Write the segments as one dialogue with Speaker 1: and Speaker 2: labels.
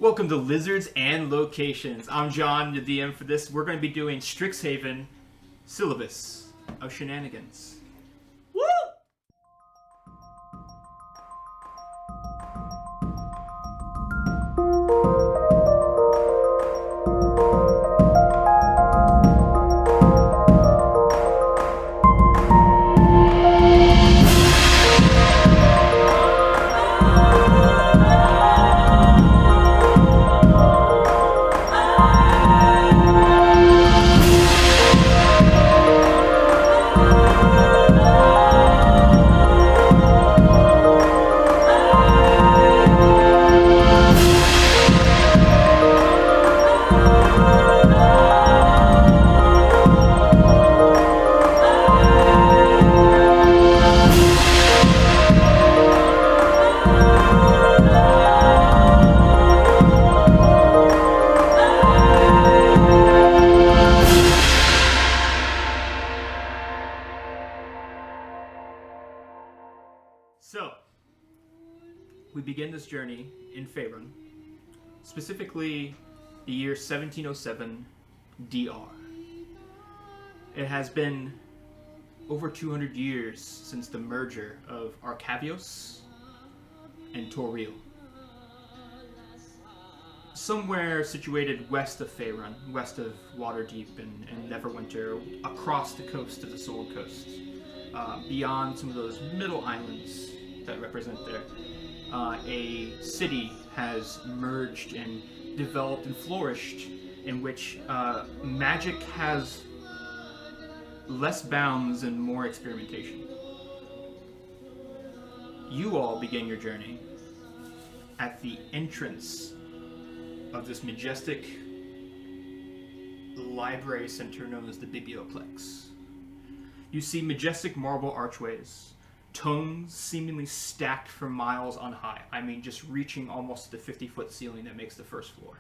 Speaker 1: Welcome to Lizards&Locations. I'm John, the DM for this. We're going to be doing Strixhaven Syllabus of Shenanigans. Woo! So, we begin this journey in Faerun, specifically the year 1707 DR. It has been over 200 years since the merger of Arcavios and Toril. Somewhere situated west of Faerun, west of Waterdeep and Neverwinter, across the coast of the Sword Coast, beyond some of those middle islands that represent there, a city has emerged and developed and flourished in which magic has less bounds and more experimentation. You all begin your journey at the entrance of this majestic library center known as the Biblioplex. You see majestic marble archways, tomes seemingly stacked for miles on high. I mean, just reaching almost to the 50-foot ceiling that makes the first floor.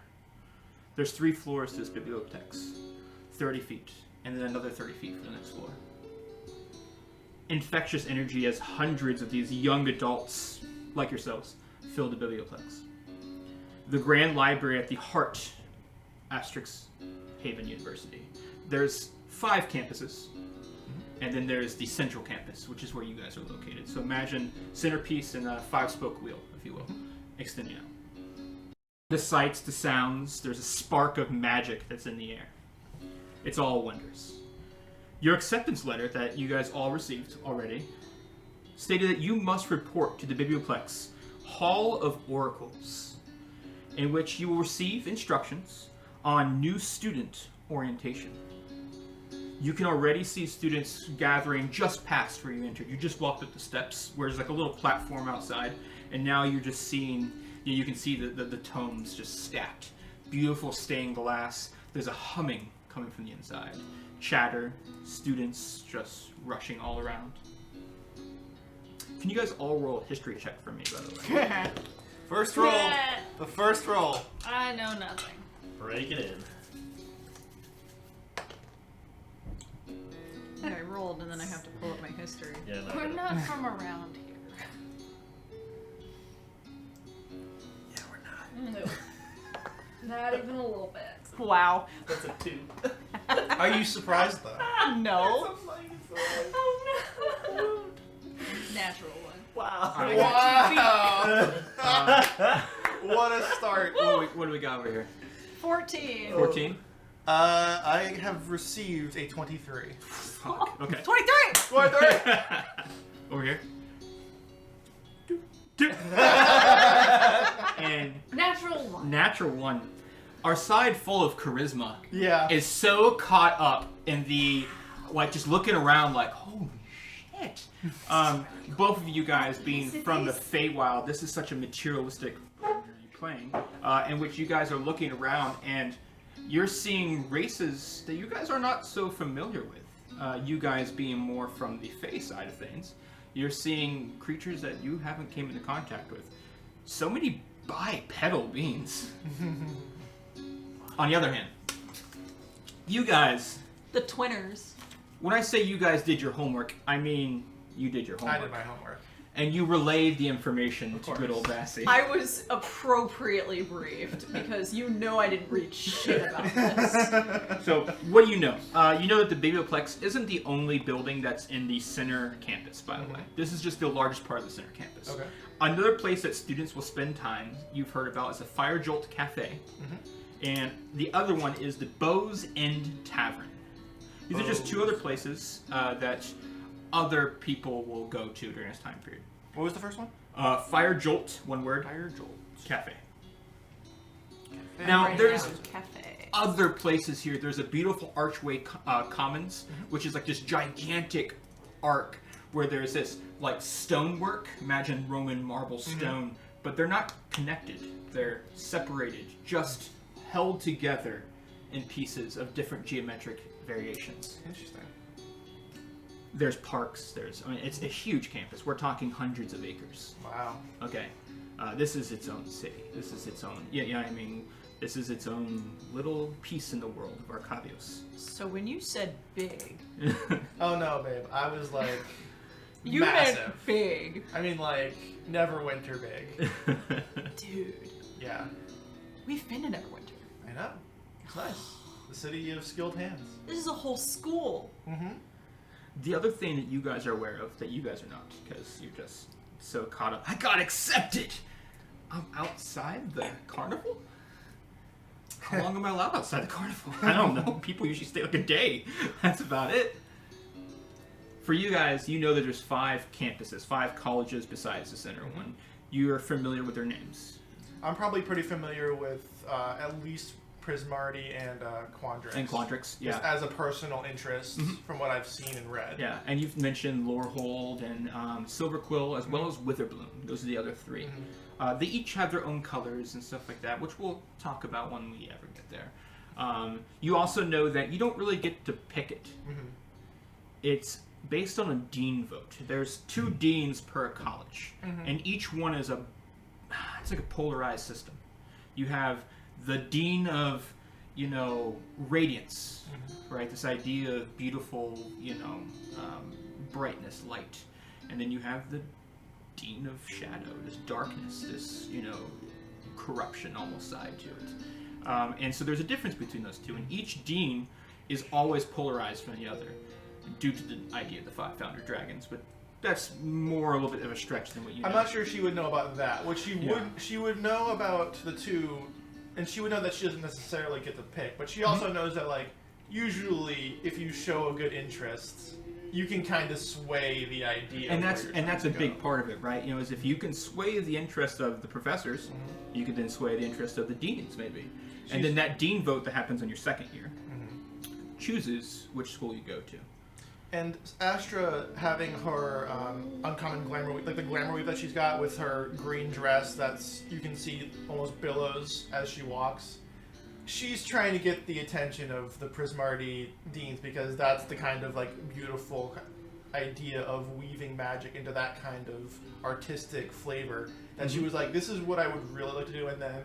Speaker 1: There's 3 floors to this Biblioplex, 30 feet, and then another 30 feet for the next floor. Infectious energy as hundreds of these young adults, like yourselves, fill the Biblioplex. The Grand Library at the heart of Strixhaven University. There's 5 campuses. And then there's the central campus, which is where you guys are located. So imagine centerpiece and a 5-spoke wheel, if you will, extending out. The sights, the sounds, there's a spark of magic that's in the air. It's all wondrous. Your acceptance letter that you guys all received already stated that you must report to the Biblioplex Hall of Oracles, in which you will receive instructions on new student orientation. You can already see students gathering just past where you entered. You just walked up the steps, where there's like a little platform outside, and now you're just seeing, you can see the tomes just stacked. Beautiful stained glass. There's a humming coming from the inside. Chatter, students just rushing all around. Can you guys all roll a history check for me, by the way?
Speaker 2: First roll. The first roll.
Speaker 3: I know nothing.
Speaker 2: Break it in.
Speaker 4: I rolled and then I have to pull up my history.
Speaker 2: Yeah, no,
Speaker 3: We're not from around here.
Speaker 2: Yeah, we're not.
Speaker 3: No. Not even a little bit.
Speaker 4: Wow.
Speaker 2: That's a 2. Are you surprised though?
Speaker 4: No.
Speaker 3: Oh no. Natural one.
Speaker 2: Wow.
Speaker 1: Wow.
Speaker 2: What a start.
Speaker 1: What do we got over here?
Speaker 4: 14.
Speaker 1: 14?
Speaker 2: I have received a 23.
Speaker 1: Fuck. Okay.
Speaker 4: 23!
Speaker 2: 23!
Speaker 1: Over here. And natural one. Our side full of charisma
Speaker 2: Yeah.
Speaker 1: is so caught up in the, like, just looking around like, holy shit. Both of you guys being from the Feywild, this is such a materialistic playing, in which you guys are looking around and you're seeing races that you guys are not so familiar with. You guys being more from the Fey side of things. You're seeing creatures that you haven't came into contact with. So many bipedal beings. On the other hand, you guys...
Speaker 4: The Twinners.
Speaker 1: When I say you guys did your homework, I mean you did your homework.
Speaker 2: I did my homework.
Speaker 1: And you relayed the information to
Speaker 2: course.
Speaker 1: good old Vassy.
Speaker 4: I was appropriately briefed because you know I didn't read shit about this.
Speaker 1: So, what do you know? You know that the Biblioplex isn't the only building that's in the center campus, by the way. This is just the largest part of the center campus.
Speaker 2: Okay.
Speaker 1: Another place that students will spend time, you've heard about, is a Fire Jolt Cafe. And the other one is the Bow's End Tavern. These are just two other places that other people will go to during this time period.
Speaker 2: What was the first one?
Speaker 1: Fire Jolt, one word.
Speaker 2: Fire Jolt.
Speaker 1: Cafe.
Speaker 2: Cafe.
Speaker 1: Now,
Speaker 4: Right
Speaker 1: there's
Speaker 4: now, cafe.
Speaker 1: other places here. There's a beautiful archway commons, which is like this gigantic arc where there's this like stonework. Imagine Roman marble stone, but they're not connected. They're separated, just held together in pieces of different geometric variations.
Speaker 2: Interesting.
Speaker 1: There's parks. It's a huge campus. We're talking hundreds of acres.
Speaker 2: Wow.
Speaker 1: Okay. This is its own city. This is its own. This is its own little piece in the world of Arcadios.
Speaker 4: So when you said big,
Speaker 2: Oh no, babe. I was like,
Speaker 4: you
Speaker 2: massive.
Speaker 4: meant big.
Speaker 2: I mean, like, Neverwinter big.
Speaker 4: Dude,
Speaker 2: Yeah.
Speaker 4: we've been to Neverwinter.
Speaker 2: I know. It's nice. The city of skilled hands.
Speaker 4: This is a whole school.
Speaker 2: Mm-hmm.
Speaker 1: The other thing that you guys are aware of that you guys are not, because you're just so caught up. I got accepted. I'm outside the carnival. How long am I allowed outside the carnival? I don't know. People usually stay like a day. That's about it. For you guys, you know that there's 5 campuses, 5 colleges besides the center one. You are familiar with their names.
Speaker 2: I'm probably pretty familiar with at least Prismarty and Quandrix.
Speaker 1: And Quandrix, yeah.
Speaker 2: Just as a personal interest from what I've seen and read.
Speaker 1: Yeah, and you've mentioned Lorehold and Silverquill as well as Witherbloom. Those are the other 3. They each have their own colors and stuff like that, which we'll talk about when we ever get there. You also know that you don't really get to pick it. It's based on a dean vote. There's 2 deans per college, and each one is it's like a polarized system. You have the dean of, radiance, right? This idea of beautiful, brightness, light. And then you have the dean of shadow, this darkness, this, corruption almost side to it. And so there's a difference between those 2, and each dean is always polarized from the other due to the idea of the 5 founder dragons, but that's more a little bit of a stretch than what you know.
Speaker 2: I'm not sure she would know about that. What she would know about the 2, and she would know that she doesn't necessarily get to pick, but she also knows that, like, usually if you show a good interest, you can kind of sway the idea.
Speaker 1: And that's a big part of it, right? Is if you can sway the interest of the professors, you can then sway the interest of the deans, maybe. And then that dean vote that happens on your second year chooses which school you go to.
Speaker 2: And Astra having her uncommon glamour weave, like the glamour weave that she's got with her green dress that's, you can see almost billows as she walks. She's trying to get the attention of the Prismarty deans because that's the kind of like beautiful idea of weaving magic into that kind of artistic flavor that she was like, this is what I would really like to do. And then,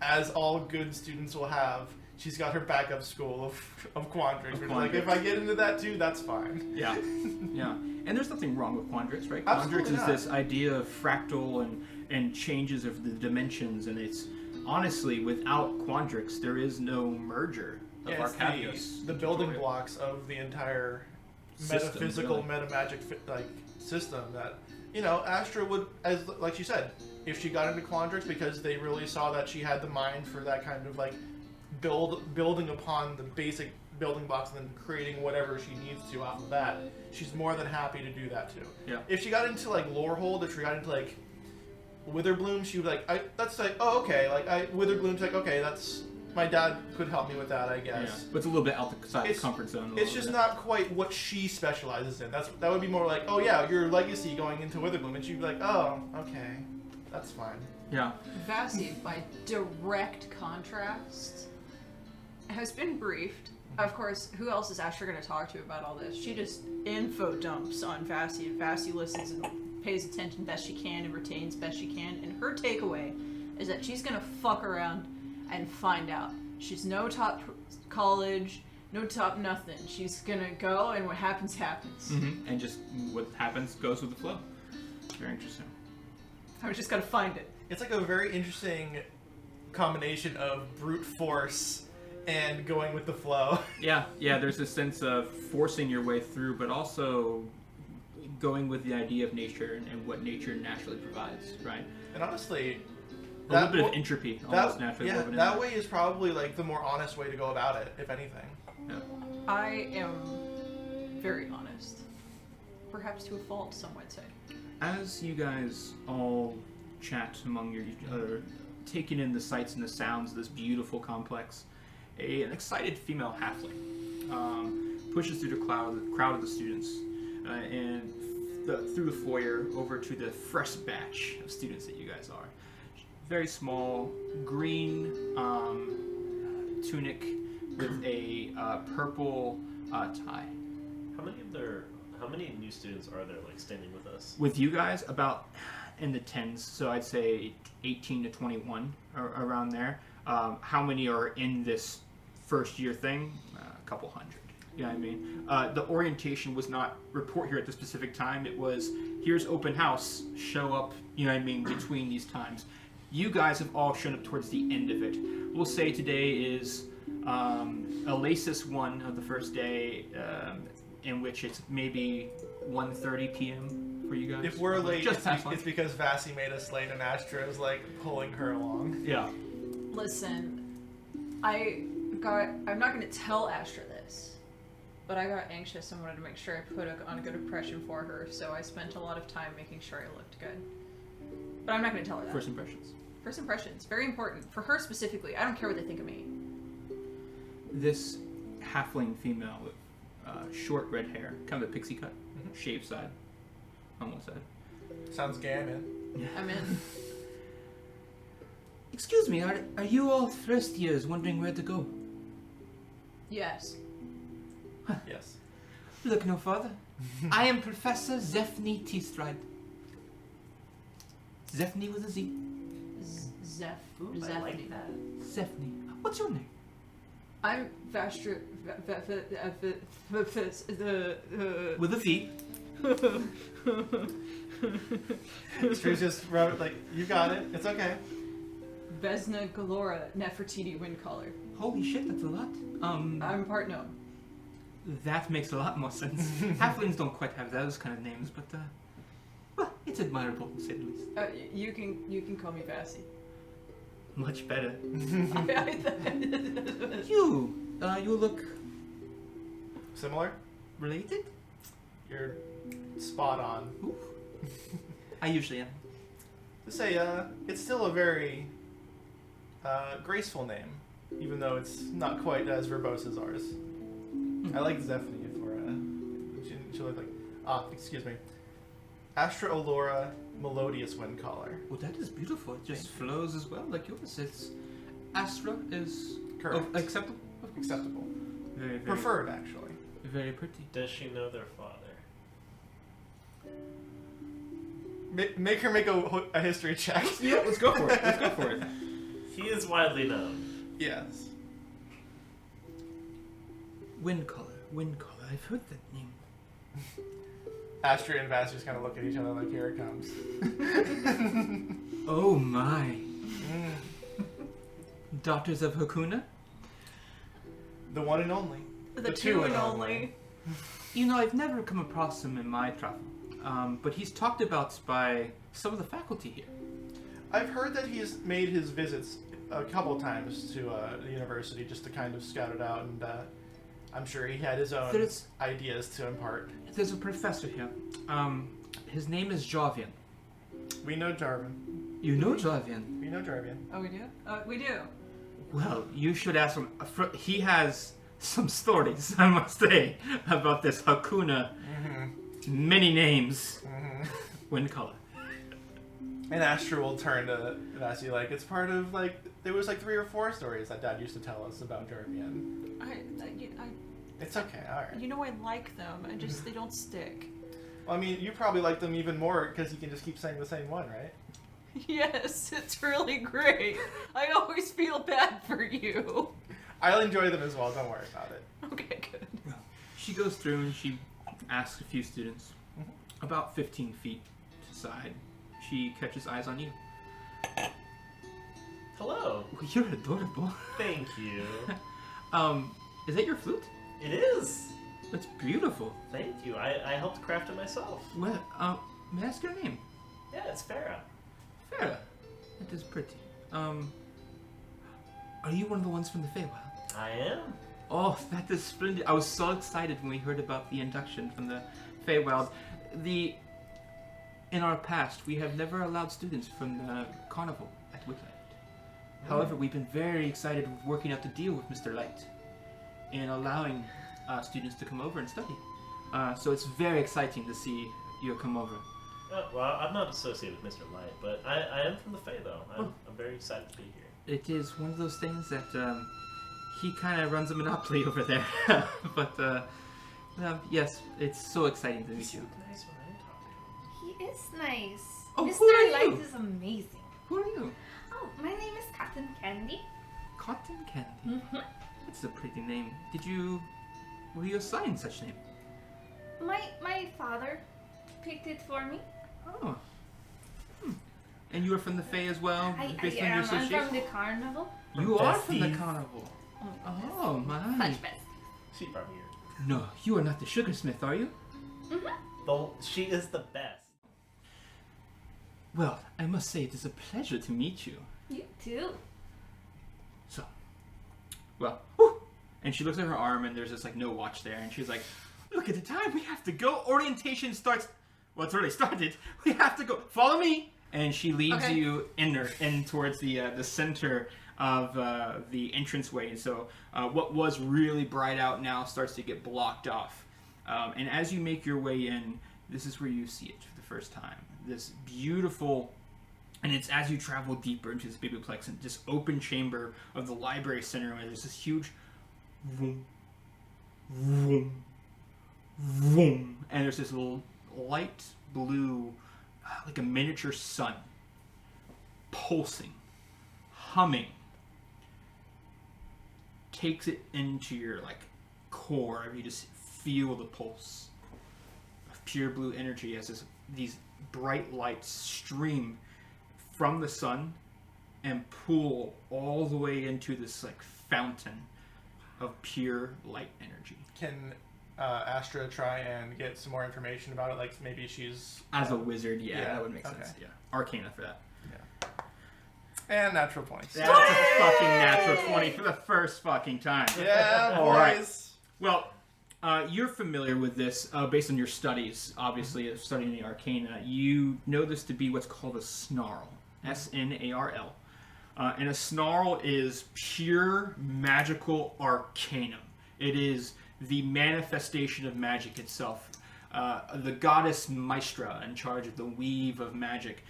Speaker 2: as all good students will have, she's got her backup school of Quandrix. Which is like, if I get into that too, that's fine.
Speaker 1: Yeah, yeah. And there's nothing wrong with Quandrix, right?
Speaker 2: Absolutely
Speaker 1: Quandrix is
Speaker 2: not.
Speaker 1: this idea of fractal and changes of the dimensions, and it's honestly, without Quandrix, there is no merger of
Speaker 2: Yeah, it's
Speaker 1: Arcadios.
Speaker 2: the building blocks of the entire
Speaker 1: System,
Speaker 2: metaphysical,
Speaker 1: really.
Speaker 2: metamagic system that, Astra would, as like she said, if she got into Quandrix because they really saw that she had the mind for that kind of like building upon the basic building blocks and then creating whatever she needs to off of that, she's more than happy to do that too.
Speaker 1: Yeah.
Speaker 2: If she got into like Lorehold, if she got into like Witherbloom, she would that's like, oh okay, Witherbloom's like, okay, that's, my dad could help me with that, I guess.
Speaker 1: Yeah, but it's a little bit outside the comfort zone.
Speaker 2: It's just not quite what she specializes in. That would be more like, oh yeah, your legacy going into Witherbloom, and she'd be like, oh, okay, that's fine.
Speaker 1: Yeah.
Speaker 4: Vassy, by direct contrast, has been briefed. Of course, who else is Asher going to talk to about all this? She just info dumps on Vassy, and Vassy listens and pays attention best she can and retains best she can. And her takeaway is that she's going to fuck around and find out. She's no top college, no top nothing. She's going to go, and what happens, happens.
Speaker 1: And just what happens goes with the flow. Very interesting.
Speaker 4: I just gotta find it.
Speaker 2: It's like a very interesting combination of brute force and going with the flow.
Speaker 1: Yeah, there's a sense of forcing your way through, but also going with the idea of nature and what nature naturally provides, right?
Speaker 2: And honestly,
Speaker 1: A little bit of entropy almost naturally woven in
Speaker 2: that
Speaker 1: there.
Speaker 2: way is probably like the more honest way to go about it, if anything.
Speaker 1: Yeah.
Speaker 4: I am very honest. Perhaps to a fault, some would say.
Speaker 1: As you guys all chat among each other, taking in the sights and the sounds of this beautiful complex, an excited female halfling pushes through the crowd of the students and through the foyer over to the fresh batch of students that you guys are. Very small, green tunic with a purple tie.
Speaker 5: How many new students are there, like, standing with us?
Speaker 1: With you guys, about in the tens, so I'd say 18 to 21, or around there. How many are in this first year thing? A couple hundred. You know what I mean? The orientation was not report here at the specific time. It was, here's open house, show up, you know what I mean, between these times. You guys have all shown up towards the end of it. We'll say today is Elasis 1 of the first day, in which it's maybe 1:30 p.m. for you guys.
Speaker 2: If we're late,
Speaker 1: Just past lunch.
Speaker 2: it's because Vassy made us late and Astra is like pulling her along.
Speaker 1: Yeah.
Speaker 4: Listen, I'm not going to tell Astra this, but I got anxious and wanted to make sure I put on a good impression for her, so I spent a lot of time making sure I looked good. But I'm not going to tell her that.
Speaker 1: First impressions.
Speaker 4: First impressions, very important. For her specifically, I don't care what they think of me.
Speaker 1: This halfling female with short red hair, kind of a pixie cut, shaved side, almost side.
Speaker 2: Sounds gammon.
Speaker 4: I'm in.
Speaker 1: Excuse me, are you all first years wondering where to go?
Speaker 4: Yes.
Speaker 2: Yes.
Speaker 1: Look no further. I am Professor Zephne Teestride. Zephne with a Z.
Speaker 5: I like that.
Speaker 1: Zephne. What's your name?
Speaker 4: I'm Vastra.
Speaker 1: With a V.
Speaker 2: She's just wrote like, you got it. It's okay.
Speaker 4: Vesna Galora Nefertiti Windcaller.
Speaker 1: Holy shit, that's a lot.
Speaker 4: I'm part gnome.
Speaker 1: That makes a lot more sense. Halflings don't quite have those kind of names, but well, it's admirable to say the least.
Speaker 4: You can call me Vassy.
Speaker 1: Much better.
Speaker 4: You.
Speaker 1: You look
Speaker 2: Similar?
Speaker 1: related?
Speaker 2: You're spot on.
Speaker 1: Oof. I usually am.
Speaker 2: To say, it's still a very graceful name, even though it's not quite as verbose as ours. I like Zephne for she looked like excuse me. Astra Allura Melodious Windcaller.
Speaker 1: Well, that is beautiful. It just flows as well, like yours. It's Astra is
Speaker 2: Correct.
Speaker 1: acceptable.
Speaker 2: Acceptable.
Speaker 1: Very, very
Speaker 2: Preferred, actually.
Speaker 1: Very pretty.
Speaker 5: Does she know their father?
Speaker 2: Make her make a history check.
Speaker 1: Yeah, let's go for it. Let's go for it.
Speaker 5: He is widely known.
Speaker 2: Yes.
Speaker 1: Windcaller. I've heard that name.
Speaker 2: Astra and Vass just kind of look at each other like, here it comes.
Speaker 1: Oh my. Daughters of Hakuna?
Speaker 2: The one and only.
Speaker 4: The two and only.
Speaker 1: You know, I've never come across him in my travel. But he's talked about by some of the faculty here.
Speaker 2: I've heard that he's made his visits a couple times to the university just to kind of scout it out, and I'm sure he had his own ideas to impart.
Speaker 1: There's a professor here. His name is Jarvian.
Speaker 2: We know Jarvan.
Speaker 1: You know Jarvian?
Speaker 2: We know Jarvan.
Speaker 4: Oh, we do? We do.
Speaker 1: Well, you should ask him. He has some stories, I must say, about this Hakuna. Many names. Windcaller.
Speaker 2: And Astra will turn to Vassy like, it's part of, like, there was like 3 or 4 stories that Dad used to tell us about Jarvan. It's okay, alright.
Speaker 4: You know I like them. They don't stick.
Speaker 2: Well, I mean, you probably like them even more because you can just keep saying the same one, right?
Speaker 4: Yes, it's really great. I always feel bad for you.
Speaker 2: I'll enjoy them as well, don't worry about it.
Speaker 4: Okay, good.
Speaker 1: She goes through and she asks a few students, about 15 feet to side, she catches eyes on you.
Speaker 5: Hello.
Speaker 1: You're adorable.
Speaker 5: Thank you.
Speaker 1: Is that your flute?
Speaker 5: It is.
Speaker 1: That's beautiful.
Speaker 5: Thank you. I helped craft it myself.
Speaker 1: Well, may I ask your name?
Speaker 5: Yeah, it's Farah.
Speaker 1: Farah. That is pretty. Are you one of the ones from the Feywild?
Speaker 5: I am.
Speaker 1: Oh, that is splendid. I was so excited when we heard about the induction from the Feywild. In our past, we have never allowed students from the carnival at Wicklight. However, we've been very excited with working out the deal with Mr. Light and allowing students to come over and study. So it's very exciting to see you come over.
Speaker 5: Well, I'm not associated with Mr. Light, but I am from the Fae, though. I'm very excited to be here.
Speaker 1: It is one of those things that he kind of runs a monopoly over there. But yes, it's so exciting to meet you.
Speaker 5: Nice when I talk to him.
Speaker 3: He is nice.
Speaker 1: Oh, who are
Speaker 3: Mr.
Speaker 1: you?
Speaker 3: Light is amazing.
Speaker 1: Who are you?
Speaker 3: Oh, my name is Cotton Candy.
Speaker 1: Cotton Candy.
Speaker 3: Mm-hmm.
Speaker 1: That's a pretty name. Were you assigned such name?
Speaker 3: My father picked it for me.
Speaker 1: Oh. And you are from the Fae as well?
Speaker 3: I
Speaker 1: based on your
Speaker 3: am. I'm
Speaker 1: association?
Speaker 3: from the carnival.
Speaker 1: You are from the
Speaker 5: Besties.
Speaker 1: carnival.
Speaker 3: Oh
Speaker 1: my.
Speaker 3: Such best.
Speaker 5: She from here.
Speaker 1: No, you are not the sugarsmith, are you?
Speaker 3: Mm-hmm.
Speaker 5: She is the best.
Speaker 1: Well, I must say it is a pleasure to meet you.
Speaker 3: You too.
Speaker 1: So, well, whew. And she looks at her arm and there's this no watch there and she's like, look at the time, we have to go. Orientation starts, well, it's already started. We have to go. Follow me. And she leads you in towards the center of the entranceway. And so what was really bright out now starts to get blocked off. And as you make your way in, this is where you see it for the first time. This beautiful, and it's as you travel deeper into this biblioplex and this open chamber of the library center where there's this huge vroom, vroom, vroom, and there's this little light blue, like a miniature sun, pulsing, humming, takes it into your core. You just feel the pulse of pure blue energy as these bright lights stream from the sun and pool all the way into this fountain of pure light energy.
Speaker 2: Can Astra try and get some more information about it? Maybe she's...
Speaker 1: As a wizard, yeah,
Speaker 2: yeah,
Speaker 1: that would make sense.
Speaker 2: okay.
Speaker 1: Yeah, Arcana for that.
Speaker 2: And natural 20.
Speaker 1: That's a fucking natural 20 for the first fucking time.
Speaker 2: Yeah,
Speaker 1: All right.
Speaker 2: boys.
Speaker 1: Well, you're familiar with this based on your studies, obviously, of studying the Arcana. You know this to be what's called a snarl. S-N-A-R-L. And a snarl is pure magical arcanum. It is the manifestation of magic itself. The goddess Maestra, in charge of the weave of magic,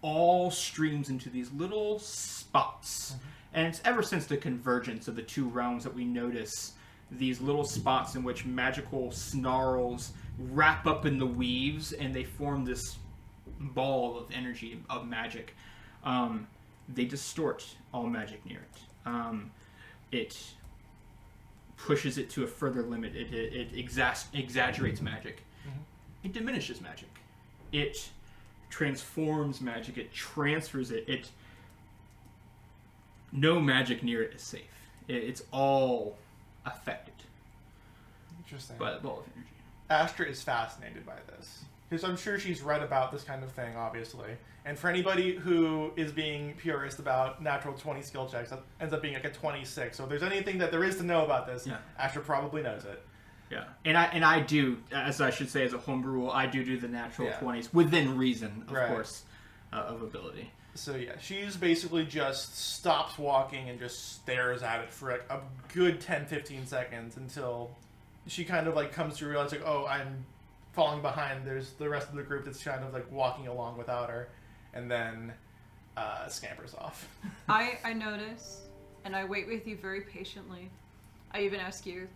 Speaker 1: all streams into these little spots. And it's ever since the convergence of the two realms that we notice these little spots in which magical snarls wrap up in the weaves and they form this ball of energy, of magic. They distort all magic near it. It pushes it to a further limit. It exaggerates magic. It diminishes magic. It transforms magic. It transfers it. No magic near it is safe. It's all affected
Speaker 2: Interesting.
Speaker 1: by the ball of energy.
Speaker 2: Astra is fascinated by this. Because I'm sure she's read about this kind of thing, obviously. And for anybody who is being purist about natural 20 skill checks, that ends up being a 26. So if there's anything that there is to know about this, Astra probably knows it.
Speaker 1: Yeah, and I do, as I should say, as a homebrew rule, I do the natural 20s within reason, of course, of ability.
Speaker 2: So yeah, she's basically just stops walking and just stares at it for a good 10-15 seconds until she kind of comes to realize oh, I'm falling behind. There's the rest of the group that's kind of walking along without her, and then scampers off.
Speaker 4: I notice, and I wait with you very patiently. I even ask you,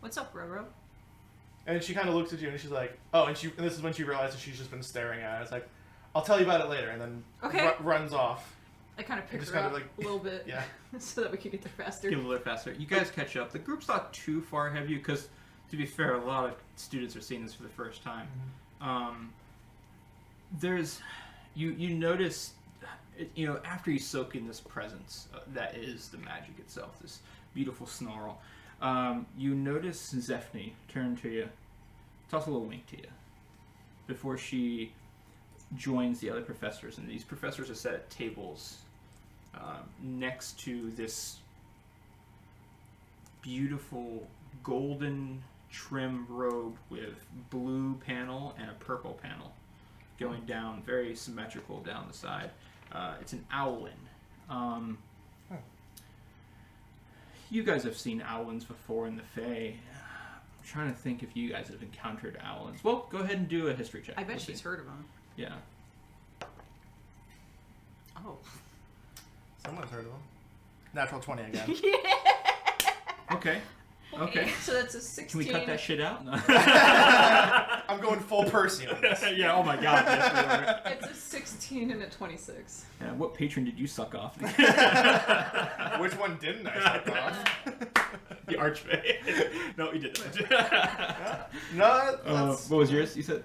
Speaker 4: "What's up, Roro?"
Speaker 2: And she kind of looks at you and she's like, "Oh," and this is when she realizes she's just been staring at it. It's like, "I'll tell you about it later," and then runs off.
Speaker 4: I kind of pick
Speaker 2: just
Speaker 4: her
Speaker 2: kind
Speaker 4: up
Speaker 2: of
Speaker 4: a little bit, so that we can get there faster.
Speaker 1: Get a little faster. You guys catch up. The group's not too far ahead of you because, to be fair, a lot of students are seeing this for the first time. there's you notice, after you soak in this presence that is the magic itself, this beautiful snarl, you notice Zephne turn to you, toss a little wink to you before she joins the other professors, and these professors are set at tables next to this beautiful golden trim robe with blue panel and a purple panel going down, very symmetrical down the side. It's an owlin. You guys have seen owlins before in the Fae. I'm trying to think if you guys have encountered owlins. Well, go ahead and do a history check.
Speaker 4: I bet she's heard of them.
Speaker 1: Yeah.
Speaker 4: Oh.
Speaker 2: Someone's heard of them. Natural 20 again.
Speaker 1: Okay. Okay.
Speaker 4: So that's a 16.
Speaker 1: Can we cut that shit out? No.
Speaker 2: I'm going full Percy on this.
Speaker 1: Yeah, oh my god. Yes, we are.
Speaker 4: It's a 16 and a 26.
Speaker 1: Yeah, what patron did you suck off?
Speaker 2: Which one didn't I suck off?
Speaker 1: The Archfey. No, he didn't.
Speaker 2: No, that's...
Speaker 1: What was yours? You said?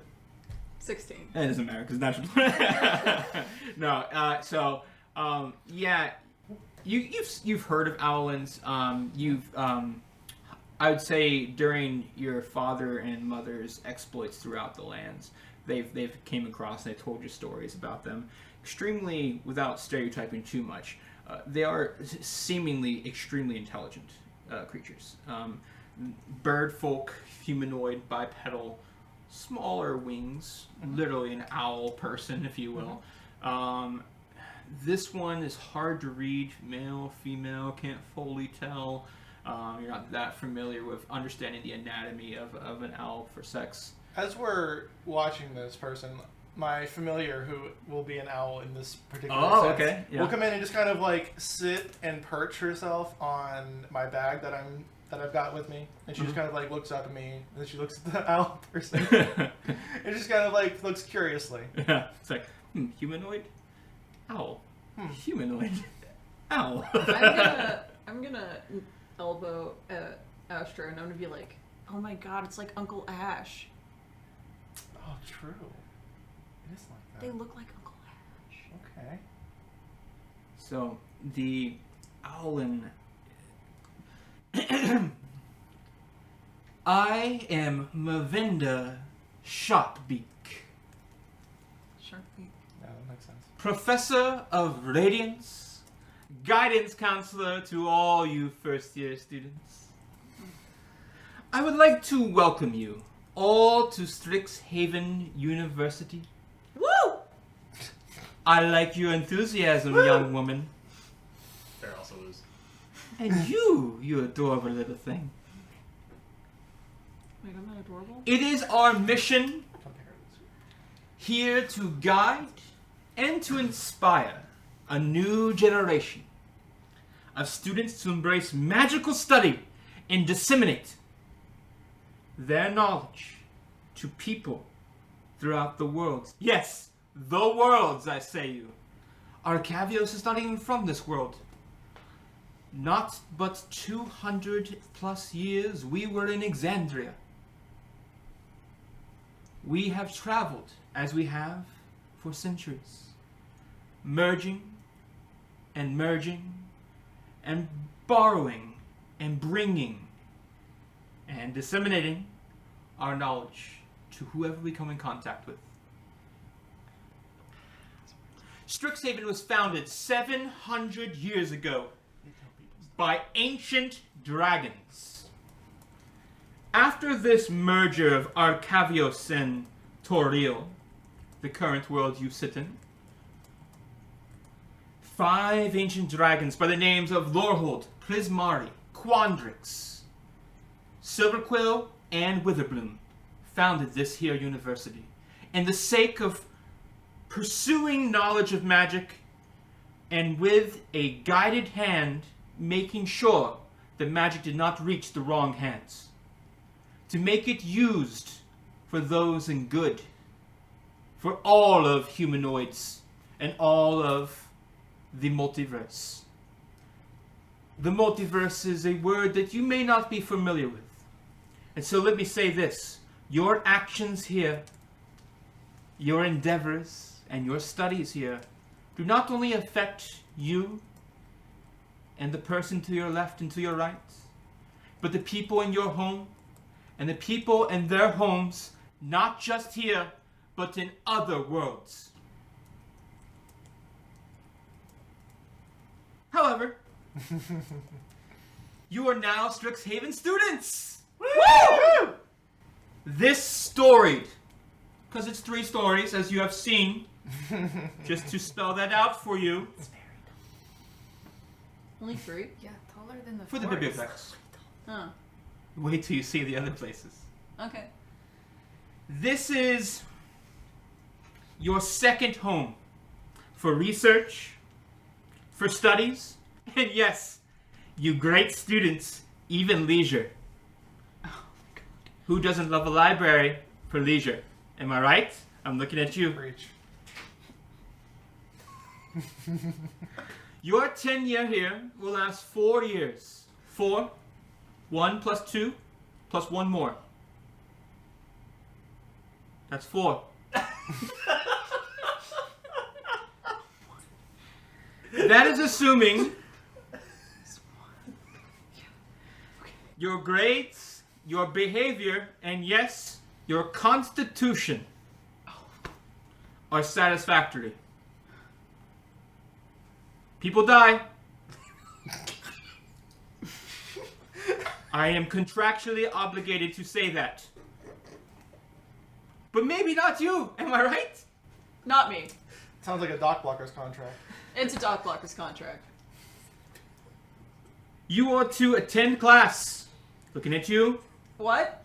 Speaker 4: 16.
Speaker 1: It doesn't matter because natural. No. Yeah. You've heard of owlins. I would say during your father and mother's exploits throughout the lands, they've came across and they told you stories about them. Extremely, without stereotyping too much, they are seemingly extremely intelligent creatures. Bird folk, humanoid, bipedal, smaller wings, literally an owl person, if you will. This one is hard to read, male, female, can't fully tell. You're not that familiar with understanding the anatomy of an owl for sex.
Speaker 2: As we're watching this person, my familiar, who will be an owl in this particular sense,
Speaker 1: okay. Yeah.
Speaker 2: will come in and just kind of like sit and perch herself on my bag that I've got with me, and she just kind of like looks up at me, and then she looks at the owl person, and just kind of like looks curiously.
Speaker 1: Yeah, it's like humanoid, owl, humanoid, owl.
Speaker 4: I'm gonna elbow Astra, and I'm gonna be like, "Oh my god, it's like Uncle Ash."
Speaker 2: Oh, true. It is like that.
Speaker 4: They look like Uncle Ash.
Speaker 2: Okay.
Speaker 1: So the owlin. I am Mavinda Sharpbeak,
Speaker 4: Sharpbeak.
Speaker 2: Yeah, that makes sense.
Speaker 1: Professor of Radiance, Guidance Counselor to all you first-year students. I would like to welcome you all to Strixhaven University.
Speaker 4: Woo!
Speaker 1: I like your enthusiasm, young woman.
Speaker 5: Fair also lose.
Speaker 1: And you adorable little thing.
Speaker 4: Wait, I'm not adorable?
Speaker 1: It is our mission here to guide and to inspire a new generation of students to embrace magical study and disseminate their knowledge to people throughout the world. Yes, the worlds, I say you. Arcavios is not even from this world. Not but 200 plus years we were in Exandria. We have traveled as we have for centuries, merging and borrowing and bringing and disseminating our knowledge to whoever we come in contact with. Strixhaven was founded 700 years ago by ancient dragons. After this merger of Arcavios and Toril, the current world you sit in, 5 ancient dragons by the names of Lorhold, Prismari, Quandrix, Silverquill, and Witherbloom founded this here university in the sake of pursuing knowledge of magic and with a guided hand making sure that magic did not reach the wrong hands, to make it used for those in good, for all of humanoids and all of the multiverse. The multiverse is a word that you may not be familiar with. And so let me say this. Your actions here your endeavors and your studies here do not only affect you and the person to your left and to your right, but the people in your home and the people in their homes, not just here, but in other worlds. However, you are now Strixhaven students! Woo! This storied, because it's 3 stories, as you have seen, just to spell that out for you.
Speaker 4: Only 3?
Speaker 3: Yeah, taller than the
Speaker 1: For the
Speaker 3: forest.
Speaker 1: biblioplex.
Speaker 4: Huh.
Speaker 1: Wait till you see the other places.
Speaker 4: Okay.
Speaker 1: This is your second home for research, for studies, and yes, you great students, even leisure.
Speaker 4: Oh my god.
Speaker 1: Who doesn't love a library for leisure? Am I right? I'm looking at you.
Speaker 2: Preach.
Speaker 1: Your tenure here will last 4 years. 4, 1 plus 2, plus 1 more. That's 4. That is assuming your grades, your behavior, and yes, your constitution are satisfactory. People die. I am contractually obligated to say that. But maybe not you, am I right?
Speaker 4: Not me.
Speaker 2: Sounds like a dock blocker's contract.
Speaker 4: It's a dock blocker's contract.
Speaker 1: You are to attend class. Looking at you.
Speaker 4: What?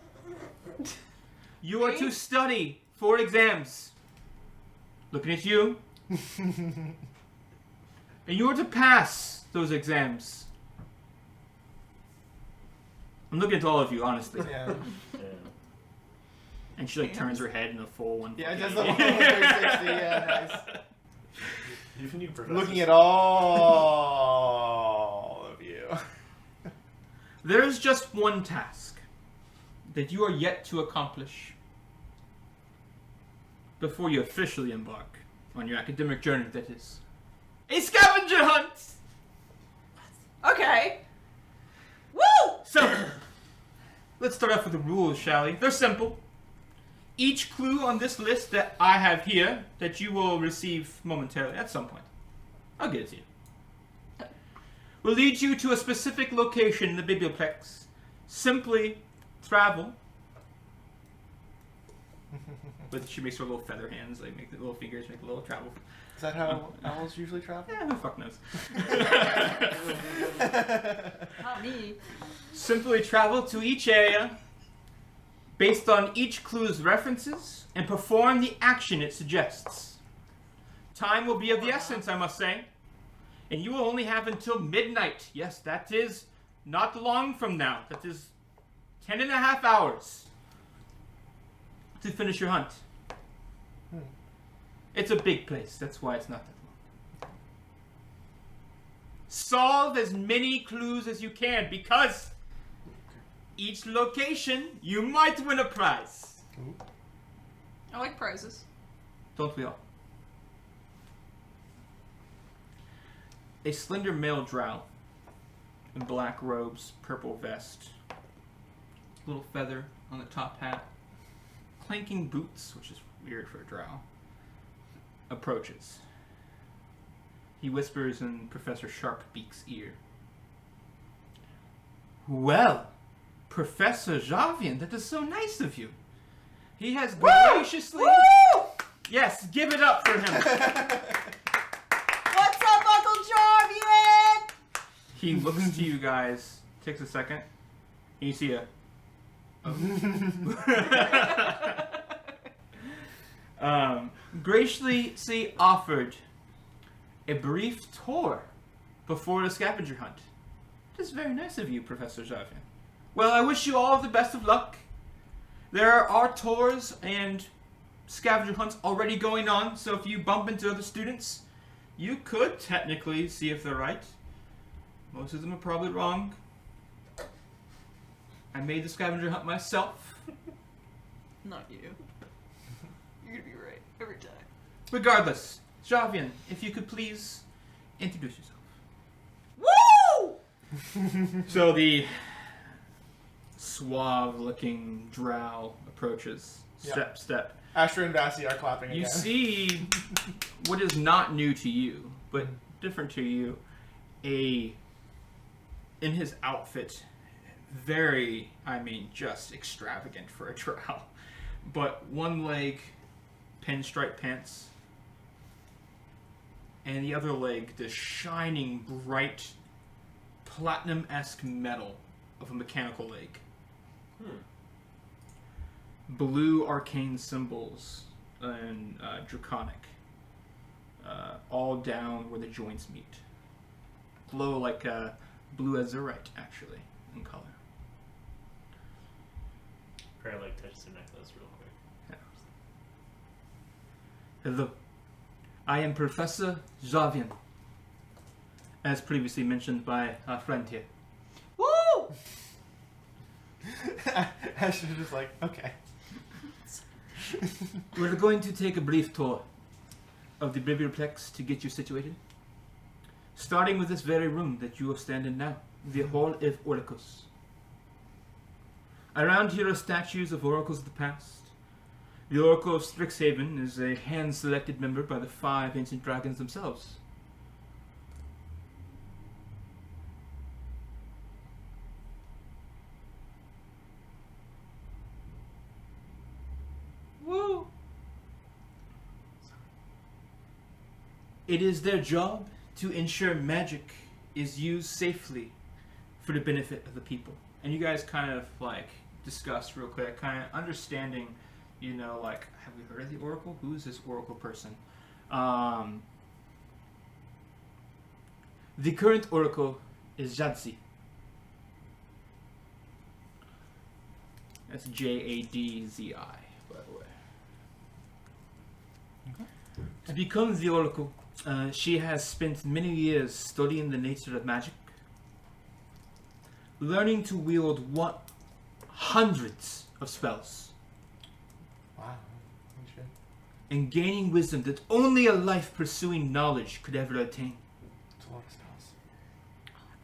Speaker 1: You are
Speaker 4: Me?
Speaker 1: to study for exams. Looking at you. And you are to pass those exams. I'm looking at all of you, honestly.
Speaker 2: Yeah.
Speaker 5: Yeah.
Speaker 1: And she like turns her head in a full 1.
Speaker 2: Yeah, just the whole 360. Yeah, nice.
Speaker 5: Even you professors.
Speaker 2: Looking at all of you.
Speaker 1: There is just one task that you are yet to accomplish before you officially embark on your academic journey, that is. A scavenger hunt!
Speaker 4: Okay. Woo!
Speaker 1: So, let's start off with the rules, shall we? They're simple. Each clue on this list that I have here, that you will receive momentarily at some point, I'll get it to you, will lead you to a specific location in the biblioplex. Simply travel. But she makes her little feather hands, like make the little fingers, make a little travel.
Speaker 2: Is that how owls usually travel?
Speaker 1: Yeah, who the fuck knows?
Speaker 4: Not me.
Speaker 1: Simply travel to each area based on each clue's references and perform the action it suggests. Time will be of the essence, I must say. And you will only have until midnight. Yes, that is not long from now. That is 10.5 hours to finish your hunt. It's a big place. That's why it's not that long. Solve as many clues as you can, because each location, you might win a prize.
Speaker 4: I like prizes.
Speaker 1: Don't we all? A slender male drow in black robes, purple vest, little feather on the top hat, clanking boots, which is weird for a drow, approaches. He whispers in Professor Sharpbeak's ear. Well, Professor Javian, that is so nice of you. He has graciously...
Speaker 4: Woo!
Speaker 1: Yes, give it up for him.
Speaker 4: What's up, Uncle Jarvian?
Speaker 1: He looks to you guys, takes a second, and you see a... graciously offered a brief tour before the scavenger hunt. It is very nice of you, Professor Javian. Well, I wish you all the best of luck. There are tours and scavenger hunts already going on, so if you bump into other students, you could technically see if they're right. Most of them are probably wrong. I made the scavenger hunt myself.
Speaker 4: Not you. You're gonna be right. Every time.
Speaker 1: Regardless, Javian, if you could please introduce yourself.
Speaker 4: Woo!
Speaker 1: So the suave-looking drow approaches, step.
Speaker 2: Astra and Vassie are clapping
Speaker 1: You
Speaker 2: again.
Speaker 1: see what is not new to you, but different to you, in his outfit, very, just extravagant for a drow. But one leg, pinstripe pants, and the other leg, this shining, bright, platinum-esque metal of a mechanical leg. Blue arcane symbols and draconic, all down where the joints meet. Glow like blue azurite, actually, in color.
Speaker 5: Probably touches her necklace real quick.
Speaker 1: Hello, I am Professor Javian, as previously mentioned by our friend here.
Speaker 4: Woo!
Speaker 2: Astra's just like, okay.
Speaker 1: We're going to take a brief tour of the biblioplex to get you situated. Starting with this very room that you are standing now, the Hall of Oracles. Around here are statues of oracles of the past. The Oracle of Strixhaven is a hand-selected member by the 5 ancient dragons themselves.
Speaker 4: Woo!
Speaker 1: It is their job to ensure magic is used safely for the benefit of the people. And you guys kind of discuss real quick, kind of understanding, have we heard of the Oracle? Who is this Oracle person? The current Oracle is Jadzi. That's Jadzi, by the way. To become the Oracle, she has spent many years studying the nature of magic, learning to wield hundreds of spells,
Speaker 2: Wow. Shit.
Speaker 1: and gaining wisdom that only a life pursuing knowledge could ever attain.
Speaker 2: It's a lot of spells.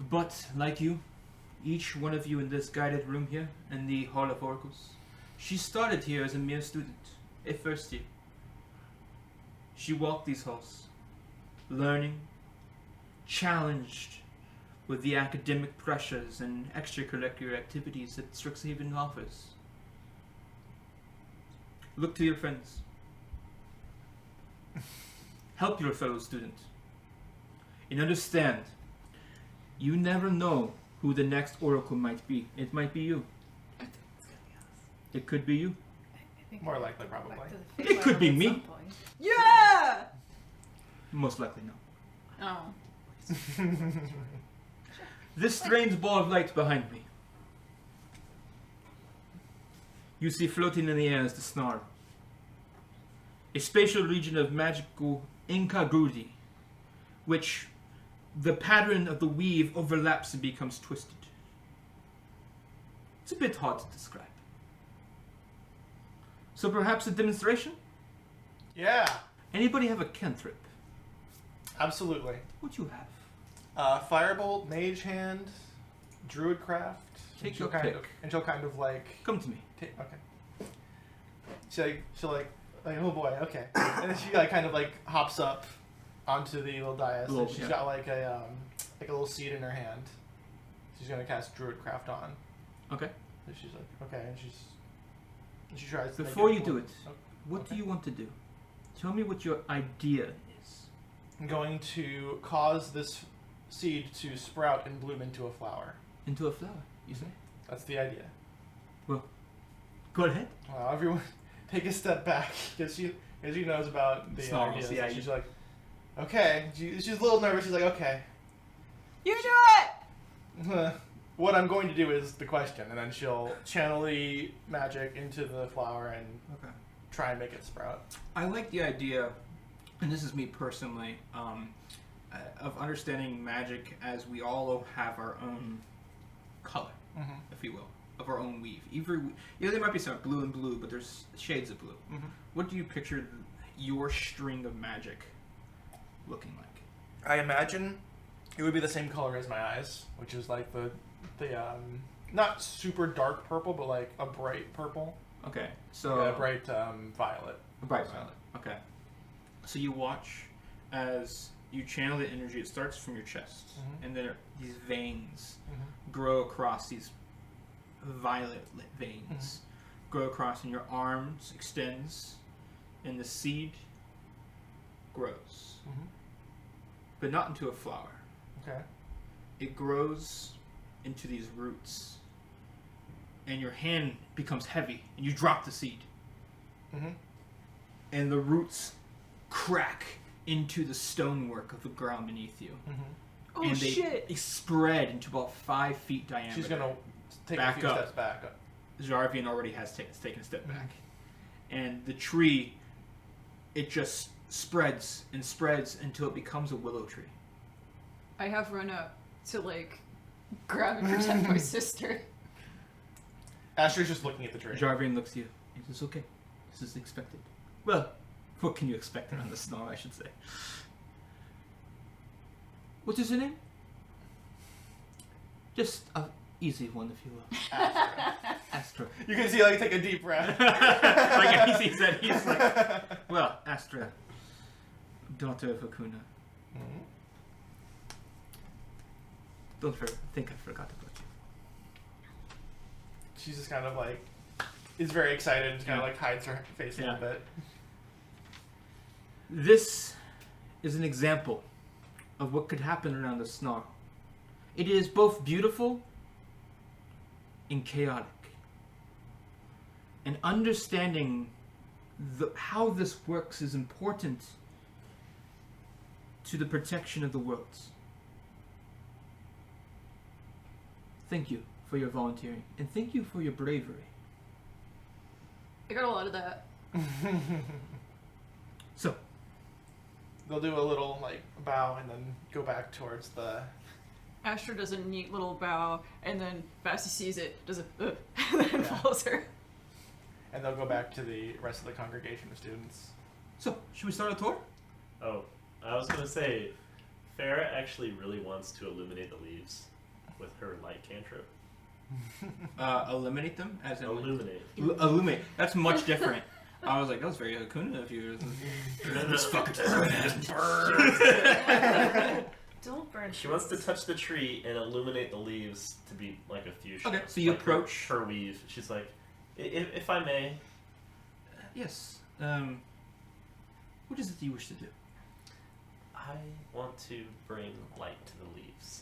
Speaker 1: But, like you, each one of you in this guided room here, in the Hall of Oracles, she started here as a mere student, a first year. She walked these halls, learning, challenged with the academic pressures and extracurricular activities that Strixhaven offers. Look to your friends. Help your fellow student. And understand, you never know who the next oracle might be. It might be you. It could be you.
Speaker 2: More likely, probably.
Speaker 1: It could be me.
Speaker 4: Yeah!
Speaker 1: Most likely no.
Speaker 4: Oh.
Speaker 1: This strange ball of light behind me. You see floating in the air is the Snar. A spatial region of magical incongruity, which the pattern of the weave overlaps and becomes twisted. It's a bit hard to describe. So perhaps a demonstration?
Speaker 2: Yeah,
Speaker 1: Anybody have a cantrip?
Speaker 2: absolutely.
Speaker 1: What do you have?
Speaker 2: Firebolt, Mage Hand, Druidcraft.
Speaker 1: Take your
Speaker 2: kind
Speaker 1: pick.
Speaker 2: And she'll kind of like.
Speaker 1: Come to me.
Speaker 2: Okay. She'll like, oh boy, okay. And then she kind of hops up onto the little dais. And she's got like a little seed in her hand. She's gonna cast Druidcraft on.
Speaker 1: Okay.
Speaker 2: And she's like, okay, and she tries to.
Speaker 1: Before
Speaker 2: make
Speaker 1: you do it, what do you want to do? Tell me what your idea is.
Speaker 2: I'm going to cause this seed to sprout and bloom into a flower.
Speaker 1: Into a flower, you say?
Speaker 2: That's the idea.
Speaker 1: Go ahead.
Speaker 2: Well, everyone, take a step back because she knows about the
Speaker 1: Snarls,
Speaker 2: ideas.
Speaker 1: yeah,
Speaker 2: So she's like, okay. She's a little nervous. She's like, okay.
Speaker 4: You do it!
Speaker 2: What I'm going to do is the question, and then she'll channel the magic into the flower and try and make it sprout.
Speaker 1: I like the idea, and this is me personally, of understanding magic as we all have our own color, if you will, of our own weave. There might be some blue and blue, but there's shades of blue. What do you picture your string of magic looking like?
Speaker 2: I imagine it would be the same color as my eyes, which is like the not super dark purple, but like a bright purple.
Speaker 1: Okay, so
Speaker 2: Like a bright violet.
Speaker 1: a bright violet. Okay, so you watch as you channel the energy. It starts from your chest, and then these veins grow across these violet lit veins. Grow across, and your arms extends, and the seed grows, but not into a flower.
Speaker 2: Okay.
Speaker 1: It grows into these roots, and your hand becomes heavy, and you drop the seed, and the roots crack into the stonework of the ground beneath you,
Speaker 4: Oh
Speaker 1: and
Speaker 4: shit!
Speaker 1: they spread into about 5 feet diameter.
Speaker 2: She's gonna take
Speaker 1: Back
Speaker 2: a few
Speaker 1: up.
Speaker 2: steps back.
Speaker 1: Jarvian already has taken a step back, and the tree, it just spreads and spreads until it becomes a willow tree.
Speaker 4: I have run up to like grab and protect my sister.
Speaker 2: Astra's just looking at the tree.
Speaker 1: Jarvian looks at you. He says, "Okay, this is expected." Well, what can you expect around the snow, I should say. What is your name? Just a easy one, if you will. Astra.
Speaker 2: You can see like take a deep breath.
Speaker 1: Like he sees that, he's like, well, Astra, daughter of Hakuna. Don't think I forgot about you.
Speaker 2: She's just kind of like is very excited and kind of like hides her face a little bit.
Speaker 1: This is an example of what could happen around the Snarl. It is both beautiful and chaotic. And understanding how this works is important to the protection of the worlds. Thank you for your volunteering, and thank you for your bravery.
Speaker 4: I got a lot of that.
Speaker 1: So,
Speaker 2: They'll do a little like bow and then go back towards the.
Speaker 4: Astra does a neat little bow, and then Vassy sees it, does a and then follows her.
Speaker 2: And they'll go back to the rest of the congregation of students.
Speaker 1: so should we start a tour?
Speaker 5: Oh, I was gonna say, Farah actually really wants to illuminate the leaves with her light cantrip.
Speaker 1: Eliminate them as in
Speaker 5: Illuminate.
Speaker 1: Illuminate. That's much different. I was like, that was very Hakuna of you. This fucker just burn.
Speaker 3: Don't burn.
Speaker 5: She wants to touch the tree and illuminate the leaves to be like a fuchsia.
Speaker 1: Okay, so you
Speaker 5: like
Speaker 1: approach.
Speaker 5: her weave. She's like, if I may,
Speaker 1: Yes. What is it you wish to do?
Speaker 5: I want to bring light to the leaves.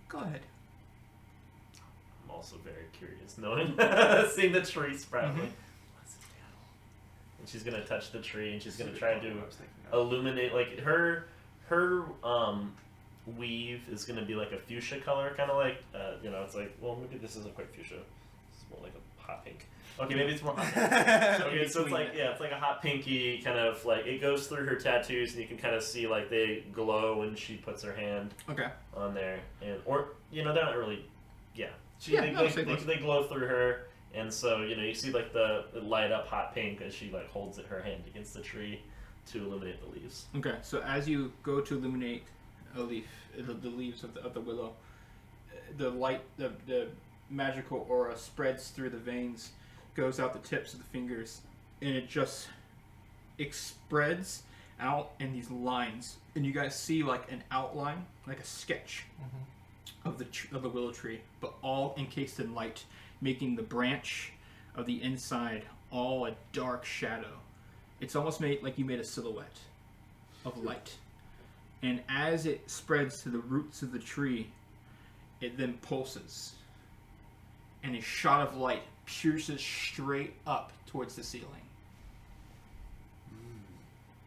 Speaker 1: Go ahead.
Speaker 5: I'm also very curious, knowing seeing the tree sprout. Like, what's it do? And she's gonna touch the tree, and she's gonna try to illuminate. Like her weave is gonna be like a fuchsia color, kind of like it's like, well, maybe this isn't quite fuchsia. It's more like a hot pink. Okay, maybe it's more hot pink. Okay, so it's like it's like a hot pinky kind of like it goes through her tattoos, and you can kind of see like they glow when she puts her hand
Speaker 1: Okay.
Speaker 5: on there, and or they're not really, they glow through her, and so you see like the light up hot pink as she like holds her hand against the tree to illuminate the leaves.
Speaker 1: Okay. So as you go to illuminate a leaf, the leaves of the willow, the light, the magical aura spreads through the veins, goes out the tips of the fingers, and it spreads out in these lines, and you guys see like an outline, like a sketch of the willow tree, but all encased in light, making the branch of the inside all a dark shadow. It's almost made like you made a silhouette of light, and as it spreads to the roots of the tree, it then pulses, and a shot of light pierces straight up towards the ceiling.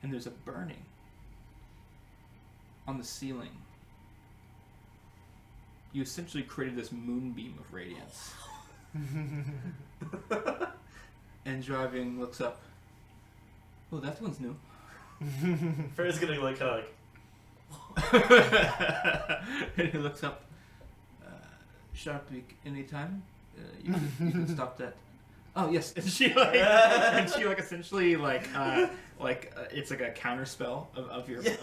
Speaker 1: And there's a burning on the ceiling. You essentially created this moonbeam of radiance. And Jarvian looks up. Oh, that one's new.
Speaker 5: Farrah's gonna like kind of
Speaker 1: And he looks up. Sharp week anytime. You can stop that. Oh yes, and she essentially it's like a counter spell of your of it,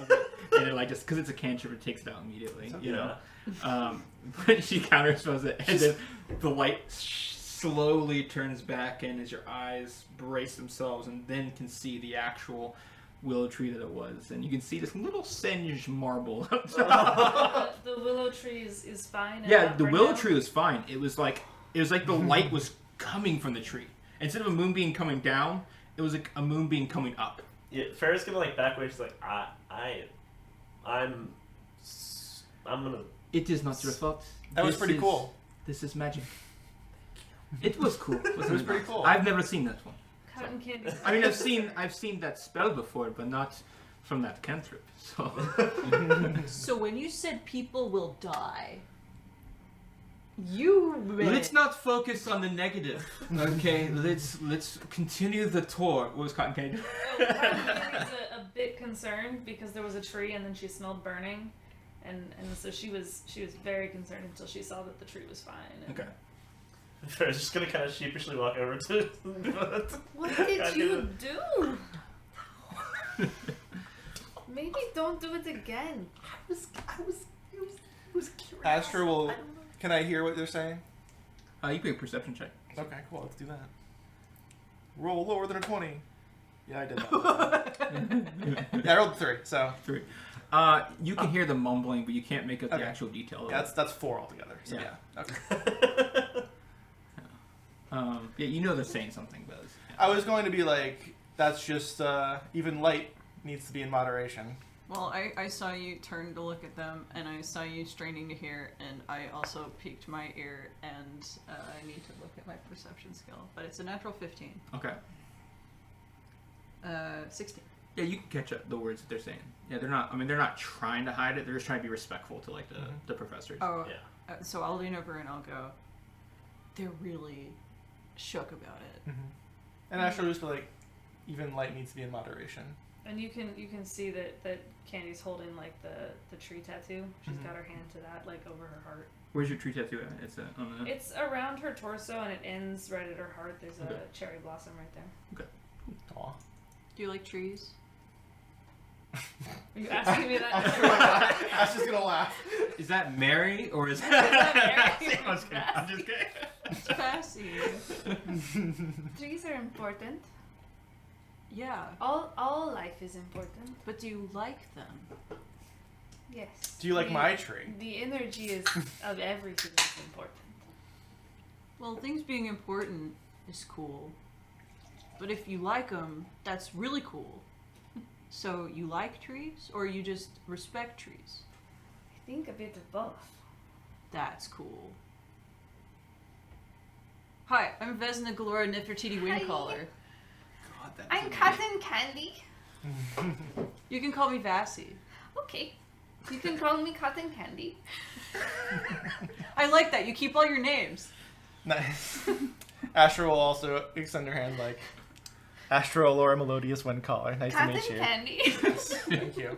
Speaker 1: and it like just because it's a cantrip, it takes it out immediately. You know, but she counter spells it, and then the light slowly turns back in as your eyes brace themselves, and then can see the actual willow tree that it was, and you can see this little singed marble.
Speaker 3: The willow tree is fine.
Speaker 1: Yeah, the willow tree was fine. It was like the light was coming from the tree. Instead of a moonbeam coming down, it was like a moonbeam coming up.
Speaker 5: Yeah, Farrah's gonna like back away. She's like, I'm gonna.
Speaker 1: It is not your fault.
Speaker 2: That was pretty cool.
Speaker 1: This is magic. It was cool.
Speaker 2: It was pretty cool.
Speaker 1: I've never seen that one.
Speaker 3: Cotton candy.
Speaker 1: I mean, I've seen that spell before, but not from that cantrip. So.
Speaker 4: So when you said people will die, you meant...
Speaker 1: Let's not focus on the negative. Okay, let's continue the tour. What was Cotton Candy?
Speaker 3: Cotton Candy was a bit concerned because there was a tree and then she smelled burning, and so she was very concerned until she saw that the tree was fine. And
Speaker 1: Okay.
Speaker 5: Farrah's just gonna kind of sheepishly walk over to.
Speaker 3: What did you do? Maybe don't do it again.
Speaker 5: It was curious.
Speaker 2: Astra will. Can I hear what they're saying?
Speaker 1: You can make a perception check.
Speaker 2: Okay, cool. Let's do that. Roll lower than a 20. Yeah, I did that. Yeah, I rolled a 3. So
Speaker 1: 3. You can hear the mumbling, but you can't make up the actual detail.
Speaker 2: yeah, that's 4 altogether. So
Speaker 1: Yeah.
Speaker 2: Okay.
Speaker 1: Yeah, you know they're saying something, but
Speaker 2: I was going to be like, that's just even light needs to be in moderation.
Speaker 4: Well, I saw you turn to look at them, and I saw you straining to hear, and I also peeked my ear, and I need to look at my perception skill. But it's a natural 15.
Speaker 1: okay.
Speaker 4: 16.
Speaker 1: Yeah, you can catch up the words that they're saying. Yeah, they're not. I mean, they're not trying to hide it. They're just trying to be respectful to like the professors.
Speaker 4: Oh,
Speaker 5: Yeah.
Speaker 4: So I'll lean over and I'll go, they're really shook about it.
Speaker 2: Mm-hmm. And Astra will just be like, even light needs to be in moderation.
Speaker 3: And you can see that Candy's holding like the tree tattoo. She's got her hand to that, like over her heart.
Speaker 1: Where's your tree tattoo at? It's on the...
Speaker 3: It's around her torso and it ends right at her heart. There's a cherry blossom right there.
Speaker 1: Okay.
Speaker 2: Aw.
Speaker 4: Do you like trees?
Speaker 3: Are you asking me that?
Speaker 2: Astra's gonna laugh.
Speaker 1: Is that Mary or is
Speaker 3: that
Speaker 1: that?
Speaker 3: Mary?
Speaker 1: I'm just kidding.
Speaker 4: It's Fassy.
Speaker 3: Trees are important.
Speaker 4: Yeah.
Speaker 3: All life is important.
Speaker 4: But do you like them?
Speaker 3: Yes.
Speaker 2: Do you like my tree?
Speaker 3: The energy is of everything is important.
Speaker 4: Well, things being important is cool. But if you like them, that's really cool. So you like trees, or you just respect trees?
Speaker 3: I think a bit of both.
Speaker 4: That's cool. Hi, I'm Vesna Galora Nefertiti Windcaller.
Speaker 1: God, that's
Speaker 3: I'm
Speaker 1: amazing.
Speaker 3: Cotton Candy.
Speaker 4: You can call me Vassy.
Speaker 3: Okay. You can call me Cotton Candy.
Speaker 4: I like that. You keep all your names.
Speaker 2: Nice. Astra will also extend her hand like, Astra Allura Melodious Windcaller. Nice
Speaker 3: Cotton
Speaker 2: to meet you.
Speaker 3: Candy.
Speaker 2: Thank you.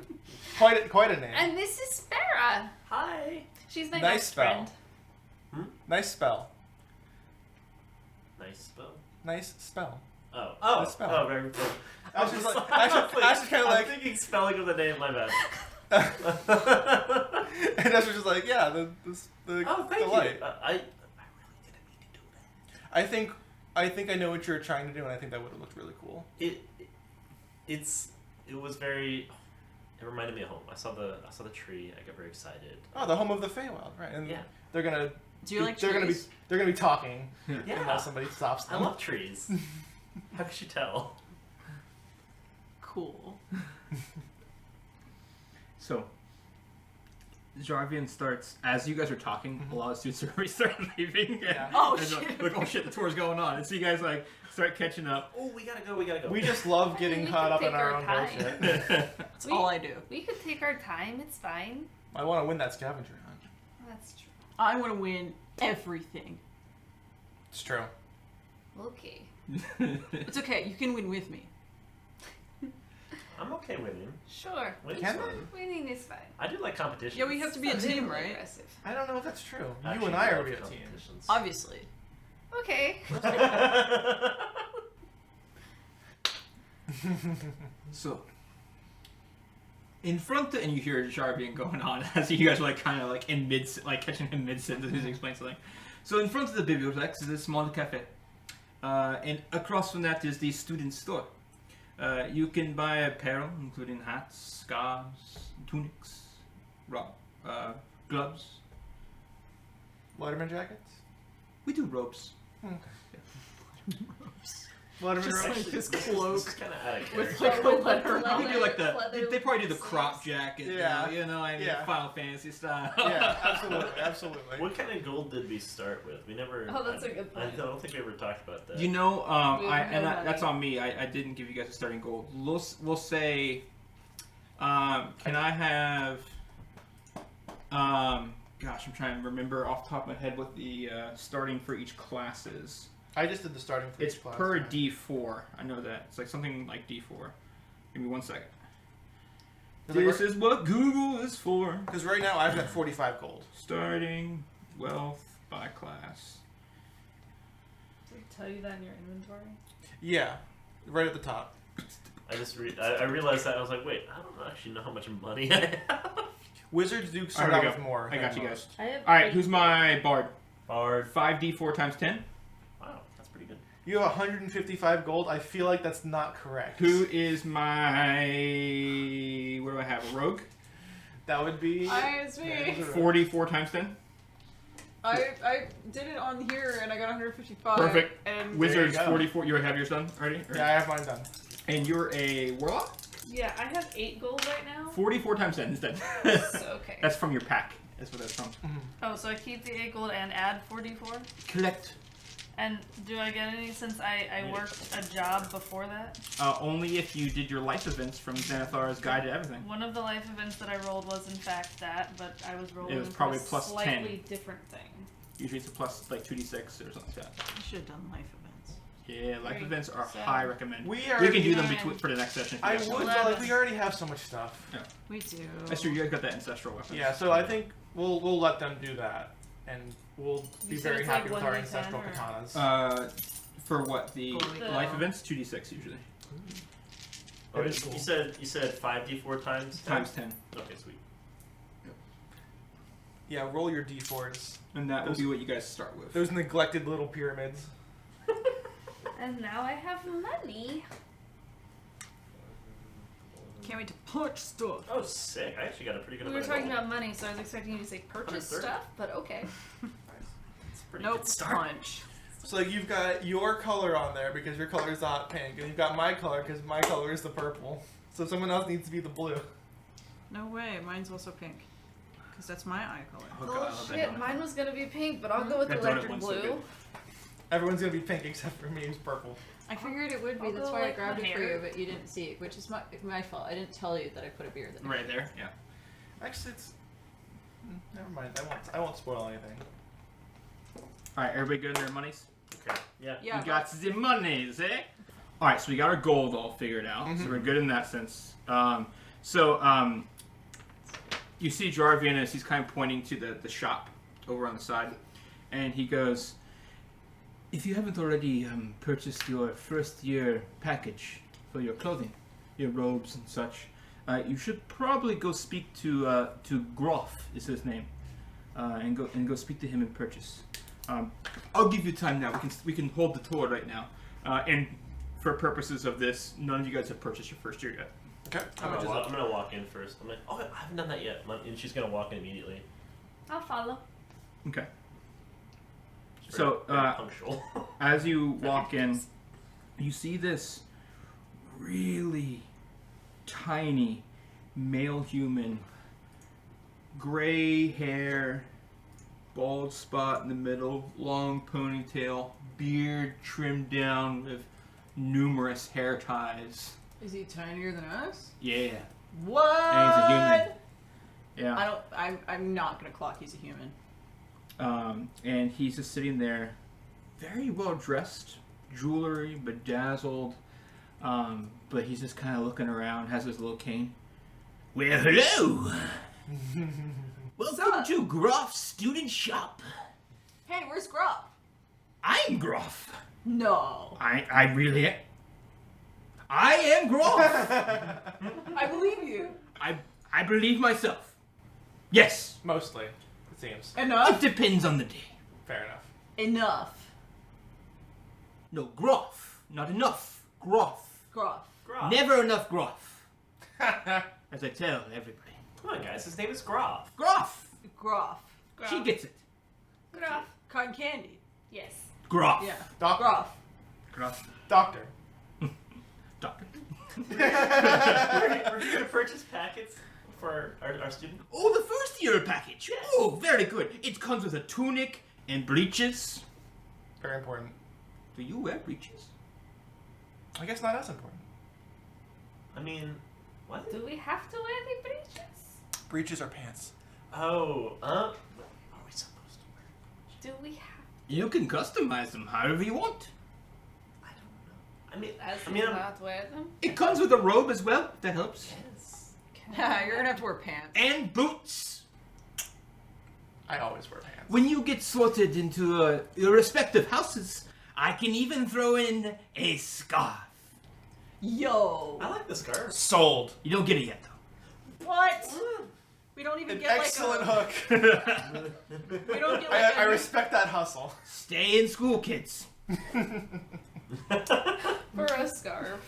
Speaker 2: Quite a name.
Speaker 3: And this is Farrah.
Speaker 5: Hi.
Speaker 3: She's my
Speaker 2: Nice
Speaker 3: best
Speaker 2: spell.
Speaker 3: friend.
Speaker 2: Nice spell.
Speaker 5: Nice spell.
Speaker 2: Nice spell.
Speaker 5: Oh,
Speaker 2: Nice spell.
Speaker 5: oh, very good.
Speaker 2: Astra's like, Astra's kind of
Speaker 5: I'm
Speaker 2: like,
Speaker 5: thinking spelling of the name. My bad.
Speaker 2: and Astra's just like, yeah, the
Speaker 5: Oh, thank
Speaker 2: the
Speaker 5: you.
Speaker 2: light.
Speaker 5: I really didn't mean to do that.
Speaker 2: I think I know what you're trying to do, and I think that would have looked really cool.
Speaker 5: It was very. It reminded me of home. I saw the tree. I got very excited.
Speaker 2: Oh, the home of the Feywild, right? And
Speaker 5: Yeah.
Speaker 2: they're gonna.
Speaker 4: Do you like
Speaker 2: they're
Speaker 4: trees?
Speaker 2: They're gonna be talking
Speaker 5: Yeah.
Speaker 2: unless somebody stops
Speaker 5: I
Speaker 2: them.
Speaker 5: love trees. How could you tell?
Speaker 4: Cool.
Speaker 1: So, Jarvian starts, as you guys are talking, a lot of students are start leaving.
Speaker 2: Yeah.
Speaker 4: Oh,
Speaker 1: And
Speaker 4: shit.
Speaker 1: like, oh shit, the tour's going on. And so you guys like start catching up.
Speaker 5: Oh, we gotta go.
Speaker 2: We just love getting
Speaker 3: We
Speaker 2: caught
Speaker 3: can
Speaker 2: up in
Speaker 3: take
Speaker 2: our
Speaker 3: our
Speaker 2: own
Speaker 3: time.
Speaker 2: bullshit.
Speaker 4: That's all I do.
Speaker 3: We could take our time. It's fine.
Speaker 2: I want to win that scavenger hunt.
Speaker 3: That's true.
Speaker 4: I want to win everything.
Speaker 2: It's true.
Speaker 3: Okay.
Speaker 4: It's okay. You can win with me.
Speaker 5: I'm okay winning.
Speaker 3: Sure.
Speaker 5: Winning's
Speaker 2: Can
Speaker 5: fun.
Speaker 3: Winning is fine.
Speaker 5: I do like competition.
Speaker 4: Yeah, we have to be a team, right?
Speaker 3: Aggressive.
Speaker 2: I don't know if that's true.
Speaker 5: I
Speaker 2: you
Speaker 5: actually
Speaker 2: and I are
Speaker 5: love
Speaker 2: gonna be a team.
Speaker 5: competitions.
Speaker 4: Obviously.
Speaker 3: Okay.
Speaker 1: So, in front of, and you hear Jarvian going on as you guys are like kind of like in mid, like catching him mid sentence as he explains something. So in front of the bibliothèque is a small cafe, and across from that is the student store. You can buy apparel, including hats, scarves, tunics, gloves.
Speaker 2: Letterman jackets?
Speaker 1: We do robes.
Speaker 2: Okay.
Speaker 4: Just
Speaker 2: Letterman
Speaker 4: like
Speaker 2: robes?
Speaker 4: his cloak
Speaker 5: kind of out of
Speaker 4: with
Speaker 5: character.
Speaker 4: like a letter
Speaker 3: Leather-
Speaker 4: on
Speaker 1: We
Speaker 4: it.
Speaker 1: do like the.
Speaker 3: leather
Speaker 1: They probably do the
Speaker 3: sleeves.
Speaker 1: crop jacket.
Speaker 2: Yeah.
Speaker 1: You know, I mean,
Speaker 2: Yeah.
Speaker 1: Final Fantasy style.
Speaker 2: Yeah, absolutely, absolutely.
Speaker 5: What kind of gold did we start with? We never.
Speaker 3: Oh, that's a good
Speaker 5: I
Speaker 3: point.
Speaker 5: don't think we ever talked about that.
Speaker 1: You know,
Speaker 3: We have no money.
Speaker 1: that's on me. I didn't give you guys a starting goal. We'll say, can I have, gosh, I'm trying to remember off the top of my head what the starting for each class is.
Speaker 2: I just did the starting for
Speaker 1: It's
Speaker 2: each class.
Speaker 1: per D4. I know that. It's like something like D4. Give me 1 second. This is what Google is for.
Speaker 2: Because right now I've got 45 gold.
Speaker 1: Starting wealth by class.
Speaker 3: Did it tell you that in your inventory?
Speaker 2: Yeah, right at the top.
Speaker 5: I just I realized that and I was like, wait, I don't actually know how much money I have.
Speaker 2: Wizards do start
Speaker 1: Alright,
Speaker 2: out
Speaker 1: we
Speaker 2: with
Speaker 1: go.
Speaker 2: more.
Speaker 1: I
Speaker 2: than
Speaker 1: got you guys.
Speaker 2: most.
Speaker 3: I have.
Speaker 1: All right,
Speaker 3: 8.
Speaker 1: who's my bard?
Speaker 5: Bard.
Speaker 1: 5d4 times 10.
Speaker 5: Wow, that's pretty good.
Speaker 2: You have 155 gold. I feel like that's not correct.
Speaker 1: Who is my... What do I have? A rogue?
Speaker 2: That would be.
Speaker 4: It's me.
Speaker 2: Yeah, it's a-
Speaker 1: 44 times 10.
Speaker 4: I did it on here and I got 155.
Speaker 1: Perfect.
Speaker 4: And
Speaker 1: Wizards,
Speaker 2: go.
Speaker 1: 44. You have yours done already? Or-
Speaker 2: Yeah, I have mine done.
Speaker 1: And you're a warlock?
Speaker 3: Yeah, I have 8 gold right now.
Speaker 1: 44 times 10 instead.
Speaker 3: So, okay.
Speaker 1: That's from your pack. That's what that's from.
Speaker 3: Oh, so I keep the 8 gold and add 4d4?
Speaker 1: Collect.
Speaker 3: And do I get any since I worked a job before that?
Speaker 1: Only if you did your life events from Xanathar's Guide to Everything.
Speaker 3: One of the life events that I rolled was in fact that, but I was rolling
Speaker 1: was
Speaker 3: for
Speaker 1: probably
Speaker 3: a
Speaker 1: plus
Speaker 3: slightly different thing.
Speaker 1: Usually it's a plus like 2d6 or something like that.
Speaker 4: I should have done life events.
Speaker 1: Yeah, life
Speaker 3: Three,
Speaker 1: events are
Speaker 3: 7.
Speaker 1: high recommend.
Speaker 2: We
Speaker 1: We
Speaker 2: already.
Speaker 1: can do them
Speaker 3: Nine.
Speaker 1: between for the next session. if you
Speaker 2: I
Speaker 1: guys
Speaker 2: would,
Speaker 1: want.
Speaker 2: but like,
Speaker 3: 11.
Speaker 2: we already have so much stuff.
Speaker 4: We do.
Speaker 1: That's true. You guys got that ancestral weapon.
Speaker 2: Yeah, so I think we'll let them do that, and we'll be
Speaker 3: You said
Speaker 2: very
Speaker 3: it's
Speaker 2: happy
Speaker 3: like
Speaker 2: with our
Speaker 3: 1d10
Speaker 2: ancestral
Speaker 3: or-
Speaker 2: katanas.
Speaker 1: For what the
Speaker 3: The-
Speaker 1: life events 2d6 usually
Speaker 5: Oh,
Speaker 2: That is cool.
Speaker 5: you said 5d4 times 10?
Speaker 1: times 10,
Speaker 5: Okay, sweet.
Speaker 2: Yeah, roll your d4s.
Speaker 1: and that will
Speaker 2: Those-
Speaker 1: be what you guys start with.
Speaker 2: Those neglected little pyramids.
Speaker 3: And now I have money.
Speaker 4: Can't wait to punch stuff.
Speaker 5: Oh, sick! I actually got a pretty good.
Speaker 3: We were
Speaker 5: amount of
Speaker 3: talking
Speaker 5: gold.
Speaker 3: about money, so I was expecting you to say purchase
Speaker 5: 130.
Speaker 3: stuff, but okay.
Speaker 5: It's a pretty
Speaker 4: Nope,
Speaker 5: good start.
Speaker 4: punch.
Speaker 2: So you've got your color on there because your color is not pink, and you've got my color because my color is the purple. So someone else needs to be the blue.
Speaker 4: No way, mine's also pink. Because that's my eye color.
Speaker 1: Oh, God, I love that
Speaker 3: shit,
Speaker 1: donut.
Speaker 3: mine was gonna be pink, but I'll go with
Speaker 1: That donut
Speaker 3: electric
Speaker 1: one's so
Speaker 3: blue.
Speaker 1: good.
Speaker 2: Everyone's gonna be pink except for me, who's purple.
Speaker 4: I figured it would be,
Speaker 3: I'll
Speaker 4: that's
Speaker 3: go
Speaker 4: why I
Speaker 3: like
Speaker 4: grabbed
Speaker 3: my
Speaker 4: it for
Speaker 3: hair.
Speaker 4: you, but you didn't see it, which is my fault. I didn't tell you that I put a beard in it.
Speaker 1: Right there, yeah.
Speaker 2: Actually, it's. Never mind. I won't spoil anything.
Speaker 1: All right, everybody good in their monies?
Speaker 5: Okay. Yeah.
Speaker 4: Yeah,
Speaker 1: We got the monies, eh? All right, so we got our gold all figured out, so we're good in that sense. You see Jarvian as he's kind of pointing to the shop over on the side, and he goes, "If you haven't already purchased your first year package for your clothing, your robes and such, you should probably go speak to Groff is his name, and go speak to him and purchase. I'll give you time now. We can hold the tour right now, and for purposes of this, none of you guys have purchased your first year yet.
Speaker 2: Okay.
Speaker 5: I'm gonna walk in first. I'm like, oh, I haven't done that yet, and she's gonna walk in immediately.
Speaker 3: I'll follow.
Speaker 1: Okay.
Speaker 5: She's
Speaker 1: So,
Speaker 5: very punctual.
Speaker 1: As you walk in, you see this really tiny male human, gray hair, bald spot in the middle, long ponytail, beard trimmed down with numerous hair ties.
Speaker 4: Is he tinier than us?
Speaker 1: Yeah.
Speaker 4: What?
Speaker 1: And he's a human. Yeah.
Speaker 4: I don't. I'm not gonna clock. He's a human.
Speaker 1: And he's just sitting there, very well dressed, jewelry bedazzled, but he's just kind of looking around, has his little cane. Well, hello! Welcome
Speaker 4: up?
Speaker 1: to Groff's Student Shop.
Speaker 4: Hey, where's Grop?
Speaker 1: I'm Groff.
Speaker 4: No.
Speaker 1: I really am. I am Groff.
Speaker 4: I believe you.
Speaker 1: I believe myself. Yes.
Speaker 2: Mostly, it seems.
Speaker 1: It
Speaker 4: Enough.
Speaker 1: depends on the day.
Speaker 2: Fair enough.
Speaker 4: Enough.
Speaker 1: No, Groff. Not enough. Groff.
Speaker 4: Groff.
Speaker 5: Groff.
Speaker 1: Never enough Groff. As I tell everybody.
Speaker 5: Come on, guys. His name is Groff.
Speaker 1: Groff.
Speaker 4: Groff.
Speaker 1: She gets it.
Speaker 3: Groff.
Speaker 4: Cotton candy.
Speaker 3: Yes.
Speaker 1: Groff.
Speaker 4: Yeah.
Speaker 2: Doctor.
Speaker 4: Groff.
Speaker 2: Doctor.
Speaker 1: Doctor.
Speaker 5: We're going to purchase packets for our student.
Speaker 1: Oh, the first year package.
Speaker 5: Yes.
Speaker 1: Oh, very good. It comes with a tunic and breeches.
Speaker 2: Very important.
Speaker 1: Do you wear breeches?
Speaker 2: I guess not as important.
Speaker 5: I mean, what?
Speaker 3: Do we have to wear the breeches?
Speaker 2: Breeches or pants?
Speaker 5: Oh, are we supposed to wear?
Speaker 3: Do we have?
Speaker 1: You can customize them however you want.
Speaker 5: I don't know.
Speaker 3: As
Speaker 5: I mean,
Speaker 3: we not wear them?
Speaker 1: It comes with a robe as well, if that helps.
Speaker 5: yes.
Speaker 4: You're gonna have to wear pants.
Speaker 1: And boots.
Speaker 2: I always wear pants.
Speaker 1: When you get sorted into your respective houses, I can even throw in a scarf.
Speaker 4: Yo.
Speaker 5: I like the scarf.
Speaker 2: Sold.
Speaker 1: You don't get it yet, though.
Speaker 4: What? We don't even
Speaker 2: An
Speaker 4: get
Speaker 2: excellent
Speaker 4: like
Speaker 2: hook.
Speaker 4: We don't get like
Speaker 2: I respect that hustle.
Speaker 1: Stay in school, kids.
Speaker 3: For a scarf.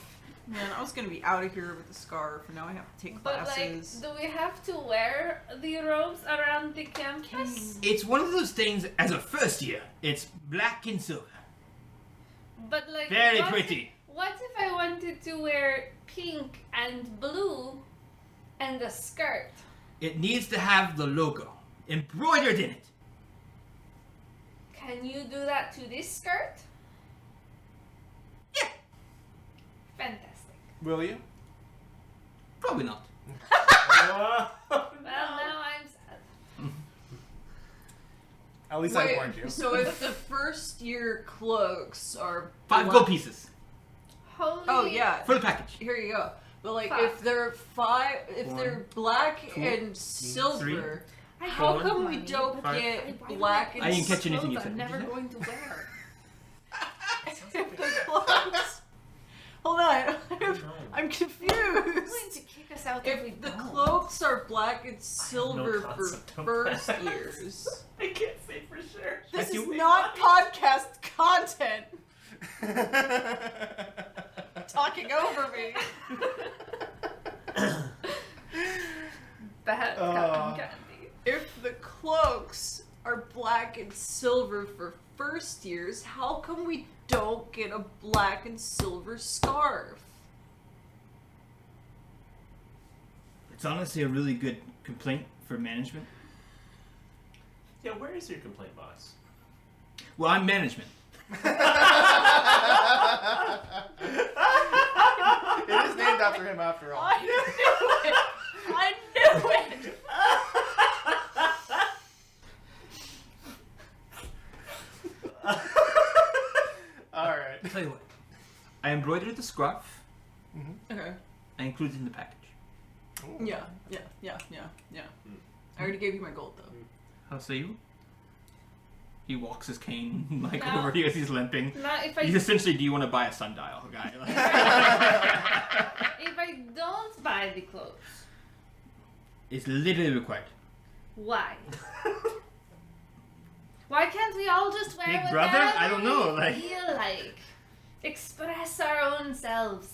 Speaker 4: Man, I was gonna be out of here with the scarf, and now I have to take
Speaker 3: But
Speaker 4: classes.
Speaker 3: like, do we have to wear the robes around the campus?
Speaker 1: It's one of those things, as a first year, it's black and silver.
Speaker 3: But like,
Speaker 1: Very
Speaker 3: what
Speaker 1: pretty.
Speaker 3: What if I wanted to wear pink and blue and a skirt?
Speaker 1: It needs to have the logo embroidered in it.
Speaker 3: Can you do that to this skirt?
Speaker 1: Yeah.
Speaker 3: Fantastic.
Speaker 2: Will you?
Speaker 1: Probably not.
Speaker 3: Well, now I'm sad.
Speaker 2: At least I warned you.
Speaker 4: So if the first year cloaks are
Speaker 1: 5
Speaker 4: black-
Speaker 1: gold pieces
Speaker 3: Holy.
Speaker 4: Oh yeah.
Speaker 1: for the package.
Speaker 4: Here you go. But like,
Speaker 3: Fuck.
Speaker 4: if they're
Speaker 1: One,
Speaker 4: they're black
Speaker 1: 2,
Speaker 4: and silver,
Speaker 3: I
Speaker 4: how
Speaker 3: have
Speaker 4: come we
Speaker 3: money.
Speaker 4: don't
Speaker 1: Five.
Speaker 4: get black and
Speaker 1: I didn't catch anything you
Speaker 3: Clothes
Speaker 1: said.
Speaker 3: I'm
Speaker 1: Did you
Speaker 3: never
Speaker 1: say?
Speaker 3: going to wear.
Speaker 4: if the cloaks? Hold on, I'm confused.
Speaker 3: You're going to kick us out if we
Speaker 4: If the
Speaker 3: don't.
Speaker 4: cloaks are black and silver for
Speaker 5: concept of
Speaker 4: first
Speaker 5: that.
Speaker 4: years,
Speaker 5: I can't say for sure.
Speaker 4: this
Speaker 1: you-
Speaker 4: is not podcast content. Talking over me.
Speaker 3: Bad cotton candy.
Speaker 4: If the cloaks are black and silver for first years, how come we don't get a black and silver scarf?
Speaker 1: It's honestly a really good complaint for management.
Speaker 5: Yeah, where is your complaint box?
Speaker 1: Well, I'm management.
Speaker 2: It is named after him after all.
Speaker 4: I knew it! I knew it!
Speaker 2: Alright.
Speaker 1: I'll tell you what. I embroidered the scarf.
Speaker 4: Okay.
Speaker 1: I included it in the package.
Speaker 4: Yeah. I already gave you my gold though.
Speaker 1: How say you? He walks his cane like
Speaker 3: No.
Speaker 1: over here as he's limping.
Speaker 3: Now, if I
Speaker 1: He's essentially, do you want to buy a sundial, guy?
Speaker 3: if I don't buy the clothes,
Speaker 1: It's literally required.
Speaker 3: why? Why can't we all just wear
Speaker 1: Big
Speaker 3: whatever
Speaker 1: brother? I don't know,
Speaker 3: we
Speaker 1: like-
Speaker 3: feel like? Express our own selves,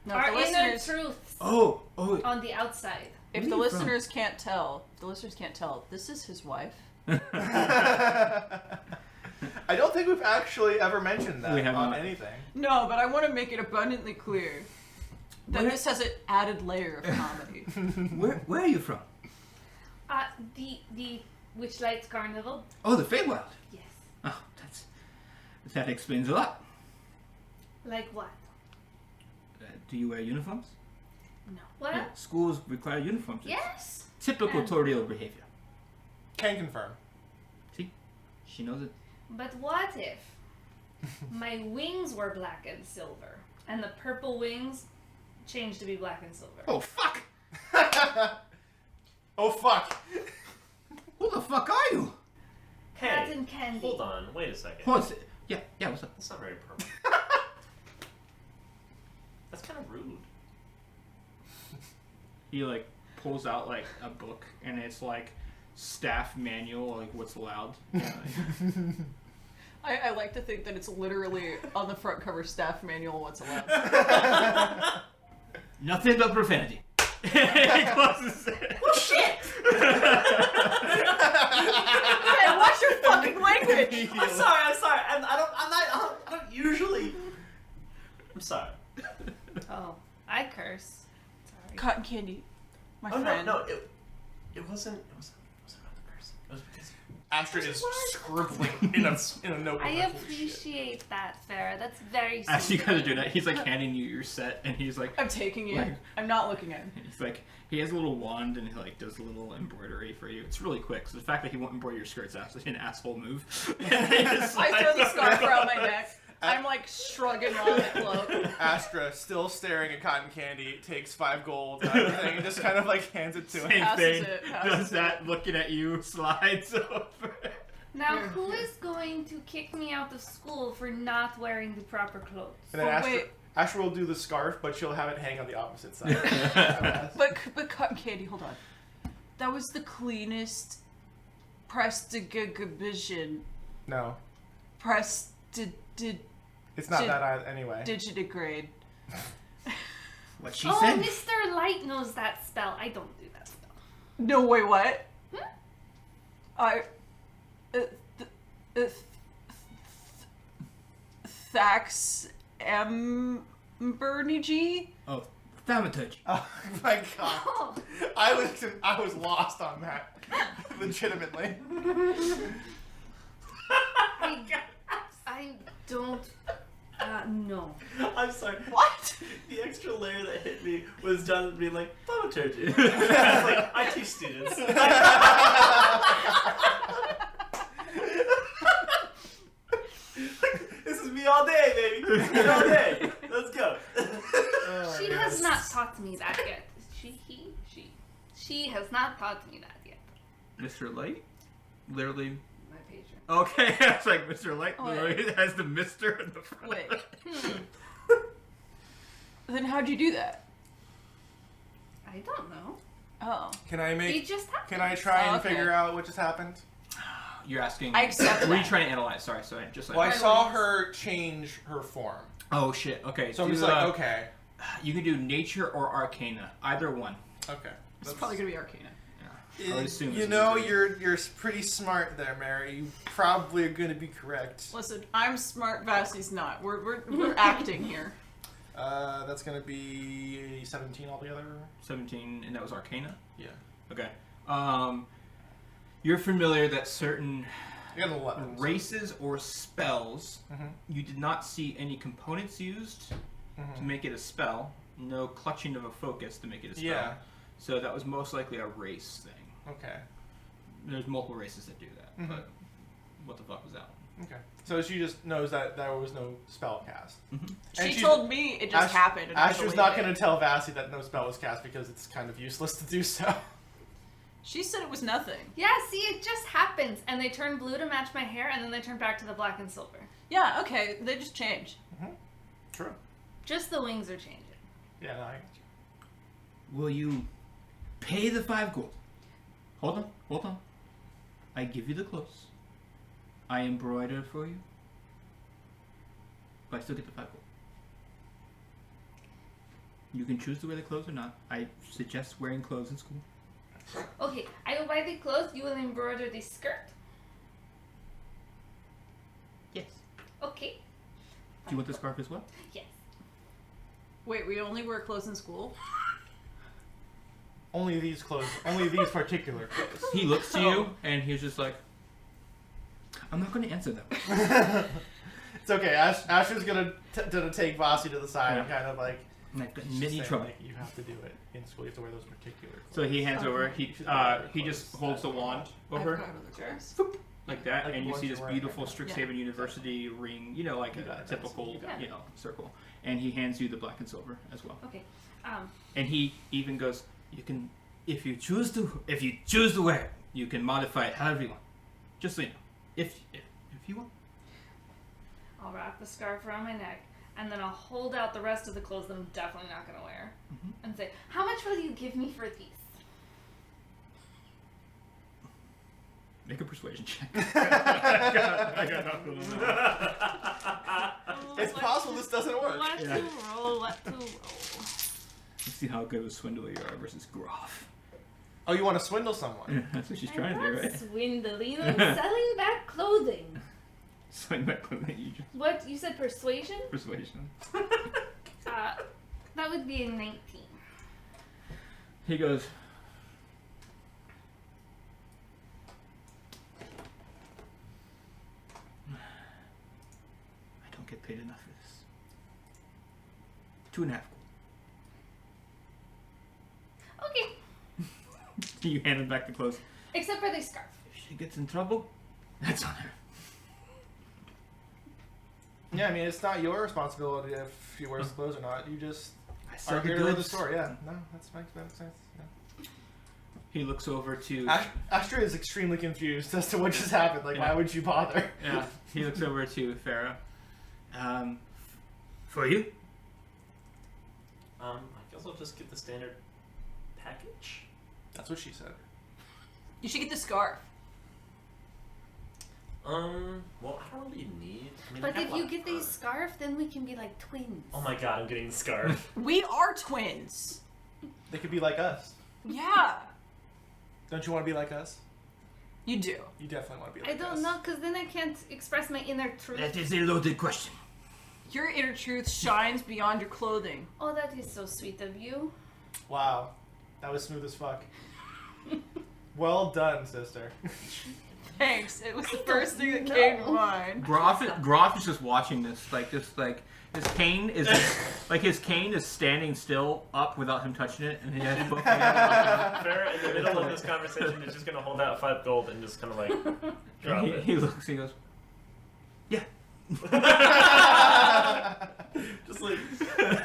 Speaker 4: Now,
Speaker 3: our
Speaker 4: if the
Speaker 3: inner
Speaker 4: listeners,
Speaker 3: truths
Speaker 1: Oh,
Speaker 3: on the outside.
Speaker 4: if
Speaker 1: Where
Speaker 4: the
Speaker 1: are you from?
Speaker 4: listeners can't tell, this is his wife.
Speaker 2: I don't think we've actually ever mentioned that
Speaker 1: We have
Speaker 2: on
Speaker 1: not.
Speaker 2: anything.
Speaker 4: No, but I want to make it abundantly clear that
Speaker 1: Where-
Speaker 4: this has an added layer of comedy.
Speaker 1: where are you from?
Speaker 3: The Witchlight Carnival.
Speaker 1: Oh, the Feywild.
Speaker 3: Yes.
Speaker 1: Oh, that explains a lot.
Speaker 3: Like what?
Speaker 1: Do you wear uniforms?
Speaker 3: No. What?
Speaker 1: Yeah, schools require uniforms. It's
Speaker 3: Yes.
Speaker 1: typical
Speaker 3: And-
Speaker 1: Toriel behavior.
Speaker 2: Can confirm.
Speaker 1: See? She knows it.
Speaker 3: But what if my wings were black and silver, and the purple wings changed to be black and silver?
Speaker 1: Oh, fuck!
Speaker 2: Oh fuck!
Speaker 1: Who the fuck are you?
Speaker 3: Cotton candy.
Speaker 5: Hold on. Wait a second.
Speaker 1: Hold on. Yeah, what's up?
Speaker 5: That's not very permanent. That's kind of rude.
Speaker 1: He like pulls out like a book, and it's like staff manual, like what's allowed.
Speaker 4: I like to think that it's literally on the front cover staff manual what's allowed.
Speaker 1: Nothing but profanity. He closes it.
Speaker 5: Oh shit!
Speaker 4: Hey, watch your fucking language.
Speaker 5: I'm sorry. I don't usually. I'm sorry.
Speaker 3: Oh, I curse. Sorry.
Speaker 4: Cotton candy, my
Speaker 5: Oh
Speaker 4: friend.
Speaker 5: no, it wasn't about the person. It was because
Speaker 2: Astra is scribbling in a notebook.
Speaker 3: I
Speaker 2: Holy shit.
Speaker 3: appreciate that, Farah. That's very sweet.
Speaker 1: As you guys are doing that, he's like handing you your set, and he's like,
Speaker 4: I'm taking it.
Speaker 1: Like-
Speaker 4: I'm not looking at it.
Speaker 1: he's like, he has a little wand, and he like does a little embroidery for you. It's really quick. So the fact that he won't embroider your skirt's actually an asshole move.
Speaker 4: I throw the scarf around my neck. I'm like shrugging on the cloak.
Speaker 2: Astra, still staring at cotton candy, takes 5 gold and everything, and just kind of like hands it to him.
Speaker 1: Same
Speaker 4: Passes
Speaker 1: thing.
Speaker 4: it, passes
Speaker 1: Does that, looking at you, slides over.
Speaker 3: Now, who is going to kick me out of school for not wearing the proper clothes?
Speaker 2: And then
Speaker 4: Oh,
Speaker 2: Astra,
Speaker 4: wait.
Speaker 2: Astra will do the scarf, but she'll have it hang on the opposite side.
Speaker 4: But cotton candy, hold on. That was the cleanest prestigitation.
Speaker 2: No,
Speaker 4: Prestidigrade.
Speaker 2: it's not that either, anyway.
Speaker 1: What she
Speaker 3: Oh,
Speaker 1: said?
Speaker 3: Mr. Light knows that spell. I don't do that spell.
Speaker 4: No, wait, what?
Speaker 3: Hmm?
Speaker 4: I. Thax Embernigi?
Speaker 1: Oh, thaumaturgy.
Speaker 2: Oh my god.
Speaker 3: Oh,
Speaker 2: I was lost on that. Legitimately.
Speaker 3: I don't. No.
Speaker 5: I'm sorry.
Speaker 4: What?
Speaker 5: The extra layer that hit me was John being like, thaumaturgy. I was like, IT students. This is me all day, baby. Me all day. Let's go.
Speaker 3: She has not taught me that yet. She has not taught me that yet.
Speaker 1: Mr. Light? Literally.
Speaker 3: My patron.
Speaker 1: Okay, it's like Mr. Light
Speaker 4: Oh,
Speaker 1: literally has the Mr. in the front.
Speaker 4: Wait. Then how'd you do that?
Speaker 3: I don't know.
Speaker 4: Oh.
Speaker 2: Can I
Speaker 3: It
Speaker 2: make?
Speaker 3: just happened.
Speaker 2: Can I try and
Speaker 4: Okay.
Speaker 2: figure out what just happened?
Speaker 1: You're asking.
Speaker 4: I accept
Speaker 1: What are you
Speaker 4: that.
Speaker 1: trying to analyze? Sorry, just like.
Speaker 2: Well, I saw her change her form,
Speaker 1: Oh shit. Okay.
Speaker 2: so I'm
Speaker 1: do,
Speaker 2: just like, okay,
Speaker 1: You can do nature or arcana, either one.
Speaker 2: okay.
Speaker 4: It's probably gonna be Arcana.
Speaker 1: Yeah. I would assume
Speaker 2: You
Speaker 1: it's
Speaker 2: know,
Speaker 1: easier.
Speaker 2: you're pretty smart there, Mary. You probably are going to be correct.
Speaker 4: Listen, I'm smart, Vassie's not. We're acting here.
Speaker 2: That's going to be 17 altogether.
Speaker 1: 17, and that was arcana.
Speaker 2: Yeah.
Speaker 1: Okay. You're familiar that certain
Speaker 2: You got an 11. so-
Speaker 1: races or spells,
Speaker 2: Mhm.
Speaker 1: you did not see any components used to make it a spell. No clutching of a focus to make it a spell.
Speaker 2: Yeah.
Speaker 1: So that was most likely a race thing.
Speaker 2: Okay.
Speaker 1: There's multiple races that do that,
Speaker 2: Mhm.
Speaker 1: but what the fuck was that one?
Speaker 2: Okay. So she just knows that there was no spell cast.
Speaker 1: Mm-hmm.
Speaker 2: And
Speaker 4: She told me it just happened. And
Speaker 2: Astra's not going to tell Vassie that no spell was cast because it's kind of useless to do so.
Speaker 4: She said it was nothing.
Speaker 3: Yeah, see, it just happens. And they turn blue to match my hair, and then they turn back to the black and silver.
Speaker 4: Yeah, okay. They just changed.
Speaker 2: True.
Speaker 3: Just the wings are changing.
Speaker 2: Yeah, no, I got you.
Speaker 1: Will you pay the 5 gold? Hold on. I give you the clothes. I embroider for you. But I still get the 5 gold. You can choose to wear the clothes or not. I suggest wearing clothes in school.
Speaker 3: Okay, I will buy the clothes. You will embroider the skirt.
Speaker 1: Yes.
Speaker 3: Okay.
Speaker 1: Do you want the scarf as well?
Speaker 3: Yes.
Speaker 4: Wait, we only wear clothes in school?
Speaker 2: Only these clothes. Only these particular clothes.
Speaker 1: He looks to you, and he's just like, I'm not going to answer that.
Speaker 2: It's okay. Astra's gonna take Vassie to the side and kind of like.
Speaker 1: And I've got
Speaker 2: just
Speaker 1: many
Speaker 2: say,
Speaker 1: trouble.
Speaker 2: like, you have to do it in school. You have to wear those particular clothes.
Speaker 1: So he hands over. He just holds the wand over
Speaker 4: I've got other clothes.
Speaker 1: like that,
Speaker 2: Like
Speaker 1: and you
Speaker 2: the
Speaker 1: see
Speaker 2: ones
Speaker 1: this
Speaker 2: you're wearing
Speaker 1: beautiful
Speaker 2: right now.
Speaker 1: Strixhaven University ring. You know, like
Speaker 2: You got
Speaker 1: a
Speaker 2: it,
Speaker 1: typical,
Speaker 2: you got
Speaker 3: it.
Speaker 1: circle. And he hands you the black and silver as well.
Speaker 3: Okay.
Speaker 1: And he even goes, "You can, if you choose to wear it, you can modify it however you want. Just so you know." If you want.
Speaker 3: I'll wrap the scarf around my neck, and then I'll hold out the rest of the clothes that I'm definitely not gonna wear, and say, "How much will you give me for these?"
Speaker 1: Make a persuasion check. I got nothing on that.
Speaker 2: It's possible this doesn't work.
Speaker 3: What
Speaker 1: Yeah.
Speaker 3: to roll? What to roll?
Speaker 1: Let's see how good of a swindler you are versus Groff.
Speaker 2: Oh, you want to swindle someone?
Speaker 1: That's what she's trying to do, right?
Speaker 3: Swindling. I'm selling back clothing.
Speaker 1: Swing back clothing. You just
Speaker 3: What you said? Persuasion?
Speaker 1: persuasion.
Speaker 3: That would be a 19.
Speaker 1: He goes. I don't get paid enough for this. 2.5 gold.
Speaker 3: Okay,
Speaker 1: You hand him back the clothes.
Speaker 3: except for the scarf.
Speaker 1: If she gets in trouble, that's on her.
Speaker 2: Yeah, I mean, it's not your responsibility if she wears the clothes or not. You just
Speaker 1: I
Speaker 2: are
Speaker 1: sell the
Speaker 2: here to know the
Speaker 1: goods.
Speaker 2: story. Yeah, no, that makes sense. Yeah.
Speaker 1: He looks over to.
Speaker 2: Astra is extremely confused as to what just happened. Like, why would you bother?
Speaker 1: Yeah, he looks over to Farah. For you?
Speaker 5: I guess I'll just get the standard package.
Speaker 2: That's what she said.
Speaker 4: You should get the scarf.
Speaker 5: Well, I don't really need. I mean,
Speaker 3: But
Speaker 5: I have
Speaker 3: if
Speaker 5: a
Speaker 3: you
Speaker 5: lot
Speaker 3: get
Speaker 5: of
Speaker 3: the
Speaker 5: fur.
Speaker 3: scarf, then we can be like twins.
Speaker 5: Oh my god, I'm getting the scarf.
Speaker 4: We are twins.
Speaker 2: They could be like us.
Speaker 4: Yeah.
Speaker 2: Don't you want to be like us?
Speaker 4: You do.
Speaker 2: You definitely want to be
Speaker 3: I
Speaker 2: like us.
Speaker 3: don't know, because then I can't express my inner truth.
Speaker 1: That is a loaded question.
Speaker 4: Your inner truth shines beyond your clothing.
Speaker 3: Oh, that is so sweet of you.
Speaker 2: Wow, that was smooth as fuck. Well done, sister.
Speaker 4: Thanks. It was the first thing that came to mind.
Speaker 1: Groff is just watching this, like his cane is his cane is standing still up without him touching it, and he has both hands.
Speaker 5: Farrah, in the middle of this conversation, is just gonna hold out 5 gold and just kind of like drop it.
Speaker 1: He looks, he goes, yeah.
Speaker 5: Just like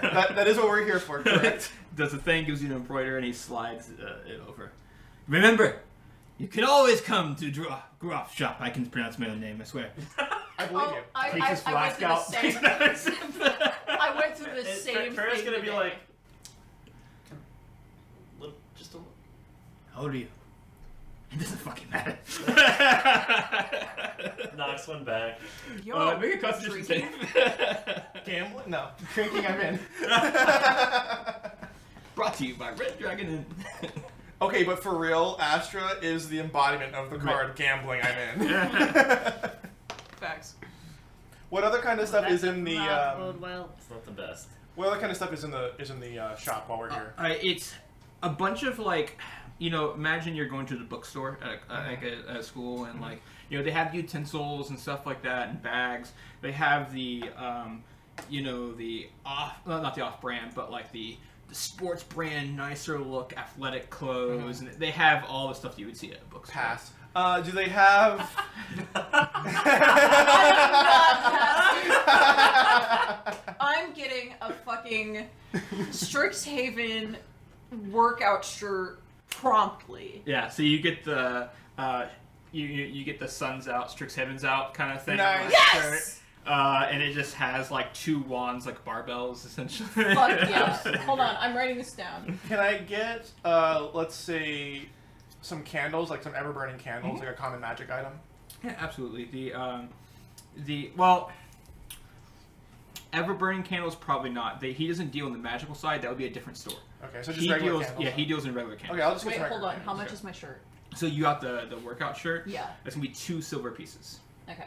Speaker 2: that is what we're here for, correct?
Speaker 1: Does the thing, gives you an embroider, and he slides it over. Remember, you can always come to Groff's shop. I can pronounce my own name, I swear.
Speaker 2: I believe you.
Speaker 4: I
Speaker 1: Takes his flask out.
Speaker 4: went through the same. I went through the same
Speaker 5: Farrah's
Speaker 4: thing.
Speaker 5: gonna be
Speaker 4: today.
Speaker 5: like, just a little.
Speaker 1: How old are you? It doesn't fucking matter.
Speaker 5: Knocks one back.
Speaker 4: Yo,
Speaker 1: Make a constitution
Speaker 4: drinking?
Speaker 1: save.
Speaker 2: Gambling? No. Drinking, I'm in.
Speaker 1: Brought to you by Red Dragon and...
Speaker 2: Okay, but for real, Astra is the embodiment of the card gambling I'm in.
Speaker 4: Facts.
Speaker 2: What other kind of stuff
Speaker 3: That
Speaker 2: is in
Speaker 3: does
Speaker 2: the
Speaker 3: not bode well.
Speaker 5: It's not the best.
Speaker 2: what other kind of stuff is in the shop while we're here?
Speaker 1: It's a bunch of like, you know, imagine you're going to the bookstore at a school, and like, you know, they have utensils and stuff like that and bags. They have the, you know, the not the off-brand, but like the sports brand, nicer look, athletic clothes, and they have all the stuff that you would see at a bookstore.
Speaker 2: Pass. Do they have?
Speaker 4: I'm getting a fucking Strixhaven workout shirt promptly.
Speaker 1: Yeah, so you get the you get the sun's out, Strixhaven's out kind of thing.
Speaker 2: Nice.
Speaker 1: on
Speaker 4: Yes!
Speaker 1: the shirt. And it just has like 2 wands, like barbells, essentially.
Speaker 4: Fuck yes. Hold on, I'm writing this down.
Speaker 2: Can I get let's say some candles, like some ever-burning candles, like a common magic item?
Speaker 1: Yeah, absolutely. Well, ever-burning candles probably not. He doesn't deal in the magical side. That would be a different store.
Speaker 2: Okay, so just
Speaker 1: He
Speaker 2: regular
Speaker 1: deals,
Speaker 2: candles.
Speaker 1: yeah, he deals in regular candles.
Speaker 2: Okay, I'll just get
Speaker 4: Wait,
Speaker 2: some
Speaker 4: hold
Speaker 2: regular
Speaker 4: on. How
Speaker 2: candles.
Speaker 4: much is my shirt?
Speaker 1: So you got the workout shirt.
Speaker 4: Yeah.
Speaker 1: That's gonna be 2 silver pieces.
Speaker 4: Okay.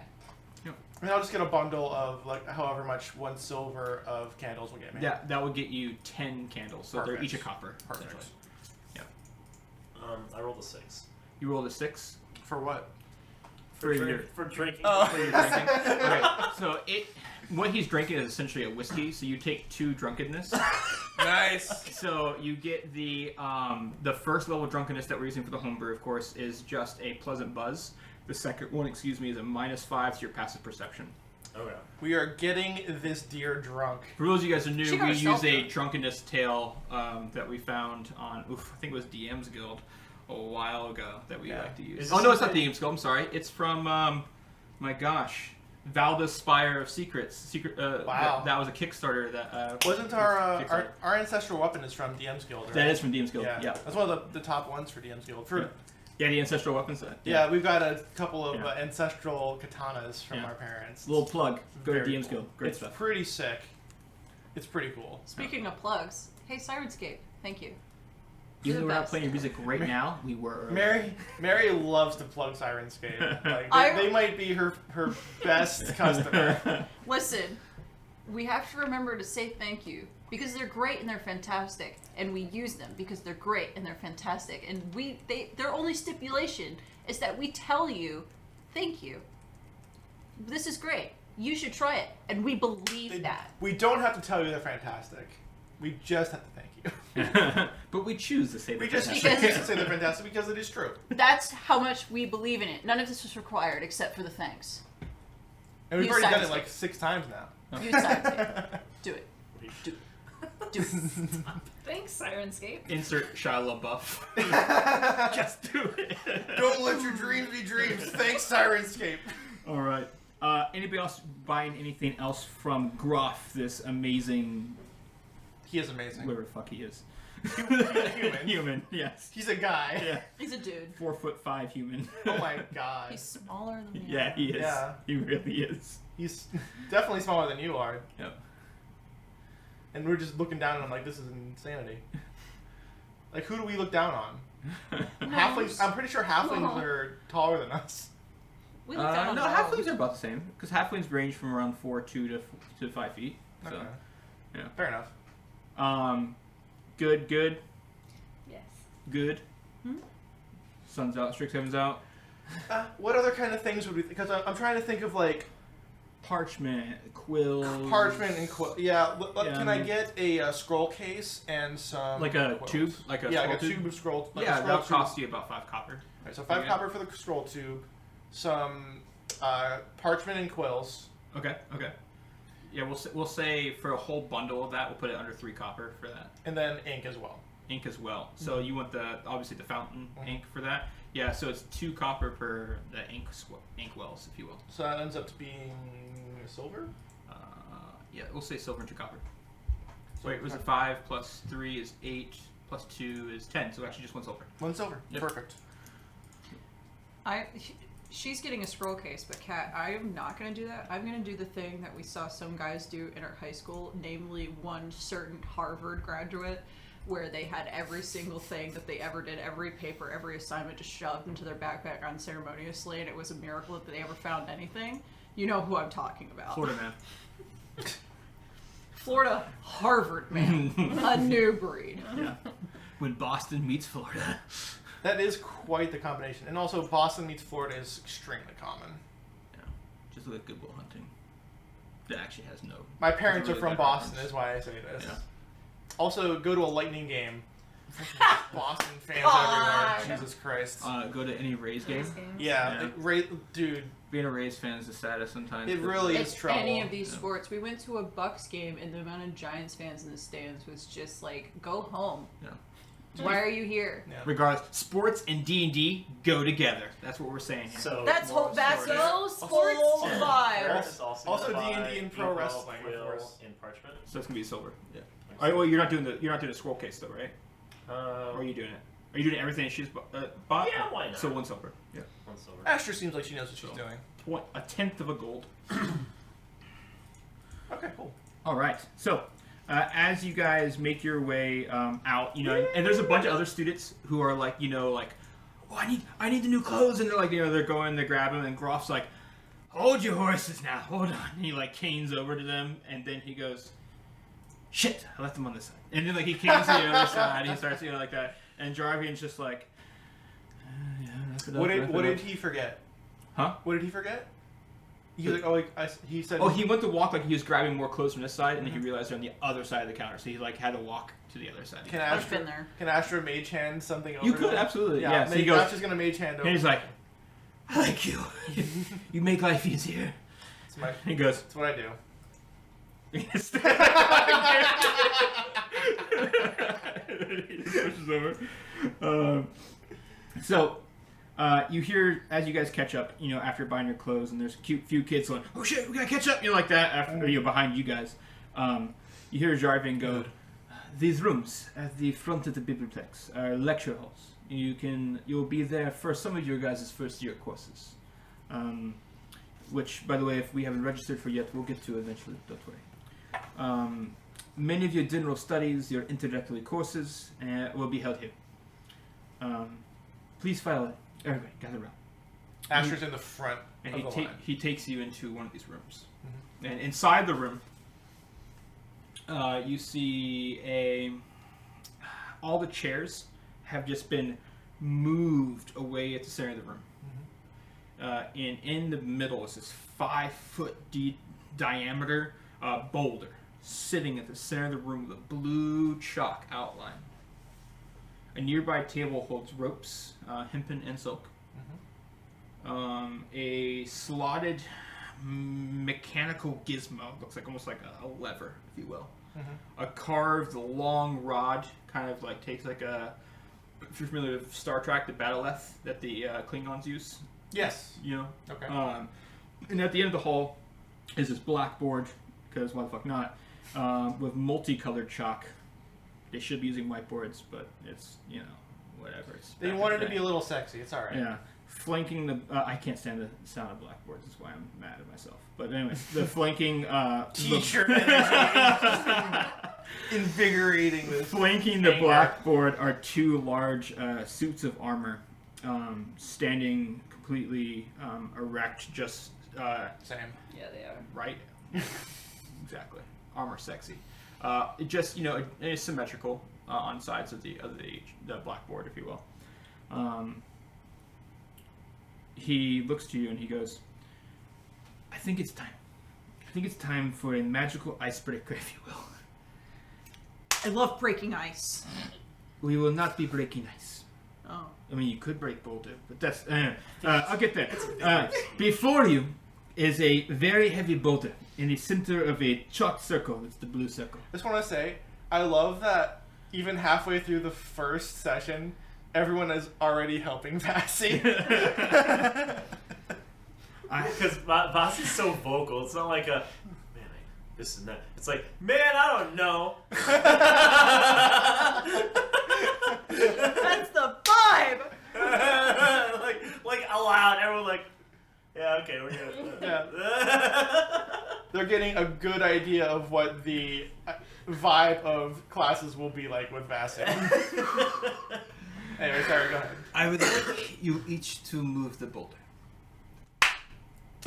Speaker 2: And I'll just get a bundle of like however much 1 silver of candles will get me.
Speaker 1: That would get you 10 candles. So they're
Speaker 2: Perfect.
Speaker 1: each a copper.
Speaker 2: Perfect.
Speaker 1: essentially.
Speaker 5: I rolled a 6.
Speaker 1: You rolled a 6
Speaker 2: For what?
Speaker 1: for your
Speaker 5: For drinking.
Speaker 1: for your drinking. Okay, so what he's drinking is essentially a whiskey. So you take 2 drunkenness.
Speaker 2: Nice.
Speaker 1: So you get the first level of drunkenness that we're using for the homebrew, of course, is just a pleasant buzz. The second one, is a -5 to your passive perception.
Speaker 5: Okay.
Speaker 2: We are getting this deer drunk.
Speaker 1: For those of you guys who
Speaker 4: She
Speaker 1: knew,
Speaker 4: got
Speaker 1: we
Speaker 4: herself
Speaker 1: use a
Speaker 4: drunk.
Speaker 1: drunkenness tale that we found on, I think it was DM's Guild a while ago that we
Speaker 2: Yeah.
Speaker 1: like to use.
Speaker 5: Is
Speaker 1: Oh
Speaker 5: this
Speaker 1: no, it's not
Speaker 5: something-
Speaker 1: DM's Guild. I'm sorry. It's from My gosh. Valda's Spire of Secrets.
Speaker 2: Wow.
Speaker 1: That was a Kickstarter that...
Speaker 2: Wasn't our ancestral weapon is from DM's Guild, right?
Speaker 1: That is from DM's Guild, yeah.
Speaker 2: That's one of the top ones for DM's Guild.
Speaker 1: Yeah, the ancestral weapons.
Speaker 2: Yeah, we've got a couple of ancestral katanas from our parents.
Speaker 1: Little plug. Go to
Speaker 2: Very
Speaker 1: DM's
Speaker 2: cool.
Speaker 1: Guild. Great
Speaker 2: It's
Speaker 1: stuff.
Speaker 2: pretty sick. It's pretty cool.
Speaker 4: Speaking of plugs, hey Sirenscape, thank you.
Speaker 1: Even though
Speaker 4: the
Speaker 1: we're not
Speaker 4: best.
Speaker 1: playing your music right now, we were.
Speaker 2: Mary loves to plug Sirenscape. Like they might be her best customer.
Speaker 4: Listen, we have to remember to say thank you because they're great and they're fantastic, and we use them because they're great and they're fantastic, and their only stipulation is that we tell you thank you. This is great. You should try it, and we believe that.
Speaker 2: We don't have to tell you they're fantastic. We just have to thank you.
Speaker 1: But we choose to say
Speaker 2: We
Speaker 1: that.
Speaker 2: just choose to say they're fantastic because it is true.
Speaker 4: That's how much we believe in it. None of this was required except for the thanks.
Speaker 2: And we've
Speaker 4: Use
Speaker 2: already done it
Speaker 4: Sirenscape.
Speaker 2: like 6 times now.
Speaker 4: Use Sirenscape. Do it. Do it.
Speaker 3: Thanks, Sirenscape.
Speaker 1: Insert Shia LaBeouf. Just do it.
Speaker 2: Don't let your dreams be dreams. Thanks, Sirenscape.
Speaker 1: All right. Anybody else buying anything else from Gruff, this amazing...
Speaker 2: He is amazing.
Speaker 1: Whoever the fuck he is.
Speaker 2: Human.
Speaker 1: Human, yes.
Speaker 2: He's a guy.
Speaker 1: Yeah.
Speaker 4: He's a dude.
Speaker 1: 4'5" human.
Speaker 2: Oh my god.
Speaker 4: He's smaller than me.
Speaker 1: Yeah, he is.
Speaker 2: Yeah.
Speaker 1: He really is.
Speaker 2: He's definitely smaller than you are.
Speaker 1: Yep.
Speaker 2: And we're just looking down and I'm like, this is insanity. Like, who do we look down on? Halflings. I'm pretty sure halflings are taller than us.
Speaker 4: We look down on
Speaker 1: no,
Speaker 4: dogs.
Speaker 1: halflings are about the same. Because halflings range from around 4'2" to 5 feet. So,
Speaker 2: Okay.
Speaker 1: yeah.
Speaker 2: Fair enough.
Speaker 1: Good.
Speaker 3: Yes.
Speaker 1: Good. Sun's out, Strixhaven's out.
Speaker 2: What other kind of things would we? Because I'm trying to think of like
Speaker 1: Parchment, quills.
Speaker 2: parchment and quill. Yeah. Can I
Speaker 1: mean-
Speaker 2: get a scroll case and some
Speaker 1: Like a
Speaker 2: quills?
Speaker 1: tube? Like a
Speaker 2: Yeah,
Speaker 1: scroll
Speaker 2: like a tube of scroll. Like a
Speaker 1: Yeah,
Speaker 2: scroll
Speaker 1: that'll
Speaker 2: tube.
Speaker 1: cost you about 5 copper.
Speaker 2: Right, so 5
Speaker 1: Yeah.
Speaker 2: copper for the scroll tube, some parchment and quills.
Speaker 1: Okay. Yeah, we'll say for a whole bundle of that, we'll put it under 3 copper for that.
Speaker 2: And then ink as well.
Speaker 1: Ink as well. So you want obviously the fountain ink for that. Yeah, so it's 2 copper per the ink wells, if you will.
Speaker 2: So that ends up being silver?
Speaker 1: Yeah, we'll say silver and 2 copper.
Speaker 2: So
Speaker 1: Wait, was it 5 plus 3 is 8 plus 2 is 10, so actually just 1 silver.
Speaker 2: 1 silver.
Speaker 1: Yep.
Speaker 2: Perfect.
Speaker 4: She's getting a scroll case, but Kat, I am not going to do that. I'm going to do the thing that we saw some guys do in our high school, namely one certain Harvard graduate, where they had every single thing that they ever did, every paper, every assignment just shoved into their backpack unceremoniously, and it was a miracle that they ever found anything. You know who I'm talking about.
Speaker 1: Florida man.
Speaker 4: Florida Harvard man. A new breed.
Speaker 1: Yeah. When Boston meets Florida.
Speaker 2: That is quite the combination. And also, Boston meets Florida is extremely common.
Speaker 1: Yeah. Just like Good Will Hunting. That actually has no...
Speaker 2: My parents are
Speaker 1: really
Speaker 2: from
Speaker 1: bad
Speaker 2: Boston,
Speaker 1: reference.
Speaker 2: is why I say this.
Speaker 1: Yeah.
Speaker 2: Also, go to a Lightning game. Boston fans
Speaker 4: God.
Speaker 2: everywhere. Jesus Christ.
Speaker 1: Go to any Rays game.
Speaker 3: Race games.
Speaker 2: Yeah,
Speaker 1: Yeah.
Speaker 2: Dude,
Speaker 1: Being a Rays fan is the saddest sometimes.
Speaker 2: it really is
Speaker 4: It's
Speaker 2: trouble.
Speaker 4: any of these
Speaker 1: Yeah.
Speaker 4: sports. We went to a Bucks game, and the amount of Giants fans in the stands was just like, go home.
Speaker 1: Yeah.
Speaker 4: Why are you here?
Speaker 2: Yeah.
Speaker 1: Regardless, sports and D&D go together. That's what we're saying here.
Speaker 5: So
Speaker 4: That's
Speaker 5: moral
Speaker 4: whole. That's
Speaker 5: story.
Speaker 4: no sports
Speaker 5: Yeah.
Speaker 4: vibes.
Speaker 5: Parents
Speaker 2: Also
Speaker 5: buy
Speaker 2: D&D and pro
Speaker 5: ink,
Speaker 2: wrestling, of
Speaker 5: quill,
Speaker 2: course.
Speaker 5: and parchment.
Speaker 1: So it's gonna be silver. Yeah. All right, well, you're not doing the scroll case though, right? Or are you doing it? Are you doing everything that she's bought?
Speaker 5: Yeah, why not?
Speaker 1: So 1 silver. Yeah.
Speaker 5: 1 silver.
Speaker 2: Asher seems like she knows what she's doing.
Speaker 1: A tenth of a gold.
Speaker 2: Okay, cool.
Speaker 1: All right. So, as you guys make your way out, and there's a bunch of other students who are like, oh, I need the new clothes, and they're like, they're going to grab them, and Groff's like, hold your horses now, hold on. And he like canes over to them, and then he goes, shit, I left them on this side. And then like he canes to the other side, and he starts like that, and Jarvian's just like, yeah, wrap it up,
Speaker 2: What
Speaker 1: wrap it
Speaker 2: did
Speaker 1: up."
Speaker 2: he forget?
Speaker 1: Huh?
Speaker 2: What did he forget? He was like, he said.
Speaker 1: Oh, he went to walk like he was grabbing more clothes from this side, and then he realized they're on the other side of the counter, so he like had to walk to the other side.
Speaker 2: Can
Speaker 4: I've
Speaker 2: Astra,
Speaker 4: been there.
Speaker 2: Can Astra mage hand something over?
Speaker 1: You could,
Speaker 2: to him?
Speaker 1: absolutely,
Speaker 2: Yeah,
Speaker 1: yeah. So he
Speaker 2: maybe
Speaker 1: goes,
Speaker 2: Astra's gonna mage hand over.
Speaker 1: and he's like, I like you. You make life easier.
Speaker 2: It's my.
Speaker 1: And he goes,
Speaker 2: It's what I do.
Speaker 1: he switches over. So, You hear as you guys catch up, after buying your clothes, and there's a cute few kids going, "Oh shit, we gotta catch up!" Like that. After behind you guys, you hear Jarvin go, "These rooms at the front of the biblioplex are lecture halls. You'll be there for some of your guys' first year courses, which, by the way, if we haven't registered for yet, we'll get to eventually. Don't worry. Many of your general studies, your introductory courses, will be held here. Please file it. Everybody, gather around."
Speaker 2: Astra's in the front
Speaker 1: And
Speaker 2: of the line.
Speaker 1: he takes you into one of these rooms. And inside the room, you see all the chairs have just been moved away at the center of the room. And in the middle is this 5-foot diameter boulder sitting at the center of the room with a blue chalk outline. A nearby table holds ropes, hempen and silk. A slotted mechanical gizmo, looks like almost like a lever, if you will. A carved long rod, kind of like takes like a, if you're familiar with Star Trek, the batoleth that the Klingons use.
Speaker 2: Yes. Okay.
Speaker 1: And at the end of the hall is this blackboard, because why the fuck not, with multicolored chalk. They should be using whiteboards, but it's, whatever. It's
Speaker 2: They wanted to be a little sexy. It's all right.
Speaker 1: Yeah. Flanking the... I can't stand the sound of blackboards. That's why I'm mad at myself. But anyways, the flanking...
Speaker 2: Teacher energy. Invigorating this.
Speaker 1: Flanking the blackboard are two large suits of armor standing completely erect, just...
Speaker 2: Same.
Speaker 3: Yeah, they are.
Speaker 1: Right? Exactly. Armor sexy. It just, it is symmetrical on sides of the blackboard, if you will. He looks to you and he goes, I think it's time. I think it's time for a magical icebreaker, if you will.
Speaker 4: I love breaking ice.
Speaker 1: We will not be breaking ice.
Speaker 4: Oh.
Speaker 1: I mean, you could break boulder, but that's... I'll get there. Before you is a very heavy boulder in the center of a chalk circle. It's the blue circle.
Speaker 2: I just want to say, I love that even halfway through the first session, everyone is already helping Vassy.
Speaker 5: Because Vass is so vocal. It's not like a, man, this and that. It's like, man, I don't know.
Speaker 4: That's the vibe!
Speaker 5: like aloud, everyone like, yeah, okay, we're good.
Speaker 2: Yeah. They're getting a good idea of what the vibe of classes will be like with Vassy. Anyway, sorry, go ahead.
Speaker 1: I would like you each to move the boulder.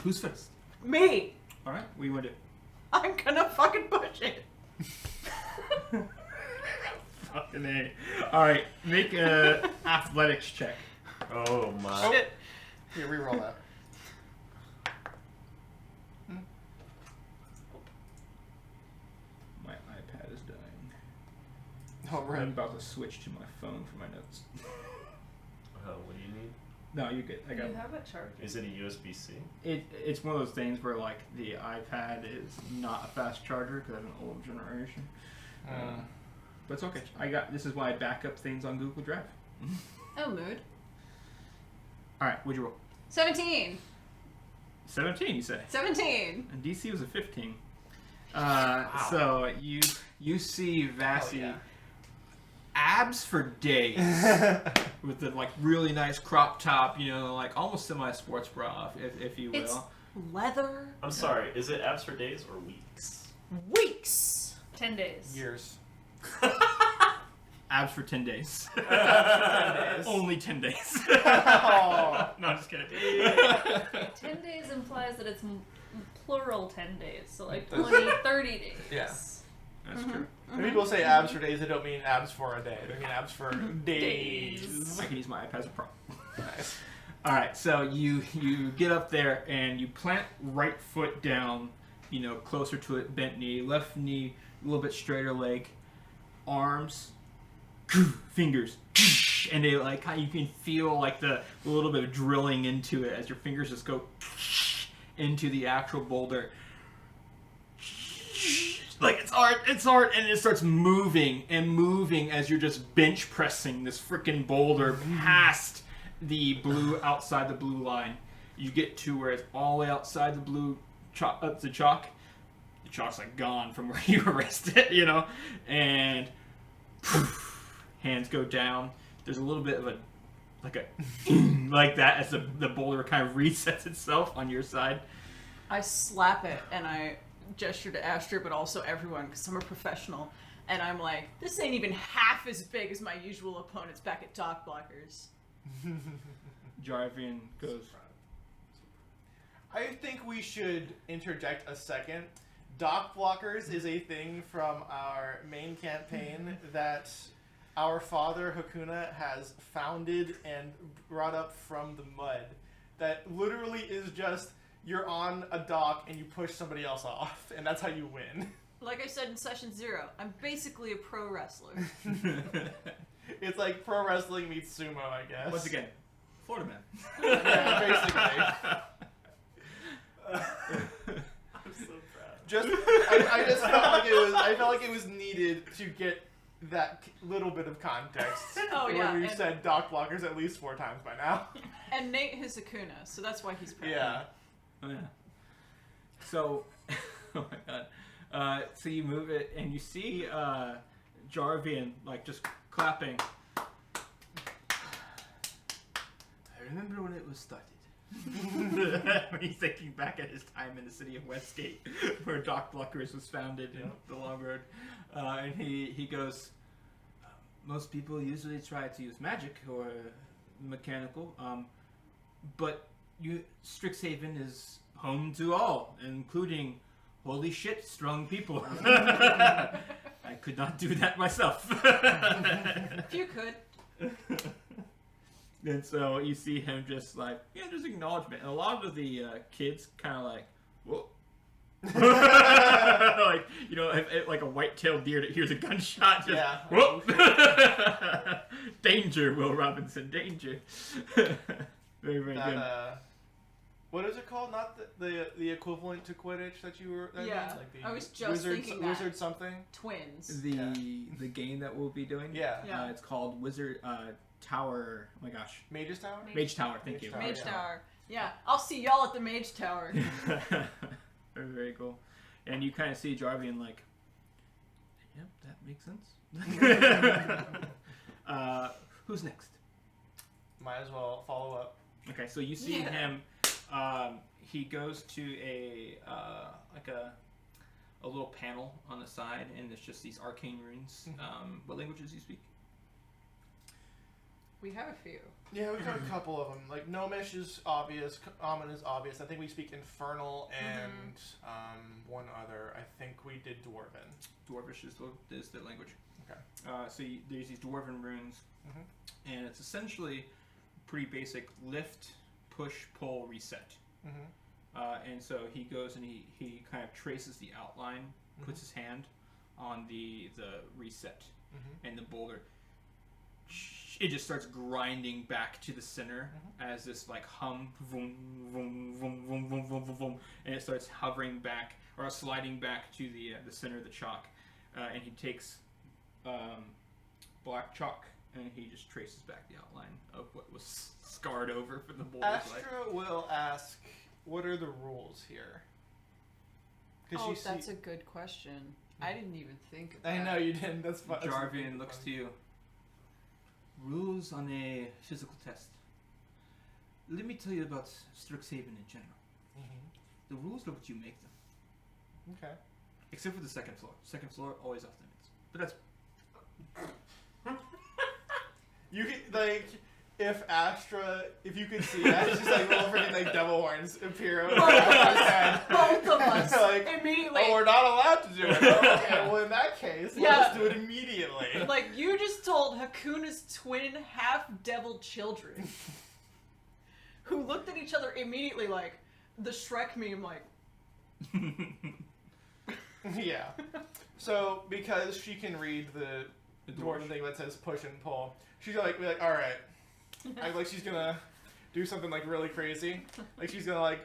Speaker 1: Who's first?
Speaker 4: Me!
Speaker 1: Alright, what do you want to do?
Speaker 4: I'm gonna fucking push it.
Speaker 1: Fucking A. Alright, make a athletics check.
Speaker 5: Oh my.
Speaker 2: Oh.
Speaker 4: Shit.
Speaker 2: Here, reroll that.
Speaker 1: My iPad is dying.
Speaker 2: Oh,
Speaker 1: I'm
Speaker 2: right.
Speaker 1: about to switch to my phone for my notes.
Speaker 5: What do you need?
Speaker 1: No, you're good. I
Speaker 3: Do
Speaker 1: got
Speaker 3: you
Speaker 1: it.
Speaker 3: have a charger?
Speaker 5: Is it a USB-C?
Speaker 1: It's one of those things where like the iPad is not a fast charger because I have an old generation. But it's okay. This is why I back up things on Google Drive.
Speaker 4: Oh, mood.
Speaker 1: All right, what'd you roll?
Speaker 4: 17.
Speaker 1: 17, you say?
Speaker 4: 17.
Speaker 1: And DC was a 15. So you see Vassy
Speaker 2: Oh, yeah.
Speaker 1: abs for days with the like really nice crop top, like almost semi-sports bra, if you will.
Speaker 4: It's leather.
Speaker 5: I'm sorry, is it abs for days or weeks?
Speaker 4: Weeks.
Speaker 3: 10 days.
Speaker 2: Years.
Speaker 1: Abs for 10 days. Only 10 days.
Speaker 2: Oh.
Speaker 1: No, I'm just kidding.
Speaker 3: 10 days implies that it's plural 10 days. So like 20, 30 days.
Speaker 2: Yeah.
Speaker 1: That's true.
Speaker 2: When people say abs for days, they don't mean abs for a day. They mean abs for days.
Speaker 1: I can use my iPad as a prop.
Speaker 2: Nice.
Speaker 1: All right, so you get up there and you plant right foot down, closer to it, bent knee, left knee, a little bit straighter leg, arms, fingers, and they like you can feel like the little bit of drilling into it as your fingers just go into the actual boulder. Like it's art, and it starts moving and moving as you're just bench pressing this freaking boulder past the blue outside the blue line. You get to where it's all the way outside the blue chalk. The chalk's like gone from where you erased it, you know, and hands go down. There's a little bit of a like that as the boulder kind of resets itself on your side.
Speaker 4: I slap it and I gesture to Astra, but also everyone, because I'm a professional. And I'm like, this ain't even half as big as my usual opponents back at Dock Blockers.
Speaker 1: Jarvian goes,
Speaker 2: I think we should interject a second. Dock Blockers is a thing from our main campaign that our father, Hakuna, has founded and brought up from the mud. That literally is just, you're on a dock and you push somebody else off, and that's how you win.
Speaker 4: Like I said in session 0, I'm basically a pro wrestler.
Speaker 2: It's like pro wrestling meets sumo, I guess.
Speaker 1: once again, Florida man.
Speaker 2: Yeah, basically.
Speaker 5: I'm so proud.
Speaker 2: I just felt like it was needed to get that little bit of context.
Speaker 4: Oh, yeah,
Speaker 2: When we
Speaker 4: and-
Speaker 2: said Dock Blockers at least 4 times by now.
Speaker 4: And Nate has Hakuna, so that's why he's proud.
Speaker 2: Yeah.
Speaker 1: Oh yeah. So, oh my god. So you move it and you see Jarvian like just clapping. I remember when it was started. When he's thinking back at his time in the city of Westgate, where Dock Blockers was founded in the Long Road, and he goes, most people usually try to use magic or mechanical, but Strixhaven is home to all, including holy shit strong people. I could not do that myself.
Speaker 4: If you could.
Speaker 1: And so you see him just like, yeah, there's acknowledgement. And a lot of the kids kind of like, whoa. Like, you know, like a white-tailed deer that hears a gunshot. Just,
Speaker 2: Yeah.
Speaker 1: whoa. Danger, Will Robinson, danger. Very, very good.
Speaker 2: What is it called? Not the equivalent to Quidditch that you were.
Speaker 4: Yeah,
Speaker 2: like the
Speaker 4: I was just thinking that.
Speaker 2: Wizard something.
Speaker 4: Twins.
Speaker 1: The game that we'll be doing,
Speaker 2: Yeah.
Speaker 4: Yeah.
Speaker 1: it's called Wizard Tower. Oh my gosh,
Speaker 2: Mage's Tower.
Speaker 1: Mage Tower. Thank you.
Speaker 2: Mage
Speaker 4: Mage
Speaker 2: yeah.
Speaker 4: Tower. Yeah, I'll see y'all at the Mage Tower.
Speaker 1: Very, very cool. And you kind of see Jarvian like, yep, that makes sense. Who's next?
Speaker 2: Might as well follow up.
Speaker 1: Okay, so you see
Speaker 4: Yeah.
Speaker 1: him. He goes to a little panel on the side, and there's just these arcane runes. What languages do you speak?
Speaker 4: We have a few.
Speaker 2: Yeah, we've got a couple of them. Like Gnomish is obvious, Common is obvious. I think we speak Infernal and one other. I think we did Dwarven.
Speaker 1: Dwarvish is the language.
Speaker 2: Okay.
Speaker 1: So there's these Dwarven runes, and it's essentially pretty basic lift, push, pull, reset. And so he goes and he kind of traces the outline, puts his hand on the reset, and the boulder. It just starts grinding back to the center as this like hum, vroom, vroom, vroom, vroom, vroom, vroom, vroom, vroom, and it starts hovering back or sliding back to the center of the chalk. And he takes black chalk and he just traces back the outline of what was scarred over for the boulder's life.
Speaker 2: Astra will ask, "What are the rules here?"
Speaker 4: Oh, that's a good question. I didn't even think of that.
Speaker 2: I know you didn't. That's fine.
Speaker 1: Jarvian looks to you. Rules on a physical test. Let me tell you about Strixhaven in general. The rules are what you make them.
Speaker 2: Okay.
Speaker 1: Except for the second floor. Second floor always off limits. But that's
Speaker 2: You could if you could see that, it's just like little freaking like devil horns appear over his head.
Speaker 4: Both of us
Speaker 2: Like,
Speaker 4: immediately.
Speaker 2: Oh, we're not allowed to do it. Okay, well in that case, let's do it immediately.
Speaker 4: Like you just told Hakuna's twin half-devil children, who looked at each other immediately like the Shrek meme, like.
Speaker 2: Yeah. So because she can read the dwarven thing that says push and pull, she's like, be like, all right. Act like she's gonna do something like really crazy. Like she's gonna like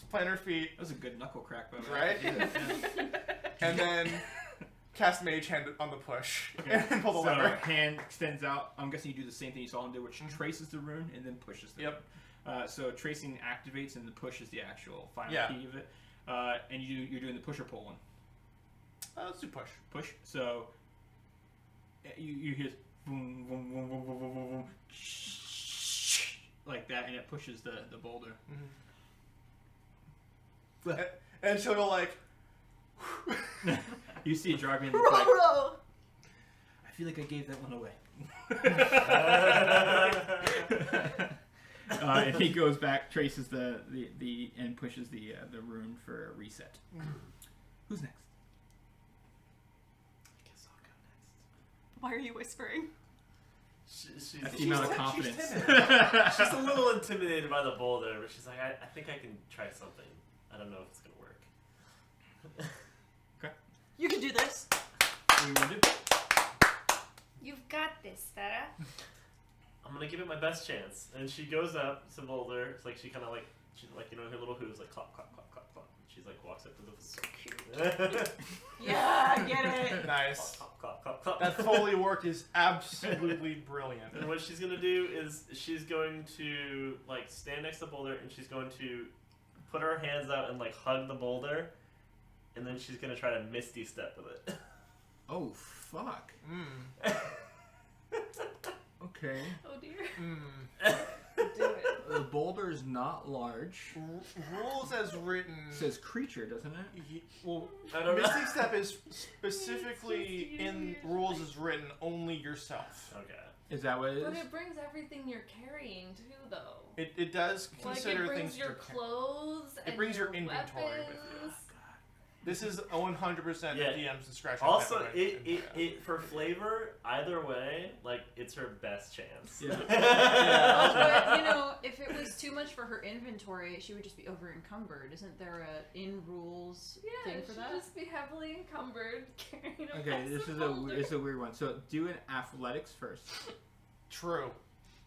Speaker 2: plant her feet,
Speaker 1: that was a good knuckle crack by the way.
Speaker 2: right?
Speaker 1: Yeah.
Speaker 2: And then cast Mage Hand on the push
Speaker 1: Okay.
Speaker 2: and pull the
Speaker 1: So
Speaker 2: lever.
Speaker 1: hand extends out. I'm guessing you do the same thing you saw him do, which traces the rune and then pushes the
Speaker 2: Yep.
Speaker 1: rune. So tracing activates and the push is the actual final
Speaker 2: Yeah.
Speaker 1: key of it. And you're doing the push or pull one.
Speaker 2: Let's do push.
Speaker 1: Push. So you hear boom, boom, boom, boom, boom, boom, boom, boom, like that, and it pushes the boulder.
Speaker 2: And she'll go like,
Speaker 1: You see Jarvan look like, I feel like I gave that one away. And he goes back, traces the and pushes the rune for a reset. Who's next?
Speaker 5: I guess I'll go next.
Speaker 4: Why are you whispering?
Speaker 5: She's
Speaker 1: That's the amount of
Speaker 2: she's
Speaker 1: confidence.
Speaker 5: she's a little intimidated by the boulder, but she's like, I think I can try something. I don't know if it's gonna work.
Speaker 1: Okay.
Speaker 4: You can do this.
Speaker 1: What do you want to do?
Speaker 3: You've got this, Sarah.
Speaker 5: I'm gonna give it my best chance. And she goes up to the boulder. It's like she kind of like she's like her little hooves like clop clop clop clop clop. She's like walks up to the so cute.
Speaker 4: Yeah, get it.
Speaker 2: nice.
Speaker 5: Clop clop clop clop.
Speaker 2: That Foley work is absolutely brilliant.
Speaker 5: And what she's gonna do is she's going to like stand next to the boulder and she's going to put her hands out and like hug the boulder, and then she's gonna try to misty step with it.
Speaker 1: Oh fuck. Okay.
Speaker 3: Oh dear.
Speaker 4: Do it.
Speaker 1: The boulder is not large.
Speaker 2: Rules as written.
Speaker 1: It says creature, doesn't it?
Speaker 2: Well,
Speaker 5: I don't know.
Speaker 2: Misty Step is specifically in rules as written only yourself.
Speaker 5: Okay.
Speaker 1: Is that what it
Speaker 3: But
Speaker 1: is?
Speaker 3: it brings everything you're carrying too, though.
Speaker 2: It does
Speaker 3: Like
Speaker 2: consider
Speaker 3: it brings
Speaker 2: things
Speaker 3: your
Speaker 2: to-
Speaker 3: clothes.
Speaker 2: It
Speaker 3: and
Speaker 2: brings your
Speaker 3: your
Speaker 2: inventory with you.
Speaker 3: weapons.
Speaker 2: This is 100%
Speaker 5: Yeah.
Speaker 2: the DM's discretion.
Speaker 5: Also,
Speaker 2: type of way.
Speaker 5: it for flavor, either way, like it's her best chance.
Speaker 1: Yeah.
Speaker 4: But, you know, if it was too much for her inventory, she would just be over encumbered. Isn't there a in rules
Speaker 3: Yeah,
Speaker 4: thing
Speaker 3: it
Speaker 4: for
Speaker 3: should
Speaker 4: that?
Speaker 3: just be heavily encumbered, carrying a
Speaker 1: Okay, this
Speaker 3: massive
Speaker 1: is
Speaker 3: boulder.
Speaker 1: it's a weird one. So do an athletics first.
Speaker 2: True.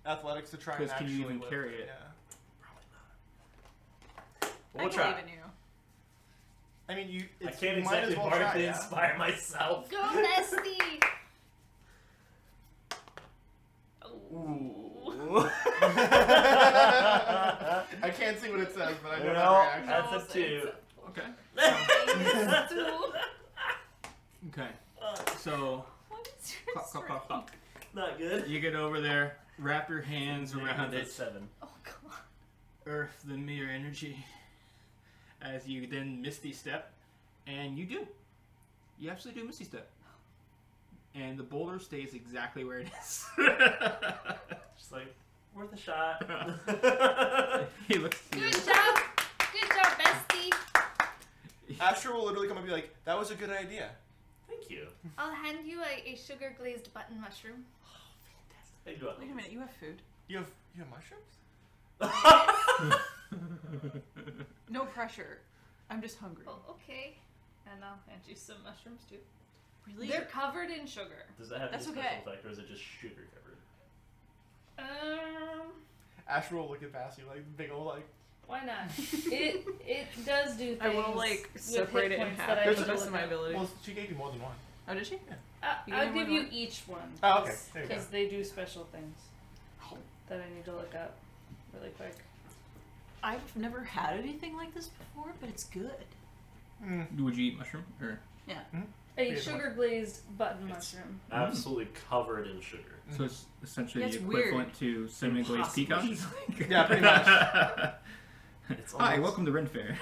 Speaker 2: Athletics to try and
Speaker 1: 'Cause can
Speaker 2: actually
Speaker 1: you even
Speaker 2: lift
Speaker 1: carry it?
Speaker 2: Yeah.
Speaker 5: Probably not.
Speaker 4: I
Speaker 5: We'll
Speaker 4: believe
Speaker 5: try.
Speaker 4: in you.
Speaker 2: I mean, you.
Speaker 5: I
Speaker 2: It's,
Speaker 5: can't
Speaker 2: you might
Speaker 5: exactly
Speaker 2: as well
Speaker 5: bardically
Speaker 2: try, yeah?
Speaker 5: inspire myself.
Speaker 3: Go, Nesty!
Speaker 1: Ooh.
Speaker 2: I can't see what it says, but I know
Speaker 5: Well,
Speaker 2: that reaction.
Speaker 5: that's
Speaker 3: No,
Speaker 5: a 2.
Speaker 1: Okay.
Speaker 3: it's two.
Speaker 1: Okay. So
Speaker 3: What is your
Speaker 1: pop, pop, pop, pop.
Speaker 5: Not good.
Speaker 1: You get over there, wrap your hands around
Speaker 5: It's a
Speaker 1: it,
Speaker 5: 7.
Speaker 3: Oh, God.
Speaker 1: earth the mirror energy, as you then misty step, and you do. You absolutely do misty step, and the boulder stays exactly where it is.
Speaker 5: Just like, worth a shot.
Speaker 1: He looks to you.
Speaker 3: Good job! Good job, bestie!
Speaker 2: Astra will literally come up and be like, "That was a good idea."
Speaker 5: Thank you.
Speaker 3: I'll hand you a sugar glazed button mushroom.
Speaker 5: Hey, do it.
Speaker 4: Wait a minute, you have food?
Speaker 2: You have mushrooms?
Speaker 4: No pressure. I'm just hungry.
Speaker 3: Oh, okay. And I'll hand you some mushrooms too.
Speaker 4: Really?
Speaker 3: They're covered in sugar.
Speaker 5: Does that have
Speaker 4: That's
Speaker 5: any
Speaker 4: okay.
Speaker 5: special effect, or is it just sugar covered?
Speaker 2: Astra will look at Bassy like big old like.
Speaker 3: Why not? It does do things.
Speaker 4: I will like
Speaker 3: with
Speaker 4: separate
Speaker 3: hit
Speaker 4: it in
Speaker 3: points
Speaker 4: half
Speaker 3: that I
Speaker 4: to
Speaker 3: need
Speaker 4: the
Speaker 3: to
Speaker 4: best of
Speaker 3: look
Speaker 4: my
Speaker 3: up.
Speaker 4: ability.
Speaker 2: Well, she gave you more than one.
Speaker 4: Oh, did she?
Speaker 3: I'll
Speaker 4: You give me
Speaker 3: give
Speaker 4: one
Speaker 3: you
Speaker 4: more?
Speaker 3: each one.
Speaker 2: Oh, okay. There you go.
Speaker 3: Because they do special things that I need to look up really quick.
Speaker 4: I've never had anything like this before, but it's good.
Speaker 1: Would you eat mushroom or?
Speaker 4: Yeah.
Speaker 3: A
Speaker 2: Here's
Speaker 3: sugar glazed button mushroom.
Speaker 5: Absolutely covered in sugar.
Speaker 1: So it's essentially
Speaker 4: Yeah,
Speaker 1: the
Speaker 4: it's
Speaker 1: equivalent to cinnamon glazed
Speaker 5: Impossible.
Speaker 1: pecans.
Speaker 2: Yeah, pretty much.
Speaker 5: It's
Speaker 1: Hi,
Speaker 5: almost-
Speaker 1: welcome to Ren Fair.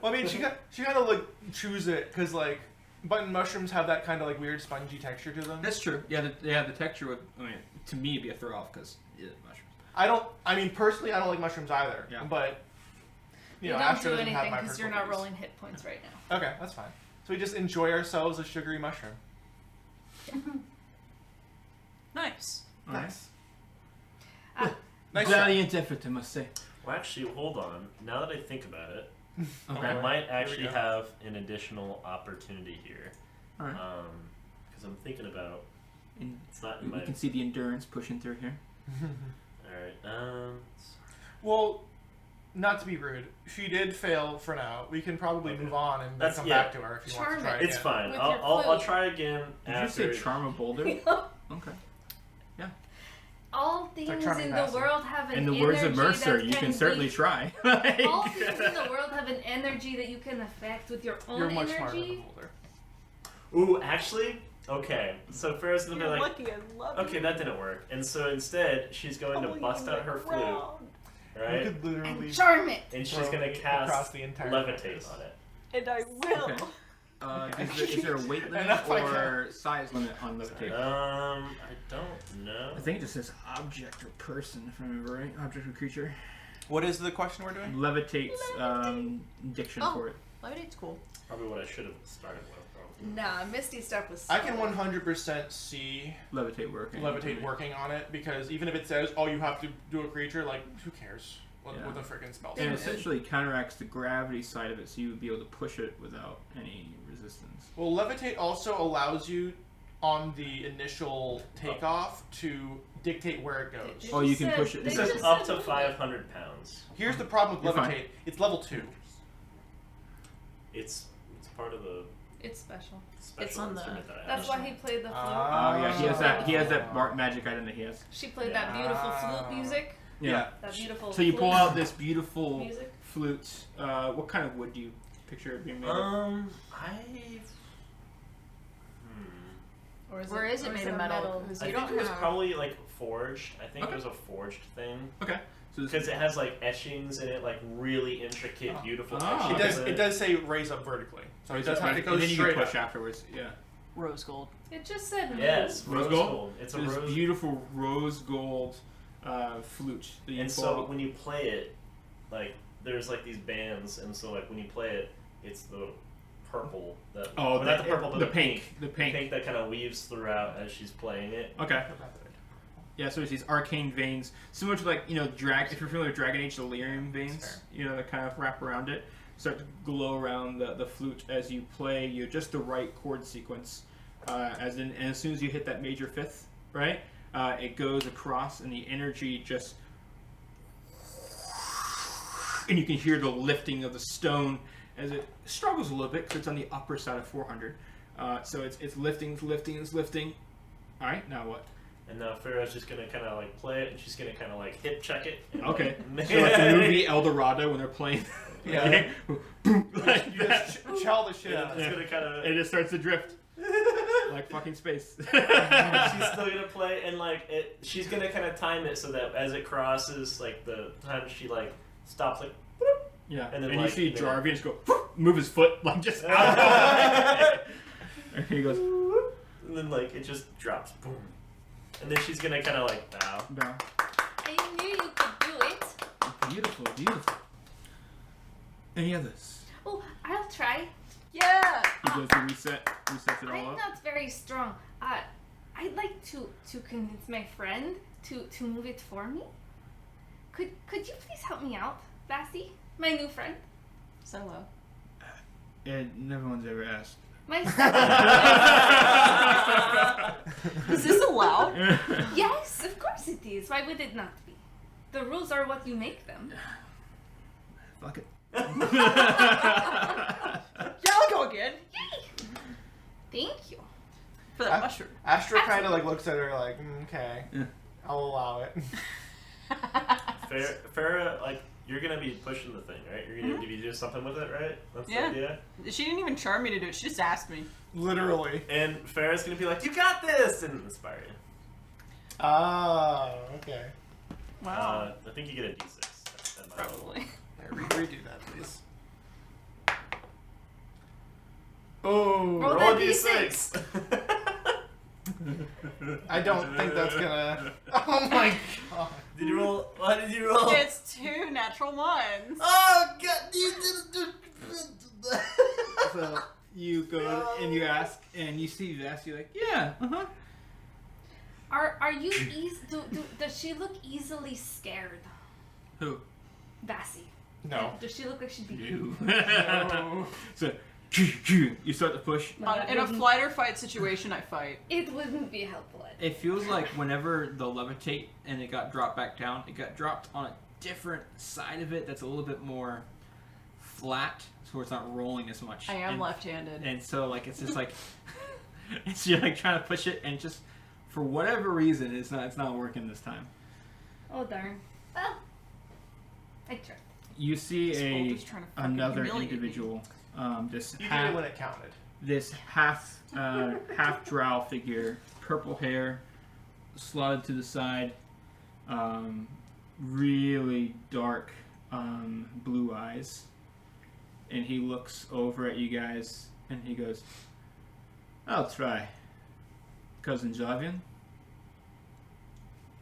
Speaker 2: Well, I mean, she kind of like choose it because like button mushrooms have that kind of like weird spongy texture to them.
Speaker 1: That's true. Yeah, the texture would. I mean, to me, it'd be a throw off because mushrooms.
Speaker 2: I mean, personally, I don't like mushrooms either.
Speaker 1: Yeah.
Speaker 2: But you know,
Speaker 3: don't
Speaker 2: Astra
Speaker 3: do
Speaker 2: doesn't have
Speaker 3: anything
Speaker 2: my
Speaker 3: because you're
Speaker 2: personal
Speaker 3: not
Speaker 2: views.
Speaker 3: rolling hit points right now.
Speaker 2: Okay, that's fine. So we just enjoy ourselves a sugary mushroom.
Speaker 4: Nice.
Speaker 1: All right.
Speaker 2: Nice.
Speaker 3: Ah.
Speaker 2: Nice try.
Speaker 1: Valiant effort, I must say.
Speaker 5: Well, actually, hold on. Now that I think about it,
Speaker 1: Okay.
Speaker 5: I might
Speaker 2: we
Speaker 5: actually
Speaker 2: go.
Speaker 5: have an additional opportunity here.
Speaker 1: All right.
Speaker 5: Because I'm thinking about.
Speaker 1: And
Speaker 5: It's not in
Speaker 1: we
Speaker 5: my.
Speaker 1: can see the endurance pushing through here.
Speaker 5: All right.
Speaker 2: Well, not to be rude, she did fail for now. We can probably move on and then
Speaker 5: That's-
Speaker 2: come
Speaker 5: yeah.
Speaker 2: back to her if you want
Speaker 3: Charm
Speaker 2: to try
Speaker 3: it.
Speaker 2: again.
Speaker 5: It's fine.
Speaker 3: With
Speaker 5: I'll,
Speaker 3: your
Speaker 5: I'll
Speaker 3: flute.
Speaker 5: try again
Speaker 1: Did
Speaker 5: after.
Speaker 1: you say charm a boulder? Okay.
Speaker 3: All things
Speaker 2: like charming
Speaker 3: in the
Speaker 2: passive.
Speaker 3: world have an
Speaker 1: In the words of
Speaker 3: energy
Speaker 1: Mercer,
Speaker 3: that
Speaker 1: you can
Speaker 3: be-
Speaker 1: certainly try.
Speaker 3: All things in the world have an energy that you can affect with your own
Speaker 2: You're much smarter than
Speaker 3: energy.
Speaker 2: Boulder.
Speaker 5: Ooh, actually, okay. So Farrah's gonna be
Speaker 4: You're
Speaker 5: like,
Speaker 4: lucky I love
Speaker 5: okay, that didn't work, and so instead she's going to bust out her flute,
Speaker 2: You
Speaker 5: right?
Speaker 2: could literally
Speaker 3: And charm it.
Speaker 5: And she's
Speaker 2: throw
Speaker 5: gonna
Speaker 2: it across
Speaker 5: cast
Speaker 2: the entire
Speaker 5: levitate
Speaker 2: campus.
Speaker 5: on it.
Speaker 4: And I will.
Speaker 1: Okay. Is there a weight limit
Speaker 2: Enough like
Speaker 1: or size limit on levitate?
Speaker 5: I don't know.
Speaker 1: I think it just says object or person, if I remember right. Object or creature.
Speaker 2: What is the question we're doing?
Speaker 1: Levitate's diction
Speaker 4: Oh.
Speaker 1: for it.
Speaker 4: Levitate's cool.
Speaker 5: Probably what I should have started with. Probably.
Speaker 3: Nah, Misty stuff was.
Speaker 2: I can 100% see
Speaker 1: Levitate working.
Speaker 2: Levitate working on it because even if it says, "Oh, you have to do a creature," like who cares what
Speaker 1: Yeah.
Speaker 2: the freaking spell
Speaker 1: And it
Speaker 2: says?
Speaker 1: essentially counteracts the gravity side of it, so you would be able to push it without any resistance.
Speaker 2: Well, Levitate also allows you on the initial takeoff to dictate where it goes.
Speaker 1: Oh, you can push it.
Speaker 5: It
Speaker 3: They
Speaker 5: says
Speaker 3: just
Speaker 5: up
Speaker 3: said
Speaker 5: to 500 pounds.
Speaker 2: Here's the problem with
Speaker 1: You're fine.
Speaker 2: Levitate. It's level 2.
Speaker 5: It's part of the
Speaker 3: It's special.
Speaker 5: special
Speaker 4: It's on the-
Speaker 5: instrument that I have.
Speaker 3: That's why he played the flute.
Speaker 2: Ah.
Speaker 1: Oh yeah, he has that magic item that he has.
Speaker 3: She played that beautiful flute music.
Speaker 1: Yeah.
Speaker 3: That beautiful.
Speaker 1: So you pull
Speaker 3: flute
Speaker 1: out this beautiful
Speaker 3: music.
Speaker 1: flute. What kind of wood do you picture it being made of?
Speaker 3: Or is
Speaker 4: Where is it
Speaker 3: or
Speaker 4: made of metal? Because
Speaker 5: I
Speaker 4: you
Speaker 5: think
Speaker 4: don't
Speaker 5: it was
Speaker 4: have.
Speaker 5: probably like forged. I think
Speaker 1: Okay.
Speaker 5: it was a forged thing
Speaker 1: Okay. So this
Speaker 5: because it has like etchings in it, like really intricate, beautiful
Speaker 1: Ah.
Speaker 2: It
Speaker 5: etchings.
Speaker 2: does.
Speaker 5: in
Speaker 2: It does say raise up vertically, so it does have to
Speaker 1: and
Speaker 2: go
Speaker 1: then you
Speaker 2: straight
Speaker 1: can push
Speaker 2: up.
Speaker 1: afterwards. Yeah.
Speaker 4: Rose gold.
Speaker 3: It just said
Speaker 5: Yes,
Speaker 1: Rose
Speaker 5: rose
Speaker 1: gold?
Speaker 5: gold. It's a
Speaker 1: So this
Speaker 5: rose.
Speaker 1: beautiful rose gold flute that you
Speaker 5: And
Speaker 1: pull
Speaker 5: so
Speaker 1: out.
Speaker 5: when you play it, like there's like these bands, and so like when you play it, it's the purple that
Speaker 1: Oh,
Speaker 5: well, not the purple, but
Speaker 1: the
Speaker 5: the
Speaker 1: pink. The
Speaker 5: The
Speaker 1: pink.
Speaker 5: pink that kind of weaves throughout as she's playing it.
Speaker 1: Okay. Yeah, so it's these arcane veins, similar to like, if you're familiar with Dragon Age Delirium veins, that kind of wrap around it, start to glow around the flute as you play. You just the right chord sequence, and as soon as you hit that major fifth, right, it goes across, and the energy just, and you can hear the lifting of the stone as it struggles a little bit because it's on the upper side of 400. So it's lifting. All right, now what?
Speaker 5: And now Farrah's just gonna kind of like play it, and she's gonna kind of like hip check it. And,
Speaker 1: Okay.
Speaker 5: like,
Speaker 1: So like the movie El Dorado when they're playing,
Speaker 2: Yeah.
Speaker 1: boom, like
Speaker 2: You
Speaker 1: that.
Speaker 2: just chow the shit
Speaker 5: Yeah,
Speaker 2: out of
Speaker 5: it's
Speaker 2: it.
Speaker 5: gonna kind of.
Speaker 1: And it starts to drift like fucking space.
Speaker 5: She's still gonna play, and like she's gonna kind of time it so that as it crosses like the time she like stops, like.
Speaker 1: Yeah,
Speaker 5: And then,
Speaker 1: you
Speaker 5: like,
Speaker 1: see
Speaker 5: you know-
Speaker 1: Jarvian just go move his foot like just out of the way. And he goes
Speaker 5: And then like it just drops, boom. And then she's gonna kind of like bow.
Speaker 1: down.
Speaker 3: I knew you could do it.
Speaker 1: Beautiful. Any others?
Speaker 3: Oh, I'll try.
Speaker 4: Yeah.
Speaker 1: He goes to resets it all
Speaker 3: I'm
Speaker 1: up.
Speaker 3: not very strong. I'd like to convince my friend to move it for me. Could you please help me out, Vassy? My new friend.
Speaker 4: Solo.
Speaker 1: And no one's ever asked.
Speaker 3: My
Speaker 4: Is this allowed?
Speaker 3: Yes, of course it is. Why would it not be? The rules are what you make them.
Speaker 1: Fuck it.
Speaker 4: Yeah, I'll go again.
Speaker 3: Yay! Thank you.
Speaker 4: For that mushroom.
Speaker 2: Astra kind of like looks at her like, okay,
Speaker 1: Yeah.
Speaker 2: I'll allow it.
Speaker 5: Farrah, like you're gonna be pushing the thing, right? You're gonna be doing something with it, right? That's
Speaker 4: Yeah.
Speaker 5: the idea.
Speaker 4: She didn't even charm me to do it. She just asked me.
Speaker 2: Literally.
Speaker 5: And Farrah's gonna be like, "You got this," and inspire you.
Speaker 2: Oh, okay.
Speaker 4: Wow.
Speaker 5: I think you get a D6. At my level.
Speaker 4: Probably.
Speaker 2: Redo that, please. Oh,
Speaker 3: Roll
Speaker 5: Roll a
Speaker 3: that
Speaker 5: D6.
Speaker 2: I don't think that's gonna. Oh my god.
Speaker 5: Did you roll? What did you roll?
Speaker 4: It's 2 natural ones.
Speaker 5: Oh God! You didn't do.
Speaker 1: So you go and you ask, and you see Vass. You're like, yeah,
Speaker 3: Are you does she look easily scared?
Speaker 1: Who?
Speaker 3: Vassy.
Speaker 2: No.
Speaker 3: Does she look like she'd be
Speaker 1: You.
Speaker 2: No.
Speaker 1: So you start to push.
Speaker 4: In a flight or fight situation, I fight.
Speaker 3: It wouldn't be helpful.
Speaker 1: It feels like whenever the levitate and it got dropped back down, it got dropped on a different side of it that's a little bit more flat, so it's not rolling as much.
Speaker 4: I am left-handed.
Speaker 1: And so, like, it's just like, it's you're like trying to push it, and just for whatever reason, it's not working this time.
Speaker 3: Oh darn. Well, I tried.
Speaker 1: You see
Speaker 4: This boulder's trying to fucking
Speaker 1: another
Speaker 4: humiliate me.
Speaker 1: individual, this
Speaker 2: You did
Speaker 1: half
Speaker 2: it when it counted.
Speaker 1: this half drow figure, purple hair, slotted to the side, really dark blue eyes, and he looks over at you guys and he goes, "I'll try, cousin Javian."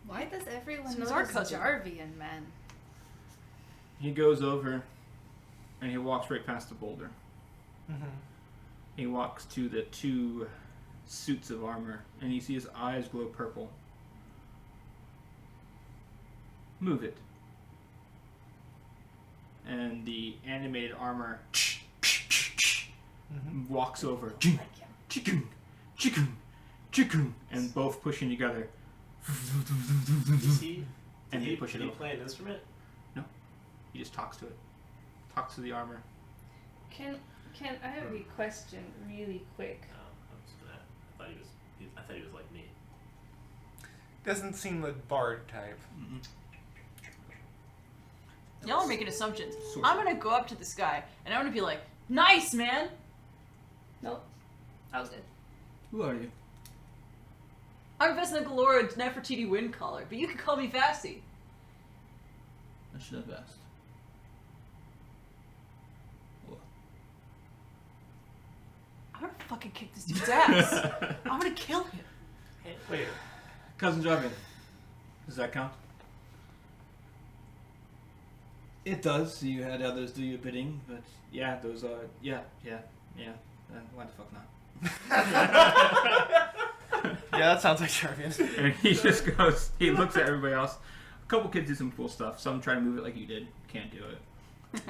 Speaker 3: Why does everyone
Speaker 4: So
Speaker 3: know
Speaker 4: it's our
Speaker 3: this
Speaker 4: cousin.
Speaker 3: Jarvian man?
Speaker 1: He goes over and he walks right past the boulder.
Speaker 2: Mm-hmm.
Speaker 1: He walks to the two suits of armor, and you see his eyes glow purple. Move it. And the animated armor walks over. Chicken, chicken, chicken, and both pushing together.
Speaker 5: Is he?
Speaker 1: And
Speaker 5: Did
Speaker 1: they push it
Speaker 5: Did he
Speaker 1: over.
Speaker 5: play an instrument?
Speaker 1: He just talks to it. Talks to the armor.
Speaker 3: Can I have a question really quick?
Speaker 5: No, I'm just gonna. I thought he was like me.
Speaker 2: Doesn't seem the bard type.
Speaker 1: Mm-mm.
Speaker 4: Y'all are making assumptions.
Speaker 1: Sorcerer.
Speaker 4: I'm gonna go up to this guy and I'm gonna be like, "Nice, man."
Speaker 3: Nope. I was good.
Speaker 1: Who are you?
Speaker 4: I'm Vesna Galora Nefertiti Windcaller, but you can call me Vassy.
Speaker 1: I should have asked.
Speaker 4: I'm gonna fucking kick this dude's ass. I'm gonna kill him.
Speaker 2: Wait.
Speaker 1: Cousin Jarvin. Does that count? It does. You had others do your bidding, but yeah, those are yeah. Why the fuck not?
Speaker 2: Yeah, that sounds like Jarvian.
Speaker 1: And he just goes. He looks at everybody else. A couple kids do some cool stuff. Some try to move it like you did. Can't do it.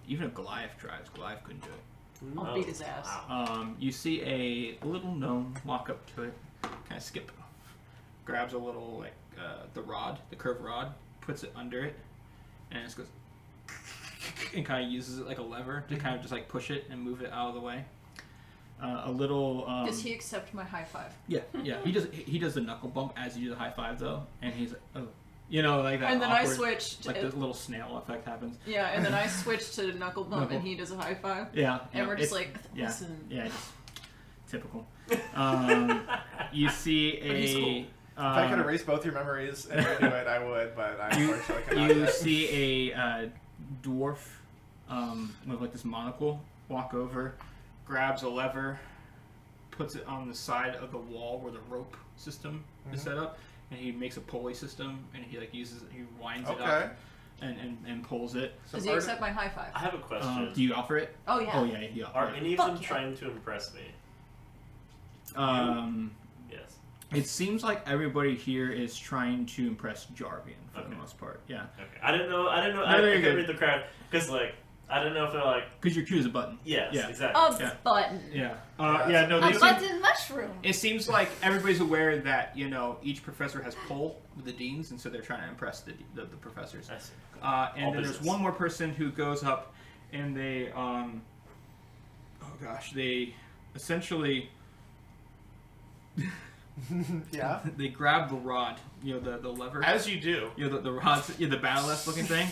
Speaker 1: Even if Goliath tries, Goliath couldn't do it.
Speaker 4: I'll beat his ass.
Speaker 5: Wow.
Speaker 1: You see a little gnome walk up to it, kind of skip, grabs a little like the rod, the curved rod, puts it under it, and it just goes and kind of uses it like a lever to kind of just like push it and move it out of the way. A little.
Speaker 4: Does he accept my high five?
Speaker 1: Yeah. He does. He does the knuckle bump as you do the high five though, and he's like, oh, like that.
Speaker 4: And then
Speaker 1: awkward,
Speaker 4: I switch to
Speaker 1: like the little snail effect happens.
Speaker 4: yeah, and then I switch to knuckle bump,
Speaker 1: Knuckle.
Speaker 4: and he does a high five.
Speaker 1: Yeah.
Speaker 4: And we're just
Speaker 1: it's-
Speaker 4: like,
Speaker 1: yeah.
Speaker 4: listen.
Speaker 1: Yeah, it's typical. You see
Speaker 4: But he's cool.
Speaker 2: If I could erase both your memories and redo it, I would, but I unfortunately cannot.
Speaker 1: you
Speaker 2: yet.
Speaker 1: see a dwarf with like this monocle walk over, grabs a lever, puts it on the side of the wall where the rope system is set up, and he makes a pulley system, and he like he winds it
Speaker 2: Okay.
Speaker 1: up and pulls it.
Speaker 4: Does he accept my high five?
Speaker 5: I have a question.
Speaker 1: Do you offer it?
Speaker 4: Oh yeah.
Speaker 1: Oh yeah, he offers
Speaker 5: Are
Speaker 1: it.
Speaker 5: any of
Speaker 4: Fuck
Speaker 5: them
Speaker 4: yeah.
Speaker 5: trying to impress me? Yes.
Speaker 1: It seems like everybody here is trying to impress Jarvian for the
Speaker 5: Okay.
Speaker 1: most part. Yeah,
Speaker 5: Okay. I didn't know.
Speaker 1: No,
Speaker 5: I
Speaker 1: you're
Speaker 5: couldn't
Speaker 1: good.
Speaker 5: read the crowd because like I didn't know if they're like
Speaker 1: because your Q is a button.
Speaker 5: yes,
Speaker 1: Yeah.
Speaker 5: exactly.
Speaker 4: A
Speaker 1: Yeah.
Speaker 4: button.
Speaker 1: Yeah.
Speaker 2: Yeah,
Speaker 1: No.
Speaker 3: A
Speaker 1: They seem,
Speaker 3: button mushroom.
Speaker 1: it seems like everybody's aware that each professor has pull with the deans, and so they're trying to impress the professors.
Speaker 5: I see.
Speaker 1: And
Speaker 5: All
Speaker 1: then there's
Speaker 5: business.
Speaker 1: one more person who goes up, and they they essentially
Speaker 2: Yeah.
Speaker 1: they grab the rod, the lever.
Speaker 2: As you do.
Speaker 1: The rods, the battle-ass looking thing,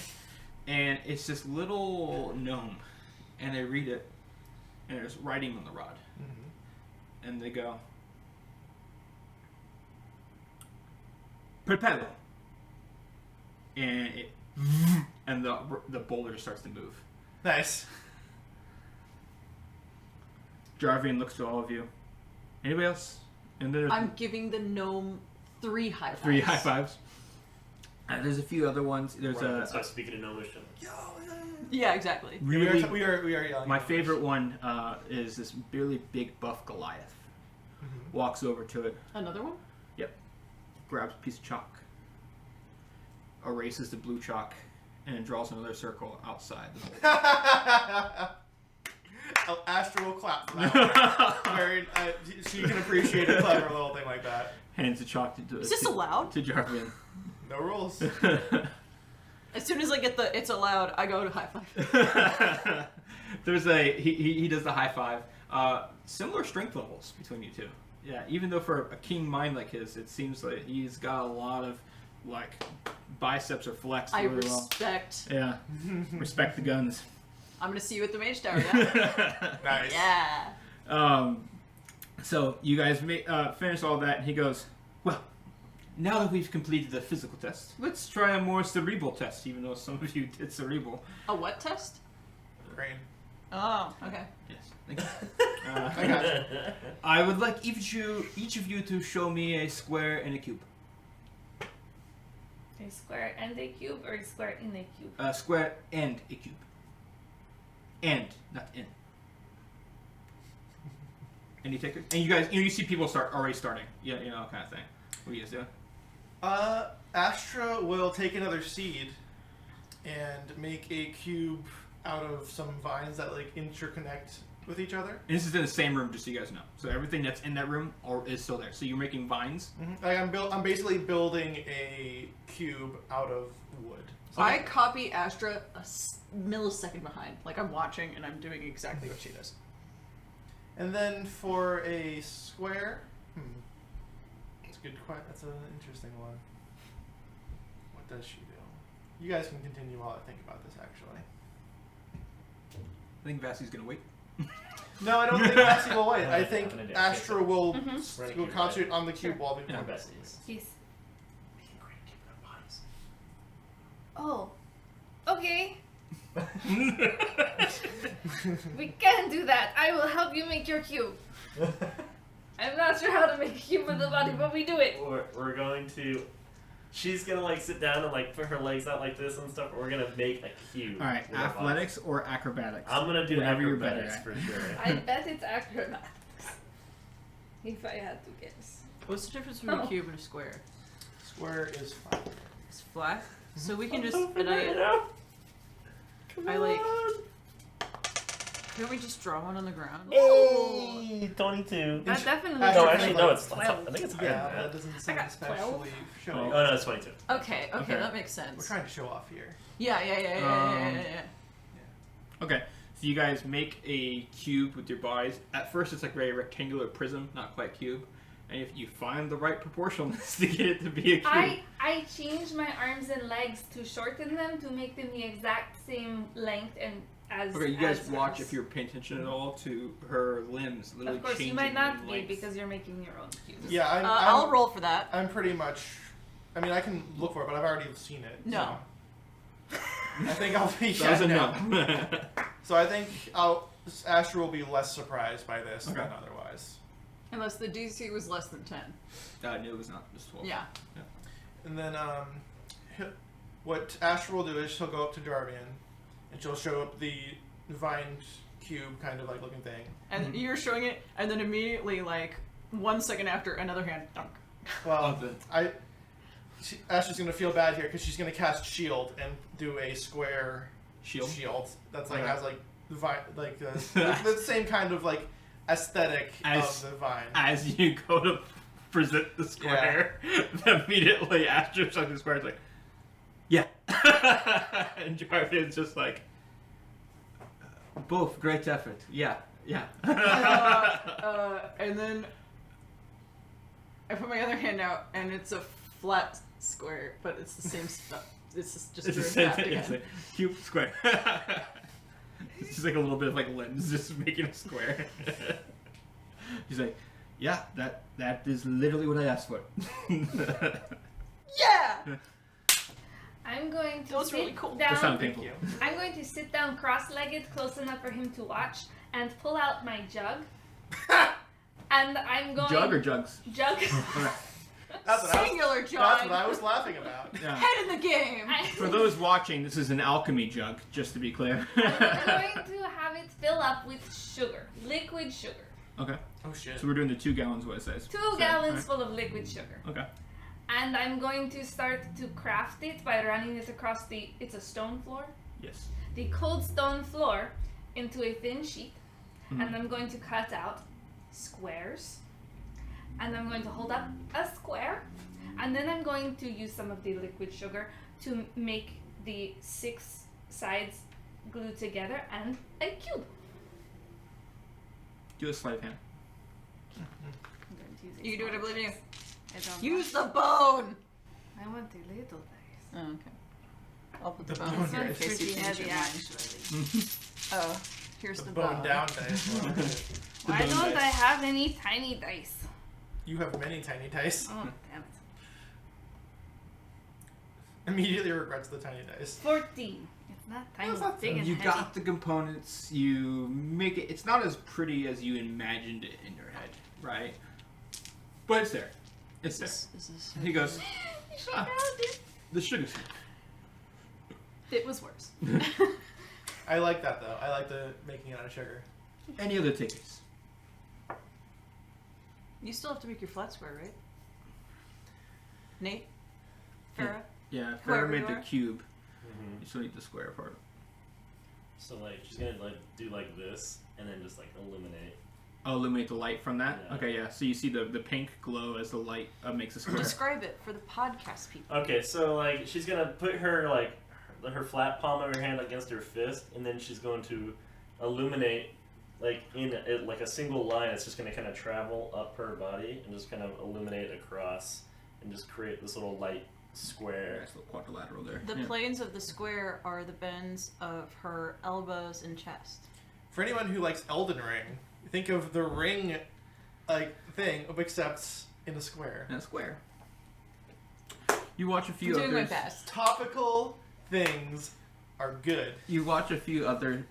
Speaker 1: and it's this little gnome, and they read it, and there's writing on the rod, and they go, "Propello," and it, and the boulder starts to move.
Speaker 2: Nice.
Speaker 1: Jarvian looks to all of you. Anybody else? And then there's
Speaker 4: I'm giving the gnome 3 high fives.
Speaker 1: 3 high fives. There's a few other ones. There's
Speaker 5: Right,
Speaker 1: a
Speaker 5: start speaking in Gnomish.
Speaker 4: Yeah, exactly.
Speaker 1: really.
Speaker 2: We are yelling.
Speaker 1: My favorite one is this really big buff Goliath. Walks over to it,
Speaker 4: Another one?
Speaker 1: grabs a piece of chalk, erases the blue chalk, and draws another circle outside the boulder.
Speaker 2: Astra will clap for that one. Very, so you can appreciate a clever little thing like that.
Speaker 1: Hands the chalk to
Speaker 4: Is this allowed?
Speaker 1: to Jarvian.
Speaker 2: No rules.
Speaker 4: As soon as I get the "it's allowed," I go to high five.
Speaker 1: There's he does the high five. Similar strength levels between you two. Yeah, even though for a keen mind like his, it seems like he's got a lot of like biceps are flexed
Speaker 4: I
Speaker 1: really well.
Speaker 4: respect.
Speaker 1: Yeah, respect the guns.
Speaker 4: I'm gonna see you at the Mage Tower. Yeah.
Speaker 2: Nice.
Speaker 4: Yeah.
Speaker 1: So you guys finish all that, and he goes, "Well, now that we've completed the physical test, let's try a more cerebral test. Even though some of you did cerebral."
Speaker 4: A what test?
Speaker 2: Brain.
Speaker 4: Oh, okay.
Speaker 1: Yes. Thank you.
Speaker 2: I got you.
Speaker 1: I would like each of you to show me a square and a cube.
Speaker 3: A square and a cube, or a square in a cube?
Speaker 1: A square and a cube. And, not in. Any takers? And you guys, you see people already starting. Yeah, kind of thing. What are you guys doing?
Speaker 2: Astra will take another seed and make a cube out of some vines that like interconnect with each other.
Speaker 1: And this is in the same room, just so you guys know. So everything that's in that room is still there. So you're making vines.
Speaker 2: Mm-hmm. Like I'm basically building a cube out of wood.
Speaker 4: So I copy Astra a millisecond behind. Like I'm watching and I'm doing exactly what she does.
Speaker 2: And then for a square, that's a good question. That's an interesting one. What does she do? You guys can continue while I think about this. Actually,
Speaker 1: I think Vassie's gonna wait.
Speaker 2: no, I don't think Vassie will wait. I think
Speaker 5: I'm gonna do it.
Speaker 2: Astra will
Speaker 3: Mm-hmm.
Speaker 2: will concentrate on the cube while we
Speaker 5: Yeah,
Speaker 2: work.
Speaker 5: besties.
Speaker 3: Yes.
Speaker 5: Oh.
Speaker 3: Oh. Okay. We can do that. I will help you make your cube. I'm not sure how to make a cube with the body, but we do it.
Speaker 5: We're going to. She's gonna like sit down and like put her legs out like this and stuff. We're gonna make a cube.
Speaker 1: All right,
Speaker 5: with our bodies.
Speaker 1: athletics or acrobatics?
Speaker 5: I'm gonna do
Speaker 1: Whatever you're
Speaker 5: acrobatics
Speaker 1: better
Speaker 5: for sure.
Speaker 3: I bet it's acrobatics. If I had to guess.
Speaker 4: What's the difference between
Speaker 3: Oh.
Speaker 4: a cube and a square?
Speaker 2: Square is fine.
Speaker 4: It's flat. So we can just.
Speaker 5: Open
Speaker 4: And
Speaker 5: it up.
Speaker 4: I like. Can't we just draw one on the ground?
Speaker 5: Hey, 22.
Speaker 3: That definitely.
Speaker 2: Astra
Speaker 5: No,
Speaker 2: can
Speaker 5: actually,
Speaker 2: like
Speaker 5: no. It's.
Speaker 3: 12.
Speaker 5: I think it's higher
Speaker 2: Yeah,
Speaker 5: than
Speaker 2: that
Speaker 5: that.
Speaker 2: doesn't seem
Speaker 3: got 12.
Speaker 2: especially showing.
Speaker 5: Oh no, it's 22.
Speaker 4: Okay,
Speaker 1: Okay.
Speaker 4: that makes
Speaker 2: We're
Speaker 4: sense.
Speaker 2: trying to show off here.
Speaker 4: Yeah.
Speaker 1: Okay, so you guys make a cube with your bodies. At first, it's like very rectangular prism, not quite cube. And if you find the right proportions to get it to be a cube,
Speaker 3: I changed my arms and legs to shorten them to make them the exact same length and as.
Speaker 1: okay, you guys
Speaker 3: as
Speaker 1: watch
Speaker 3: hers.
Speaker 1: if you're paying attention at all to her limbs literally
Speaker 3: Of course,
Speaker 1: changing
Speaker 3: you might not
Speaker 1: in
Speaker 3: be
Speaker 1: length.
Speaker 3: because you're making your own cubes.
Speaker 2: Yeah,
Speaker 4: I'll roll for that.
Speaker 2: I'm pretty much. I mean, I can look for it, but I've already seen it.
Speaker 4: No.
Speaker 2: So. I think I'll be.
Speaker 1: That was a
Speaker 2: no.
Speaker 1: no.
Speaker 2: So I think Astra will be less surprised by this
Speaker 1: Okay.
Speaker 2: than otherwise.
Speaker 4: Unless the DC was less than 10.
Speaker 1: No, it was not. Just 12.
Speaker 4: Yeah.
Speaker 2: And then what Astra will do is she'll go up to Darvian, and she'll show up the vine cube kind of like looking thing.
Speaker 4: And you're showing it, and then immediately, like, 1 second after, another hand, dunk.
Speaker 2: Well, Astra's gonna feel bad here because she's gonna cast shield and do a square
Speaker 1: Shield.
Speaker 2: that's like
Speaker 1: Okay.
Speaker 2: has like the vine like the same kind of like aesthetic
Speaker 1: As-
Speaker 2: of the vine.
Speaker 1: As you go to present the square, immediately after showing the square, it's like, yeah. And Jarvan's just like, both great effort. Yeah.
Speaker 4: And then I put my other hand out, and it's a flat square, but it's the same stuff. It's just
Speaker 1: It's the
Speaker 4: drew
Speaker 1: same
Speaker 4: half
Speaker 1: thing.
Speaker 4: again.
Speaker 1: It's like cube square. It's just like a little bit of like lens, just making a square. He's like, yeah, that is literally what I asked for.
Speaker 4: Yeah!
Speaker 3: I'm going to
Speaker 4: That was
Speaker 3: sit
Speaker 4: really cool.
Speaker 1: That sounded
Speaker 3: down.
Speaker 1: painful.
Speaker 3: I'm going to sit down cross-legged, close enough for him to watch, and pull out my jug. And I'm going.
Speaker 1: Jug or jugs?
Speaker 3: Jug.
Speaker 1: Okay.
Speaker 2: That's what I was,
Speaker 4: Singular
Speaker 2: that's
Speaker 4: John.
Speaker 2: what I was laughing about.
Speaker 1: Yeah.
Speaker 4: Head in the game.
Speaker 1: For those watching, this is an alchemy jug, just to be clear.
Speaker 3: I'm going to have it fill up with sugar, liquid sugar.
Speaker 1: Okay.
Speaker 2: Oh shit.
Speaker 1: So we're doing the 2 gallons, what it says.
Speaker 3: 2
Speaker 1: So,
Speaker 3: gallons
Speaker 1: alright.
Speaker 3: full of liquid sugar.
Speaker 1: Okay.
Speaker 3: And I'm going to start to craft it by running it across it's a stone floor,
Speaker 1: Yes.
Speaker 3: the cold stone floor into a thin sheet.
Speaker 1: Mhm.
Speaker 3: And I'm going to cut out squares. And I'm going to hold up a square. And then I'm going to use some of the liquid sugar to make the 6 sides glued together and a cube.
Speaker 1: Do a sleight of hand.
Speaker 3: I'm going to use
Speaker 4: You can do it, I believe in you.
Speaker 3: I don't
Speaker 4: Use the bone!
Speaker 3: I want the little dice.
Speaker 4: Oh, okay. I'll put the
Speaker 2: The
Speaker 4: bone
Speaker 2: bone
Speaker 4: here in
Speaker 3: This
Speaker 4: case
Speaker 3: one's
Speaker 4: you
Speaker 3: pretty
Speaker 4: change
Speaker 3: heavy,
Speaker 4: your mind.
Speaker 3: actually.
Speaker 4: Oh, here's the
Speaker 2: The bone
Speaker 4: bone.
Speaker 2: down dice. Well,
Speaker 3: Why
Speaker 1: bone
Speaker 3: don't
Speaker 1: dice.
Speaker 3: I have any tiny dice?
Speaker 2: you have many tiny dice.
Speaker 3: Oh, damn it.
Speaker 2: Immediately regrets the tiny dice.
Speaker 3: 14. It's not tiny,
Speaker 2: That's not
Speaker 3: big and
Speaker 1: You
Speaker 3: heavy.
Speaker 1: got the components. You make it. It's not as pretty as you imagined it in your head, right? But it's there. It's there.
Speaker 4: Is this
Speaker 1: He goes,
Speaker 3: She
Speaker 1: Ah.
Speaker 3: found it.
Speaker 1: the sugar scoop.
Speaker 3: It was worse.
Speaker 2: I like that though. I like the making it out of sugar.
Speaker 1: Any other tickets?
Speaker 4: You still have to make your flat square, right? Nate? Farah?
Speaker 1: Yeah,
Speaker 4: Whoever
Speaker 1: Farrah made
Speaker 4: you
Speaker 1: the
Speaker 4: are.
Speaker 1: cube.
Speaker 5: Mm-hmm.
Speaker 1: You still need the square part.
Speaker 5: So like she's gonna like do like this and then just like illuminate.
Speaker 1: Oh, illuminate the light from that?
Speaker 5: Yeah.
Speaker 1: Okay, yeah. So you see the pink glow as the light makes a square.
Speaker 4: Describe it for the podcast people.
Speaker 5: Okay, so like she's gonna put her like her flat palm of her hand against her fist, and then she's going to illuminate like in it like a single line. It's just gonna kind of travel up her body and just kind of illuminate across and just create this little light square.
Speaker 1: Nice little quadrilateral there.
Speaker 4: The
Speaker 1: Yeah.
Speaker 4: planes of the square are the bends of her elbows and chest.
Speaker 2: For anyone who likes Elden Ring, think of the ring, like thing, except in a square.
Speaker 1: And a square. You watch a
Speaker 4: I'm
Speaker 1: few
Speaker 4: doing my
Speaker 1: others.
Speaker 4: best.
Speaker 2: Topical things are good.
Speaker 1: You watch a few other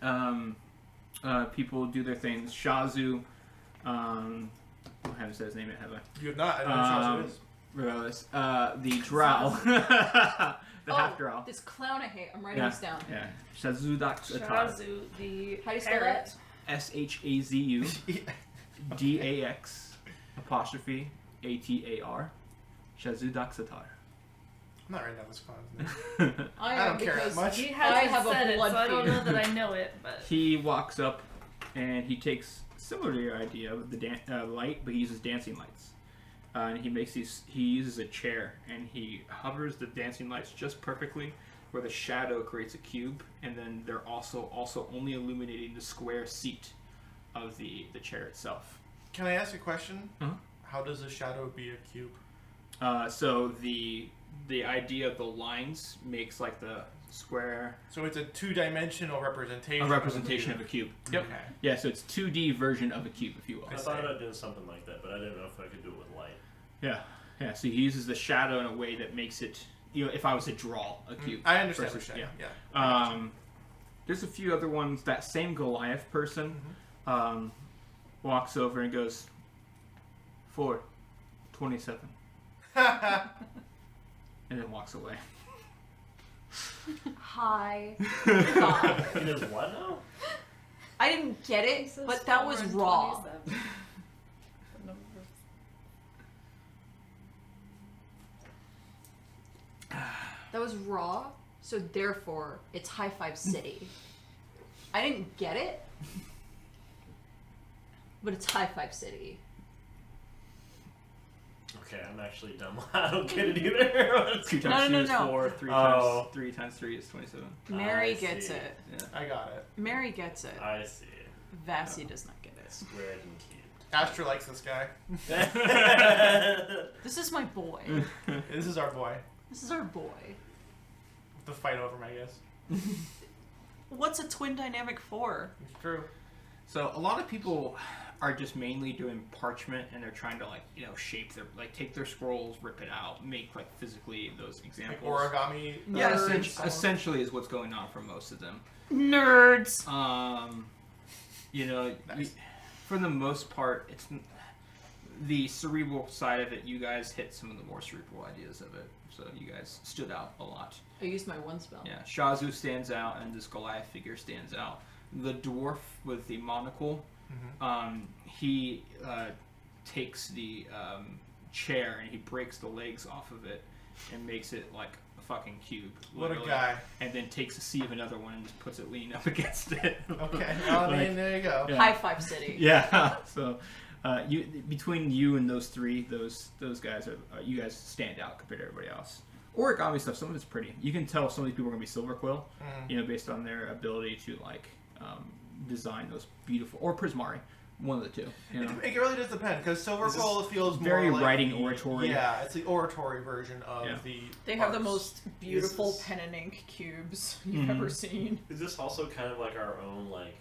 Speaker 1: people do their things. Shazu, I haven't said his name yet, have I?
Speaker 2: You have not. I don't know who Shazu is.
Speaker 1: Regardless, the drow, the half drow.
Speaker 4: This clown I hate. I'm writing
Speaker 1: Yeah,
Speaker 4: this down.
Speaker 1: yeah. Shazudax Atar.
Speaker 3: Shazu, the
Speaker 4: How do you spell
Speaker 3: parrot.
Speaker 1: SHAZU DAX apostrophe ATAR. Shazudax Atar.
Speaker 2: I'm not writing down this clown's name.
Speaker 4: I
Speaker 2: don't
Speaker 4: am
Speaker 2: care that
Speaker 4: because
Speaker 2: much.
Speaker 3: He
Speaker 4: I
Speaker 3: hasn't
Speaker 4: have a
Speaker 3: said it,
Speaker 4: blood
Speaker 3: so I don't
Speaker 4: feud.
Speaker 3: know that I know it, but
Speaker 1: He walks up and he takes similar to your idea of the light, but he uses dancing lights. And he makes these. He uses a chair and he hovers the dancing lights just perfectly, where the shadow creates a cube, and then they're also only illuminating the square seat of the chair itself.
Speaker 2: Can I ask a question?
Speaker 1: Uh-huh.
Speaker 2: How does a shadow be a cube?
Speaker 1: So the idea of the lines makes like the square
Speaker 2: So it's a two-dimensional representation.
Speaker 1: a representation of a cube. Yep.
Speaker 2: Okay.
Speaker 1: Yeah, so it's 2D version of a cube, if you will.
Speaker 5: I thought about doing something like that, but I didn't know if I could do it with light.
Speaker 1: Yeah, yeah. So he uses the shadow in a way that makes it, if I was to draw a cube.
Speaker 2: I understand
Speaker 1: versus-
Speaker 2: what you're saying. Yeah.
Speaker 1: There's a few other ones. That same Goliath person walks over and goes, 427, and then walks away.
Speaker 4: Hi. God.
Speaker 5: It is what now?
Speaker 4: I didn't get it, but that was raw. That was raw, so therefore it's High Five City. I didn't get it, but it's High Five City.
Speaker 5: Okay, I'm actually dumb. I don't get it either.
Speaker 1: 2
Speaker 4: No,
Speaker 1: times
Speaker 4: no,
Speaker 1: 2 is
Speaker 4: no.
Speaker 1: 4. 3
Speaker 5: Oh.
Speaker 1: times 3 times 3 is 27.
Speaker 4: Mary
Speaker 5: I
Speaker 4: gets
Speaker 5: see.
Speaker 4: it.
Speaker 1: Yeah.
Speaker 2: I got it.
Speaker 4: Mary gets it.
Speaker 5: I see.
Speaker 4: Vassy does not get it.
Speaker 5: Squared and
Speaker 2: Astra likes this guy.
Speaker 5: cubed.
Speaker 4: This is my boy.
Speaker 2: This is our boy.
Speaker 4: This is our boy.
Speaker 2: The fight over him, I guess.
Speaker 4: What's a twin dynamic for?
Speaker 2: It's true.
Speaker 1: So a lot of people are just mainly doing parchment, and they're trying to shape their take their scrolls, rip it out, make physically those
Speaker 2: Like
Speaker 1: examples.
Speaker 2: origami.
Speaker 1: Yeah,
Speaker 4: Nerds.
Speaker 1: essentially is what's going on for most of them.
Speaker 4: Nerds.
Speaker 2: Nice.
Speaker 1: For the most part, it's the cerebral side of it. You guys hit some of the more cerebral ideas of it, so you guys stood out a lot.
Speaker 4: I used my one spell.
Speaker 1: Yeah, Shazu stands out, and this Goliath figure stands out. The dwarf with the monocle, he takes the chair and he breaks the legs off of it and makes it like a fucking cube.
Speaker 2: What a
Speaker 1: literally.
Speaker 2: guy.
Speaker 1: And then takes a C of another one and just puts it leaning up against it.
Speaker 2: Okay. Well, I mean, there you go.
Speaker 1: Yeah.
Speaker 4: High Five City.
Speaker 1: Yeah. So, between you and those three, those guys are you guys stand out compared to everybody else. origami stuff. Some of it's pretty. You can tell some of these people are gonna be Silver Quill,
Speaker 2: Mm-hmm.
Speaker 1: based on their ability to like design those beautiful, or Prismari, one of the two.
Speaker 2: It really does depend, because Silver
Speaker 5: Is this
Speaker 2: Quill feels
Speaker 1: very
Speaker 2: more like
Speaker 1: writing
Speaker 2: the-
Speaker 1: oratory.
Speaker 2: Yeah, it's the oratory version of
Speaker 1: Yeah.
Speaker 2: the.
Speaker 4: They have the
Speaker 2: arts.
Speaker 4: most beautiful
Speaker 5: This is-
Speaker 4: pen and ink cubes you've ever seen.
Speaker 5: Is this also kind of like our own like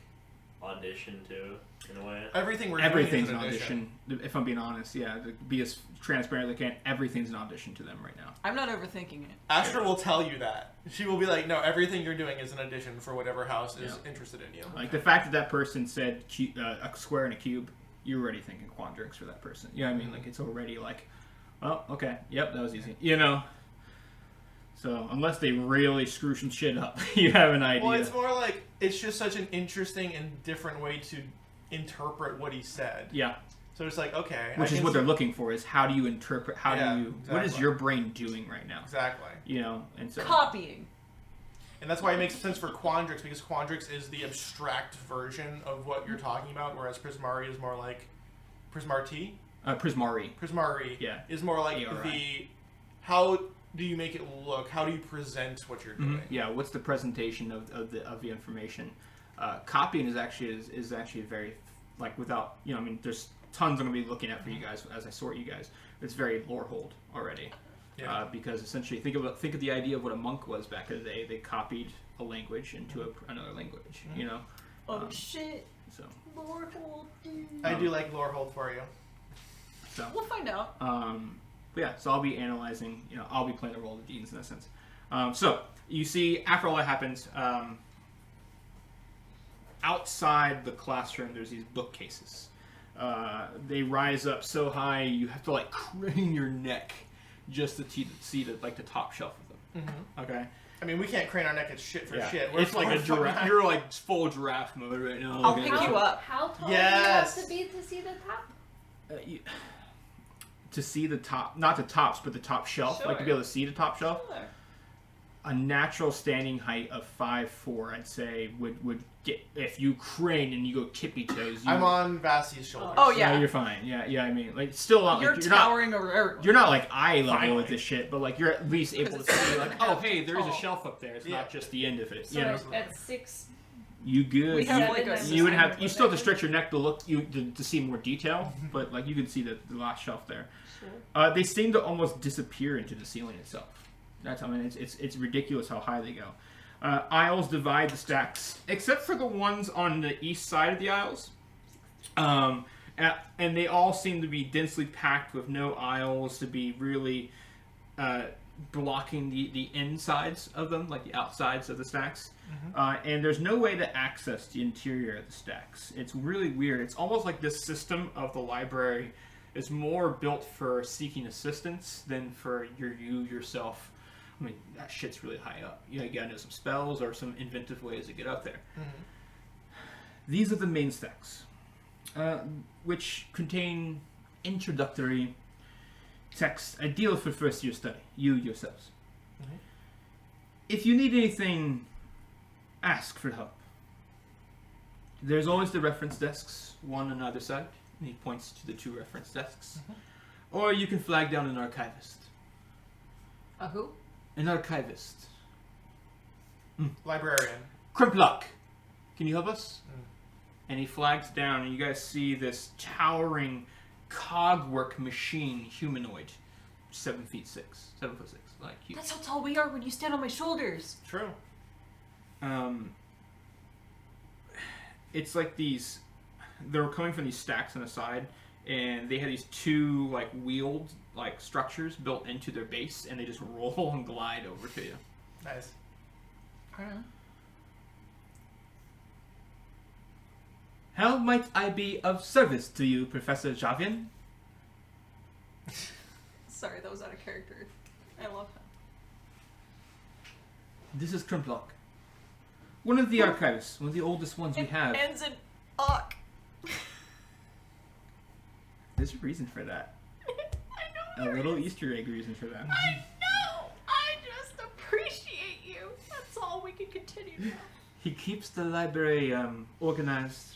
Speaker 5: audition too, in a way?
Speaker 2: Everything we're
Speaker 1: Everything's
Speaker 2: doing
Speaker 1: an
Speaker 2: is an audition.
Speaker 1: audition. If I'm being honest, yeah, to be as transparent as I can, everything's an audition to them right now.
Speaker 4: I'm not overthinking it.
Speaker 2: Astra will tell you that. She will be like, no, everything you're doing is an audition for whatever house is
Speaker 1: Yeah.
Speaker 2: interested in you.
Speaker 1: Like the fact that person said a square and a cube, you're already thinking quadrants for that person. You know what I mean? Like it's already like, well, okay, yep, that was easy. So unless they really screw some shit up, you have an idea.
Speaker 2: Well, it's more like, it's just such an interesting and different way to interpret what he said.
Speaker 1: Yeah,
Speaker 2: So it's like, okay.
Speaker 1: which is what they're looking for, is how do you interpret,
Speaker 2: Yeah,
Speaker 1: what is
Speaker 2: exactly.
Speaker 1: your brain doing right now?
Speaker 2: Exactly.
Speaker 1: And so
Speaker 4: Copying.
Speaker 2: And that's why it makes sense for Quandrix, because Quandrix is the abstract version of what you're talking about, whereas Prismari is more like Prismarti.
Speaker 1: Prismari.
Speaker 2: Prismari
Speaker 1: Yeah.
Speaker 2: is more like
Speaker 1: ARI.
Speaker 2: how do you make it look? How do you present what you're doing?
Speaker 1: Yeah, what's the presentation of the information? Copying is actually very, like, without, there's tons I'm going to be looking at for you guys as I sort you guys. It's very lore hold already.
Speaker 2: Yeah.
Speaker 1: Because essentially, think of the idea of what a monk was back in the day. They copied a language into another language,
Speaker 4: Oh shit.
Speaker 1: So,
Speaker 4: Lord hold.
Speaker 2: I do like lore hold for you.
Speaker 1: so.
Speaker 4: We'll find out.
Speaker 1: But yeah, so I'll be analyzing, I'll be playing the role of Deans in that sense. So, you see, after all that happens, outside the classroom, there's these bookcases. They rise up so high, you have to, like, crane your neck just to see the top shelf of them. Okay?
Speaker 2: I mean, we can't crane our neck at shit for
Speaker 1: Yeah.
Speaker 2: shit.
Speaker 1: It's like a
Speaker 2: fucking-
Speaker 1: giraffe. You're, like, full giraffe mode right now.
Speaker 4: I'll
Speaker 1: Okay?
Speaker 4: pick you up.
Speaker 3: How tall
Speaker 2: Yes.
Speaker 3: do you have to be to see the top?
Speaker 1: To see the top, not the tops, but the top shelf, like to be able to see the top shelf. A natural standing height of 5'4", I'd say, would get, if you crane and you go tippy toes.
Speaker 2: I'm on Vassi's shoulders.
Speaker 4: Oh,
Speaker 1: Yeah,
Speaker 4: yeah.
Speaker 1: you're fine. Yeah, I mean, like, still not.
Speaker 4: You're
Speaker 1: Like,
Speaker 4: towering over everyone.
Speaker 1: You're not like eye level
Speaker 2: Finally.
Speaker 1: with this shit, but like you're at least able to see, like, oh, hey, there is a
Speaker 4: Tall.
Speaker 1: shelf up there. It's
Speaker 2: Yeah.
Speaker 1: not just the end of it.
Speaker 3: So
Speaker 1: You know,
Speaker 3: at 6.
Speaker 1: you good.
Speaker 4: We have
Speaker 3: Yeah,
Speaker 4: really
Speaker 3: and
Speaker 4: good
Speaker 3: then
Speaker 1: You would
Speaker 4: design.
Speaker 1: have. You still have to stretch your neck to look to see more detail, but like you can see the last shelf there.
Speaker 3: Sure.
Speaker 1: They seem to almost disappear into the ceiling itself. It's ridiculous how high they go. Aisles divide the stacks, except for the ones on the east side of the aisles. And they all seem to be densely packed with no aisles to be really blocking the insides of them, like the outsides of the stacks. And there's no way to access the interior of the stacks. It's really weird. It's almost like this system of the library is more built for seeking assistance than for you yourself. I mean, that shit's really high up. You gotta know some spells or some inventive ways to get up there. These are the main stacks, which contain introductory text ideal for first year study, you yourselves. If you need anything, ask for help. There's always the reference desks, one on either side. And he points to the 2 reference desks. Or you can flag down an archivist.
Speaker 4: A who?
Speaker 1: An archivist.
Speaker 2: Librarian.
Speaker 1: Crimplock, can you help us? And he flags down, and you guys see this towering cogwork machine humanoid, 7'6", like huge.
Speaker 4: That's how tall we are when you stand on my shoulders.
Speaker 2: True.
Speaker 1: It's like these. They're coming from these stacks on the side, and they have these 2 like wheeled like structures built into their base, and they just roll and glide over to you.
Speaker 2: Nice.
Speaker 1: How might I be of service to you, Professor Javian?
Speaker 4: Sorry, that was out of character. I love him.
Speaker 1: This is Crimplock. One of the archivists, one of the oldest ones we have.
Speaker 4: Ends in "uck."
Speaker 1: There's a reason for that.
Speaker 4: I know.
Speaker 1: A little Easter egg reason for that.
Speaker 4: I know. I just appreciate you. That's all we can continue now.
Speaker 1: He keeps the library organized,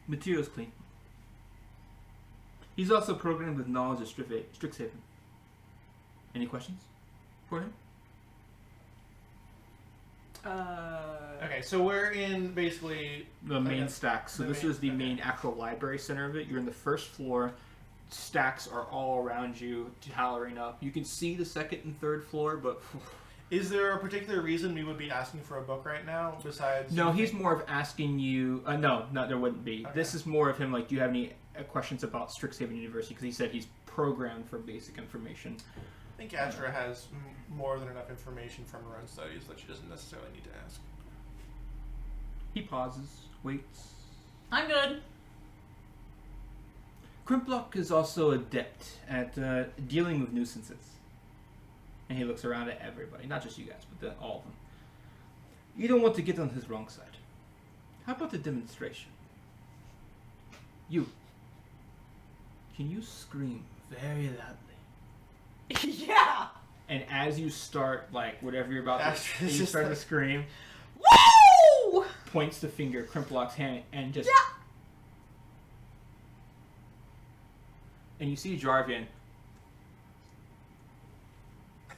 Speaker 1: materials clean. He's also programmed with knowledge of Strixhaven. Any questions? for him?
Speaker 2: Okay, so we're in basically
Speaker 1: The main stacks. So
Speaker 2: the
Speaker 1: this
Speaker 2: main-
Speaker 1: is the
Speaker 2: okay.
Speaker 1: main actual library center of it. You're in the first floor. Stacks are all around you, towering up. You can see the second and third floor, but
Speaker 2: Is there a particular reason we would be asking for a book right now besides?
Speaker 1: no, he's more of asking you. No, there wouldn't be.
Speaker 2: Okay.
Speaker 1: This is more of him. Like, do you have any questions about Strixhaven University? Because he said he's programmed for basic information.
Speaker 2: I think Astra has more than enough information from her own studies that she doesn't necessarily need to ask.
Speaker 1: He pauses, waits.
Speaker 4: I'm good.
Speaker 1: Crimplock is also adept at dealing with nuisances. And he looks around at everybody, not just you guys, but all of them. You don't want to get on his wrong side. How about the demonstration? You. Can you scream very loudly?
Speaker 4: Yeah.
Speaker 1: And as you start, like, whatever you're about
Speaker 2: Astrid
Speaker 1: to,
Speaker 2: is
Speaker 1: you
Speaker 2: just
Speaker 1: start to
Speaker 2: like-
Speaker 1: scream,
Speaker 4: Woo!
Speaker 1: points the finger, Crimplock's hand, and just...
Speaker 4: Yeah.
Speaker 1: And you see Jarvan,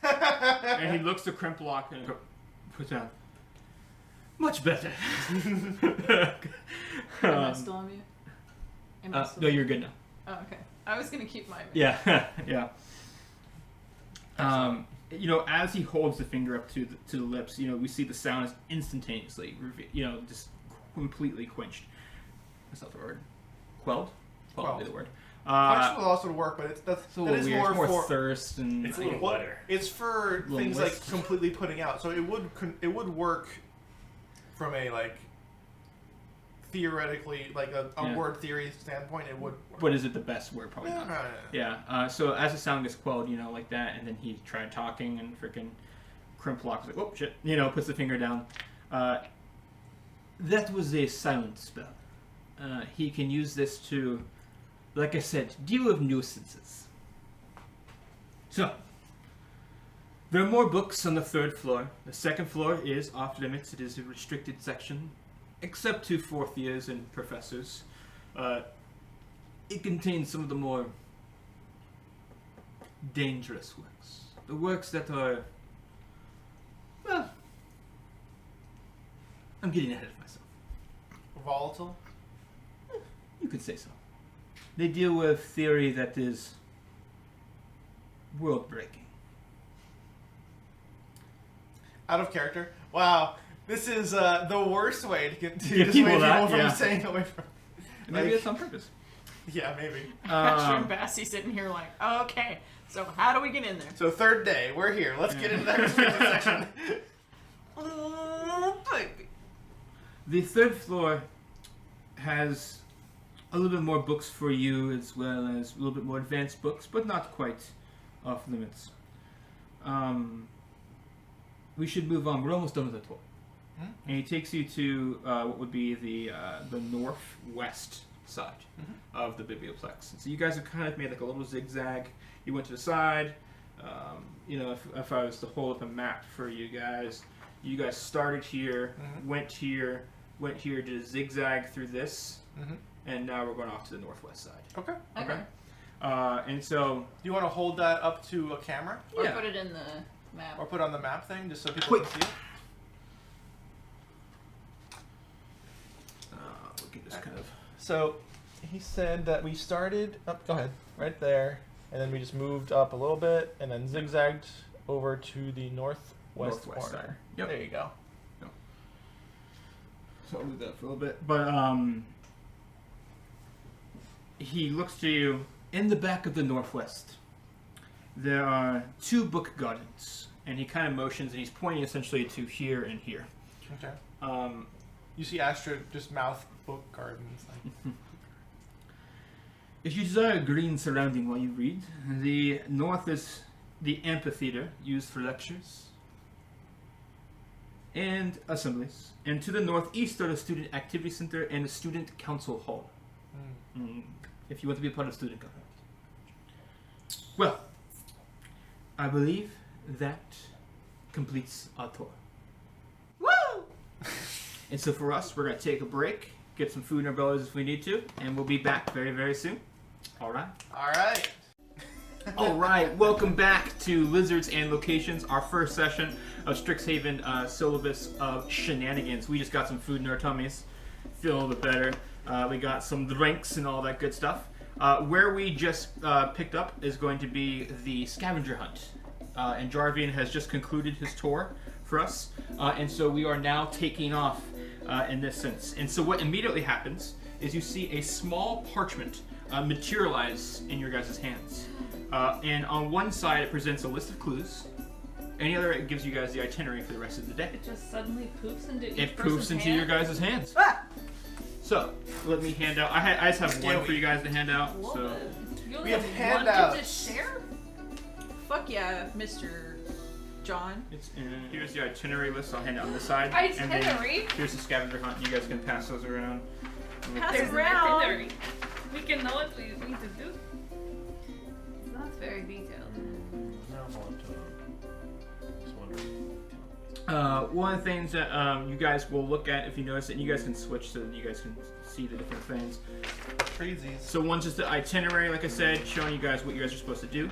Speaker 1: and he looks to Crimplock and puts down. Much better.
Speaker 4: Am I still on mute? Am I still
Speaker 1: no, you're good now.
Speaker 4: Oh, okay. I was gonna keep my mute.
Speaker 1: Yeah, yeah. You know, as he holds the finger up to the lips, you know, we see the sound is instantaneously, just completely quenched. That's not the word. Quelled? Probably the word.
Speaker 2: Punch will also work, but
Speaker 1: It's a
Speaker 2: that
Speaker 1: little
Speaker 2: is
Speaker 1: weird.
Speaker 2: more
Speaker 1: It's more
Speaker 2: for
Speaker 1: thirst and
Speaker 5: It's a little
Speaker 2: Well,
Speaker 5: wetter.
Speaker 2: it's for
Speaker 1: Little
Speaker 2: things
Speaker 1: mist.
Speaker 2: like completely putting out. So it would work from a like theoretically like a
Speaker 1: Yeah.
Speaker 2: word theory standpoint. It would work.
Speaker 1: But is it the best word? Probably
Speaker 2: No,
Speaker 1: not.
Speaker 2: no, no, no.
Speaker 1: Yeah. So as the sound gets quelled, you know, like that, and then he tried talking, and freaking Crimplock was like, "Oh shit!" You know, puts the finger down. That was a silent spell. He can use this to, like I said, deal with nuisances. So there are more books on the third floor. The second floor is off limits. It is a restricted section, except to fourth years and professors. It contains some of the more dangerous works. The works that are, well, I'm getting ahead of myself.
Speaker 2: Volatile.
Speaker 1: You could say so. They deal with theory that is world-breaking.
Speaker 2: Out of character. Wow. This is the worst way to get to
Speaker 1: Give
Speaker 2: dissuade
Speaker 1: people
Speaker 2: people
Speaker 1: that,
Speaker 2: from
Speaker 1: yeah.
Speaker 2: staying away from.
Speaker 1: Maybe
Speaker 2: Like-
Speaker 1: it's on purpose.
Speaker 2: Yeah, maybe.
Speaker 4: Asher and Bassy sitting here like, okay, so how do we get in there?
Speaker 2: So third day, we're here. Let's get into that restricted section.
Speaker 4: Baby.
Speaker 1: The third floor has a little bit more books for you, as well as a little bit more advanced books, but not quite off limits. We should move on. We're almost done with the tour. And he takes you to what would be the northwest side of the biblioplex. And so you guys have kind of made like a little zigzag. You went to the side. You know, if I was to hold up a map for you guys started here, went here, did a zigzag through this, and now we're going off to the northwest side.
Speaker 2: Okay.
Speaker 4: Okay.
Speaker 1: And so,
Speaker 2: Do you want to hold that up to a camera?
Speaker 4: Or
Speaker 1: Yeah.
Speaker 4: put it in the map.
Speaker 2: Or put it on the map thing just so people
Speaker 1: Quick.
Speaker 2: can see it?
Speaker 1: we can just kind of.
Speaker 2: So he said that we started up. Go ahead, right there, and then we just moved up a little bit, and then zigzagged over to the northwest corner.
Speaker 1: side. Yep.
Speaker 2: There you go.
Speaker 1: So I'll leave that for a little bit. But he looks to you. In the back of the northwest, there are 2 book gardens, and he kind of motions, and he's pointing essentially to here and here.
Speaker 2: Okay. You see Astra just mouth book gardens. Like,
Speaker 1: If you desire green surrounding while you read, the north is the amphitheater used for lectures and assemblies. And to the northeast are the student activity center and the student council hall. If you want to be a part of student government. Well, I believe that completes our tour.
Speaker 4: Woo!
Speaker 1: And so for us, we're going to take a break, get some food in our bellies if we need to, and we'll be back very, very soon. All right.
Speaker 2: all right.
Speaker 1: All right, welcome back to Lizards and Locations, our first session of Strixhaven syllabus of shenanigans. We just got some food in our tummies, feel a little bit better. We got some drinks and all that good stuff. Where we just picked up is going to be the scavenger hunt. And Jarvian has just concluded his tour for us. And so we are now taking off in this sense. And so what immediately happens is you see a small parchment materialize in your guys' hands. And on one side it presents a list of clues. Any other, it gives you guys the itinerary for the rest of the day.
Speaker 3: It just suddenly poofs into each
Speaker 1: It
Speaker 3: person's
Speaker 1: poofs into
Speaker 3: hand?
Speaker 1: your guys' hands.
Speaker 4: Ah!
Speaker 1: So, let me hand out. I just have one
Speaker 2: Yeah,
Speaker 1: for you guys to hand out.
Speaker 3: Love
Speaker 1: So,
Speaker 3: it. You only
Speaker 2: We have
Speaker 3: one
Speaker 2: handouts.
Speaker 3: to just share?
Speaker 4: Fuck yeah, Mr. John.
Speaker 1: here's the itinerary list. I'll hand it on this side. And then
Speaker 3: Itinerary?
Speaker 1: here's the scavenger hunt. You guys can pass those around.
Speaker 4: Pass
Speaker 3: There's
Speaker 4: it
Speaker 3: an
Speaker 4: around.
Speaker 3: itinerary. We can know what we need to do. It's not very detailed.
Speaker 1: One of the things that you guys will look at, if you notice it, and you guys can switch so that you guys can see the different things.
Speaker 2: Crazies.
Speaker 1: So one's just the itinerary, like I said, showing you guys what you guys are supposed to do.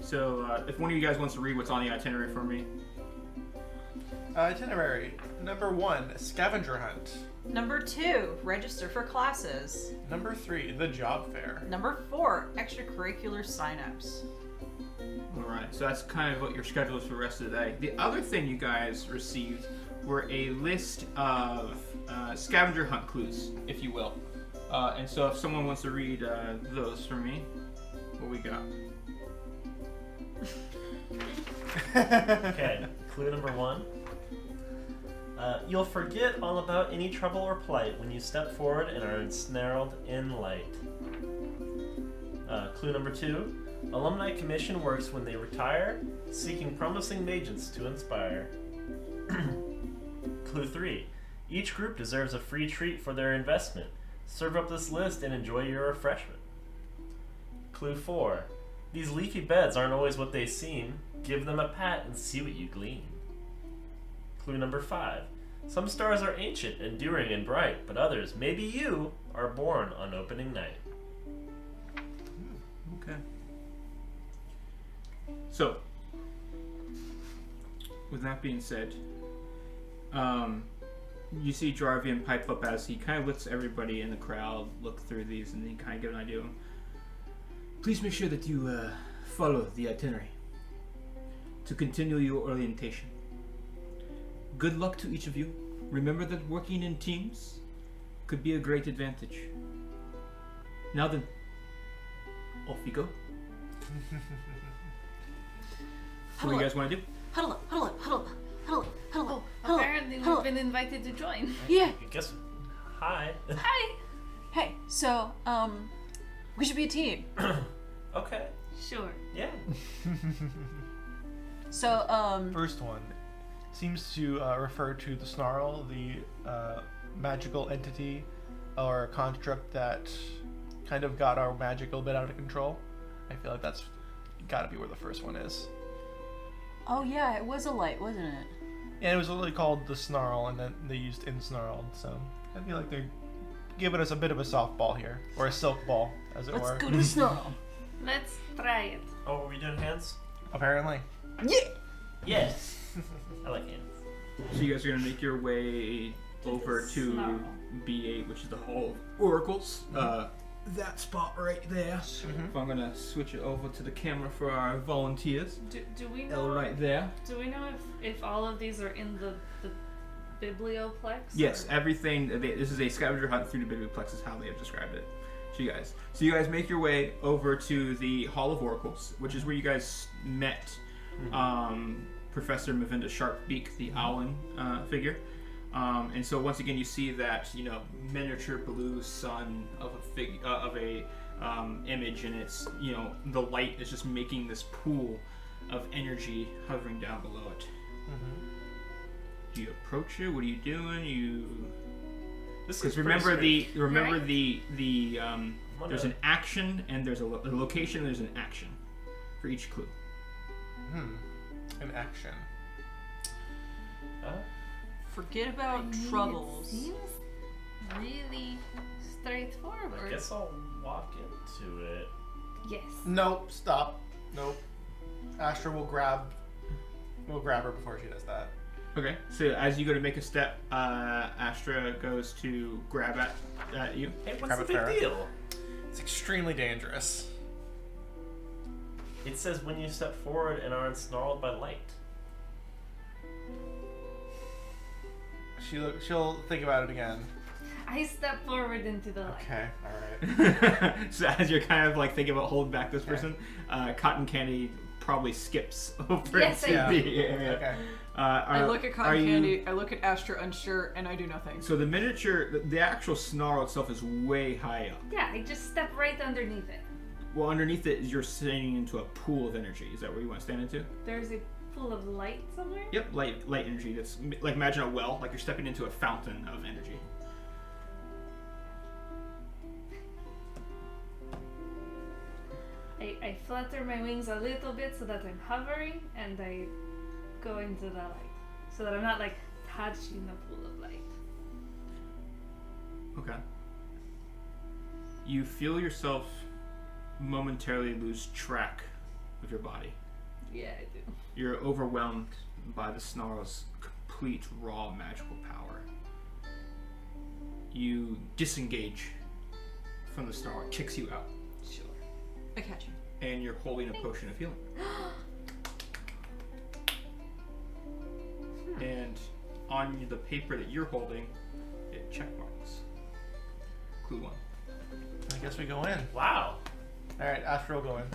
Speaker 1: So if one of you guys wants to read what's on the itinerary for me.
Speaker 2: Itinerary. Number 1, scavenger hunt.
Speaker 4: Number 2, register for classes.
Speaker 2: Number 3, the job fair.
Speaker 4: Number 4, extracurricular signups.
Speaker 1: Alright, so that's kind of what your schedule is for the rest of the day. The other thing you guys received were a list of scavenger hunt clues, if you will. And so if someone wants to read those for me, what we got?
Speaker 5: Okay, clue number 1. You'll forget all about any trouble or plight when you step forward and are ensnarled in light. Clue number 2. Alumni Commission works when they retire, seeking promising magens to inspire. Clue 3. Each group deserves a free treat for their investment. Serve up this list and enjoy your refreshment. Clue 4. These leafy beds aren't always what they seem. Give them a pat and see what you glean. Clue number 5. Some stars are ancient, enduring, and bright, but others, maybe you, are born on opening night.
Speaker 1: Okay. So, with that being said, you see Jarvian pipe up as he kind of lets everybody in the crowd look through these and then kind of get an idea of them. Please make sure that you follow the itinerary to continue your orientation. Good luck to each of you. Remember that working in teams could be a great advantage. Now then, off you go. What do you guys want to do?
Speaker 4: Huddle up, huddle up, huddle up, huddle up, huddle up, huddle up.
Speaker 3: Apparently we've
Speaker 4: huddle up.
Speaker 3: been invited to join.
Speaker 4: Yeah.
Speaker 5: I guess. Hi.
Speaker 3: Hi!
Speaker 4: Hey, so, we should be a team.
Speaker 5: Okay.
Speaker 3: Sure.
Speaker 5: Yeah.
Speaker 4: So,
Speaker 2: First one seems to refer to the Snarl, the magical entity or construct that kind of got our magic a little bit out of control. I feel like that's got to be where the first one is.
Speaker 4: oh yeah, it was a light, wasn't it?
Speaker 2: And it was literally called the Snarl, and then they used ensnarled. So I feel like they're giving us a bit of a softball here, or a silk ball, as it
Speaker 4: Let's
Speaker 2: were.
Speaker 4: go to Snarl.
Speaker 3: Let's try it.
Speaker 5: Oh, are we doing hands?
Speaker 2: Apparently.
Speaker 4: Yeah.
Speaker 5: Yes. I like hands.
Speaker 1: So you guys are going to make your way over to
Speaker 3: Snarl.
Speaker 1: B8, which is the Hall of Oracles. That spot right there. If I'm going to switch it over to the camera for our volunteers.
Speaker 3: Do we
Speaker 1: L
Speaker 3: know?
Speaker 1: right there.
Speaker 3: Do we know if all of these are in the biblioplex?
Speaker 1: Yes,
Speaker 3: or-
Speaker 1: everything. This is a scavenger hunt through the biblioplex is how they have described it. So you guys make your way over to the Hall of Oracles, which is where you guys met Professor Mavinda Sharpbeak, the Owlin figure. And so once again, you see that miniature blue sun of a image, and it's the light is just making this pool of energy hovering down below it. Do you approach it? What are you doing? Because remember there's an action and there's a location. And there's an action for each clue.
Speaker 2: An action.
Speaker 4: Forget about troubles.
Speaker 3: It seems really straightforward.
Speaker 5: I guess I'll walk into it.
Speaker 3: Yes.
Speaker 2: Nope. Stop. Nope. Astra will grab her before she does that.
Speaker 1: Okay, so as you go to make a step, Astra goes to grab at you.
Speaker 5: Hey, what's
Speaker 2: Grab
Speaker 5: the
Speaker 2: a
Speaker 5: big
Speaker 2: ferret.
Speaker 5: deal?
Speaker 2: It's extremely dangerous.
Speaker 5: It says when you step forward and are ensnarled by light.
Speaker 2: She'll think about it again.
Speaker 3: I step forward into the light.
Speaker 2: Okay. All right.
Speaker 1: So as you're kind of like thinking about holding back this
Speaker 2: Okay.
Speaker 1: person, Cotton Candy probably skips over
Speaker 3: Yes,
Speaker 1: into
Speaker 3: I
Speaker 1: the
Speaker 3: do.
Speaker 1: area.
Speaker 2: Okay.
Speaker 4: I look at
Speaker 1: are
Speaker 4: Cotton
Speaker 1: you-
Speaker 4: Candy, I look at Astra unsure, and I do nothing.
Speaker 1: So the miniature, the actual snarl itself is way high up.
Speaker 3: Yeah, I just step right underneath it.
Speaker 1: Well, underneath it, you're standing into a pool of energy. Is that where you want to stand into?
Speaker 3: There's a pool of light somewhere.
Speaker 1: Yep, light energy. That's like, imagine a well, like you're stepping into a fountain of energy.
Speaker 3: I flutter my wings a little bit so that I'm hovering, and I go into the light, so that I'm not like touching the pool of light.
Speaker 1: Okay. You feel yourself momentarily lose track of your body.
Speaker 3: Yeah, I do.
Speaker 1: You're overwhelmed by the snarl's complete raw magical power. You disengage from the snarl. It kicks you out.
Speaker 3: Sure.
Speaker 4: I catch him.
Speaker 1: And you're holding a potion of healing. And on the paper that you're holding, it check marks. Clue 1.
Speaker 2: I guess we go in.
Speaker 5: Wow.
Speaker 2: All right. Astra will go in.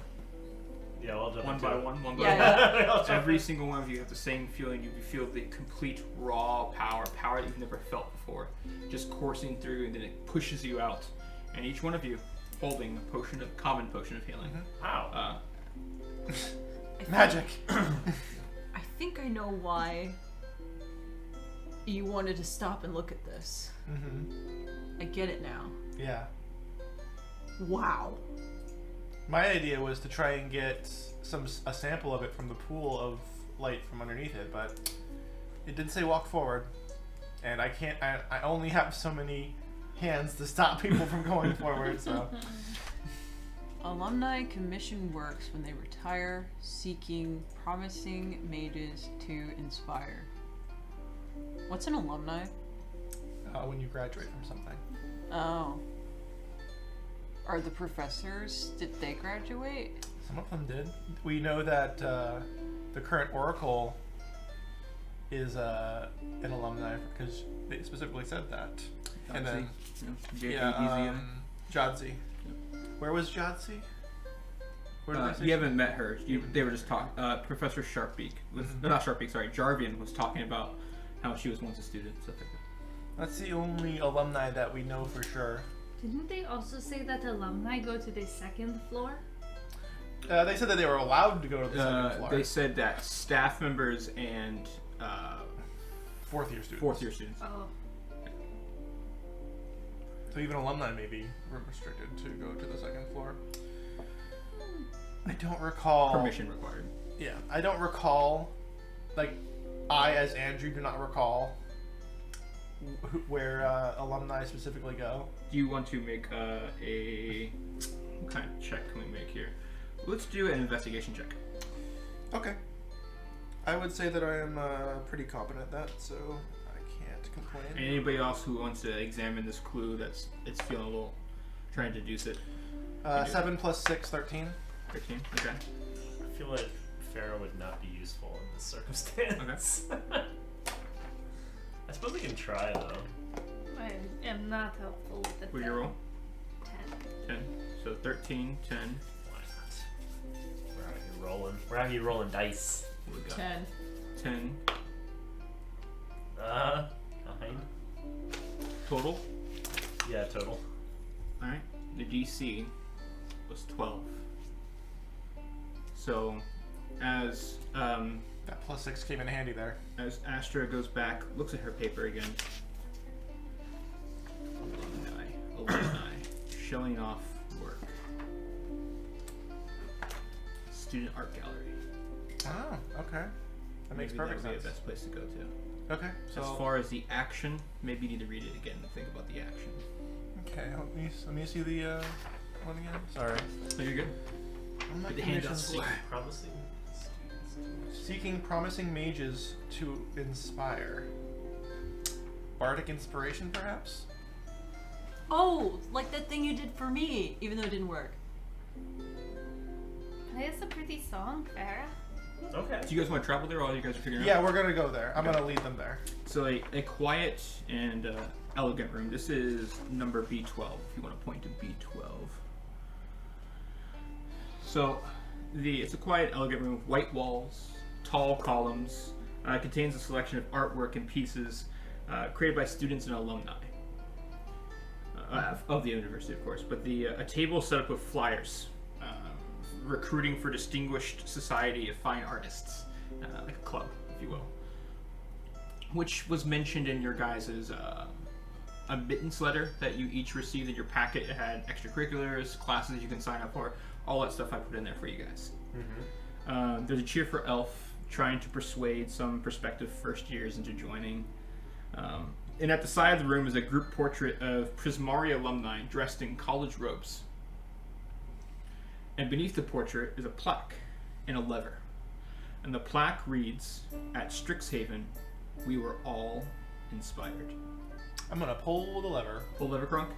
Speaker 5: Yeah, I'll jump
Speaker 1: One
Speaker 5: into
Speaker 1: by
Speaker 5: it.
Speaker 1: one by
Speaker 4: Yeah,
Speaker 1: one. Every single one of you have the same feeling. You feel the complete raw power that you've never felt before, just coursing through, and then it pushes you out. And each one of you holding a common potion of healing.
Speaker 5: Wow.
Speaker 2: Magic.
Speaker 4: I think I know why you wanted to stop and look at this. I get it now.
Speaker 2: Yeah.
Speaker 4: Wow.
Speaker 2: My idea was to try and get a sample of it from the pool of light from underneath it, but it did say walk forward, and I can't. I only have so many hands to stop people from going forward. So
Speaker 4: Alumni commission works when they retire, seeking promising mages to inspire. What's an alumni?
Speaker 2: when you graduate from something.
Speaker 4: Oh. Are the professors, did they graduate?
Speaker 2: Some of them did. We know that the current Oracle is an alumni because they specifically said that. And then, Jodzi. Where was Jodzi? Where did I say
Speaker 1: You haven't met her. They were just talking. Professor Sharpbeak was not Sharpbeak. Sorry, Jarvian was talking about how she was once a student. Stuff like that.
Speaker 2: That's the only alumni that we know for sure.
Speaker 3: Didn't they also say that alumni go to the second floor?
Speaker 2: They said that they were allowed to go to the second floor.
Speaker 1: They said that staff members and
Speaker 2: Fourth year students.
Speaker 1: fourth year students.
Speaker 3: Oh.
Speaker 2: So even alumni may be restricted to go to the second floor. I don't recall.
Speaker 1: Permission required.
Speaker 2: Yeah, I don't recall. Like, I as Andrew do not recall where alumni specifically go.
Speaker 1: Do you want to make a what kind of check can we make here? Let's do an investigation check.
Speaker 2: Okay. I would say that I am pretty competent at that, so I can't complain.
Speaker 1: Anybody else who wants to examine this clue that's it's feeling a little trying to deduce it?
Speaker 2: 7 plus 6, 13.
Speaker 1: 13. Okay.
Speaker 5: I feel like Pharaoh would not be useful in this circumstance. I suppose we can try though.
Speaker 3: I am not helpful with the
Speaker 1: What do you roll?
Speaker 3: 10.
Speaker 1: 10. So 13, 10.
Speaker 5: Why not? We're out here rolling. We're out here rolling dice.
Speaker 1: What we got?
Speaker 4: 10.
Speaker 1: 10
Speaker 5: 9.
Speaker 1: total.
Speaker 5: Yeah, total.
Speaker 1: All right. The DC was 12. So, as
Speaker 2: That plus 6 came in handy there.
Speaker 1: as Astra goes back, looks at her paper again. Alumni, showing off work. Student art gallery.
Speaker 2: Oh, okay. That makes
Speaker 1: Maybe
Speaker 2: perfect
Speaker 1: that would
Speaker 2: sense.
Speaker 1: be the best place to go to.
Speaker 2: Okay, so
Speaker 1: As far as the action, maybe you need to read it again and think about the action.
Speaker 2: okay, let me see the one again? Sorry.
Speaker 1: Oh, you're good.
Speaker 2: I'm not
Speaker 1: Put the hand up.
Speaker 2: conditions.
Speaker 5: Promising.
Speaker 2: Seeking promising mages to inspire. Bardic inspiration, perhaps?
Speaker 4: Oh, like that thing you did for me, even though it didn't work.
Speaker 6: Play us a pretty song, Farah.
Speaker 5: Okay.
Speaker 1: Do you guys want to travel there, or all you guys are figuring out?
Speaker 2: Yeah, we're gonna go there. I'm gonna lead them there.
Speaker 1: So a quiet and elegant room. This is number B12, if you want to point to B12. So it's a quiet, elegant room with white walls, tall columns. It contains a selection of artwork and pieces created by students and alumni of the university, of course. But a table set up with flyers, recruiting for distinguished society of fine artists, like a club, if you will, which was mentioned in your guys' admittance letter that you each received in your packet. It had extracurriculars, classes you can sign up for, all that stuff I put in there for you guys. Mm-hmm. There's a cheer for Elf, trying to persuade some prospective first years into joining. And at the side of the room is a group portrait of Prismari alumni dressed in college robes. And beneath the portrait is a plaque and a lever. And the plaque reads, "At Strixhaven, we were all inspired."
Speaker 2: I'm gonna pull the lever.
Speaker 1: Pull lever, Kronk.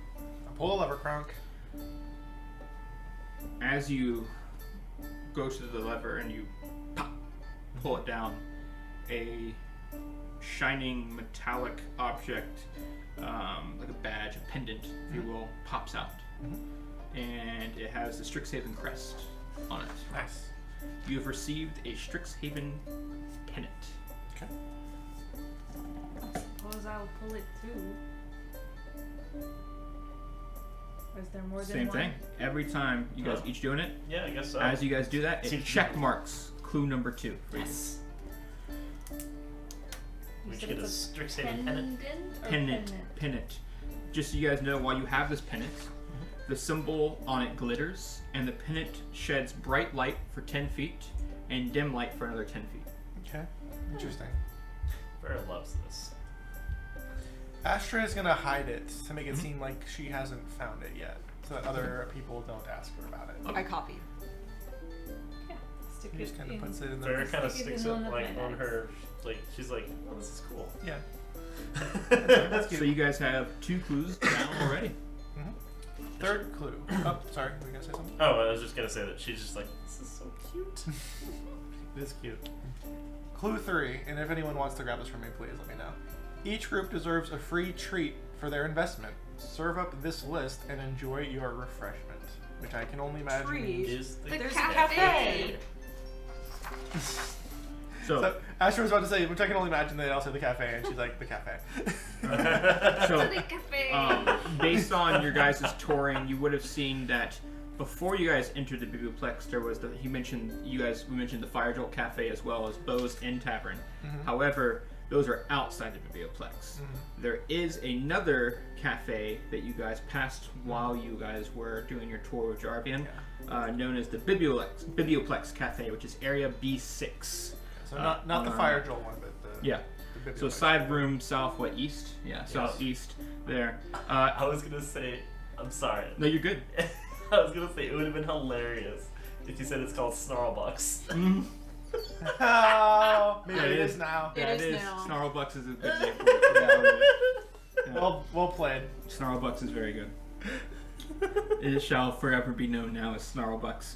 Speaker 2: Pull the lever, Kronk.
Speaker 1: As you go to the lever and you pop, pull it down, a shining metallic object, like a badge, a pendant, if you will, pops out. And it has the Strixhaven crest on it.
Speaker 2: Nice.
Speaker 1: You have received a Strixhaven pennant.
Speaker 2: Okay.
Speaker 3: Suppose I'll pull it too. Or is there more than
Speaker 1: Same
Speaker 3: one?
Speaker 1: thing. Every time you guys each doing it,
Speaker 5: Yeah, I guess so.
Speaker 1: as you guys do that, it
Speaker 5: Seems-
Speaker 1: check marks clue number 2 for
Speaker 5: Yes.
Speaker 3: You
Speaker 5: We
Speaker 3: said
Speaker 5: should get a
Speaker 3: it's
Speaker 5: Strixhaven pennant.
Speaker 3: or
Speaker 1: you. Pennant. Just so you guys know, while you have this pennant, the symbol on it glitters, and the pennant sheds bright light for 10 feet and dim light for another 10 feet.
Speaker 2: Okay. Interesting.
Speaker 5: Vera loves this.
Speaker 2: Astra is gonna hide it to make it seem like she hasn't found it yet, so that other people don't ask her about it.
Speaker 4: I copy.
Speaker 3: Yeah. Stick
Speaker 2: She
Speaker 3: it
Speaker 2: just kind
Speaker 3: in.
Speaker 2: of puts it in
Speaker 5: Vera
Speaker 2: the.
Speaker 5: kind of
Speaker 3: Stick it
Speaker 5: sticks
Speaker 3: in
Speaker 5: it
Speaker 3: one of
Speaker 5: like
Speaker 3: my
Speaker 5: on
Speaker 3: bags.
Speaker 5: her, like she's like, oh, this is cool.
Speaker 2: Yeah.
Speaker 5: That's
Speaker 1: So you guys have 2 clues down already.
Speaker 2: Third clue. Oh, sorry. Were you gonna say something?
Speaker 5: Oh, I was just gonna say that she's just like, this is so cute.
Speaker 2: It is cute. Clue 3, and if anyone wants to grab this from me, please let me know. Each group deserves a free treat for their investment. Serve up this list and enjoy your refreshment, which I can only imagine.
Speaker 4: Treat?
Speaker 5: Is the
Speaker 4: There's
Speaker 6: cafe.
Speaker 2: So Astra was about to say, which I can only imagine they all say the cafe, and she's like, the cafe.
Speaker 1: So,
Speaker 6: To the cafe.
Speaker 1: based on your guys' touring, you would have seen that before you guys entered the Biblioplex, there was we mentioned the Fire Jolt Cafe as well as Beau's Inn Tavern. However, those are outside the Biblioplex. There is another cafe that you guys passed while you guys were doing your tour of Jarvian, known as the Biblioplex Cafe, which is area B6.
Speaker 2: So not the Fire Joel one, but the
Speaker 1: Yeah.
Speaker 2: the
Speaker 1: So
Speaker 2: Biblioplex.
Speaker 1: side room southwest. Southeast there.
Speaker 5: I was gonna say, I'm sorry.
Speaker 1: No, you're good.
Speaker 5: I was gonna say it would have been hilarious if you said it's called Snarlbucks.
Speaker 2: Oh, maybe
Speaker 1: Yeah,
Speaker 2: it is now.
Speaker 4: It
Speaker 1: Yeah,
Speaker 4: is
Speaker 1: it is.
Speaker 4: now.
Speaker 1: Snarlbucks is a good name for it. Yeah.
Speaker 2: Well played.
Speaker 1: Snarlbucks is very good. It shall forever be known now as Snarlbucks.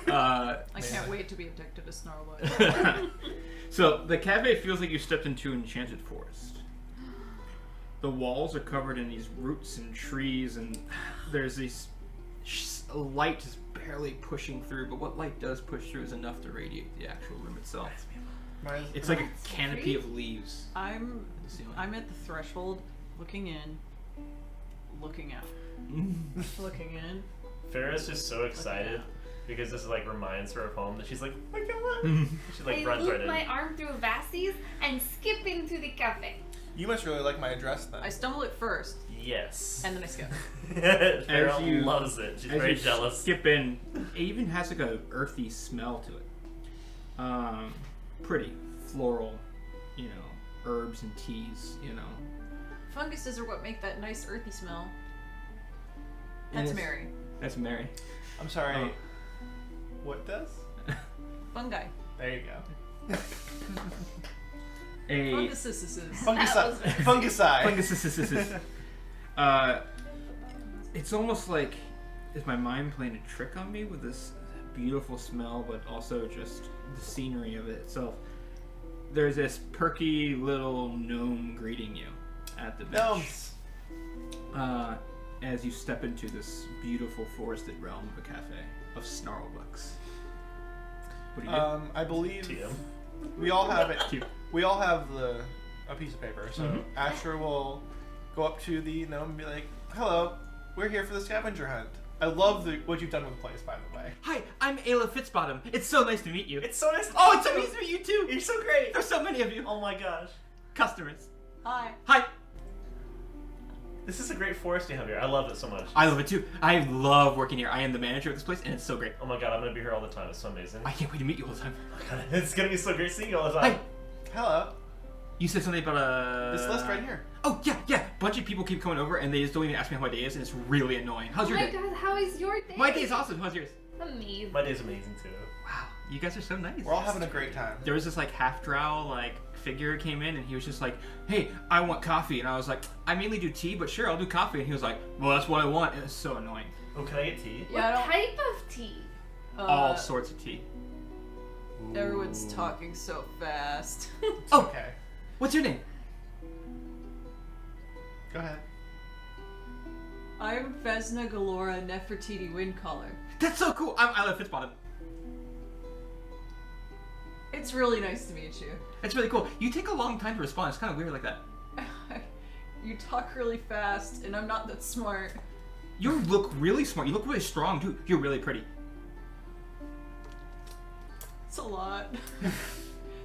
Speaker 4: I can't wait to be addicted to Snarlbucks.
Speaker 1: So the cafe feels like you stepped into an enchanted forest. The walls are covered in these roots and trees, and there's these light is barely pushing through, but what light does push through is enough to radiate the actual room itself. It's like a canopy of leaves.
Speaker 4: I'm
Speaker 1: the ceiling.
Speaker 4: at the threshold, looking in, looking out, looking in.
Speaker 5: Farrah's just so excited because this like reminds her of home that she's like, oh my god. She like
Speaker 6: I
Speaker 5: runs
Speaker 6: loop
Speaker 5: right in.
Speaker 6: my arm through Vassie's and skip into the cafe.
Speaker 2: You must really like my address then.
Speaker 4: I stumble at first,
Speaker 5: Yes.
Speaker 4: and then I skip.
Speaker 5: Farrah
Speaker 1: you-
Speaker 5: loves it. She's
Speaker 1: As
Speaker 5: very
Speaker 1: you
Speaker 5: jealous.
Speaker 1: skip in, it even has like a earthy smell to it. Pretty floral, herbs and teas,
Speaker 4: Funguses are what make that nice earthy smell.
Speaker 1: And
Speaker 4: That's
Speaker 1: it's-
Speaker 4: Mary.
Speaker 1: That's Mary.
Speaker 2: I'm sorry.
Speaker 1: Oh.
Speaker 2: What does?
Speaker 4: Fungi.
Speaker 2: There you go.
Speaker 1: A
Speaker 4: Fungicises.
Speaker 2: Fungicide.
Speaker 1: Fungicide. It's almost like, is my mind playing a trick on me with this beautiful smell, but also just the scenery of it itself? There's this perky little gnome greeting you at the bench. As you step into this beautiful forested realm of a cafe of Snarlbucks. What do you do?
Speaker 2: I believe
Speaker 5: TM.
Speaker 2: we all have it.
Speaker 1: Cute.
Speaker 2: We all have a piece of paper. So
Speaker 1: Mhm.
Speaker 2: Astra will go up to the gnome and be like, "Hello, we're here for the scavenger hunt. I love what you've done with the place, by the way."
Speaker 1: Hi, I'm Ayla Fitzbottom. It's so nice to meet you.
Speaker 5: It's so nice to
Speaker 1: Oh,
Speaker 5: meet
Speaker 1: it's so
Speaker 5: you.
Speaker 1: nice to meet you too.
Speaker 5: You're so great.
Speaker 1: There's so many of you.
Speaker 5: Oh my gosh.
Speaker 1: Customers.
Speaker 4: Hi.
Speaker 1: Hi.
Speaker 5: This is a great forest you have here. I love it so much.
Speaker 1: I love it too. I love working here. I am the manager of this place, and it's so great.
Speaker 5: Oh my god, I'm gonna be here all the time. It's so amazing.
Speaker 1: I can't wait to meet you all the time.
Speaker 5: It's gonna be so great seeing you all the time.
Speaker 1: Hi.
Speaker 2: Hello.
Speaker 1: You said something about
Speaker 2: This list right here.
Speaker 1: Oh yeah. Bunch of people keep coming over, and they just don't even ask me how my day is, and it's really annoying. How's
Speaker 6: Oh
Speaker 1: your
Speaker 6: my
Speaker 1: day?
Speaker 6: god, how is your day?
Speaker 1: My day is awesome. How's yours?
Speaker 6: Amazing.
Speaker 5: My day's amazing too.
Speaker 1: Wow, you guys are so nice.
Speaker 2: We're all having a great time.
Speaker 1: There was this like half drow figure came in, and he was just like, "Hey, I want coffee," and I was like, "I mainly do tea, but sure, I'll do coffee." And he was like, "Well, that's what I want." And it was so annoying.
Speaker 5: Oh, can I get tea?
Speaker 6: What
Speaker 4: Yeah, I don't.
Speaker 6: type of tea?
Speaker 1: All sorts of tea.
Speaker 4: Everyone's talking so fast.
Speaker 1: Oh,
Speaker 2: Okay.
Speaker 1: what's your name?
Speaker 2: Go ahead.
Speaker 4: I'm Vesna Galora Nefertiti Windcaller.
Speaker 1: That's so cool. I'm Ayla Fitzbottom.
Speaker 4: It's really nice to meet you.
Speaker 1: That's really cool. You take a long time to respond. It's kind of weird like that.
Speaker 4: You talk really fast, and I'm not that smart.
Speaker 1: You look really smart. You look really strong too. You're really pretty.
Speaker 4: It's a lot.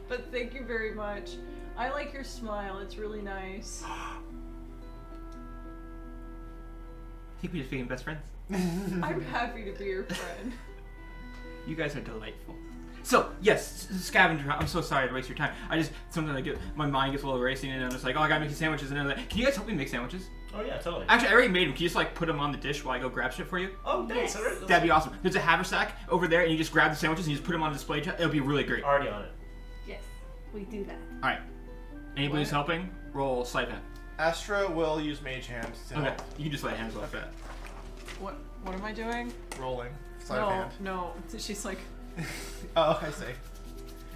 Speaker 4: But thank you very much. I like your smile. It's really nice.
Speaker 1: I think we just became best friends.
Speaker 4: I'm happy to be your friend.
Speaker 1: You guys are delightful. So, yes, scavenger hunt. I'm so sorry to waste your time. Sometimes my mind gets a little racing, and I'm just like, oh, I gotta make these sandwiches, and then I'm like, can you guys help me make sandwiches?
Speaker 5: Oh yeah, totally.
Speaker 1: Actually, I already made them. Can you just put them on the dish while I go grab shit for you?
Speaker 5: Oh, thanks.
Speaker 6: Yes.
Speaker 1: That'd be awesome. There's a haversack over there, and you just grab the sandwiches and you just put them on a display. It'll be really great. All
Speaker 5: Already on it.
Speaker 6: Yes, we do that.
Speaker 1: right. Anybody who's helping, roll sleight of hand.
Speaker 2: Astra will use Mage Hand to
Speaker 1: Okay.
Speaker 2: help.
Speaker 1: You can just let hands off that.
Speaker 4: What am I doing?
Speaker 2: Rolling. Sleight of hand.
Speaker 4: No. She's like,
Speaker 2: Oh, I see.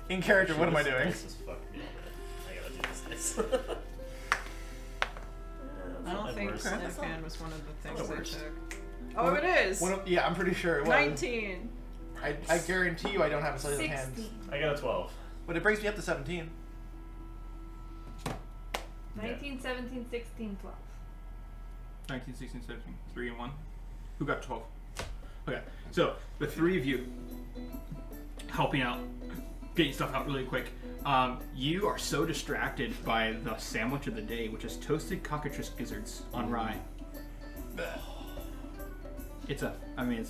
Speaker 2: In character, what am I
Speaker 5: This is
Speaker 2: doing?
Speaker 5: nice as fuck. Yeah, I gotta do this nice.
Speaker 4: I don't think
Speaker 5: worst.
Speaker 4: sleight of hand was one of the things
Speaker 5: the
Speaker 4: I
Speaker 5: worst.
Speaker 4: took. Oh, it is.
Speaker 2: Yeah, I'm pretty sure it was.
Speaker 4: 19.
Speaker 2: I guarantee you I don't have a sleight of hand.
Speaker 6: 16.
Speaker 5: I got a 12.
Speaker 2: But it brings me up to 17.
Speaker 6: 19, 17, 16, 12.
Speaker 1: 19, 16, 17. 3 and 1. Who got 12? Okay. So, the three of you helping out, getting stuff out really quick. You are so distracted by the sandwich of the day, which is toasted cockatrice gizzards on rye. It's a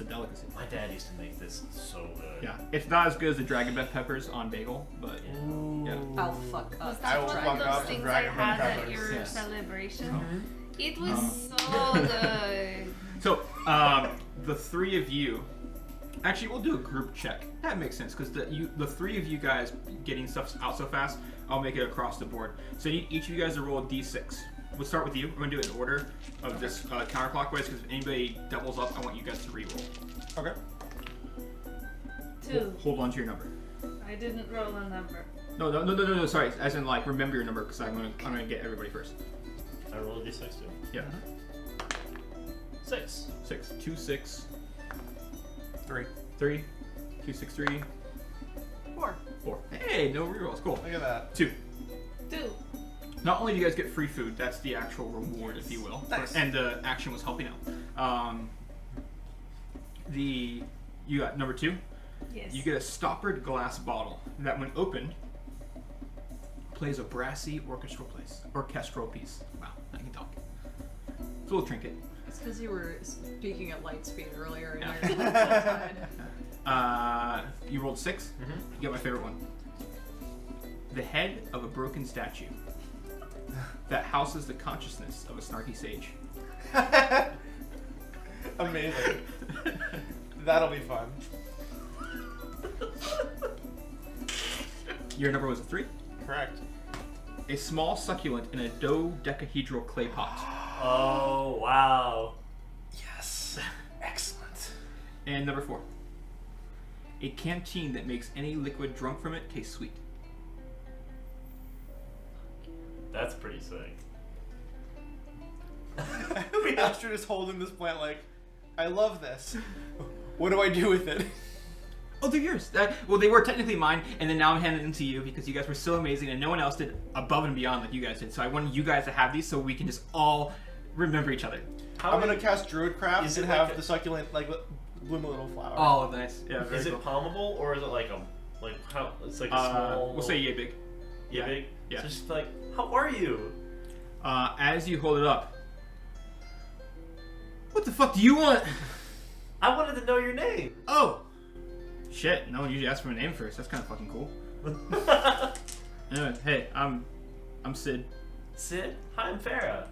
Speaker 1: delicacy.
Speaker 5: My dad used to make this so good.
Speaker 1: Yeah, it's not as good as the dragon breath peppers on bagel, but yeah.
Speaker 4: I'll fuck
Speaker 6: Was
Speaker 4: up.
Speaker 6: that
Speaker 2: I will
Speaker 6: one
Speaker 2: fuck
Speaker 6: of those
Speaker 2: up the
Speaker 6: things I
Speaker 2: dragon
Speaker 6: had
Speaker 2: breath
Speaker 6: at
Speaker 2: peppers.
Speaker 6: your
Speaker 1: Yes.
Speaker 6: celebration? It was so good.
Speaker 1: So, the three of you, actually, we'll do a group check. That makes sense because the three of you guys getting stuff out so fast, I'll make it across the board. So, each of you guys will roll a d6. We'll start with you. We're gonna do it in order of this counterclockwise because if anybody doubles up, I want you guys to re-roll.
Speaker 2: Okay.
Speaker 6: 2.
Speaker 1: Hold on to your number.
Speaker 6: I didn't roll a number.
Speaker 1: No. Sorry, as in remember your number because I'm gonna get everybody first.
Speaker 5: I rolled a d6 too.
Speaker 1: Yeah.
Speaker 5: 6.
Speaker 1: 6. 2, 6,
Speaker 2: 3.
Speaker 1: 3, 2, 6, 3,
Speaker 4: 4.
Speaker 1: 4. Hey, no rerolls. Cool.
Speaker 2: Look at that.
Speaker 1: 2.
Speaker 6: 2.
Speaker 1: Not only do you guys get free food, that's the actual reward, if you will.
Speaker 2: Nice.
Speaker 1: And the action was helping out. You got number 2.
Speaker 6: Yes.
Speaker 1: You get a stoppered glass bottle that, when opened, plays a brassy orchestral piece. Wow, I can talk. It's a little trinket.
Speaker 4: It's because you were speaking at light speed earlier and
Speaker 1: Yeah.
Speaker 4: you're tired.
Speaker 1: You rolled 6. You got my favorite one. The head of a broken statue that houses the consciousness of a snarky sage.
Speaker 2: Amazing. That'll be fun.
Speaker 1: Your number was a 3.
Speaker 2: Correct.
Speaker 1: A small succulent in a dodecahedral clay pot.
Speaker 5: Oh, wow.
Speaker 2: Yes. Excellent.
Speaker 1: And number 4. A canteen that makes any liquid drunk from it taste sweet.
Speaker 5: That's pretty sick.
Speaker 2: Astra is holding this plant like, I love this. What do I do with it?
Speaker 1: Oh, they're yours. Well, they were technically mine, and then now I'm handing them to you because you guys were so amazing and no one else did above and beyond like you guys did. So I wanted you guys to have these so we can just all remember each other.
Speaker 2: I'm gonna cast Druidcraft
Speaker 5: Is
Speaker 2: and
Speaker 5: it
Speaker 2: have
Speaker 5: like
Speaker 2: the succulent like bloom a little flower.
Speaker 1: Oh, nice. Yeah, very
Speaker 5: Is it
Speaker 1: cool.
Speaker 5: palmable or is it like how? It's like a small.
Speaker 1: We'll say yay big.
Speaker 5: Yeah, big.
Speaker 1: Yeah.
Speaker 5: So it's just like, how are you?
Speaker 1: As you hold it up, what the fuck do you want?
Speaker 5: I wanted to know your name.
Speaker 1: Oh, shit! No one usually asks for a name first. That's kind of fucking cool. Anyway, hey, I'm Sid.
Speaker 5: Sid. Hi, I'm Farah.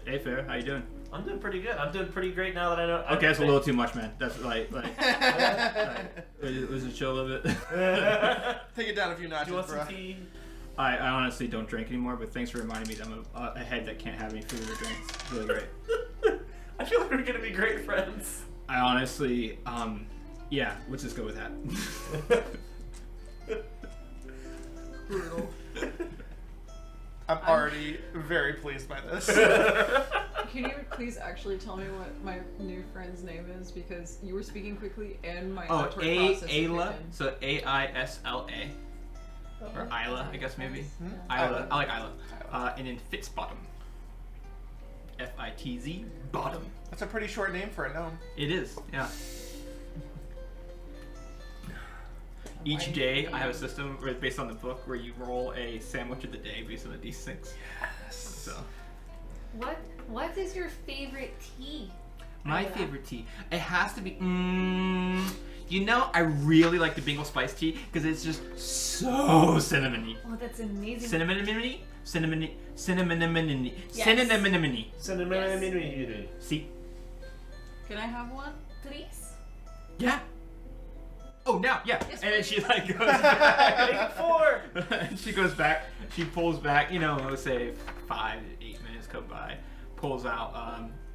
Speaker 1: Hey, Fair, how you doing?
Speaker 5: I'm doing pretty good. I'm doing pretty great now that I know.
Speaker 1: Okay, that's a little too much, man. That's like was it chill a little bit?
Speaker 2: Take it down a few notches,
Speaker 5: Do you want
Speaker 2: bro.
Speaker 5: some tea?
Speaker 1: I honestly don't drink anymore, but thanks for reminding me that I'm a head that can't have any food or drinks. It's really great.
Speaker 5: I feel like we're gonna be great friends.
Speaker 1: I honestly, yeah, let's just go with that.
Speaker 2: Brutal. I'm already very pleased by this.
Speaker 4: Can you please actually tell me what my new friend's name is? Because you were speaking quickly and my
Speaker 1: Oh,
Speaker 4: auditory processor
Speaker 1: Ayla.
Speaker 4: kicked in.
Speaker 1: So Aisla, or Isla, I guess maybe. Isla. I like Isla. And then Fitzbottom. Fitz bottom.
Speaker 2: That's a pretty short name for a gnome.
Speaker 1: It is, yeah. Each day, I have a system where it's based on the book where you roll a sandwich of the day based on a d6.
Speaker 2: Yes.
Speaker 1: So,
Speaker 6: What is your favorite tea?
Speaker 1: my favorite tea, it has to be. You know, I really like the Bengal spice tea because it's just so cinnamony.
Speaker 6: Oh, that's amazing.
Speaker 1: Cinnamony, cinnamony.
Speaker 6: Yes.
Speaker 1: Cinnamony.
Speaker 5: Cinnamon.
Speaker 1: See?
Speaker 4: Can I have one?
Speaker 6: Please?
Speaker 1: Yeah. Oh, now, yeah.
Speaker 4: Yes,
Speaker 1: And then
Speaker 4: please.
Speaker 1: she like goes back.
Speaker 5: Make it 4.
Speaker 1: She goes back. She pulls back. You know, let's say 5 to 8 minutes come by. Pulls out.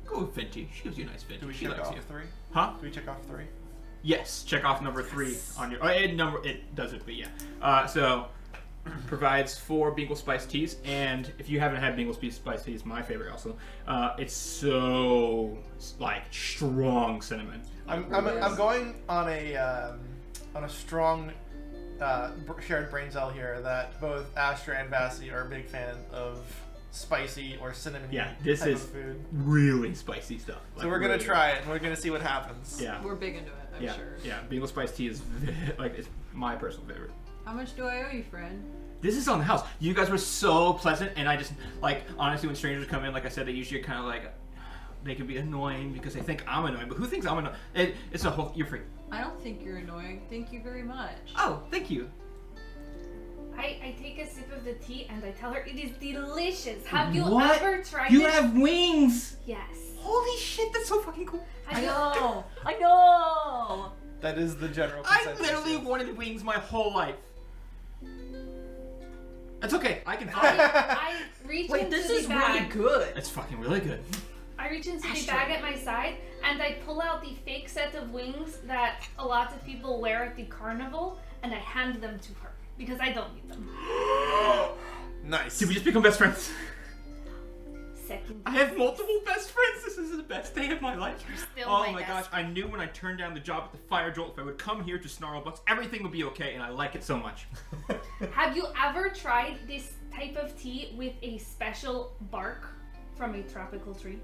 Speaker 1: Go with Fenty. She gives you a nice Fenty.
Speaker 2: Do we
Speaker 1: She
Speaker 2: check
Speaker 1: likes
Speaker 2: off
Speaker 1: you.
Speaker 2: 3?
Speaker 1: Huh?
Speaker 2: Do we check off 3?
Speaker 1: Yes. Check off number 3 on your. It does it, but yeah. So provides 4 Bengal spice teas, and if you haven't had Bengal spice teas, my favorite also. It's so like strong cinnamon.
Speaker 2: I'm going on a strong shared brain cell here that both Astra and Vassie are a big fan of spicy or cinnamon
Speaker 1: Yeah, this
Speaker 2: type
Speaker 1: is
Speaker 2: of food.
Speaker 1: really spicy stuff.
Speaker 2: So
Speaker 1: Like,
Speaker 2: we're gonna
Speaker 1: really
Speaker 2: try it and we're gonna see what happens.
Speaker 1: Yeah.
Speaker 4: We're big into it, I'm
Speaker 1: Yeah,
Speaker 4: sure.
Speaker 1: yeah. Bengal spice tea is like it's my personal favorite.
Speaker 4: How much do I owe you, friend?
Speaker 1: This is on the house. You guys were so pleasant, and I just like honestly, when strangers come in, like I said, they usually kind of like they can be annoying because they think I'm annoying. But who thinks I'm annoying? It's a whole. You're free.
Speaker 4: I don't think you're annoying. Thank you very much.
Speaker 1: Oh, thank you.
Speaker 6: I take a sip of the tea and I tell her it is delicious. Have you
Speaker 1: What?
Speaker 6: ever tried
Speaker 1: You
Speaker 6: it?
Speaker 1: have wings.
Speaker 6: Yes.
Speaker 1: Holy shit, that's so fucking cool.
Speaker 6: Have
Speaker 4: I
Speaker 6: you-
Speaker 4: know! I know!
Speaker 2: That is the general
Speaker 1: I
Speaker 2: consensus.
Speaker 1: literally wanted wings my whole life. That's okay. I can.
Speaker 6: I reach
Speaker 4: Wait,
Speaker 6: into
Speaker 4: this
Speaker 6: the
Speaker 4: is
Speaker 6: bag.
Speaker 4: really good.
Speaker 1: It's fucking really good.
Speaker 6: I reach into the
Speaker 4: Astra.
Speaker 6: bag at my side and I pull out the fake set of wings that a lot of people wear at the carnival and I hand them to her because I don't need them.
Speaker 2: Nice.
Speaker 1: Did we just become best friends?
Speaker 6: Second.
Speaker 1: I have multiple best friends. This is the best day of my life.
Speaker 6: still
Speaker 1: Oh
Speaker 6: my
Speaker 1: my
Speaker 6: best
Speaker 1: gosh, I knew when I turned down the job at the Fire Jolt, if I would come here to Snarlbucks, everything would be okay, and I like it so much.
Speaker 6: Have you ever tried this type of tea with a special bark from a tropical tree?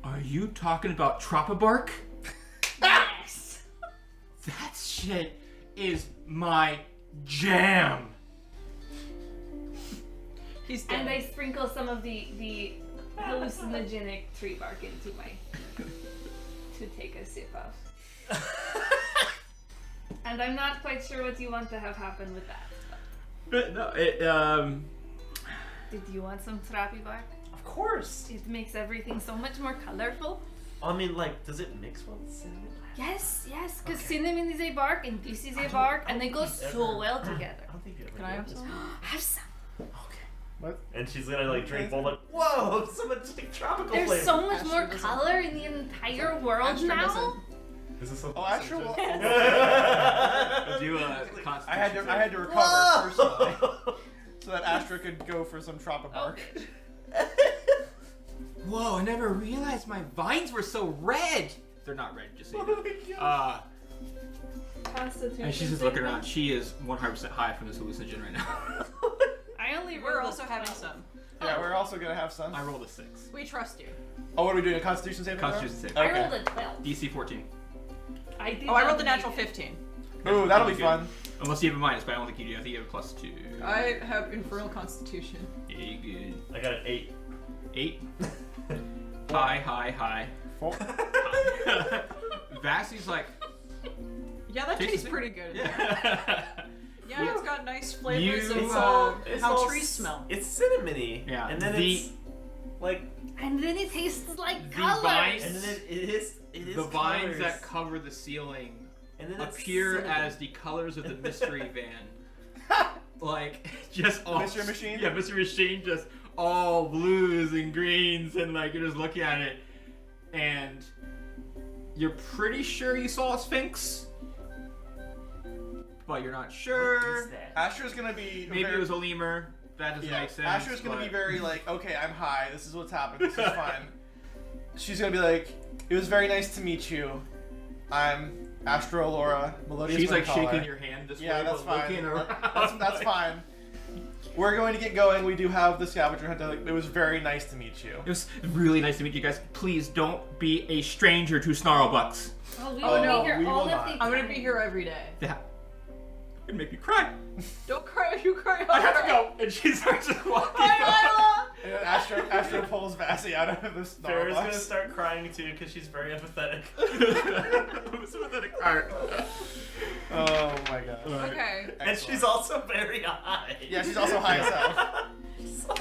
Speaker 1: Are you talking about Tropabark?
Speaker 6: Yes.
Speaker 1: That shit is my jam.
Speaker 4: He's dead.
Speaker 6: And I sprinkle some of the hallucinogenic tree bark into my to take a sip of. And I'm not quite sure what you want to have happen with that.
Speaker 1: But no,
Speaker 6: Did you want some trappy bark?
Speaker 5: Of course.
Speaker 6: It makes everything so much more colorful.
Speaker 5: I mean, like, does it mix with cinnamon?
Speaker 6: Yes, because
Speaker 5: Okay.
Speaker 6: cinnamon is a bark and this is a bark, and they go so well together.
Speaker 5: I don't think you ever
Speaker 4: Can I
Speaker 5: did
Speaker 4: have
Speaker 5: this.
Speaker 4: some?
Speaker 6: Have some.
Speaker 5: Okay. And she's gonna like drink bowl like, whoa, so much like, tropical
Speaker 6: There's
Speaker 5: flavor.
Speaker 6: so much
Speaker 4: Astra
Speaker 6: more
Speaker 4: doesn't-
Speaker 6: color in the entire world
Speaker 4: Astra
Speaker 6: now.
Speaker 4: doesn't.
Speaker 5: Is this something?
Speaker 2: Oh, Astra will.
Speaker 1: Do a constitution.
Speaker 2: I had to recover personally, so that Astra could go for some tropical bark.
Speaker 6: Okay.
Speaker 1: Whoa, I never realized my vines were so red. They're not red, just so you know.
Speaker 6: Constitution.
Speaker 1: And she's just looking around. She is 100% high from this hallucinogen right now.
Speaker 6: I only
Speaker 4: We're
Speaker 6: rolled
Speaker 4: also
Speaker 6: a
Speaker 4: having
Speaker 6: 12.
Speaker 4: some.
Speaker 2: Yeah, we're also gonna have some.
Speaker 1: I rolled a 6.
Speaker 4: We trust you.
Speaker 2: Oh, what are we doing? A Constitution saving throw?
Speaker 1: Constitution save.
Speaker 6: I
Speaker 2: Okay.
Speaker 6: rolled a 12.
Speaker 1: DC 14.
Speaker 6: I did
Speaker 4: Oh, I
Speaker 6: not
Speaker 4: rolled the
Speaker 6: make
Speaker 4: natural
Speaker 6: it.
Speaker 4: 15.
Speaker 2: Ooh, that'll be
Speaker 1: Good.
Speaker 2: fun.
Speaker 1: Unless you have a minus, but I don't think you do. I think you have a +2.
Speaker 4: I have infernal constitution.
Speaker 1: Yeah, good.
Speaker 5: I got an 8.
Speaker 1: 8. High.
Speaker 2: 4.
Speaker 1: Vassie's like,
Speaker 4: Yeah, that
Speaker 1: Tastes
Speaker 4: tastes
Speaker 1: it.
Speaker 4: pretty good.
Speaker 1: yeah.
Speaker 4: Yeah, it's got nice flavors
Speaker 1: You-
Speaker 4: of
Speaker 5: It's
Speaker 4: how
Speaker 5: all
Speaker 4: trees smell.
Speaker 5: It's cinnamony.
Speaker 1: Yeah,
Speaker 5: And then
Speaker 1: the-
Speaker 5: it's like,
Speaker 6: And then it tastes like
Speaker 1: The
Speaker 6: colors.
Speaker 1: vines-
Speaker 5: and then it is
Speaker 1: The vines
Speaker 5: colors.
Speaker 1: that cover the ceiling
Speaker 5: and then it's
Speaker 1: appear
Speaker 5: cinnamon.
Speaker 1: as the colors of the mystery van. Like, just all.
Speaker 2: Mystery Machine?
Speaker 1: Yeah, Mystery Machine, just all blues and greens, and like, you're just looking at it, and you're pretty sure you saw a Sphinx, but you're not sure.
Speaker 5: What is that?
Speaker 2: Astra's gonna be.
Speaker 1: Maybe
Speaker 2: very,
Speaker 1: it was a lemur. That doesn't
Speaker 2: Yeah,
Speaker 1: make sense.
Speaker 2: Astra's gonna be
Speaker 1: but-
Speaker 2: very like, okay, I'm high. This is what's happened. This is fine. She's gonna be like, it was very nice to meet you. I'm Astra Laura, Melodious.
Speaker 1: She's like
Speaker 2: Wind
Speaker 1: shaking
Speaker 2: Caller.
Speaker 1: your hand this
Speaker 2: Yeah,
Speaker 1: way,
Speaker 2: that's
Speaker 1: but
Speaker 2: fine.
Speaker 1: looking around.
Speaker 2: That's fine. We're going to get going. We do have the scavenger hunt. It was very nice to meet you.
Speaker 1: It was really nice to meet you guys. Please don't be a stranger to Snarlbucks.
Speaker 6: Oh, we
Speaker 2: Oh,
Speaker 6: will
Speaker 2: no,
Speaker 6: be here
Speaker 2: we
Speaker 6: all
Speaker 2: will
Speaker 6: of
Speaker 2: not.
Speaker 6: the
Speaker 4: I'm
Speaker 6: time.
Speaker 4: gonna be here every day.
Speaker 1: That could make me cry.
Speaker 4: Don't cry if you cry.
Speaker 1: I have to go. And she starts just walking.
Speaker 4: Bye,
Speaker 2: And then Astra pulls Vassie out of the
Speaker 5: Farrah's gonna
Speaker 2: Starbucks.
Speaker 5: start crying too because she's very empathetic.
Speaker 1: I'm a sympathetic heart.
Speaker 2: Oh my god.
Speaker 4: Lila. Okay.
Speaker 5: And she's also very high.
Speaker 2: Yeah, she's also high as hell.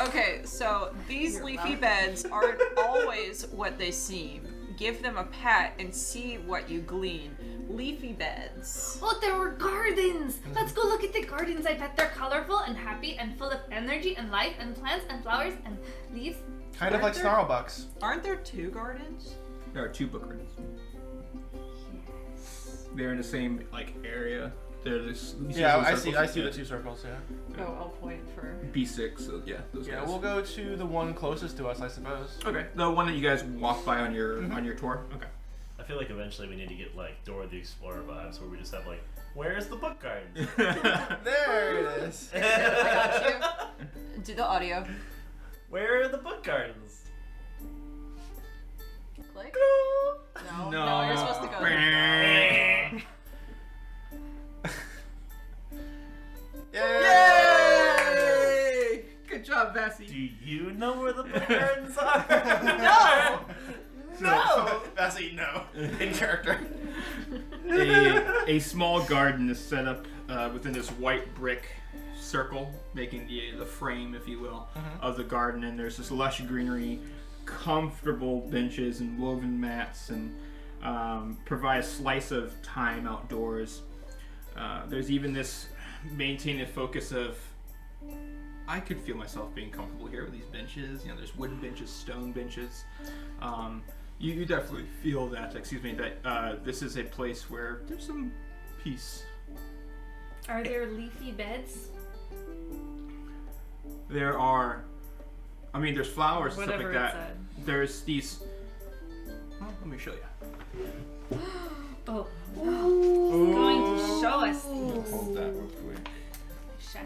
Speaker 4: Okay, so these leafy beds aren't always what they seem. Give them a pat and see what you glean. Leafy beds.
Speaker 6: Oh, there were gardens! Let's go look at the gardens. I bet they're colorful and happy and full of energy and life and plants and flowers and leaves.
Speaker 2: Kind of like Snarlbucks.
Speaker 4: Aren't there 2 gardens?
Speaker 1: There are 2 book gardens. They're in the same like area. They're this.
Speaker 2: Yeah, I see the 2 circles. Yeah.
Speaker 4: Oh, I'll point for.
Speaker 1: B6. So yeah, those
Speaker 2: Yeah,
Speaker 1: guys.
Speaker 2: we'll go to the one closest to us, I suppose.
Speaker 1: Okay, the one that you guys walked by on your tour. Okay.
Speaker 5: I feel like eventually we need to get like Dora the Explorer vibes where we just have like, where's the book garden?
Speaker 2: There it is.
Speaker 4: I got you. Do the audio.
Speaker 5: Where are the book gardens?
Speaker 4: Click.
Speaker 1: No.
Speaker 4: No. No, you're supposed to go. There.
Speaker 1: Yay! Good job,
Speaker 5: Do
Speaker 1: Vassie.
Speaker 5: you know where the book gardens are?
Speaker 4: No.
Speaker 5: No!
Speaker 2: Vassie, no. In character.
Speaker 1: A small garden is set up within this white brick circle, making the frame, if you will, of the garden. And there's this lush greenery, comfortable benches and woven mats, and provide a slice of time outdoors. There's even this maintained focus of, I could feel myself being comfortable here with these benches. You know, there's wooden benches, stone benches. You definitely feel that, that this is a place where there's some peace.
Speaker 6: Are there leafy beds?
Speaker 1: There are, there's flowers and stuff
Speaker 6: Whatever
Speaker 1: like
Speaker 6: it
Speaker 1: that.
Speaker 6: said.
Speaker 1: There's these, well, let me show you.
Speaker 6: Oh, no. It's going to show us things.
Speaker 1: Hold that real quick.
Speaker 6: Shit.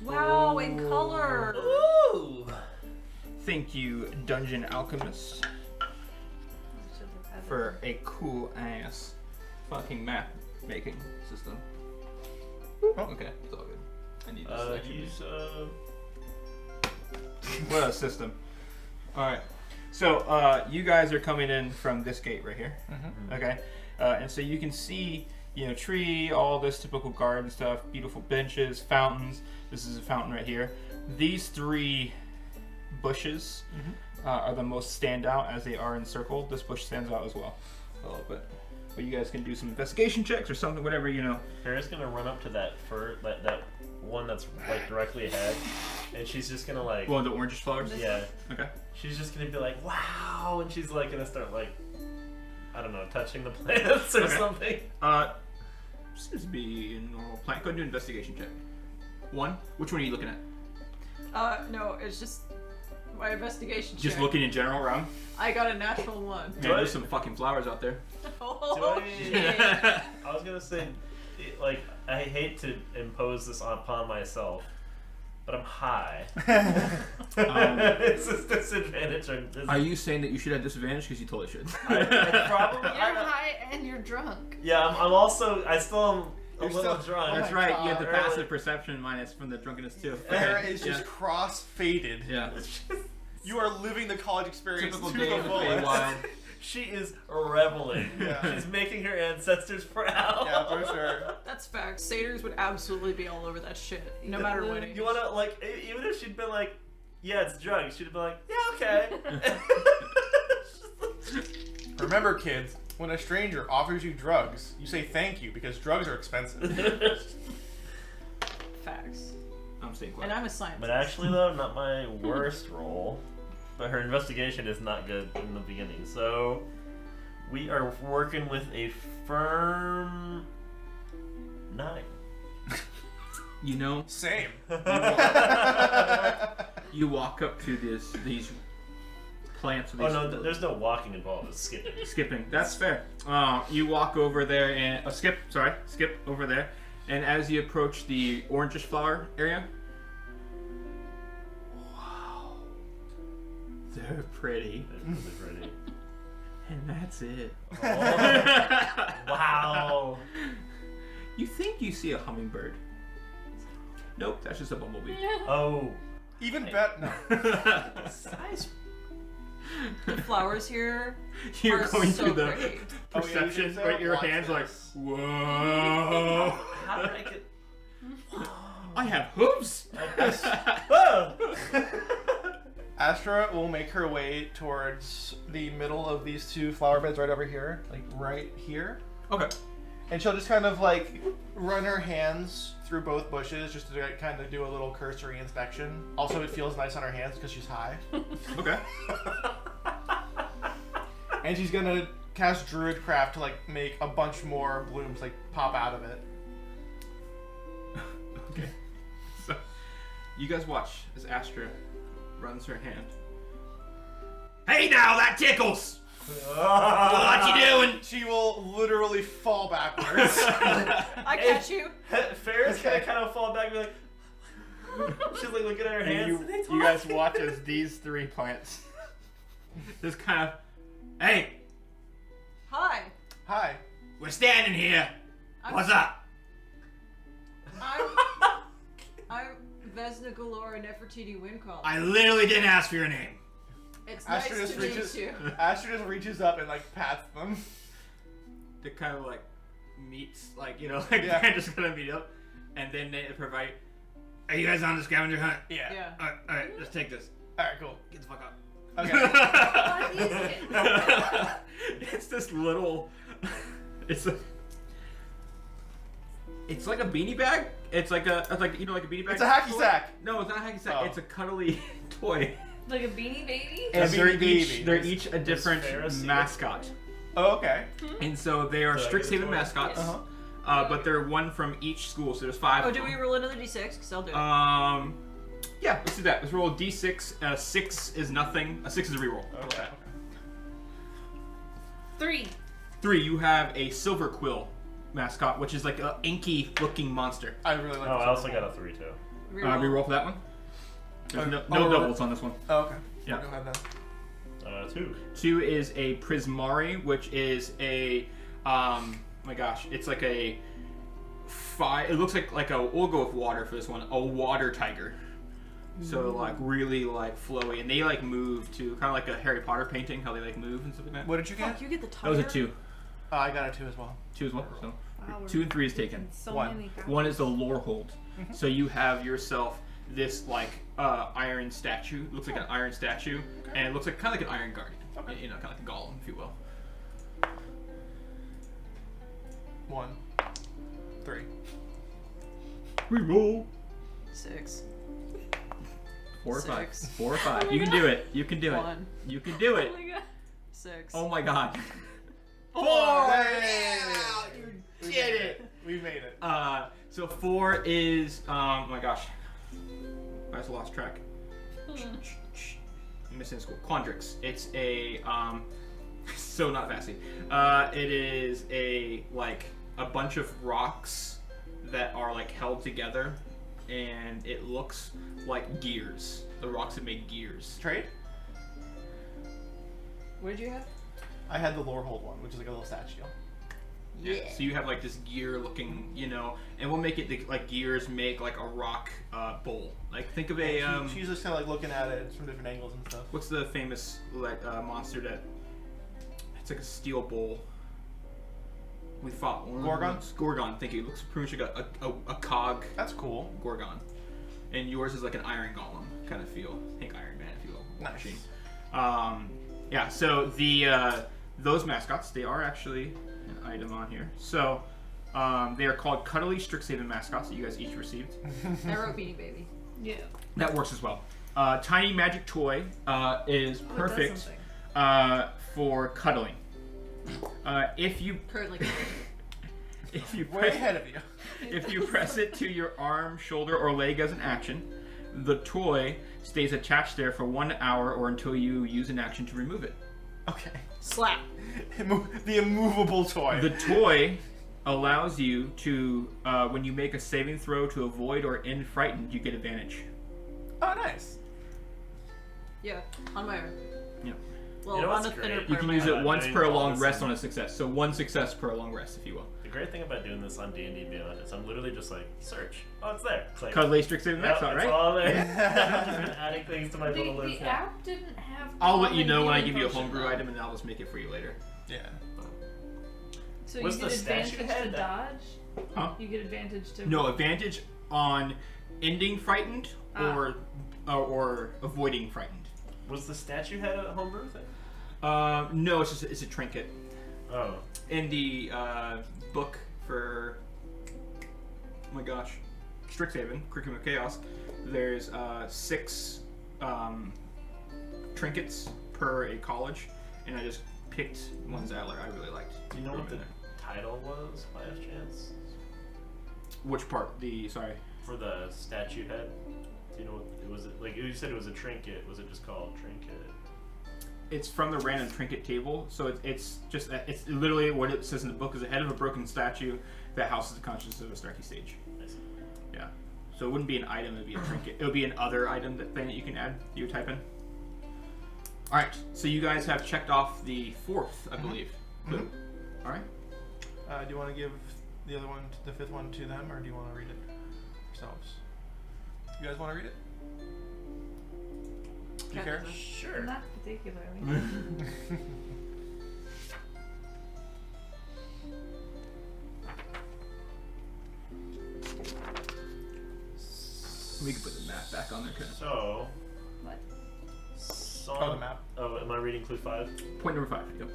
Speaker 4: Wow, in color.
Speaker 5: Ooh!
Speaker 1: Thank you, Dungeon Alchemist, for a cool ass fucking map making system. Oh, okay, it's all good. I need this actually.
Speaker 5: Use,
Speaker 1: What a system. Alright. So, you guys are coming in from this gate right here. Okay? And so you can see, tree, all this typical garden stuff, beautiful benches, fountains. This is a fountain right here. These 3 bushes are the most standout as they are encircled. This bush stands out as well a little bit. But you guys can do some investigation checks or something, whatever, you know.
Speaker 5: Farrah's gonna run up to that that one that's like directly ahead, and she's just gonna like.
Speaker 1: Well, the orangish flowers?
Speaker 5: Yeah.
Speaker 1: Okay.
Speaker 5: She's just gonna be like, wow, and she's like gonna start like, I don't know, touching the plants or something.
Speaker 1: Seems to be a normal plant. Go and do an investigation check. 1. Which one are you looking at?
Speaker 4: No, it's just my investigation
Speaker 1: Just
Speaker 4: check.
Speaker 1: looking in general around?
Speaker 4: I got a natural 1.
Speaker 1: Man, there's some fucking flowers out there.
Speaker 4: Oh, shit.
Speaker 5: I was gonna say, like, I hate to impose this upon myself, but I'm high. It's a disadvantage.
Speaker 1: Are you saying that you should have disadvantage? Because you totally should.
Speaker 5: I probably.
Speaker 3: You're high and you're drunk.
Speaker 5: Yeah, I'm also. I still am a
Speaker 2: You're
Speaker 5: little
Speaker 2: still-
Speaker 5: drunk.
Speaker 1: That's
Speaker 2: Oh my
Speaker 1: right,
Speaker 2: God,
Speaker 1: you have the
Speaker 5: early.
Speaker 1: passive perception minus from the drunkenness too.
Speaker 2: Farrah is
Speaker 1: Yeah.
Speaker 2: just cross-faded.
Speaker 1: Yeah.
Speaker 2: You are living the college experience
Speaker 1: Typical
Speaker 2: to
Speaker 1: day
Speaker 2: the
Speaker 1: in the
Speaker 2: fullest.
Speaker 1: Feywild.
Speaker 5: She is reveling.
Speaker 2: Yeah.
Speaker 5: She's making her ancestors proud.
Speaker 2: Yeah, for sure.
Speaker 4: That's facts. Satyrs would absolutely be all over that shit, no matter what age.
Speaker 5: You wanna like, even if she'd been like, yeah, it's drugs, she'd have been like, yeah, okay.
Speaker 2: Remember, kids, when a stranger offers you drugs, you say thank you because drugs are expensive.
Speaker 4: Facts.
Speaker 1: I'm staying quiet.
Speaker 4: And I'm a scientist.
Speaker 5: But actually, though, not my worst roll. But her investigation is not good in the beginning. So we are working with a firm 9.
Speaker 1: You know,
Speaker 2: Same.
Speaker 1: you walk up to these plants. These
Speaker 5: Oh no, there's no walking involved. It's skipping.
Speaker 1: Skipping. That's fair. You walk over there and skip over there, and as you approach the orangish flower area, wow, they're pretty,
Speaker 5: It's really pretty.
Speaker 1: and that's it.
Speaker 5: Oh, wow.
Speaker 1: You think you see a hummingbird? Nope, that's just a bumblebee.
Speaker 5: Oh.
Speaker 2: Even better. No.
Speaker 5: Size.
Speaker 4: The flowers here
Speaker 1: You're
Speaker 4: are
Speaker 1: going
Speaker 4: so
Speaker 1: through the
Speaker 4: pretty.
Speaker 1: perception,
Speaker 2: Oh, yeah,
Speaker 1: right? Your
Speaker 2: watch
Speaker 1: hands like,
Speaker 2: this.
Speaker 1: whoa.
Speaker 5: How did I get?
Speaker 1: I have hooves.
Speaker 5: Whoa.
Speaker 2: Astra will make her way towards the middle of these 2 flower beds right over here, like right here.
Speaker 1: Okay.
Speaker 2: And she'll just kind of like run her hands through both bushes just to kind of do a little cursory inspection. Also, it feels nice on her hands because she's high.
Speaker 1: Okay.
Speaker 2: And she's gonna cast Druidcraft to like make a bunch more blooms like pop out of it.
Speaker 1: Okay. So, you guys watch as Astra runs her hand. Hey now, that tickles! What you doing?
Speaker 2: She will literally fall backwards.
Speaker 4: I catch you.
Speaker 5: Farrah's gonna kind of fall back and be like. She's like looking at her hands.
Speaker 1: You guys watch as these 3 plants just kind of, hey,
Speaker 4: Hi.
Speaker 2: Hi.
Speaker 1: we're standing here. What's up?
Speaker 4: I'm Vesna Galore and Nefertiti Windcall.
Speaker 1: I literally didn't ask for your name.
Speaker 4: It's
Speaker 2: Astra
Speaker 4: nice
Speaker 2: just
Speaker 4: to meet
Speaker 2: reaches.
Speaker 4: you.
Speaker 2: Astra just reaches up and like pats them.
Speaker 1: They kind of like meets, like, you know, like
Speaker 2: Yeah.
Speaker 1: they're just gonna meet up, and then they provide. Are you guys on the scavenger hunt?
Speaker 2: Yeah.
Speaker 4: Yeah.
Speaker 1: All right, let's take this.
Speaker 2: All right. Cool.
Speaker 1: Get the fuck up.
Speaker 2: Okay.
Speaker 6: What is it?
Speaker 1: It's this little. It's a. It's like a beanie bag. It's like a you know, like a beanie bag.
Speaker 2: It's a hacky
Speaker 1: toy.
Speaker 2: sack.
Speaker 1: No, it's not a hacky sack.
Speaker 2: Oh.
Speaker 1: It's a cuddly toy.
Speaker 6: Like a beanie baby?
Speaker 2: A
Speaker 1: And they're
Speaker 2: beanie baby.
Speaker 1: they're each a different
Speaker 5: Farrah see it?
Speaker 1: mascot.
Speaker 2: Oh, okay.
Speaker 1: And so they are
Speaker 5: So I get a
Speaker 1: Strixhaven
Speaker 5: toy?
Speaker 1: mascots.
Speaker 2: Uh-huh.
Speaker 1: But they're one from each school, so there's 5.
Speaker 4: Oh,
Speaker 1: of
Speaker 4: do
Speaker 1: them.
Speaker 4: we roll another d6? Because I'll do it.
Speaker 1: Yeah, let's do that. Let's roll a d6. 6 is nothing. A 6 is a reroll.
Speaker 5: Okay.
Speaker 6: 3.
Speaker 1: 3, you have a silver quill mascot, which is like an inky looking monster.
Speaker 2: I really like.
Speaker 5: Oh,
Speaker 2: this
Speaker 5: I also
Speaker 2: one.
Speaker 5: got a 3 too.
Speaker 1: Reroll for that one. There's no
Speaker 2: roll it.
Speaker 1: doubles on this one.
Speaker 2: Oh, okay.
Speaker 1: Yeah.
Speaker 2: Go ahead then.
Speaker 5: 2.
Speaker 1: 2 is a Prismari, which is a my gosh, it's like a it looks like a, we'll go with water for this one, a water tiger. So like really like flowy, and they like move to kind of like a Harry Potter painting, how they like move and stuff like that.
Speaker 2: What did you get?
Speaker 4: Fuck, you get the
Speaker 1: That
Speaker 4: tiger?
Speaker 1: was a 2.
Speaker 2: I got a 2 as well.
Speaker 1: 2 as well. So
Speaker 6: Wow,
Speaker 1: 2 and 3 is taken.
Speaker 6: So
Speaker 2: One.
Speaker 6: many guys.
Speaker 1: 1 is the lore hold. So you have yourself this like iron statue. It looks like an iron statue, and it looks like kind of like an iron guardian.
Speaker 2: Okay.
Speaker 1: You know, kind of like a golem, if you will.
Speaker 2: 1, 3.
Speaker 1: Reroll.
Speaker 4: 6.
Speaker 1: 4 or 5.
Speaker 4: 6.
Speaker 1: 4 or 5. You can do it. You can do it.
Speaker 4: 1.
Speaker 1: You can do it.
Speaker 6: Oh my god.
Speaker 4: 6.
Speaker 1: Oh my god. 4!
Speaker 2: Yeah,
Speaker 1: you did it.
Speaker 2: We made it.
Speaker 1: So 4 is oh my gosh. I just lost track. I'm missing a school. Quandrix. It's a so not Vassy. It is a bunch of rocks that are like held together, and it looks like gears. The rocks that make gears.
Speaker 2: Trade?
Speaker 4: What did you have?
Speaker 2: I had the Lorehold one, which is like a little statue.
Speaker 4: Yeah.
Speaker 1: So you have like this gear looking, and we'll make it like gears make like a rock bowl. Like think of a
Speaker 2: She's just kind of like looking at it from different angles and stuff.
Speaker 1: what's the famous monster that it's like a steel bowl. We fought one.
Speaker 2: Gorgon?
Speaker 1: Gorgon. Thank you. It looks pretty much like a cog
Speaker 2: That's cool.
Speaker 1: Gorgon, and yours is like an iron golem kind of feel. Think Iron Man, if you will. War
Speaker 2: Nice.
Speaker 1: Machine. Yeah. So the those mascots, they are actually an item on here. So they are called Cuddly Strixhaven mascots that you guys each received.
Speaker 4: I wrote Beanie Baby.
Speaker 3: Yeah.
Speaker 1: That works as well. Tiny Magic Toy is
Speaker 3: Oh, it does
Speaker 1: perfect
Speaker 3: something.
Speaker 1: for cuddling. If you
Speaker 4: Currently.
Speaker 2: Way ahead of you.
Speaker 1: if you press it to your arm, shoulder, or leg as an action, the toy stays attached there for 1 hour or until you use an action to remove it.
Speaker 2: Okay.
Speaker 4: Slap.
Speaker 2: The immovable toy.
Speaker 1: The toy allows you to, when you make a saving throw to avoid or end frightened, you get advantage.
Speaker 2: Oh, nice.
Speaker 4: Yeah. On my own.
Speaker 1: Yeah.
Speaker 4: Well,
Speaker 5: You know
Speaker 4: on
Speaker 5: what's
Speaker 4: the thinner
Speaker 5: great?
Speaker 1: You
Speaker 4: part
Speaker 1: can
Speaker 4: of
Speaker 1: use
Speaker 4: my
Speaker 1: it
Speaker 4: own.
Speaker 1: once
Speaker 5: doing
Speaker 1: per
Speaker 5: all
Speaker 1: long
Speaker 5: this
Speaker 1: rest
Speaker 5: in-
Speaker 1: on a success. So 1 success per long rest, if you will.
Speaker 5: The great thing about doing this on D&D Beyond is I'm literally just like, search. Oh, it's there. It's like,
Speaker 1: Cuddly Strixhaven
Speaker 5: yep,
Speaker 1: mascot,
Speaker 5: it's
Speaker 1: right?
Speaker 5: all there. I've just been adding things to my little
Speaker 6: The
Speaker 5: list.
Speaker 6: app didn't have.
Speaker 1: I'll let you
Speaker 6: common
Speaker 1: know when I
Speaker 6: healing
Speaker 1: give you a
Speaker 6: potion,
Speaker 1: homebrew
Speaker 6: though.
Speaker 1: item, and I'll just make it for you later.
Speaker 2: Yeah.
Speaker 3: So
Speaker 5: What's
Speaker 3: you
Speaker 5: the
Speaker 3: get
Speaker 5: statue
Speaker 3: advantage
Speaker 5: head
Speaker 3: to
Speaker 5: that-
Speaker 3: dodge.
Speaker 1: Huh?
Speaker 3: You get advantage to.
Speaker 1: No, advantage on ending frightened or avoiding frightened.
Speaker 5: Was the statue head a homebrew thing?
Speaker 1: No, it's a trinket.
Speaker 5: Oh.
Speaker 1: In the book for oh my gosh, Strixhaven, Curriculum of Chaos, there's 6 trinkets per a college, and I just picked ones that I really liked.
Speaker 5: Do you know what
Speaker 1: Threw
Speaker 5: the
Speaker 1: them
Speaker 5: title was, by a chance?
Speaker 1: in there. Which part? Sorry.
Speaker 5: For the statue head? Do you know what it was? Like you said, it was a trinket. Was it just called trinket?
Speaker 1: It's from the random trinket table, so it's literally what it says in the book is the head of a broken statue that houses the consciousness of a Starkey stage.
Speaker 5: I see.
Speaker 1: Yeah. So it wouldn't be an item, it would be a trinket. It would be an other item thing that you can add, you would type in. Alright, so you guys have checked off the 4th, I believe.
Speaker 2: Mhm.
Speaker 1: Alright.
Speaker 2: Do you want to give the other one, the 5th one, to them, or do you want to read it yourselves? You guys want to read it? Do you care?
Speaker 5: Sure.
Speaker 6: Not particularly.
Speaker 1: We can put the map back on there.
Speaker 5: So.
Speaker 6: What?
Speaker 2: Oh, the map.
Speaker 5: Oh, am I reading clue 5?
Speaker 1: Point number 5. Yep.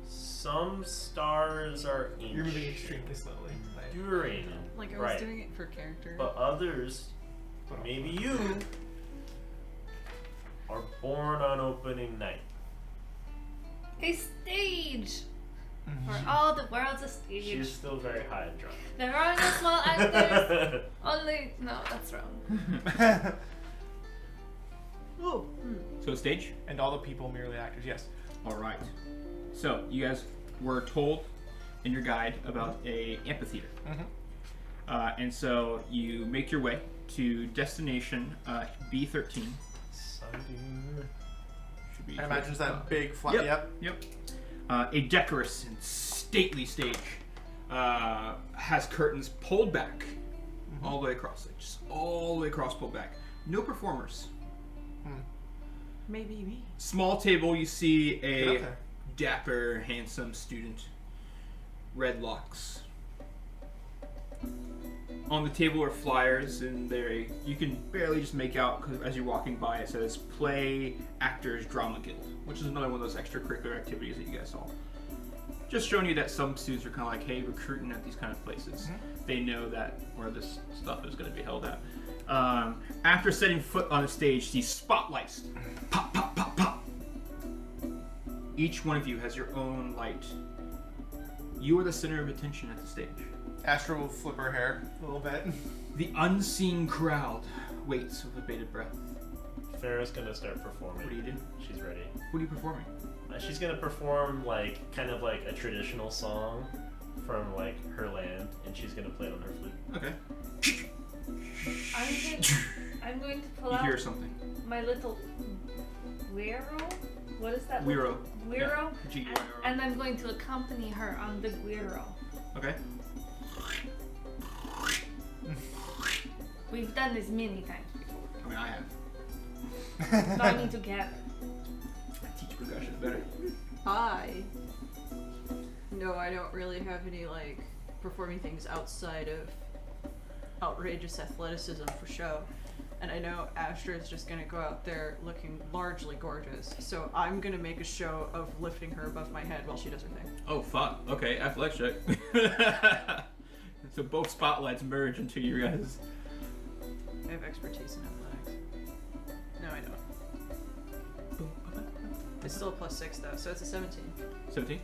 Speaker 5: Some stars are ancient.
Speaker 2: You're moving extremely slowly.
Speaker 5: Enduring.
Speaker 4: Like I was
Speaker 5: Right.
Speaker 4: doing it for character.
Speaker 5: But others, maybe you, are born on opening night.
Speaker 6: A stage!
Speaker 2: Mhm.
Speaker 6: For all the world's a stage.
Speaker 5: She's still very high and drunk.
Speaker 6: There are no small actors. Only. No, that's wrong.
Speaker 4: Oh.
Speaker 1: So stage?
Speaker 2: And all the people merely actors, yes.
Speaker 1: Alright. So you guys were told in your guide about a amphitheater.
Speaker 2: Mm-hmm.
Speaker 1: And so you make your way to destination B13.
Speaker 5: Exciting.
Speaker 1: Should be
Speaker 2: I imagine it's that big flat.
Speaker 1: Yep.
Speaker 2: Yep.
Speaker 1: A decorous and stately stage has curtains pulled back all the way across it. Just all the way across, pulled back. No performers.
Speaker 4: Maybe me.
Speaker 1: Small table, you see
Speaker 2: Get up
Speaker 1: a
Speaker 2: there.
Speaker 1: dapper, handsome student. Red locks. On the table are flyers, and you can barely just make out, 'cause as you're walking by, it says Play Actors Drama Guild, which is another one of those extracurricular activities that you guys saw. Just showing you that some students are kind of like, hey, recruiting at these kind of places. They know that where this stuff is going to be held at. After setting foot on the stage, these spotlights pop, pop, pop, pop. Each one of you has your own light. You are the center of attention at the stage.
Speaker 2: Astra will flip her hair a little bit.
Speaker 1: The unseen crowd waits with bated breath.
Speaker 5: Farrah's gonna start performing.
Speaker 1: What do you do?
Speaker 5: She's ready.
Speaker 1: What are you performing?
Speaker 5: She's gonna perform like kind of like a traditional song from like her land, and she's gonna play it on her flute.
Speaker 1: Okay.
Speaker 6: I'm going to pull
Speaker 1: You
Speaker 6: out
Speaker 1: hear something.
Speaker 6: my little guiro. What is that?
Speaker 1: Guiro.
Speaker 6: Guiro.
Speaker 1: Yeah. G-U-I-R-O.
Speaker 6: And I'm going to accompany her on the guiro.
Speaker 1: Okay.
Speaker 6: We've done this many times before.
Speaker 1: I mean, I have.
Speaker 6: Learning together.
Speaker 1: I teach percussion better.
Speaker 4: No, I don't really have any like performing things outside of outrageous athleticism for show. And I know Astra is just gonna go out there looking largely gorgeous, so I'm gonna make a show of lifting her above my head while she does her thing.
Speaker 1: Oh, fuck. Okay, athletics check. So both spotlights merge into your guys'.
Speaker 4: I have expertise in athletics. No, I don't. It's still a +6 though, so it's a 17.
Speaker 1: 17?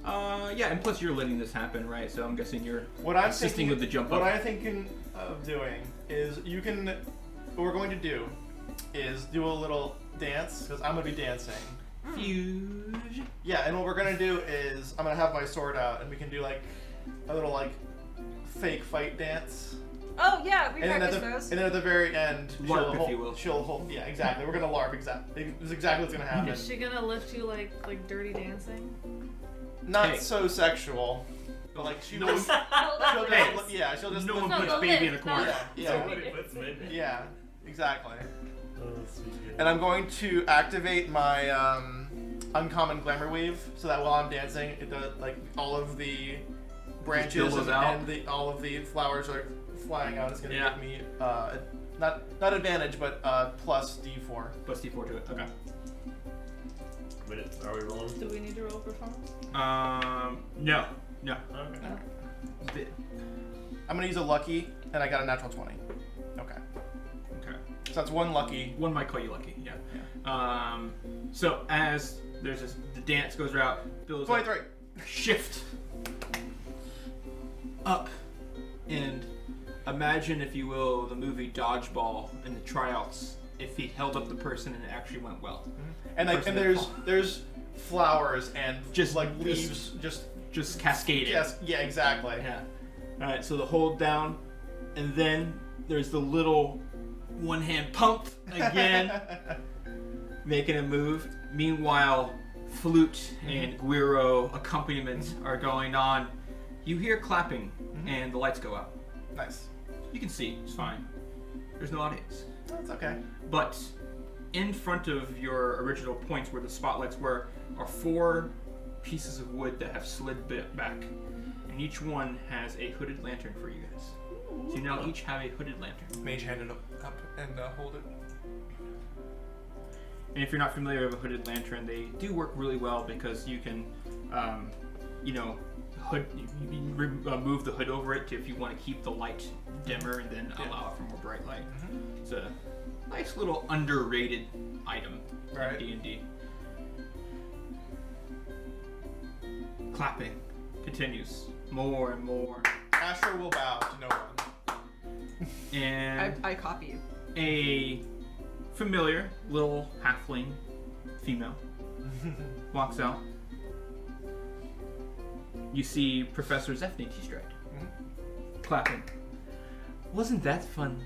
Speaker 1: Yeah, and plus you're letting this happen, right? So I'm guessing you're
Speaker 2: What I'm
Speaker 1: assisting
Speaker 2: thinking,
Speaker 1: with the jump
Speaker 2: what
Speaker 1: up.
Speaker 2: I'm thinking of doing is what we're going to do is do a little dance, because I'm going to be dancing.
Speaker 1: Fuge.
Speaker 2: Yeah, and what we're going to do is I'm going to have my sword out, and we can do like a little like fake fight dance.
Speaker 4: Oh yeah, we
Speaker 2: And then,
Speaker 4: practiced those.
Speaker 2: and then at the very end,
Speaker 1: LARP, if you will.
Speaker 2: she'll hold. Yeah, exactly. We're gonna LARP. Exactly. It's exactly what's gonna happen.
Speaker 3: Is she gonna lift you like Dirty Dancing?
Speaker 2: Not
Speaker 1: Hey.
Speaker 2: so sexual, but like she
Speaker 1: No.
Speaker 2: will. She'll
Speaker 1: Hey.
Speaker 2: just, yeah, she'll just.
Speaker 1: No
Speaker 2: lift
Speaker 1: one
Speaker 6: No,
Speaker 1: puts
Speaker 6: no,
Speaker 1: baby in a
Speaker 6: lift,
Speaker 1: corner.
Speaker 6: not
Speaker 2: Yeah, yeah.
Speaker 5: Somebody puts maybe.
Speaker 2: Yeah, exactly.
Speaker 5: Oh, sweet.
Speaker 2: And I'm going to activate my uncommon glamour weave, so that while I'm dancing, it does like all of the branches
Speaker 1: billows
Speaker 2: and,
Speaker 1: out.
Speaker 2: and all of the flowers are flying out. It's gonna
Speaker 1: Yeah.
Speaker 2: give me not advantage, but plus D4.
Speaker 1: Plus D4 to it. Okay.
Speaker 5: Wait, are we rolling?
Speaker 3: Do we need to roll performance?
Speaker 1: No.
Speaker 5: Okay.
Speaker 1: Bit.
Speaker 2: I'm gonna use a lucky, and I got a natural 20. Okay.
Speaker 1: Okay.
Speaker 2: So that's one lucky.
Speaker 1: One might call you lucky, yeah. So as there's this, the dance goes out, Bill's
Speaker 2: 23.
Speaker 1: shift up, and imagine, if you will, the movie Dodgeball in the tryouts. If he held up the person and it actually went well,
Speaker 2: And like,
Speaker 1: Person
Speaker 2: and
Speaker 1: that fall.
Speaker 2: there's flowers and
Speaker 1: Just
Speaker 2: like
Speaker 1: this-
Speaker 2: leaves,
Speaker 1: just cascading.
Speaker 2: yes, yeah, exactly.
Speaker 1: Yeah. All right. So the hold down, and then there's the little one hand pump again, making a move. Meanwhile, flute and guiro accompaniment are going on. You hear clapping, and the lights go out.
Speaker 2: Nice.
Speaker 1: You can see, it's fine. There's no audience.
Speaker 2: That's okay.
Speaker 1: But in front of your original points where the spotlights were are 4 pieces of wood that have slid back. And each one has a hooded lantern for you guys. So you now each have a hooded lantern.
Speaker 2: Mage hand it up and hold it.
Speaker 1: And if you're not familiar with a hooded lantern, they do work really well because you can, move the hood over it if you want to keep the light dimmer and then allow it for more bright light. It's a nice little underrated item
Speaker 2: Right.
Speaker 1: in D&D. Clapping continues more and more,
Speaker 2: Astra will bow to no one.
Speaker 1: and
Speaker 4: I copy you.
Speaker 1: a familiar little halfling female walks out. You see Professor Zephne Stride clapping. Wasn't that fun?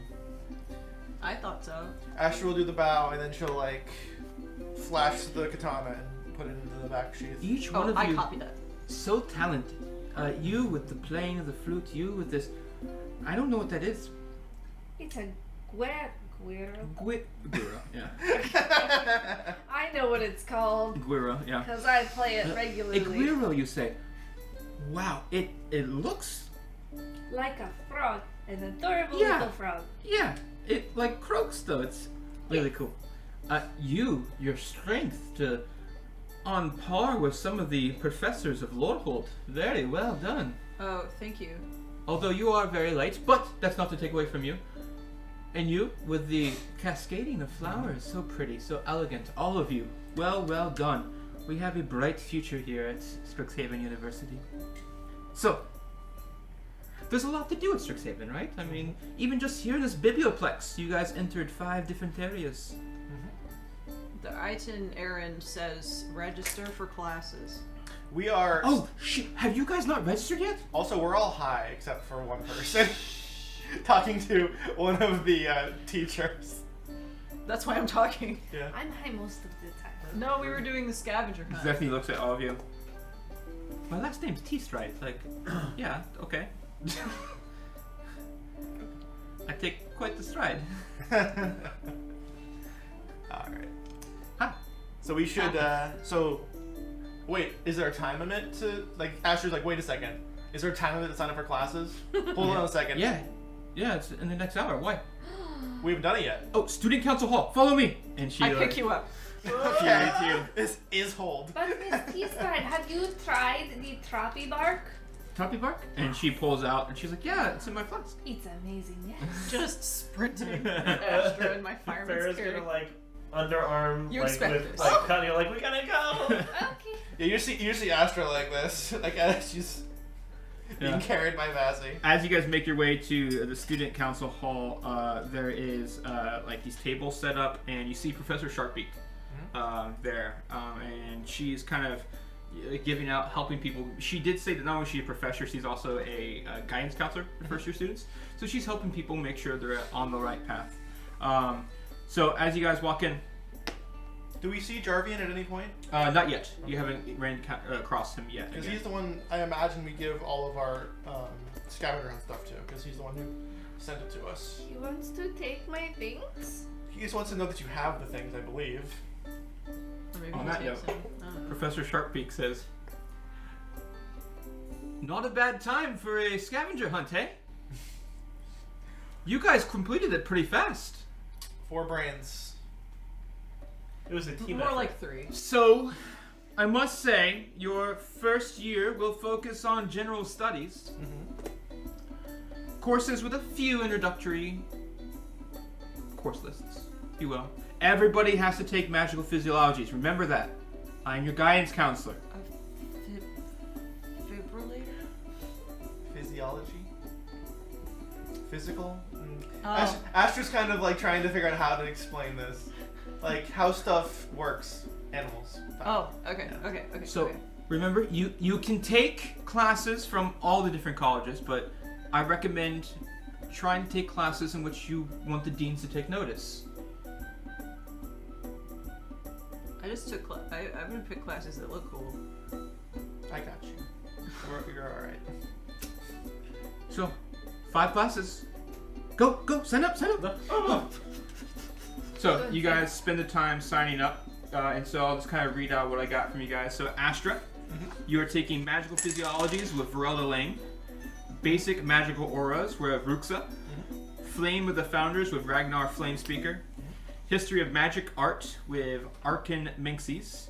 Speaker 4: I thought so.
Speaker 2: Astra will do the bow, and then she'll like flash the katana and put it into the back sheath.
Speaker 1: Each
Speaker 4: Oh,
Speaker 1: one of
Speaker 4: I
Speaker 1: you
Speaker 4: copy that.
Speaker 1: so talented. You with the playing of the flute, you with this. I don't know what that is.
Speaker 6: It's a guiro.
Speaker 1: Guiro, yeah.
Speaker 6: I know what it's called
Speaker 1: Guiro, yeah.
Speaker 6: because I play it
Speaker 1: A
Speaker 6: regularly.
Speaker 1: guiro, you say? Wow, it looks.
Speaker 6: Like a frog. An adorable
Speaker 1: Yeah.
Speaker 6: little frog.
Speaker 1: Yeah, it like croaks though. It's really cool. Your strength to on par with some of the professors of Lordhold. Very well done.
Speaker 4: Oh, thank you.
Speaker 1: Although you are very light, but that's not to take away from you. And you, with the cascading of flowers, so pretty, so elegant, all of you. Well done. We have a bright future here at Strixhaven University. So, there's a lot to do at Strixhaven, right? I mean, even just here in this biblioplex, you guys entered 5 different areas.
Speaker 4: The Itinerary says register for classes.
Speaker 2: We are.
Speaker 1: Oh, shit! Have you guys not registered yet?
Speaker 2: Also, we're all high except for one person. Talking to one of the teachers.
Speaker 4: That's why I'm talking.
Speaker 2: Yeah.
Speaker 6: I'm high most of the time.
Speaker 4: No, we were doing the scavenger hunt.
Speaker 1: Stephanie looks at all of you. My last name's T-Stride. Like, yeah, okay. I take quite the stride.
Speaker 2: Alright.
Speaker 1: Huh.
Speaker 2: So we should, wait, is there a time limit to, like, Asher's like, wait a second. Is there a time limit to sign up for classes? Hold on a second.
Speaker 1: Yeah, it's in the next hour. Why?
Speaker 2: We haven't done it yet.
Speaker 1: Oh, student council hall. Follow me. And she.
Speaker 4: I pick you up.
Speaker 2: Okay. This is hold.
Speaker 6: But Miss T-Stride, have you tried the Troppy bark?
Speaker 1: Toppy bark. And she pulls out, and she's like, "Yeah, it's in my flask."
Speaker 6: It's amazing, yes.
Speaker 4: Just sprinting. Astra and my fireman's
Speaker 5: Farrah's
Speaker 4: carry.
Speaker 5: gonna like underarm
Speaker 4: You
Speaker 5: like
Speaker 4: expect
Speaker 5: with
Speaker 4: this.
Speaker 5: like cutting. Like we gotta go.
Speaker 6: Okay.
Speaker 2: Yeah, you see Astra like this, like as she's being carried by Vassy.
Speaker 1: As you guys make your way to the student council hall, there is like these tables set up, and you see Professor Sharpbeak there, and she's kind of giving out, helping people. She did say that not only is she a professor, she's also a guidance counselor for first-year students. So she's helping people make sure they're on the right path. So as you guys walk in,
Speaker 2: Do we see Jarvian at any point?
Speaker 1: not yet. You haven't ran across him yet.
Speaker 2: Because
Speaker 1: again.
Speaker 2: he's the one I imagine we give all of our scavenger hunt stuff to, because he's the one who sent it to us.
Speaker 6: He wants to take my things?
Speaker 2: He just wants to know that you have the things, I believe.
Speaker 4: Or maybe
Speaker 1: On
Speaker 4: he
Speaker 1: that
Speaker 4: takes
Speaker 1: note,
Speaker 4: him. I don't know.
Speaker 1: Professor Sharpbeak says, "Not a bad time for a scavenger hunt, eh? You guys completed it pretty fast.
Speaker 2: 4 brains.
Speaker 5: It was a team
Speaker 4: More
Speaker 5: effort.
Speaker 4: like 3.
Speaker 1: So, I must say, your first year will focus on general studies. Courses with a few introductory course lists, if you will. Everybody has to take magical physiologies. Remember that. I'm your guidance counselor.
Speaker 4: Fibrillator?
Speaker 2: Physiology? Physical?
Speaker 4: Oh.
Speaker 2: Astra's kind of like trying to figure out how to explain this. Like how stuff works. Animals.
Speaker 4: Oh, okay.
Speaker 1: So,
Speaker 4: okay.
Speaker 1: remember, you can take classes from all the different colleges, but I recommend trying to take classes in which you want the deans to take notice.
Speaker 4: I just took. I'm gonna pick classes that look cool.
Speaker 2: I got you. You're alright.
Speaker 1: So, 5 classes. Go, sign up. So, you guys spend the time signing up, and so I'll just kind of read out what I got from you guys. So, Astra, you are taking magical physiologies with Varela Lang, basic magical auras with Ruxa, Flame of the Founders with Ragnar Flamespeaker, History of Magic Art with Arcane Minxes,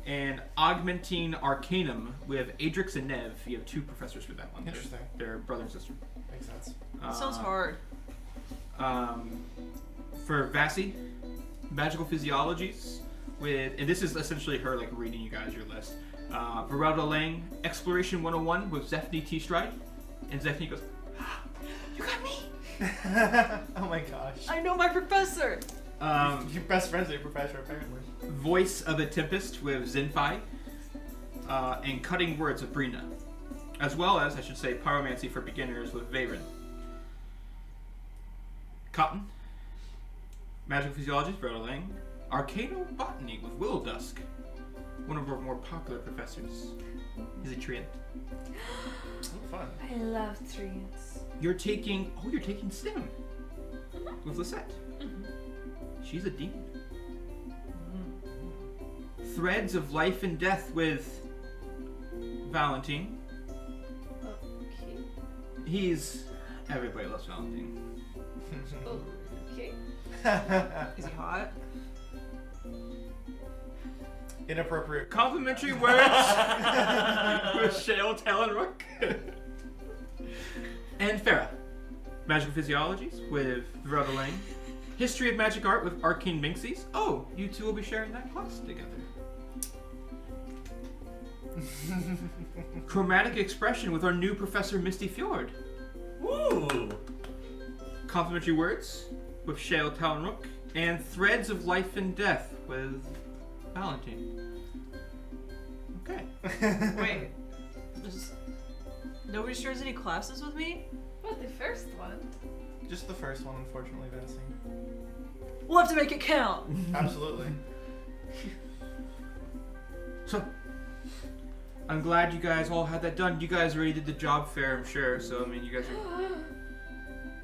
Speaker 1: and Augmenting Arcanum with Adrix and Nev. You have 2 professors for that one.
Speaker 2: Interesting.
Speaker 1: They're brother and sister.
Speaker 2: Makes sense.
Speaker 4: That sounds hard.
Speaker 1: For Vassy, Magical Physiologies with, and this is essentially her like reading you guys your list. Varelda Lang, Exploration 101 with Zephany T-Stride, and Zephany goes, "You got me."
Speaker 2: Oh my gosh.
Speaker 4: I know my professor.
Speaker 2: Your best friend's your professor, apparently.
Speaker 1: Voice of the Tempest with Zinfi, and Cutting Words with Brina, as well as, I should say, Pyromancy for Beginners with Veyron. Cotton, Magical Physiology with Varelda Lang, Arcanobotany with Will Dusk, one of our more popular professors. He's a treant.
Speaker 2: Oh, fun.
Speaker 6: I love trees.
Speaker 1: You're taking STEM with Lisette. She's a demon. Threads of Life and Death with Valentine.
Speaker 6: Okay.
Speaker 1: He's Everybody loves Valentine.
Speaker 6: Okay.
Speaker 4: Is he hot?
Speaker 2: Inappropriate.
Speaker 1: Complimentary words with Shale Talonrook. And Farah. Magical Physiologies with Verona Lane. History of Magic Art with Arcane Minxies. Oh, you two will be sharing that class together. Chromatic Expression with our new Professor Misty Fjord.
Speaker 5: Woo!
Speaker 1: Complimentary Words with Shale Talonrook. And Threads of Life and Death with Valentine. Okay.
Speaker 4: Wait. Nobody shares any classes with me?
Speaker 6: What, the first one?
Speaker 2: Just the first one, unfortunately, Vanessa.
Speaker 4: We'll have to make it count.
Speaker 2: Absolutely.
Speaker 1: So, I'm glad you guys all had that done. You guys already did the job fair, I'm sure. So, I mean, you guys are...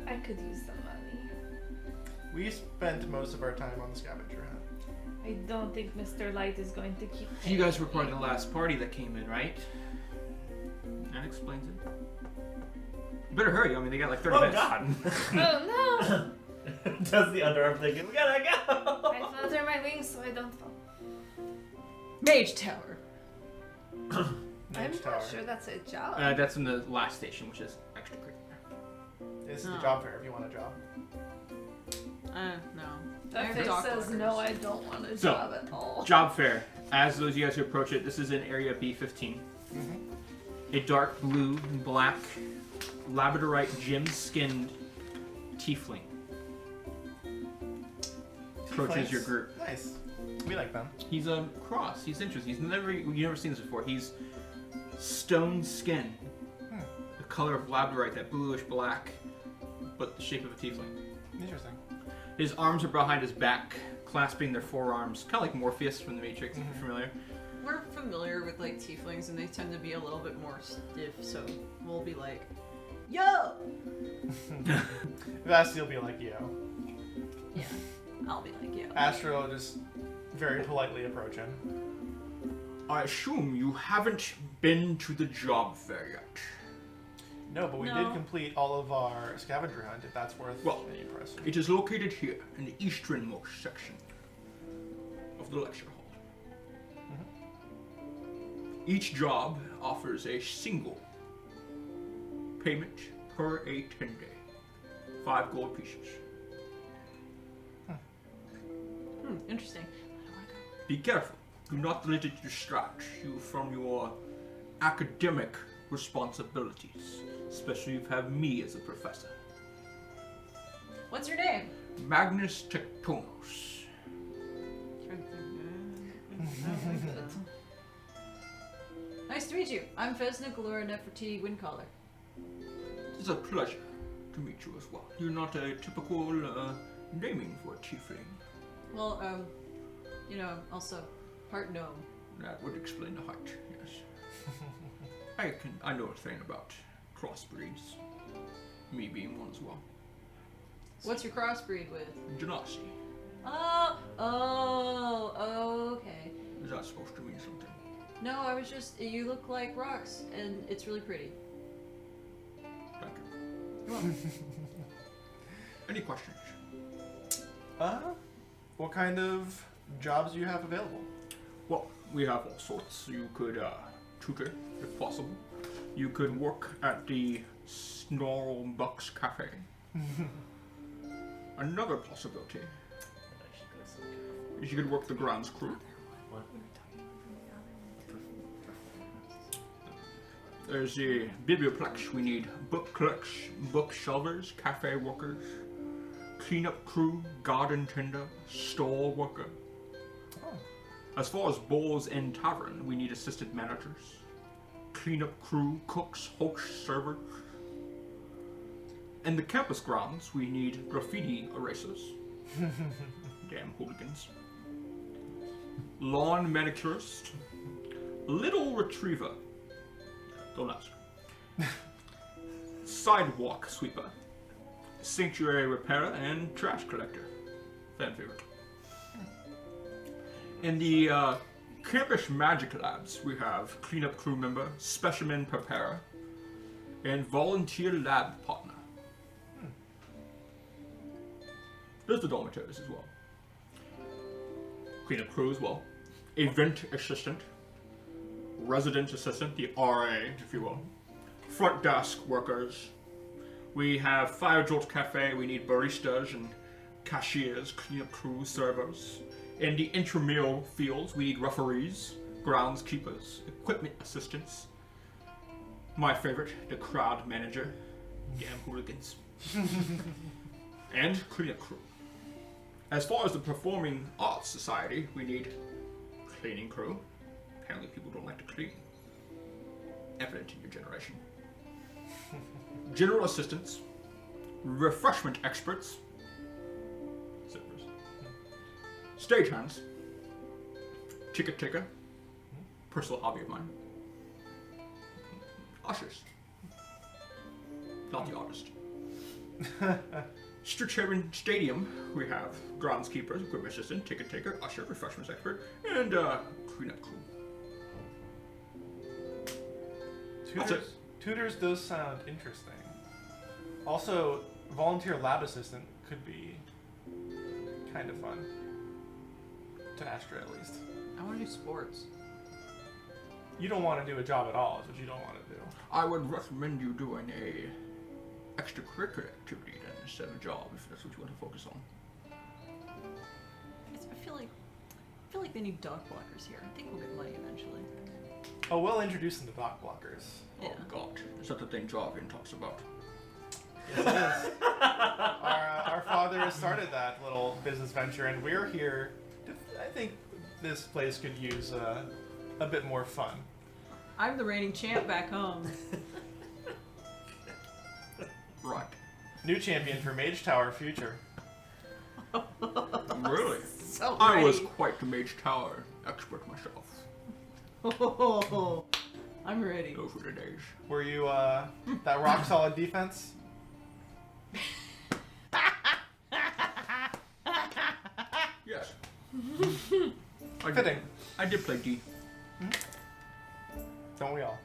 Speaker 6: I could use some money.
Speaker 2: We spent most of our time on the scavenger hunt.
Speaker 6: I don't think Mr. Light is going to keep
Speaker 1: You guys were
Speaker 6: paying
Speaker 1: part of the last party that came in, right? That explains it. You better hurry. I mean, they got like 30
Speaker 5: Oh
Speaker 1: minutes.
Speaker 5: God!
Speaker 6: Oh
Speaker 5: Does the underarm thing? We gotta go.
Speaker 6: no! I flutter my wings so I don't fall.
Speaker 4: Mage Tower.
Speaker 6: I'm
Speaker 2: Mage Tower.
Speaker 6: not sure that's a job.
Speaker 1: That's in the last station, which is extra great.
Speaker 2: This is the
Speaker 4: Oh.
Speaker 2: job fair if you want a job.
Speaker 4: No.
Speaker 6: That face says no, I don't want a
Speaker 1: So,
Speaker 6: job at all.
Speaker 1: Job fair. As those of you guys who approach it, this is in area B15. A dark blue and black labradorite gem-skinned tiefling approaches
Speaker 2: Tieflings.
Speaker 1: your group.
Speaker 2: Nice. We like them.
Speaker 1: He's a cross. He's interesting. You've never seen this before. He's stone skin, the color of labradorite, that bluish black, but the shape of a tiefling.
Speaker 2: Interesting.
Speaker 1: His arms are behind his back, clasping their forearms, kind of like Morpheus from the Matrix, if you're familiar.
Speaker 4: We're familiar with like tieflings and they tend to be a little bit more stiff, so we'll be like, yo!
Speaker 2: Vasti will be like, yo.
Speaker 4: Yeah. I'll be like, yo.
Speaker 2: Astro will just very politely approach him.
Speaker 1: I assume you haven't been to the job fair yet.
Speaker 2: No, but we
Speaker 4: No.
Speaker 2: did complete all of our scavenger hunt, if that's worth
Speaker 1: Well,
Speaker 2: any impress.
Speaker 1: It is located here in the easternmost section of the lecture hall. Each job offers a single payment per a 10-day. 5 gold pieces.
Speaker 4: Interesting.
Speaker 1: Be careful. Do not let it distract you from your academic responsibilities, especially if you have me as a professor.
Speaker 4: What's your name?
Speaker 1: Magnus Tectonos.
Speaker 4: Nice to meet you. I'm Vesna Galura Nefertiti Windcaller.
Speaker 1: It is a pleasure to meet you as well. You're not a typical naming for a tiefling.
Speaker 4: Well, you know, also part gnome.
Speaker 1: That would explain the height, yes. I know a thing about crossbreeds. Me being one as well.
Speaker 4: What's your crossbreed with?
Speaker 1: Genasi.
Speaker 4: Oh, okay.
Speaker 1: Is that supposed to mean something?
Speaker 4: No, I was just, you look like rocks, and it's really pretty.
Speaker 1: Thank you.
Speaker 4: You're welcome.
Speaker 1: Any questions?
Speaker 2: What kind of jobs do you have available?
Speaker 1: Well, we have all sorts. You could tutor, if possible. You could work at the Snarlbucks Cafe. Another possibility is you could work the grounds crew. There's a biblioplex. We need book clerks, book shelvers, cafe workers, cleanup crew, garden tender, store worker. As far as bowls and tavern, we need assistant managers, cleanup crew, cooks, hosts, servers. In the campus grounds, we need graffiti erasers. Damn hooligans. Lawn manicurist, little retriever. Don't ask. Sidewalk sweeper, sanctuary repairer, and trash collector. Fan favorite. In the campus magic labs, we have cleanup crew member, specimen preparer, and volunteer lab partner. There's the dormitories as well. Cleanup crew as well. Event assistant. Resident assistant, the RA, if you will. Front desk workers. We have Fire Jolt Cafe. We need baristas and cashiers, cleanup crew, servers. In the intramural fields, we need referees, groundskeepers, equipment assistants. My favorite, the crowd manager. Damn hooligans. And cleanup crew. As far as the Performing Arts Society, we need cleaning crew. Apparently people don't like to clean. Evident in your generation. General assistants. Refreshment experts. Sippers. Stagehands. Ticket taker. Personal hobby of mine. Ushers. Not the artist. Strixhaven Stadium, we have groundskeepers, equipment assistant, ticket taker, usher, refreshments expert, and cleanup crew.
Speaker 2: Tutors does sound interesting. Also, volunteer lab assistant could be kind of fun. To Astra, at least.
Speaker 4: I want to do sports.
Speaker 2: You don't want to do a job at all, is what you don't want to do.
Speaker 1: I would recommend you doing a extracurricular activity then instead of a job if that's what you want to focus on.
Speaker 4: I feel like they need dog blockers here. I think we'll get money eventually.
Speaker 2: Oh, we'll introduce them to dock blockers.
Speaker 4: Yeah.
Speaker 1: Oh god, is that the thing Jarvin talks about?
Speaker 2: Yes, it is. Our father has started that little business venture, and we're here. I think this place could use a bit more fun.
Speaker 4: I'm the reigning champ back home.
Speaker 1: Right.
Speaker 2: New champion for Mage Tower Future.
Speaker 1: Really?
Speaker 4: So
Speaker 1: I was
Speaker 4: ready.
Speaker 1: quite the Mage Tower expert myself.
Speaker 4: Oh, I'm ready.
Speaker 1: Those were the days.
Speaker 2: Were you that rock solid defense?
Speaker 1: Yes.
Speaker 2: Fitting.
Speaker 1: I did play D.
Speaker 2: Don't we all?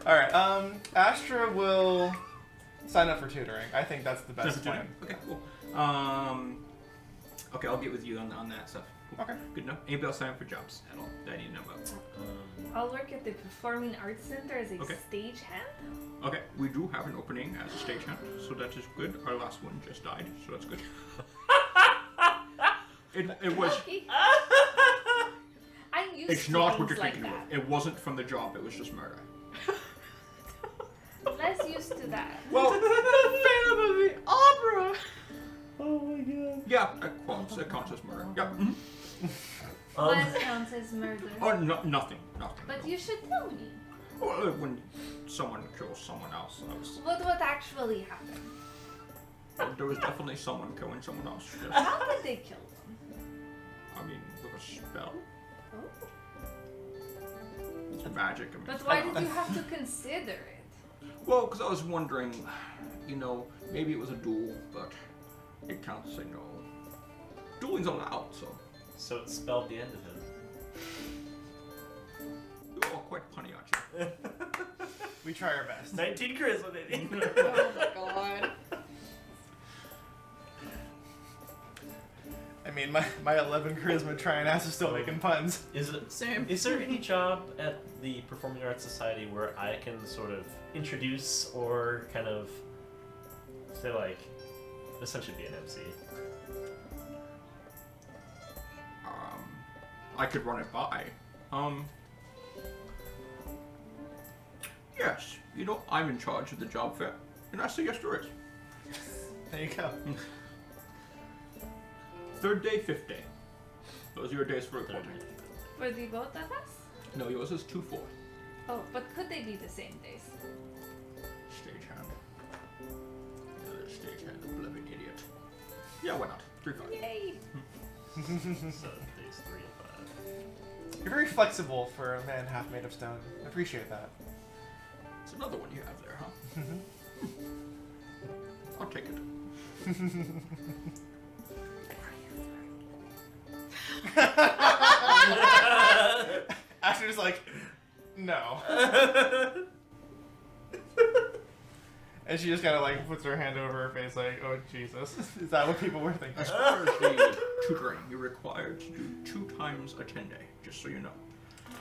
Speaker 2: Alright, Astra will sign up for tutoring. I think that's the best plan.
Speaker 1: Okay, cool. Okay, I'll get with you on that stuff. Cool.
Speaker 2: Okay.
Speaker 1: Good enough. Anybody else sign up for jobs at all that I need to know about?
Speaker 6: I'll work at the Performing Arts Center as a
Speaker 1: Okay.
Speaker 6: stagehand.
Speaker 1: Okay, we do have an opening as a stagehand, so that is good. Our last one just died, so that's good. It was.
Speaker 6: Okay. I'm used
Speaker 1: It's
Speaker 6: to
Speaker 1: not what
Speaker 6: things
Speaker 1: you're
Speaker 6: like
Speaker 1: thinking
Speaker 6: that.
Speaker 1: of. It wasn't from the job. It was just murder.
Speaker 6: Less used to that.
Speaker 1: Well,
Speaker 4: Phantom of the Opera.
Speaker 5: Oh my god.
Speaker 1: yeah, it counts as murder. Yep. Mhm.
Speaker 6: What counts as murder?
Speaker 1: Oh, nothing.
Speaker 6: But you should tell me.
Speaker 1: Well, when someone kills someone else,
Speaker 6: What actually happened?
Speaker 1: there was definitely someone killing someone else. Yes.
Speaker 6: How did they kill them?
Speaker 1: I mean, with a spell.
Speaker 6: Oh.
Speaker 1: It's magic. I mean,
Speaker 6: But why did you have to consider it?
Speaker 1: Well, because I was wondering, maybe it was a duel, but it counts as a no. Dueling's allowed, so.
Speaker 5: So it spelled the end of him.
Speaker 1: You're all quite punny, aren't you?
Speaker 2: We try our best.
Speaker 5: 19 charisma, baby.
Speaker 4: Oh my god.
Speaker 2: I mean, my 11 charisma trying ass is still making puns.
Speaker 4: Same.
Speaker 5: Is there any job at the Performing Arts Society where I can sort of introduce or kind of say like, essentially be an MC?
Speaker 1: I could run it by. Yes, I'm in charge of the job fair, and I say yes there is.
Speaker 2: There you go.
Speaker 1: Third day, fifth day. Those are your days for reporting.
Speaker 6: For the both of us?
Speaker 1: No, yours is 2-4.
Speaker 6: Oh, but could they be the same days?
Speaker 1: Stagehand. Another stagehand, the blooming idiot. Yeah, why not? 3-5.
Speaker 6: Yay!
Speaker 5: So days 3 and 5.
Speaker 2: You're very flexible for a man half made of stone. I appreciate that.
Speaker 1: It's another one you have there, huh? I'll take it. Asher's
Speaker 2: like, no. And she just kind of like puts her hand over her face like, oh Jesus. Is that what people were thinking?
Speaker 1: As far as the tutoring, you're required to do 2 times a 10 day, just so you know.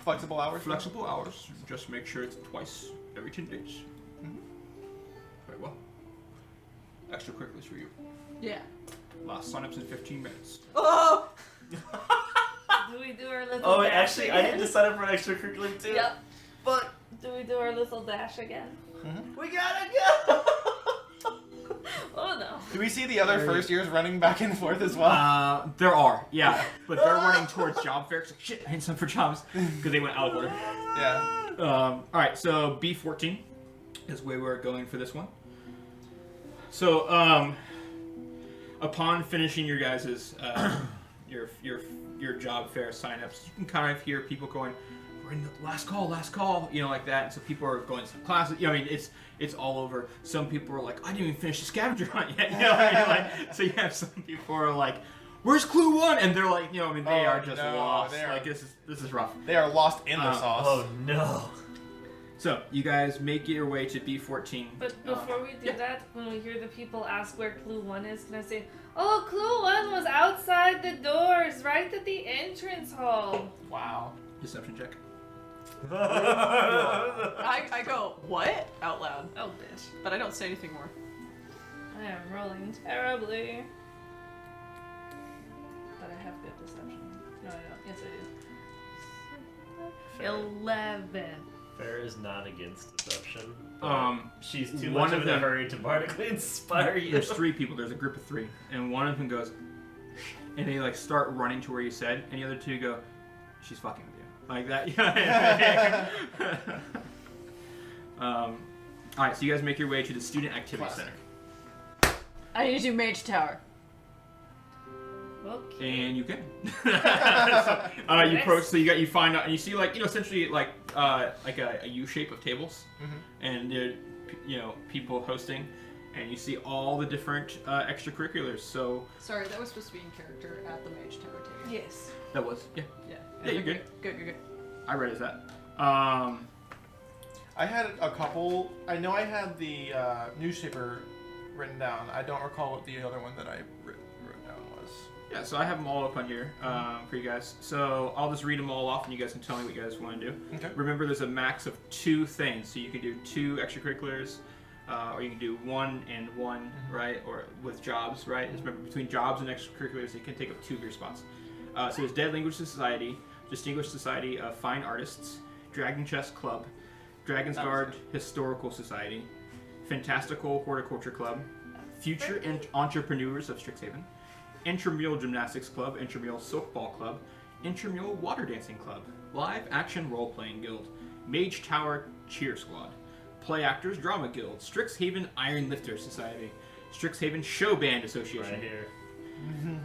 Speaker 2: Flexible hours?
Speaker 1: Flexible hours, just make sure it's twice every 10 days.
Speaker 2: Mhm.
Speaker 1: Very well. Extracurriculars for you.
Speaker 4: Yeah.
Speaker 1: Last sign-ups in 15 minutes.
Speaker 4: Oh!
Speaker 3: Do we do our little
Speaker 5: Oh, wait,
Speaker 3: dash
Speaker 5: actually,
Speaker 3: again?
Speaker 5: I need to sign up for an extracurricular too.
Speaker 3: Yep.
Speaker 5: But
Speaker 3: Do we do our little dash again?
Speaker 5: we gotta go.
Speaker 3: Oh no.
Speaker 2: Do we see the other first years running back and forth as well?
Speaker 1: There are, yeah. But they're running towards job fairs. Like, shit, I need some for jobs. Because they went out of order.
Speaker 2: Yeah.
Speaker 1: Alright, so B14 is where we're going for this one. So, upon finishing your guys' your job fair signups, you can kind of hear people going, "We're in the last call," you know, like that. And so people are going to some classes. You know, I mean, it's all over. Some people are like, "I didn't even finish the scavenger hunt yet." You know, what I mean? Like, so you have some people who are like, "Where's Clue 1?" And they're like, you know, I mean, they
Speaker 2: Oh,
Speaker 1: are just
Speaker 2: no,
Speaker 1: lost.
Speaker 2: they are-
Speaker 1: Like this is rough.
Speaker 2: They are lost in the sauce.
Speaker 5: Oh no.
Speaker 1: So you guys make your way to B14.
Speaker 3: But before we do
Speaker 1: yeah.
Speaker 3: that, when we hear the people ask where Clue 1 is, can I say, oh, Clue 1 was outside the doors, right at the entrance hall.
Speaker 2: Wow.
Speaker 1: Deception check.
Speaker 4: I go, what? Out loud.
Speaker 3: Oh, bitch.
Speaker 4: But I don't say anything more.
Speaker 3: I am rolling terribly. But I have good deception. No, I don't. Yes, I do. 11.
Speaker 5: Fair is not against deception. She's too
Speaker 1: one
Speaker 5: much
Speaker 1: of
Speaker 5: of in a
Speaker 1: them-
Speaker 5: hurry to bardically inspire you.
Speaker 1: There's 3 people. There's a group of 3, and one of them goes, and they like start running to where you said, and the other 2 go, "She's fucking with you," like that. Yeah. All right, so you guys make your way to the Student Activity
Speaker 2: Classic.
Speaker 1: Center,
Speaker 4: I need to do Mage Tower.
Speaker 3: Okay.
Speaker 1: and you can. So, you approach. So you find out, and you see like essentially like a U shape of tables, and there, people hosting, and you see all the different extracurriculars. So
Speaker 4: Sorry, that was supposed to be in character at the Mage Tower table.
Speaker 3: Yes.
Speaker 1: that was
Speaker 4: Yeah.
Speaker 1: Yeah, you're good.
Speaker 4: Good.
Speaker 1: I read as that.
Speaker 2: I had a couple. I know I had the newspaper written down. I don't recall what the other one that I wrote down was.
Speaker 1: Yeah, so I have them all up on here for you guys. So I'll just read them all off, and you guys can tell me what you guys want to do.
Speaker 2: Okay.
Speaker 1: Remember, there's a max of 2 things, so you can do 2 extracurriculars, or you can do 1 and 1, right? Or with jobs, right? Just remember, between jobs and extracurriculars, you can take up 2 of your spots. So there's Dead Language Society, Distinguished Society of Fine Artists, Dragon Chess Club, Dragon's Guard Historical Society, Fantastical Horticulture Club, Future Entrepreneurs of Strixhaven, Intramural Gymnastics Club, Intramural Silkball Club, Intramural Water Dancing Club, Live Action Role Playing Guild, Mage Tower Cheer Squad, Play Actors Drama Guild, Strixhaven Iron Lifter Society, Strixhaven Show Band Association,
Speaker 5: Right here.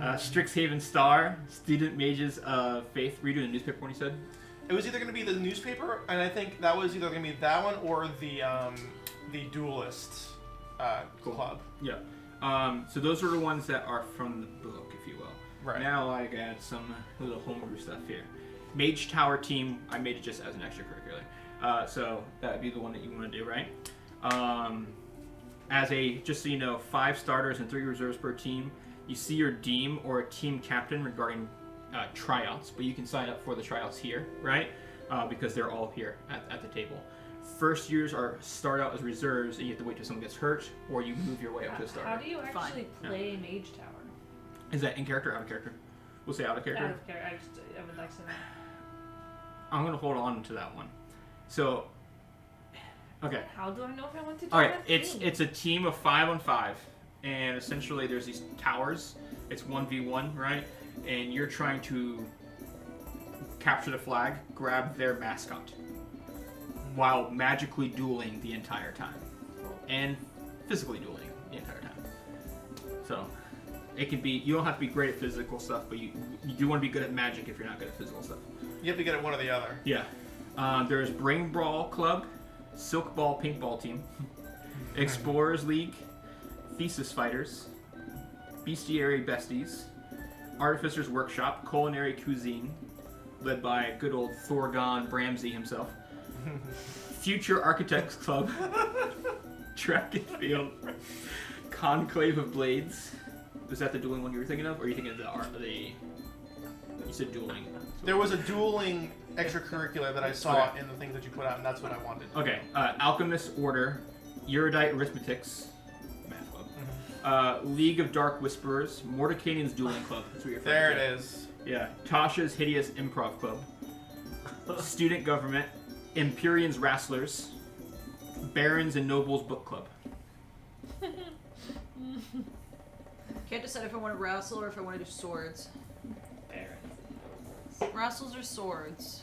Speaker 1: Strixhaven Star, Student Mages of Faith. Were you doing the newspaper one you said?
Speaker 2: It was either going to be the newspaper, and I think that was either going to be that one or the duelist club.
Speaker 1: Yeah. So those are the ones that are from the book, if you will.
Speaker 2: Right.
Speaker 1: Now I got some little homebrew stuff here. Mage Tower team, I made it just as an extracurricular. So that would be the one that you want to do, right? Just so you know, 5 starters and 3 reserves per team. You see your deem or a team captain regarding tryouts, but you can sign up for the tryouts here, right? Because they're all here at the table. First years start out as reserves, and you have to wait till someone gets hurt, or you move your way up to a starter.
Speaker 3: How do you actually play Mage Tower?
Speaker 1: Is that in character or out of character? We'll say out of character.
Speaker 3: Out of character. I would like to know.
Speaker 1: I'm going to hold on to that one. So, okay.
Speaker 3: How do I know if I want to do
Speaker 1: All right,
Speaker 3: that
Speaker 1: it's
Speaker 3: thing?
Speaker 1: a team of 5 on 5, and essentially there's these towers. It's 1v1, right? And you're trying to capture the flag, grab their mascot, while magically dueling the entire time, and physically dueling the entire time. So, it can be. You don't have to be great at physical stuff, but you do want to be good at magic if you're not good at physical stuff.
Speaker 2: You have to get it one or the other.
Speaker 1: Yeah. There's Brain Brawl Club, Silk Ball Paintball Team, Explorers League, Thesis Fighters, Bestiary Besties, Artificers Workshop, Culinary Cuisine, led by good old Thorgon Bramsey himself, Future Architects Club, Track and field. Conclave of Blades. Was that the dueling one you were thinking of? Or are you thinking of you said dueling. So
Speaker 2: There was a dueling extracurricular that I saw in the things that you put out, and that's what I wanted.
Speaker 1: Okay. Alchemist Order. Erudite Arithmetics. Math Club. League of Dark Whisperers. Mordecanian's Dueling Club. That's what you're
Speaker 2: There
Speaker 1: referring
Speaker 2: it
Speaker 1: to.
Speaker 2: is.
Speaker 1: Yeah. Tasha's Hideous Improv Club. Student Government. Empyrean's Wrestlers. Barons and Nobles Book Club.
Speaker 4: Can't decide if I want to wrestle or if I want to do swords. Wrestles or swords?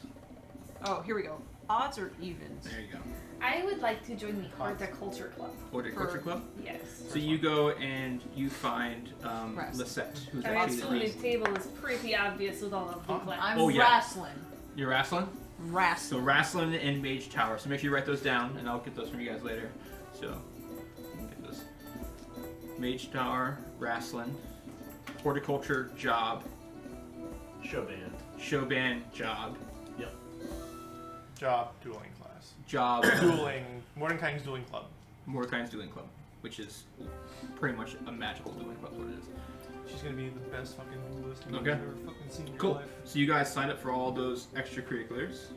Speaker 4: Oh, here we go. Odds or evens?
Speaker 1: There you go.
Speaker 6: I would like to join the Horticulture Club.
Speaker 1: Horticulture Club?
Speaker 6: Yes.
Speaker 1: So you go and you find
Speaker 4: Wrestling.
Speaker 1: Lisette, who's
Speaker 6: Our
Speaker 1: actually the
Speaker 6: student
Speaker 1: lead.
Speaker 6: table is pretty obvious with all of the plans.
Speaker 4: I'm
Speaker 1: Oh, yeah.
Speaker 4: wrestling.
Speaker 1: You're wrestling? So
Speaker 4: Wrestling.
Speaker 1: wrestling and Mage Tower. So make sure you write those down, and I'll get those from you guys later. So get those. Mage Tower, wrestling, horticulture, job, show band, job,
Speaker 5: Yep.
Speaker 2: Job, dueling class.
Speaker 1: job,
Speaker 2: Dueling, Mordenkainen's dueling club.
Speaker 1: Mordecai's Dueling Club, which is pretty much a magical dueling club. Is what it is.
Speaker 2: She's gonna be the best fucking duelist you've
Speaker 1: Okay.
Speaker 2: ever fucking seen in your
Speaker 1: Cool.
Speaker 2: life.
Speaker 1: So you guys sign up for all those extracurriculars.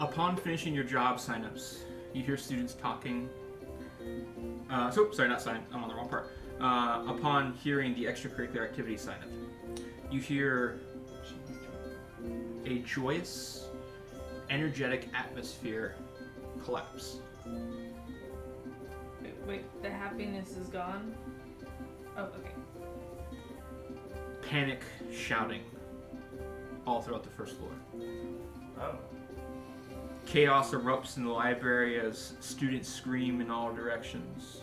Speaker 1: Upon finishing your job signups, you hear students talking. Sorry, not sign. I'm on the wrong part. Upon hearing the extracurricular activity sign up, you hear a joyous, energetic atmosphere collapse.
Speaker 3: Wait, the happiness is gone? Oh, okay.
Speaker 1: Panic, shouting, all throughout the first floor.
Speaker 5: Oh.
Speaker 1: Chaos erupts in the library as students scream in all directions.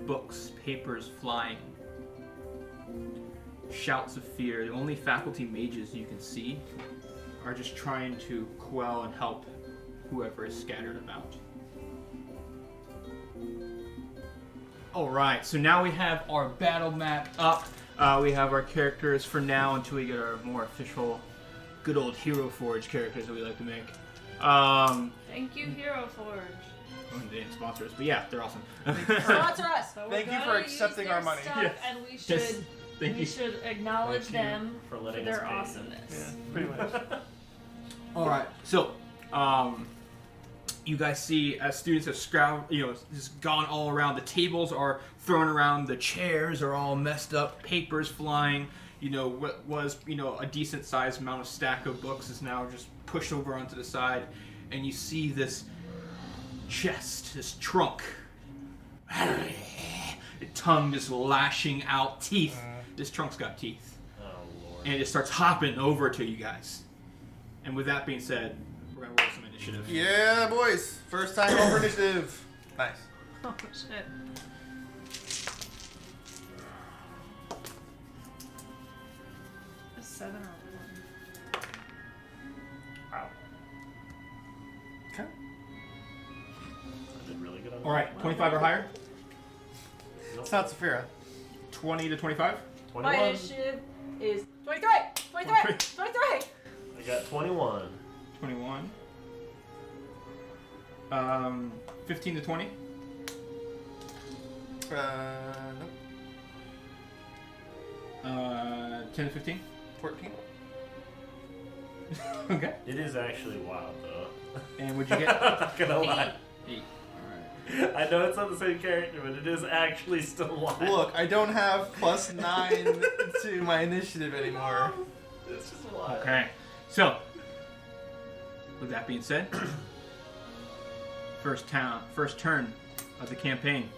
Speaker 1: Books, papers flying. Shouts of fear. The only faculty mages you can see are just trying to quell and help whoever is scattered about. Alright, so now we have our battle map up. We have our characters for now until we get our more official, good old Hero Forge characters that we like to make.
Speaker 3: Thank you, Hero Forge.
Speaker 1: They didn't sponsor us, but yeah, they're awesome.
Speaker 4: Sponsor us!
Speaker 3: So
Speaker 2: Thank
Speaker 3: we're
Speaker 2: you for
Speaker 3: gonna
Speaker 2: accepting
Speaker 3: use
Speaker 2: our
Speaker 3: their
Speaker 2: money.
Speaker 3: stuff,
Speaker 1: Yeah.
Speaker 3: And we should
Speaker 1: Just thank you.
Speaker 3: acknowledge
Speaker 5: Thank you
Speaker 3: them
Speaker 5: for
Speaker 3: for
Speaker 5: letting
Speaker 3: their
Speaker 5: us pay.
Speaker 3: awesomeness.
Speaker 2: Yeah, pretty much.
Speaker 1: All right. So, you guys see as students have just gone all around. The tables are thrown around. The chairs are all messed up. Papers flying. What was a decent sized amount of stack of books is now just pushed over onto the side, and you see this chest, this trunk. The tongue just lashing out teeth. This trunk's got teeth.
Speaker 5: Oh, Lord.
Speaker 1: And it just starts hopping over to you guys. And with that being said, we're going to roll some initiative.
Speaker 2: Yeah, boys. First time over initiative. Nice.
Speaker 4: Oh, shit.
Speaker 3: A 7 or a 1.
Speaker 5: Wow.
Speaker 2: Okay.
Speaker 5: I did really good on
Speaker 1: All right, 25 or higher?
Speaker 2: It's not Saphira.
Speaker 1: 20 to 25?
Speaker 4: My
Speaker 5: 21.
Speaker 4: initiative is 23! 23! 23!
Speaker 5: I got 21.
Speaker 1: 21. 15 to 20?
Speaker 2: Nope.
Speaker 1: 10 to 15?
Speaker 2: 14.
Speaker 1: Okay.
Speaker 5: It is actually wild, though.
Speaker 1: And what'd you get?
Speaker 5: I'm not gonna lie.
Speaker 1: 8. Alright.
Speaker 5: I know it's not the same character, but it is actually still wild.
Speaker 2: Look, I don't have +9 to my initiative anymore.
Speaker 5: It's just wild.
Speaker 1: Okay. So, with that being said, first turn of the campaign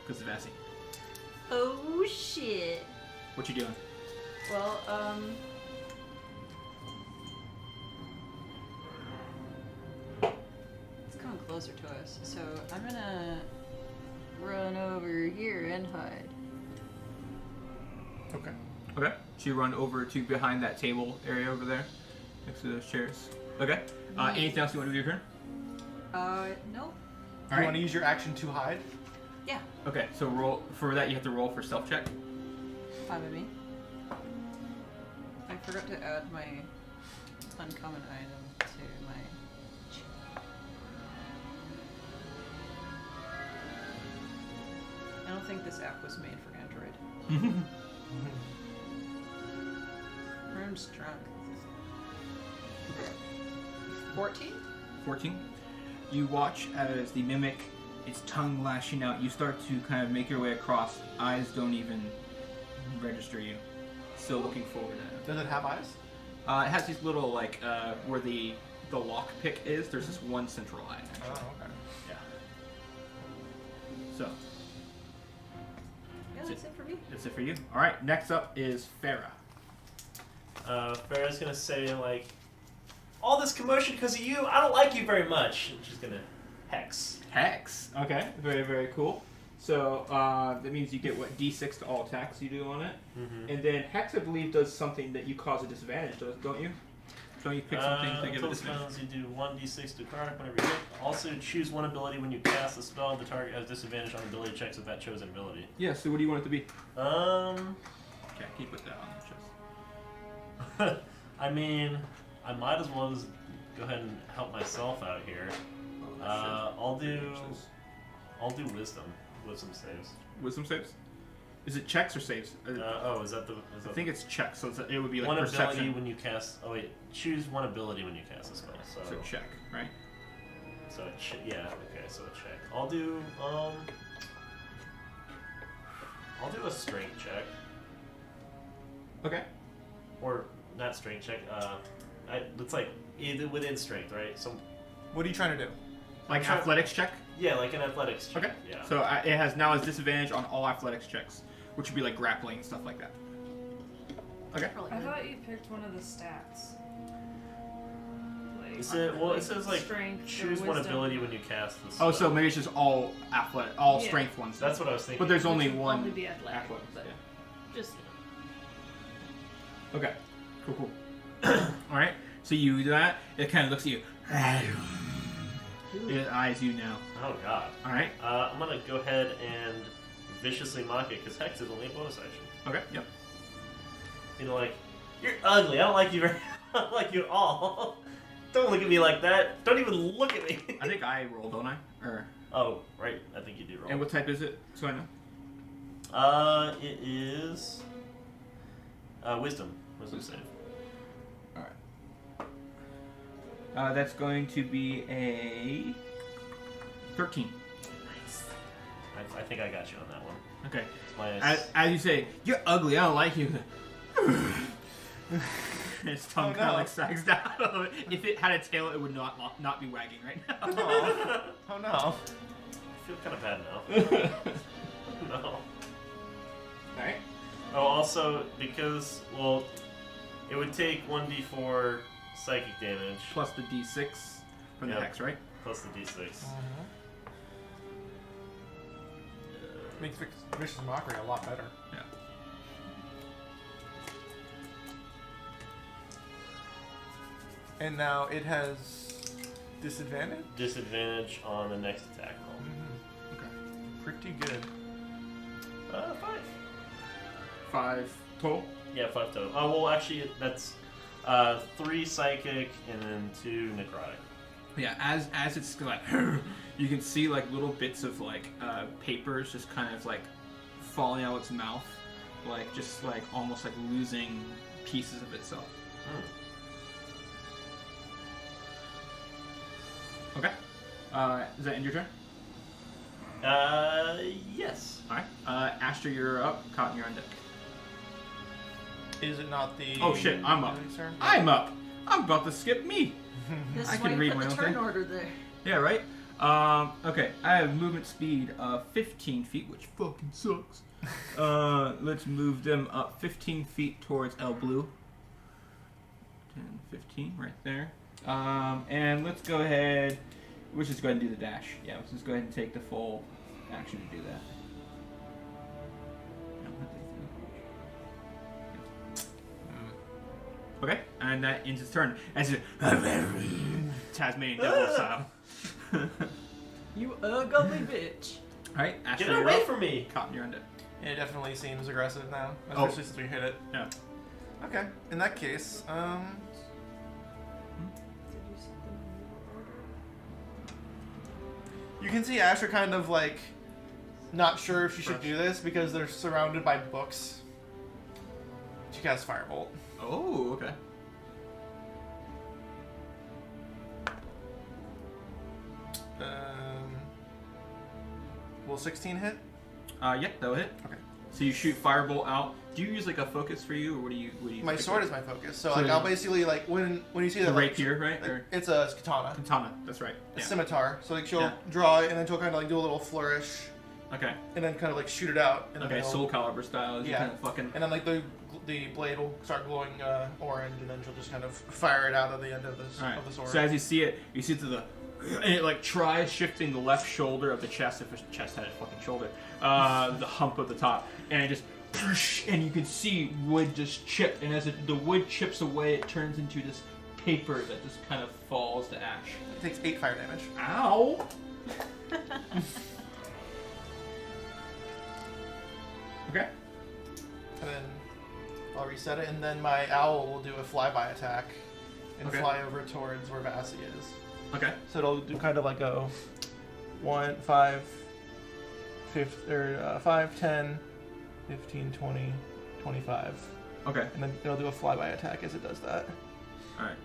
Speaker 1: goes to Vassie.
Speaker 4: Oh shit.
Speaker 1: What you doing?
Speaker 3: Well,
Speaker 4: It's coming closer to us, so I'm gonna run over here and hide.
Speaker 2: Okay.
Speaker 1: Okay. So you run over to behind that table area over there, next to those chairs. Okay. Anything else you want to do with your turn?
Speaker 4: Nope.
Speaker 2: Do you want to use your action to hide?
Speaker 4: Yeah,
Speaker 1: Okay. So roll for that. You have to roll for stealth check.
Speaker 4: fine with me. I forgot to add my uncommon item to my think this app was made for Android. Rune's drunk. 14?
Speaker 1: 14. You watch as the mimic, its tongue lashing out. You start to kind of make your way across. Eyes don't even register you. Still looking forward at it.
Speaker 2: Does it have eyes?
Speaker 1: It has these little, like, where the lock pick is, there's this one central eye. Actually.
Speaker 2: Oh, okay.
Speaker 1: Yeah. So,
Speaker 4: Yeah, that's it for me.
Speaker 1: that's it for you. Alright, next up is Farah.
Speaker 5: Farrah's gonna say, like, all this commotion because of you, I don't like you very much. And she's gonna hex.
Speaker 1: Hex. Okay, very, very cool. So, that means you get, what, D6 to all attacks you do on it?
Speaker 5: Mm-hmm.
Speaker 1: And then Hex, I believe, does something that you cause a disadvantage, don't you? Don't you pick something to give a
Speaker 5: until
Speaker 1: disadvantage?
Speaker 5: spells, you do 1d6 to card whenever you hit. Also, choose one ability when you cast a spell. The target has disadvantage on ability checks with that chosen ability.
Speaker 1: Yeah, so what do you want it to be?
Speaker 5: Um,
Speaker 1: Okay, can you put that on the chest?
Speaker 5: I mean, I might as well just go ahead and help myself out here. I'll do wisdom. Wisdom saves.
Speaker 1: Wisdom saves? Is it checks or saves?
Speaker 5: Is that the?
Speaker 1: I think it's checks, so it would be like
Speaker 5: one
Speaker 1: perception.
Speaker 5: ability when you cast. Oh wait, choose one ability when you cast a spell.
Speaker 1: So check, right?
Speaker 5: So yeah, okay, so a check. I'll do a strength check,
Speaker 1: Okay.
Speaker 5: or not strength check. It's like either within strength, right? So
Speaker 2: What are you trying to do?
Speaker 1: Like
Speaker 5: trying-
Speaker 1: athletics check?
Speaker 5: yeah, like an athletics check.
Speaker 1: Okay.
Speaker 5: Yeah.
Speaker 1: So it has now has disadvantage on all athletics checks, which would be like grappling and stuff like that. Okay.
Speaker 4: Probably
Speaker 3: I
Speaker 4: good.
Speaker 3: thought you picked one of the stats. Like,
Speaker 5: It says like
Speaker 3: strength or
Speaker 5: choose one
Speaker 3: wisdom.
Speaker 5: ability when you cast the spell.
Speaker 1: Oh, so maybe it's just all
Speaker 3: Yeah.
Speaker 1: strength ones.
Speaker 5: That's what I was thinking.
Speaker 1: But there's
Speaker 3: Which
Speaker 1: only
Speaker 3: would
Speaker 1: one
Speaker 3: only be athletic,
Speaker 1: athletics.
Speaker 3: but
Speaker 1: Yeah.
Speaker 3: just
Speaker 1: Okay. Cool. All right. So you do that. It kind of looks at you. It eyes you now.
Speaker 5: Oh god.
Speaker 1: All right.
Speaker 5: I'm gonna go ahead and viciously mock it because hex is only a bonus action.
Speaker 1: Okay. Yep.
Speaker 5: You know, like, you're ugly. I don't like you very. I don't like you at all. Don't look at me like that. Don't even look at me.
Speaker 1: I think I roll, don't I? Or
Speaker 5: Oh, right. I think you do roll.
Speaker 1: and what type is it? So I know.
Speaker 5: It is wisdom. Wisdom save.
Speaker 1: All right. That's going to be a 13.
Speaker 5: Nice. I think I got you on that one.
Speaker 1: Okay.
Speaker 5: It's my
Speaker 1: As you say, you're ugly. I don't like you. His tongue
Speaker 2: Oh,
Speaker 1: kind of
Speaker 2: no.
Speaker 1: like sags down a little bit. If it had a tail, it would not be wagging right now.
Speaker 2: Oh no.
Speaker 5: I feel kind of bad now. No.
Speaker 1: Alright.
Speaker 5: Oh, also, because, well, it would take 1d4 psychic damage
Speaker 1: Plus the d6 from the
Speaker 5: Yep.
Speaker 1: hex, right?
Speaker 5: plus the d6.
Speaker 2: Makes Vicious Mockery a lot better.
Speaker 1: Yeah.
Speaker 2: And now it has disadvantage?
Speaker 5: Disadvantage on the next attack roll.
Speaker 1: Okay.
Speaker 2: Pretty good.
Speaker 5: 5.
Speaker 1: 5 total.
Speaker 5: Yeah, 5 total. Oh, well, actually, that's 3 psychic and then 2 necrotic.
Speaker 1: Yeah, as it's like, you can see like little bits of like papers just kind of like falling out of its mouth, like just like almost like losing pieces of itself. Okay. Does that end your turn?
Speaker 5: Yes.
Speaker 1: Alright. Astra, you're up. Cotton, you're on deck.
Speaker 2: Is it not the...
Speaker 1: Oh shit, I'm up.
Speaker 2: turn?
Speaker 1: I'm up! I'm about to skip me!
Speaker 4: This
Speaker 1: I
Speaker 4: is
Speaker 1: can
Speaker 4: why
Speaker 1: read
Speaker 4: you
Speaker 1: my
Speaker 4: put
Speaker 1: own
Speaker 4: the turn
Speaker 1: thing.
Speaker 4: order there.
Speaker 1: Yeah, right? Okay. I have movement speed of 15 feet, which fucking sucks. Let's move them up 15 feet towards El Blue. 10, 15, right there. And let's go ahead... Let's just go ahead and do the dash. Yeah, let's just go ahead and take the full action to do that. Okay, and that ends its turn. As it Tasmanian devil style.
Speaker 4: You ugly bitch.
Speaker 1: Alright, Astra,
Speaker 5: Get
Speaker 1: you're
Speaker 5: away
Speaker 1: up.
Speaker 5: from me!
Speaker 1: Cotton, you're on deck.
Speaker 2: It definitely seems aggressive now,
Speaker 1: Oh.
Speaker 2: especially since we hit it.
Speaker 1: Yeah.
Speaker 2: Okay, in that case, you can see Asher kind of like not sure if she should do this because they're surrounded by books. She casts Firebolt.
Speaker 1: Oh, okay.
Speaker 2: Will 16 hit?
Speaker 1: Yeah, that'll hit.
Speaker 2: Okay.
Speaker 1: So you shoot Firebolt out. Do you use like a focus for you, or what do you?
Speaker 2: My
Speaker 1: pick
Speaker 2: sword
Speaker 1: up?
Speaker 2: is my focus. So
Speaker 1: So
Speaker 2: like
Speaker 1: you-
Speaker 2: I'll basically like when you see
Speaker 1: The
Speaker 2: that like,
Speaker 1: rapier, right?
Speaker 2: like,
Speaker 1: Or
Speaker 2: it's a katana,
Speaker 1: katana. That's right.
Speaker 2: a
Speaker 1: Yeah.
Speaker 2: scimitar. So like she'll
Speaker 1: Yeah.
Speaker 2: draw it and then she'll kind of like do a little flourish
Speaker 1: Okay.
Speaker 2: and then kind of like shoot it out. And
Speaker 1: Okay.
Speaker 2: then
Speaker 1: Soul Calibur style. You
Speaker 2: Yeah.
Speaker 1: kind of fucking.
Speaker 2: And then like the blade will start glowing orange, and then she'll just kind of fire it out of the end of
Speaker 1: All right.
Speaker 2: of the sword.
Speaker 1: So as you see it to the, and it like tries shifting the left shoulder of the chest if the chest had a fucking shoulder, the hump of the top, and it just, and you can see wood just chip, and as the wood chips away, it turns into this paper that just kind of falls to ash.
Speaker 2: It takes 8 fire damage.
Speaker 1: Ow! Okay.
Speaker 2: And then I'll reset it, and then my owl will do a flyby attack and
Speaker 1: Okay.
Speaker 2: fly over towards where Vassy is.
Speaker 1: Okay.
Speaker 2: So it'll do kind of like a 1, 5, 5, 10, 15, 20, 25.
Speaker 1: Okay.
Speaker 2: And then it'll do a flyby attack as it does that.
Speaker 1: All right.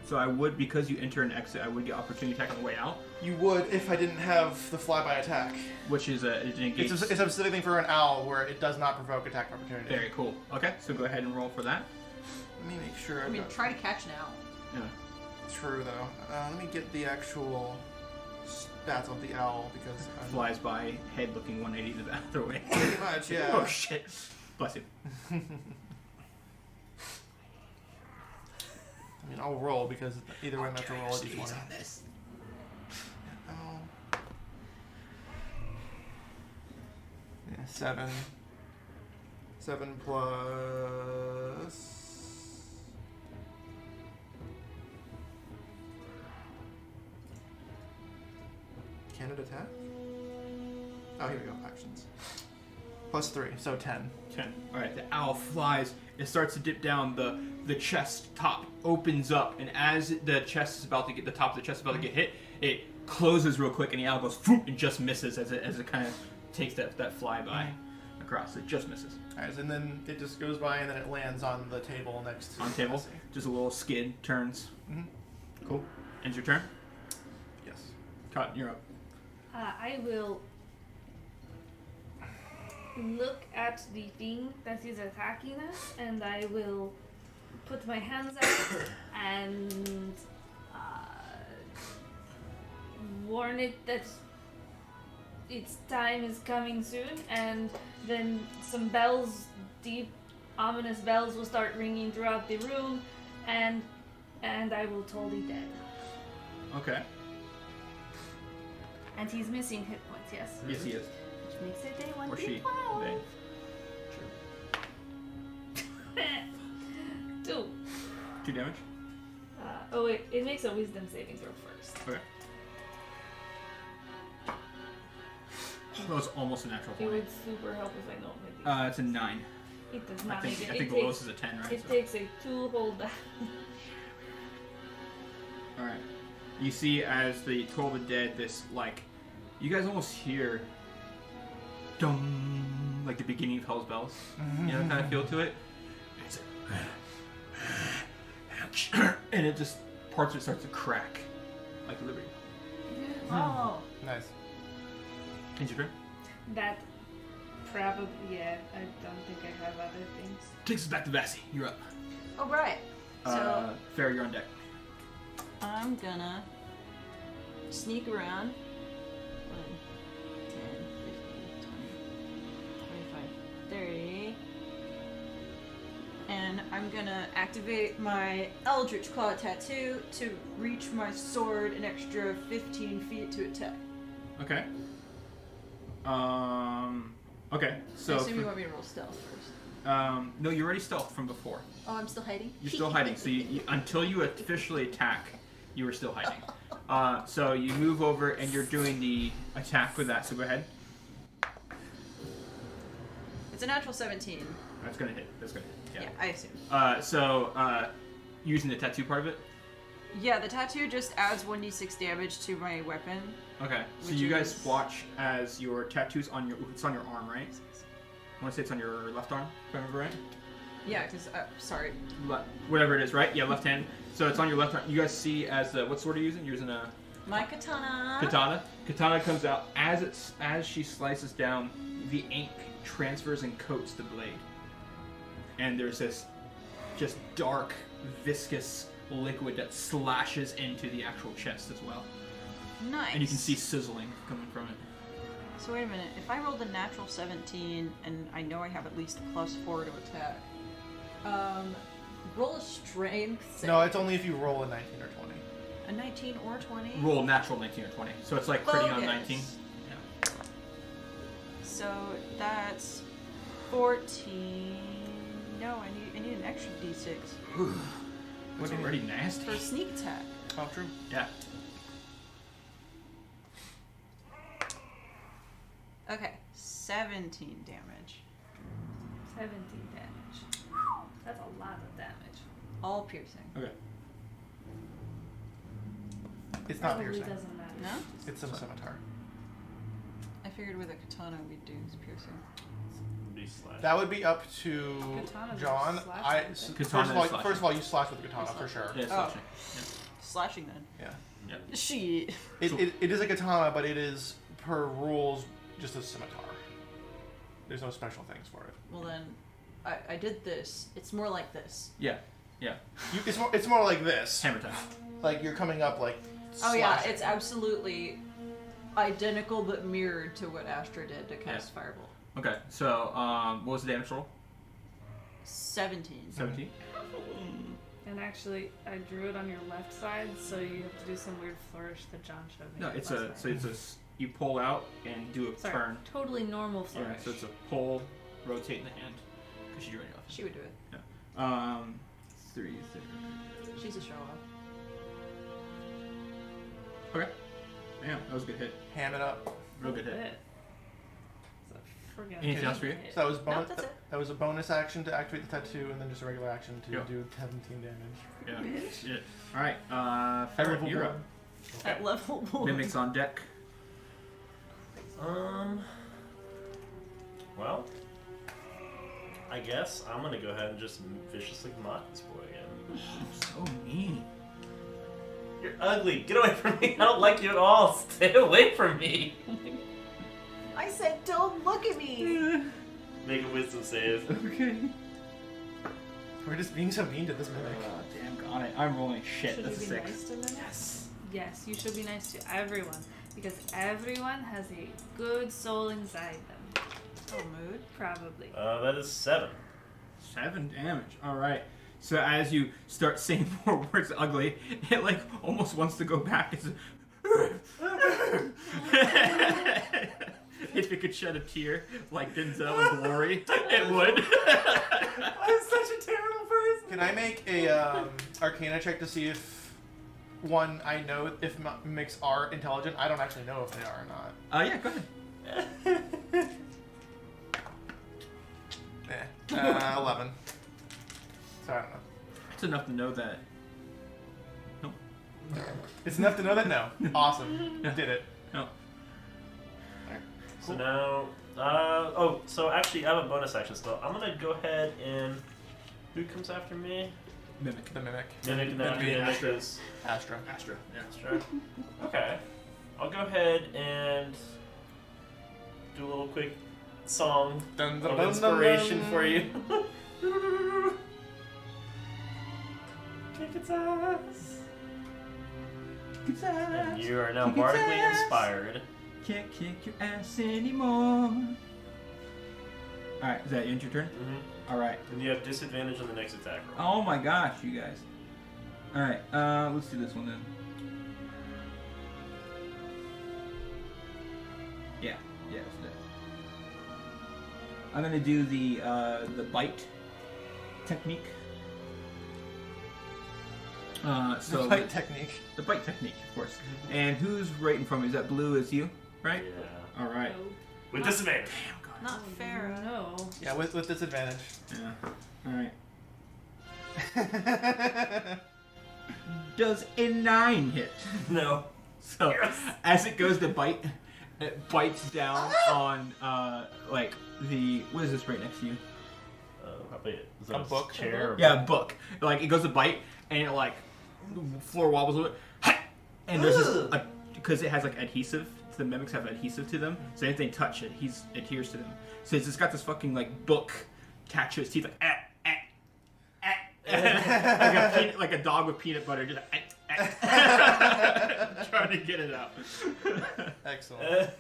Speaker 1: So I would, because you enter and exit, I would get opportunity attack on the way out,
Speaker 2: You would if I didn't have the flyby attack.
Speaker 1: which is it negates.
Speaker 2: It's a specific thing for an owl where it does not provoke attack of opportunity.
Speaker 1: Very cool. Okay, so go ahead and roll for that.
Speaker 2: Let me make sure.
Speaker 4: I
Speaker 2: I've
Speaker 4: mean,
Speaker 2: got-
Speaker 4: try to catch an owl.
Speaker 1: Yeah.
Speaker 2: True though. Let me get the actual stats of the owl because I'm
Speaker 1: Flies by, head looking 180 the other way.
Speaker 2: pretty much yeah.
Speaker 1: Oh shit. Bless you.
Speaker 2: I mean, I'll roll because either way I'm going to roll a d20.
Speaker 1: this.
Speaker 2: Oh. Yeah, 7. 7 plus. Can it attack? Oh, here we go. Actions. Plus 3, so 10.
Speaker 1: 10. Alright, the owl flies. It starts to dip down. The chest top opens up, and as the chest is about to get, the top of the chest is about to get hit, it closes real quick, and the owl goes foop and just misses as it kind of takes that flyby across. It just misses.
Speaker 2: Alright, and then it just goes by and then it lands on the table next to
Speaker 1: On table,
Speaker 2: Bessie.
Speaker 1: just a little skid, turns.
Speaker 2: Mhm.
Speaker 1: Cool. Ends your turn.
Speaker 2: Yes.
Speaker 1: Cotton, you're up.
Speaker 6: I will look at the thing that is attacking us, and I will put my hands out and warn it that its time is coming soon, and then some bells, deep, ominous bells, will start ringing throughout the room, and I will toll the dead.
Speaker 1: Okay.
Speaker 6: And he's missing hit points, yes?
Speaker 1: Yes, he is.
Speaker 6: Which makes it a 1d12.
Speaker 1: Or she. They.
Speaker 6: 2.
Speaker 1: 2 damage.
Speaker 6: Oh wait, it makes a wisdom saving throw first.
Speaker 1: Okay. That was almost a natural
Speaker 6: It
Speaker 1: 20.
Speaker 6: would super help if I know maybe.
Speaker 1: It's a 9.
Speaker 6: It does
Speaker 1: I
Speaker 6: not
Speaker 1: think
Speaker 6: make
Speaker 1: I
Speaker 6: it.
Speaker 1: think the lowest is a 10, right?
Speaker 6: It
Speaker 1: So-
Speaker 6: takes a 2 hold down.
Speaker 1: All right. You see, as they toll the dead, this like, you guys almost hear, dum, like the beginning of Hell's Bells. You know, kind of feel to it. It's and it just parts of it starts to crack, like Liberty.
Speaker 4: Oh.
Speaker 2: Nice.
Speaker 1: Ends your turn.
Speaker 6: That probably, yeah, I don't think I have other things.
Speaker 1: Takes us back to Vassy. You're up.
Speaker 4: Oh, right. So
Speaker 1: Farrah, you're on deck.
Speaker 4: I'm gonna sneak around. 1, 10, 15, 20, 25, 30. And I'm gonna activate my Eldritch Claw tattoo to reach my sword an extra 15 feet to attack.
Speaker 1: Okay. Okay. So.
Speaker 4: I assume you want me to roll stealth first.
Speaker 1: No, you're already stealth from before.
Speaker 4: Oh, I'm still hiding?
Speaker 1: You're still hiding. So until you officially attack, you were still hiding. So you move over and you're doing the attack with that. So go ahead.
Speaker 4: It's a natural 17.
Speaker 1: That's gonna hit. That's gonna hit.
Speaker 4: Yeah,
Speaker 1: Yeah.
Speaker 4: I assume.
Speaker 1: So using the tattoo part of it.
Speaker 4: Yeah, the tattoo just adds 1d6 damage to my weapon.
Speaker 1: Okay, so
Speaker 4: Which
Speaker 1: you guys
Speaker 4: is-
Speaker 1: watch as your tattoos on your it's on your arm, right? I want to say it's on your left arm, if I remember right.
Speaker 4: Yeah, because sorry.
Speaker 1: Whatever it is, right? Yeah, left hand. So it's on your left arm. You guys see as what sword are you using? You're using a
Speaker 4: My katana.
Speaker 1: katana. Katana comes out as she slices down. The ink transfers and coats the blade, and there's this just dark, viscous liquid that slashes into the actual chest as well.
Speaker 4: Nice.
Speaker 1: And you can see sizzling coming from it.
Speaker 4: So wait a minute. If I rolled a natural 17 and I know I have at least a +4 to attack, roll a strength. Save.
Speaker 2: No, it's only if you roll a 19 or 20.
Speaker 4: A 19 or 20.
Speaker 1: Roll natural 19 or 20. So it's like critting on
Speaker 4: Bogus.
Speaker 1: 19. Yeah.
Speaker 4: So that's 14. No, I need an extra d6
Speaker 1: What's already nasty?
Speaker 4: for sneak attack.
Speaker 2: Oh, true.
Speaker 1: Yeah.
Speaker 4: Okay, 17 damage.
Speaker 6: 17 damage. That's a lot of damage.
Speaker 4: All piercing.
Speaker 1: Okay.
Speaker 2: It's not
Speaker 6: Probably
Speaker 2: piercing.
Speaker 6: doesn't matter.
Speaker 4: No?
Speaker 2: It's a scimitar.
Speaker 4: I figured with a katana we'd do piercing.
Speaker 5: Be slash.
Speaker 2: That would be up to
Speaker 3: Katana's
Speaker 2: John.
Speaker 3: a slash,
Speaker 2: I
Speaker 3: I think.
Speaker 1: Katana is
Speaker 2: first of all, you slash with the katana
Speaker 4: Slash.
Speaker 2: for sure.
Speaker 1: Yeah, it's
Speaker 4: Oh.
Speaker 1: slashing.
Speaker 4: Slashing then.
Speaker 2: Yeah.
Speaker 4: She.
Speaker 2: It is a katana, but it is per rules just a scimitar. There's no special things for it.
Speaker 4: Well then, I did this. It's more like this.
Speaker 1: Yeah. Yeah.
Speaker 2: It's more like this.
Speaker 1: Hammer time.
Speaker 2: Like you're coming up like.
Speaker 4: Oh yeah,
Speaker 2: slashing.
Speaker 4: it's absolutely identical but mirrored to what Astra did to cast Fireball.
Speaker 1: Okay, so what was the damage roll?
Speaker 4: 17.
Speaker 1: 17.
Speaker 3: And actually, I drew it on your left side, so you have to do some weird flourish that John showed me.
Speaker 1: No, you pull out and do a
Speaker 3: Sorry,
Speaker 1: turn.
Speaker 3: totally normal
Speaker 1: Yeah,
Speaker 3: flourish.
Speaker 1: so it's a pull, rotate in the hand, because she drew it off.
Speaker 4: She would do it.
Speaker 1: 3.
Speaker 4: She's a show off.
Speaker 1: Okay. Damn, that was a good hit.
Speaker 2: Ham it up.
Speaker 1: Real good hit.
Speaker 3: So forget
Speaker 1: Anything
Speaker 3: it.
Speaker 1: else for you?
Speaker 2: So that was bonus.
Speaker 4: that's it.
Speaker 2: That was a bonus action to activate the tattoo, and then just a regular action to
Speaker 1: Yeah.
Speaker 2: do 17 damage.
Speaker 1: Yeah. All right.
Speaker 2: At
Speaker 1: Ferret,
Speaker 2: level
Speaker 1: you're
Speaker 2: 1.
Speaker 1: up.
Speaker 4: At level 1.
Speaker 1: Mimics on deck.
Speaker 5: Well, I guess I'm gonna go ahead and just viciously mock this boy again.
Speaker 1: So mean.
Speaker 5: You're ugly. Get away from me. I don't like you at all. Stay away from me.
Speaker 4: I said, don't look at me.
Speaker 5: Make a wisdom save.
Speaker 1: Okay.
Speaker 2: We're just being so mean to this mimic.
Speaker 1: Damn, got it. I'm rolling shit.
Speaker 3: Should
Speaker 1: That's a
Speaker 3: you be
Speaker 1: 6.
Speaker 3: nice to them?
Speaker 1: Yes.
Speaker 3: Yes, you should be nice to everyone, because everyone has a good soul inside them.
Speaker 4: Oh, mood.
Speaker 3: Probably.
Speaker 5: That is 7.
Speaker 1: 7 damage. All right. So as you start saying more words ugly, it like almost wants to go back. It's if it could shed a tear like Denzel in Glory, it would.
Speaker 5: I'm such a terrible person.
Speaker 2: Can I make a Arcana check to see if I know if mimics are intelligent? I don't actually know if they are or not.
Speaker 1: Yeah, go ahead.
Speaker 2: 11. So I don't know.
Speaker 1: It's enough to know that. No.
Speaker 2: It's enough to know that no. Awesome.
Speaker 1: Yeah.
Speaker 2: Did it.
Speaker 1: No.
Speaker 5: So now, so actually I have a bonus action still. I'm gonna go ahead and, who comes after me?
Speaker 1: Mimic.
Speaker 2: The mimic.
Speaker 5: Mimic, and then after
Speaker 1: Mimic,
Speaker 5: Mimic
Speaker 1: Astra.
Speaker 5: is
Speaker 2: Astra.
Speaker 1: Astra. Yeah.
Speaker 5: Astra. Okay. I'll go ahead and do a little quick song
Speaker 2: Dun, dun,
Speaker 5: of
Speaker 2: dun,
Speaker 5: inspiration
Speaker 2: dun, dun.
Speaker 5: for you. Kick its ass. And you are now
Speaker 1: Kick its
Speaker 5: bardically
Speaker 1: ass.
Speaker 5: inspired.
Speaker 1: Can't kick your ass anymore. Alright, is that your turn?
Speaker 5: Mm-hmm.
Speaker 1: Alright.
Speaker 5: And you have disadvantage on the next attack roll.
Speaker 1: Oh my gosh, you guys. Alright, let's do this one then. Yeah, let's do it. I'm gonna do the bite technique. So
Speaker 2: The fight technique.
Speaker 1: the bite technique, of course. And who's right in front of me? Is that blue as you? Right?
Speaker 5: Yeah.
Speaker 1: Alright.
Speaker 3: No.
Speaker 5: With disadvantage.
Speaker 1: Damn, God.
Speaker 4: Not fair.
Speaker 3: No.
Speaker 2: Yeah, with disadvantage.
Speaker 1: Yeah. Alright. Does a 9 hit?
Speaker 5: No.
Speaker 1: So as it goes to bite, it bites down on like the what is this right next to you?
Speaker 5: Probably is that
Speaker 2: A book?
Speaker 5: chair. Or
Speaker 1: Yeah, a book. Like it goes to bite and it like the floor wobbles a little bit, and there's this because it has like adhesive. The mimics have adhesive to them, so anything they touch it, he adheres to them. So it's just got this fucking like book attached to his teeth, like like a dog with peanut butter, just trying to get it out.
Speaker 2: Excellent.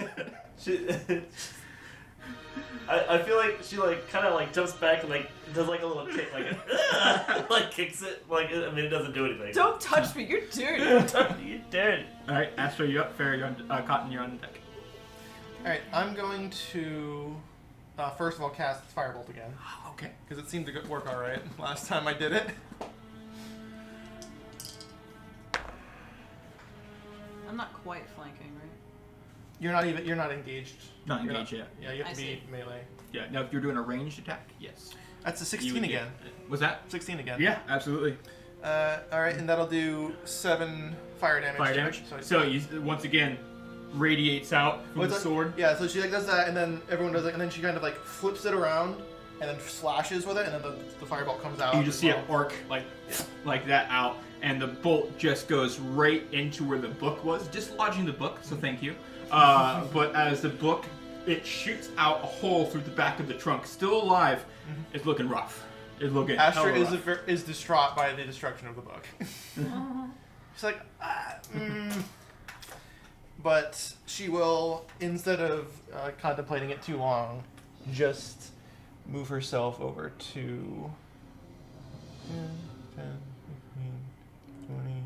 Speaker 5: I feel like she like kind of like jumps back and like does like a little kick, like like kicks it. Like I mean, it doesn't do anything.
Speaker 4: Don't touch me, you're dirty.
Speaker 5: You're dirty.
Speaker 1: All right, Astro, you're up. Fair, you're on. Cotton, you're on deck.
Speaker 2: All right, I'm going to first of all cast Firebolt again
Speaker 1: Okay.
Speaker 2: because it seemed to work all right last time I did it.
Speaker 4: I'm not quite flanking, right?
Speaker 2: You're not engaged.
Speaker 1: Not
Speaker 2: You're
Speaker 1: engaged yet.
Speaker 2: Yeah, you have
Speaker 4: I
Speaker 2: to be
Speaker 4: see.
Speaker 2: melee.
Speaker 1: Yeah. Now, if you're doing a ranged attack, yes.
Speaker 2: That's a
Speaker 1: You
Speaker 2: 16
Speaker 1: would
Speaker 2: again.
Speaker 1: get- Was that?
Speaker 2: 16 again.
Speaker 1: Yeah, absolutely.
Speaker 2: All right, and that'll do 7 fire damage.
Speaker 1: Fire
Speaker 2: to it.
Speaker 1: damage.
Speaker 2: So,
Speaker 1: So you once again radiates out from
Speaker 2: Well,
Speaker 1: the
Speaker 2: it's
Speaker 1: sword.
Speaker 2: Yeah, so she like does that, and then everyone does it, and then she kind of like flips it around, and then slashes with it, and then the firebolt comes out.
Speaker 1: You just
Speaker 2: as
Speaker 1: see
Speaker 2: well.
Speaker 1: it arc like that out, and the bolt just goes right into where the book was, just lodging the book. So thank you. But as the book, it shoots out a hole through the back of the trunk, still alive. It's looking rough. It's looking.
Speaker 2: Astra
Speaker 1: hella rough.
Speaker 2: is distraught by the destruction of the book. She's like, but she will, instead of contemplating it too long, just move herself over to 10, 15, 20,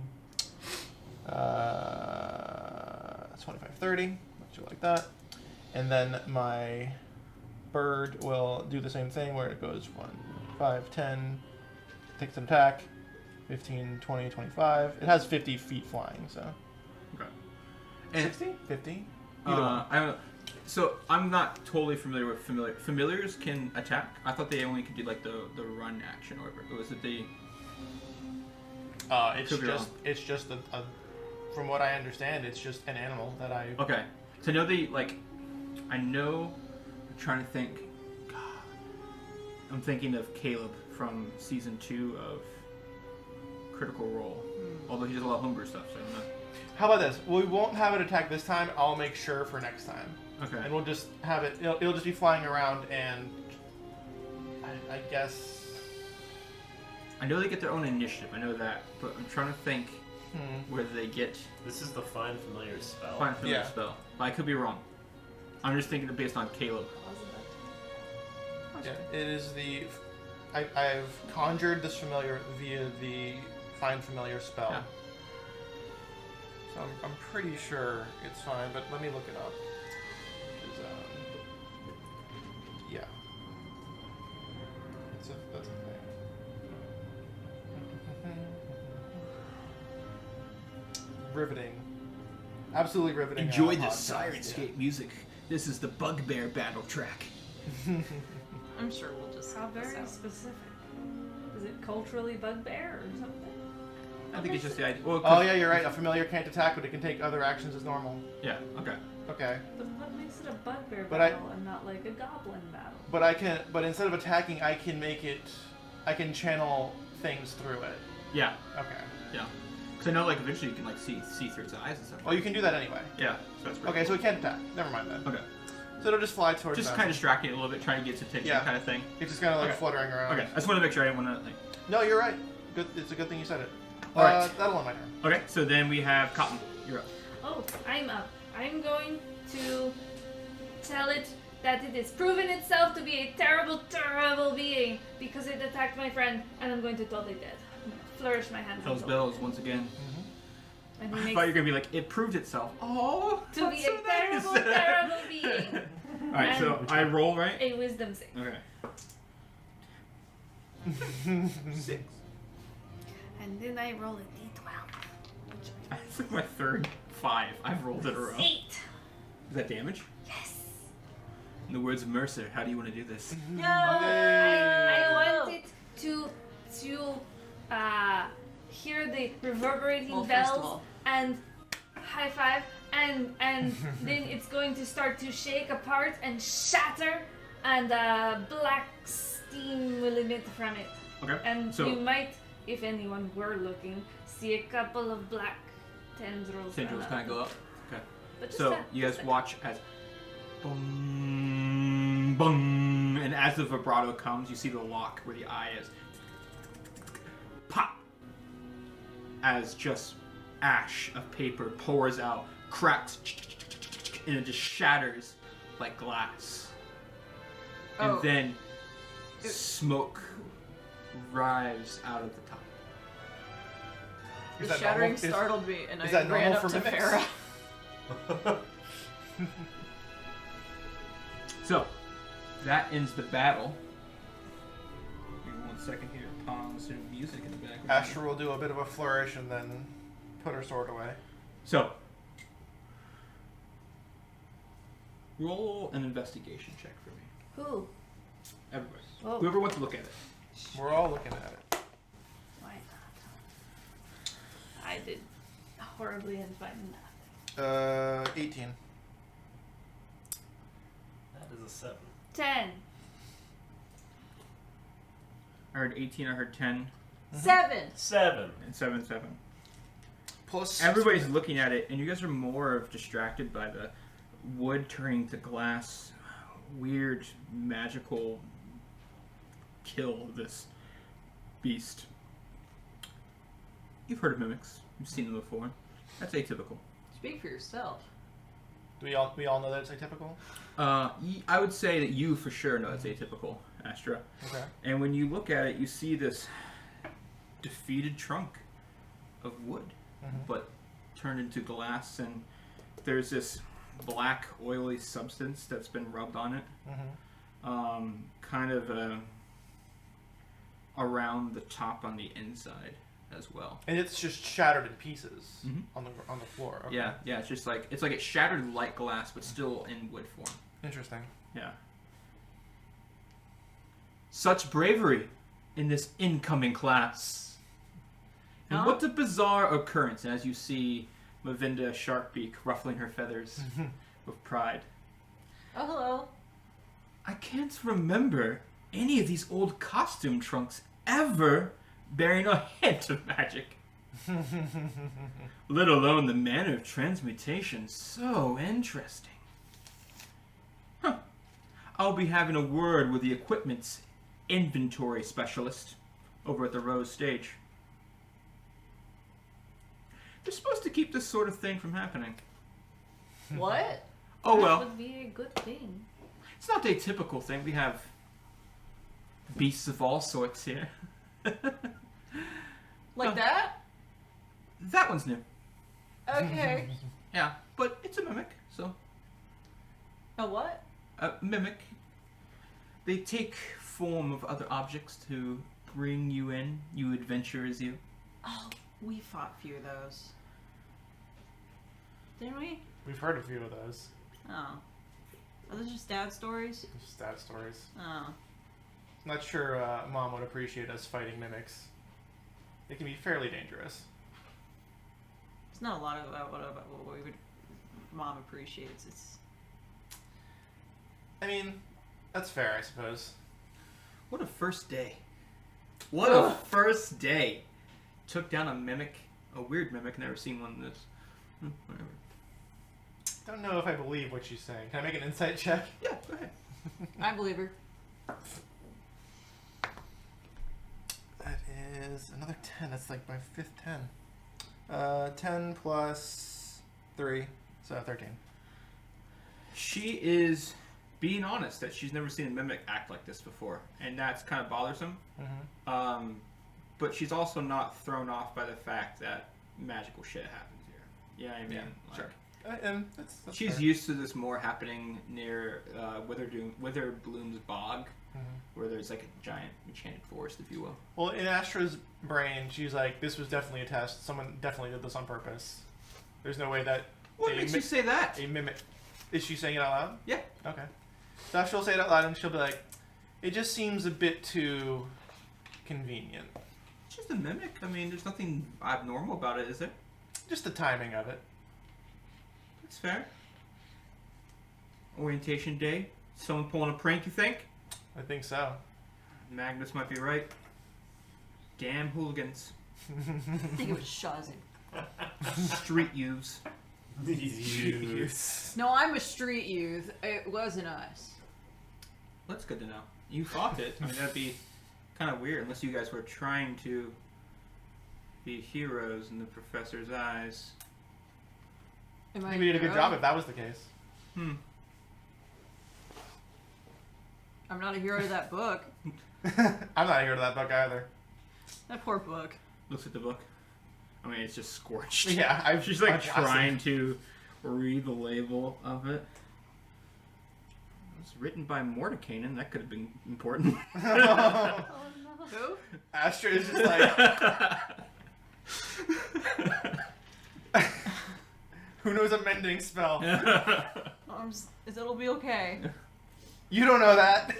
Speaker 2: 25, 30, like that. And then my bird will do the same thing where it goes 1, 5, 10, takes an attack, 15, 20, 25. It has 50 feet flying, so.
Speaker 1: Okay. And
Speaker 2: 60? 50? Either one.
Speaker 1: I don't know. So I'm not totally familiar with familiars can attack. I thought they only could do like the run action or whatever. Was it the?
Speaker 2: It's just a from what I understand, it's just an animal that I.
Speaker 1: Okay. So I know I'm trying to think. God, I'm thinking of Caleb from season 2 of Critical Role. Although he does a lot of homebrew stuff, so I don't know.
Speaker 2: How about this? We won't have it attack this time. I'll make sure for next time.
Speaker 1: Okay.
Speaker 2: And we'll just have it. It'll just be flying around, and I guess.
Speaker 1: I know they get their own initiative. I know that, but I'm trying to think whether they get
Speaker 5: This is the find familiar spell.
Speaker 1: find familiar
Speaker 2: Yeah.
Speaker 1: spell. I could be wrong. I'm just thinking it based on Caleb.
Speaker 2: Yeah, it is the. I've conjured this familiar via the find familiar spell.
Speaker 1: Yeah.
Speaker 2: So I'm pretty sure it's fine, but let me look it up. 'Cause, yeah. That's a thing. Riveting. Absolutely riveting.
Speaker 1: Enjoy the
Speaker 2: podcast,
Speaker 1: Sirenscape music. This is the Bugbear battle track.
Speaker 4: I'm sure we'll just
Speaker 3: How
Speaker 4: help this
Speaker 3: very
Speaker 4: out.
Speaker 3: specific. Is it culturally bugbear or something?
Speaker 1: I think it's just the idea. Well,
Speaker 2: Oh yeah, you're right. A familiar can't attack, but it can take other actions as normal.
Speaker 1: Yeah. Okay.
Speaker 2: Okay.
Speaker 3: But what makes it a bugbear
Speaker 2: But I-
Speaker 3: battle and not like a goblin battle?
Speaker 2: But instead of attacking, I can make it. I can channel things through it.
Speaker 1: Yeah.
Speaker 2: Okay.
Speaker 1: Yeah. Because I know, like, eventually you can like see through its eyes and stuff.
Speaker 2: Well, you can do that anyway.
Speaker 1: Yeah. So that's pretty
Speaker 2: Okay, so it can't attack. Never mind then.
Speaker 1: cool. Okay.
Speaker 2: So it'll just fly towards
Speaker 1: Just
Speaker 2: them.
Speaker 1: kind of distracting it a little bit, trying to get its attention,
Speaker 2: Yeah.
Speaker 1: kind of thing.
Speaker 2: It's just kind of like
Speaker 1: Okay.
Speaker 2: fluttering around.
Speaker 1: Okay. I just want to make sure I didn't want to like.
Speaker 2: No, you're right. Good. It's a good thing you said it.
Speaker 1: All right.
Speaker 2: That'll end my turn.
Speaker 1: Okay. So then we have Cotton. You're up.
Speaker 6: Oh, I'm up. I'm going to tell it that it has proven itself to be a terrible, terrible being because it attacked my friend, and I'm going to totally dead. I'm gonna flourish my hands.
Speaker 1: Those
Speaker 6: and
Speaker 1: bells once again.
Speaker 6: And
Speaker 1: I
Speaker 6: he
Speaker 1: thought you
Speaker 6: makes
Speaker 1: were gonna be like, it proved itself. Oh.
Speaker 6: to be a terrible, terrible being.
Speaker 1: All right. So I roll right.
Speaker 6: A wisdom save.
Speaker 1: Okay. 6.
Speaker 6: And then I roll a d12. Which
Speaker 1: It's like my third 5. I've rolled in a row.
Speaker 6: 8.
Speaker 1: Is that damage?
Speaker 6: Yes.
Speaker 1: In the words of Mercer, how do you want to do this?
Speaker 6: I want it to hear the reverberating
Speaker 4: Well, first of
Speaker 6: bells
Speaker 4: all.
Speaker 6: and high five, and then it's going to start to shake apart and shatter, and black steam will emit from it.
Speaker 1: Okay.
Speaker 6: And
Speaker 1: So-
Speaker 6: you might, if anyone were looking, see a couple of black tendrils.
Speaker 1: Tendrils
Speaker 6: run
Speaker 1: kind of
Speaker 6: up.
Speaker 1: go up. Okay.
Speaker 6: But just
Speaker 1: So
Speaker 6: that,
Speaker 1: you guys
Speaker 6: just that.
Speaker 1: watch as boom, boom, and as the vibrato comes, you see the lock where the eye is. Pop! As just ash of paper pours out, cracks, and it just shatters like glass. And
Speaker 4: Oh.
Speaker 1: then smoke rise out of the top.
Speaker 2: Is
Speaker 4: The
Speaker 2: that
Speaker 4: shattering
Speaker 2: normal?
Speaker 4: startled me, and
Speaker 2: is
Speaker 4: I
Speaker 2: that
Speaker 4: ran
Speaker 2: normal
Speaker 4: up
Speaker 2: for
Speaker 4: to
Speaker 2: mimics?
Speaker 4: Farah.
Speaker 1: So, that ends the battle. Give me 1 second here. Pause and music in the background.
Speaker 2: Astra will do a bit of a flourish and then put her sword away.
Speaker 1: So, roll an investigation check for me.
Speaker 6: Who?
Speaker 1: Everybody.
Speaker 6: Whoa.
Speaker 1: Whoever wants to look at it.
Speaker 2: We're all looking at it.
Speaker 6: Why not? I did horribly and find nothing.
Speaker 2: 18.
Speaker 5: That is a 7.
Speaker 6: 10.
Speaker 1: I heard 18, I heard 10,
Speaker 4: 7.
Speaker 5: 7.
Speaker 1: and 7, 7.
Speaker 2: Plus
Speaker 1: Everybody's looking at it, and you guys are more of distracted by the wood turning to glass. Weird, magical kill of this beast. You've heard of mimics. You've seen them before. That's atypical.
Speaker 4: Speak for yourself.
Speaker 2: Do we all know that it's atypical?
Speaker 1: I would say that you for sure know it's atypical, Astra.
Speaker 2: Okay.
Speaker 1: And when you look at it, you see this defeated trunk of wood, but turned into glass, and there's this black, oily substance that's been rubbed on it, kind of around the top on the inside as well.
Speaker 2: And it's just shattered in pieces
Speaker 1: Mhm.
Speaker 2: on the floor. Okay.
Speaker 1: Yeah, it's just like it shattered like glass, but still in wood form.
Speaker 2: Interesting.
Speaker 1: Yeah. Such bravery in this incoming class. And
Speaker 4: Huh?
Speaker 1: what a bizarre occurrence as you see Mavinda Sharkbeak ruffling her feathers with pride.
Speaker 4: Oh, hello.
Speaker 1: I can't remember any of these old costume trunks ever bearing a hint of magic. Let alone the manner of transmutation. So interesting. Huh. I'll be having a word with the equipment's inventory specialist over at the Rose stage. They're supposed to keep this sort of thing from happening.
Speaker 4: What?
Speaker 1: Oh
Speaker 6: That
Speaker 1: well,
Speaker 6: would be a good thing.
Speaker 1: it's not the typical thing. We have beasts of all sorts here.
Speaker 4: Like that?
Speaker 1: That one's new.
Speaker 4: Okay.
Speaker 1: Yeah, but it's a mimic, so
Speaker 4: A what?
Speaker 1: a mimic. They take form of other objects to bring you in. You adventurers, you.
Speaker 4: Oh, we fought a few of those. Didn't we?
Speaker 2: We've heard a few of those.
Speaker 4: Oh. Are those just dad stories?
Speaker 2: Just stat stories.
Speaker 4: Oh.
Speaker 2: I'm not sure Mom would appreciate us fighting mimics. They can be fairly dangerous.
Speaker 4: It's not a lot of what we would. Mom appreciates. It's.
Speaker 2: I mean, that's fair, I suppose.
Speaker 1: What a first day. What a first day. Took down a mimic, a weird mimic, never seen one of this. Whatever.
Speaker 2: Don't know if I believe what she's saying. Can I make an insight check?
Speaker 1: Yeah, go ahead.
Speaker 4: I believe her.
Speaker 2: That is another 10. That's like my fifth 10. 10 plus 3, so 13.
Speaker 1: She is being honest that she's never seen a mimic act like this before, and that's kind of bothersome. But she's also not thrown off by the fact that magical shit happens here. Yeah, I mean,
Speaker 2: Yeah,
Speaker 1: like,
Speaker 2: sure. And that's
Speaker 1: she's
Speaker 2: fair.
Speaker 1: used to this more happening near Witherbloom's bog, where there's like a giant enchanted forest, if you will.
Speaker 2: Well, in Astra's brain, she's like, this was definitely a test. Someone definitely did this on purpose. There's no way that
Speaker 1: What makes you say that?
Speaker 2: a mimic... Is she saying it out loud?
Speaker 1: Yeah.
Speaker 2: Okay. So Astra will say it out loud, and she'll be like, it just seems a bit too convenient.
Speaker 1: It's just a mimic. I mean, there's nothing abnormal about it, is there?
Speaker 2: Just the timing of it.
Speaker 1: That's fair. Orientation day. Someone pulling a prank, you think?
Speaker 2: I think so.
Speaker 1: Magnus might be right. Damn hooligans.
Speaker 4: I think it was Shazzy.
Speaker 1: Street youths.
Speaker 5: These youths.
Speaker 4: No, I'm a street youth. It wasn't us.
Speaker 1: That's good to know. You fought it. I mean, that'd be kind of weird unless you guys were trying to be heroes in the professor's eyes.
Speaker 4: Am
Speaker 2: I
Speaker 4: I
Speaker 2: think we did a good
Speaker 4: hero?
Speaker 2: job if that was the case.
Speaker 4: I'm not a hero to that book.
Speaker 2: I'm not here to that book either.
Speaker 4: That poor book.
Speaker 1: Looks at the book. I mean, it's just scorched.
Speaker 2: Yeah,
Speaker 1: She's like
Speaker 2: I've
Speaker 1: trying to read the label of it. It's written by Mordekainen. That could have been important.
Speaker 3: Oh no.
Speaker 4: Who?
Speaker 2: Astra is just like, who knows a mending spell?
Speaker 4: It'll be okay.
Speaker 2: You don't know that.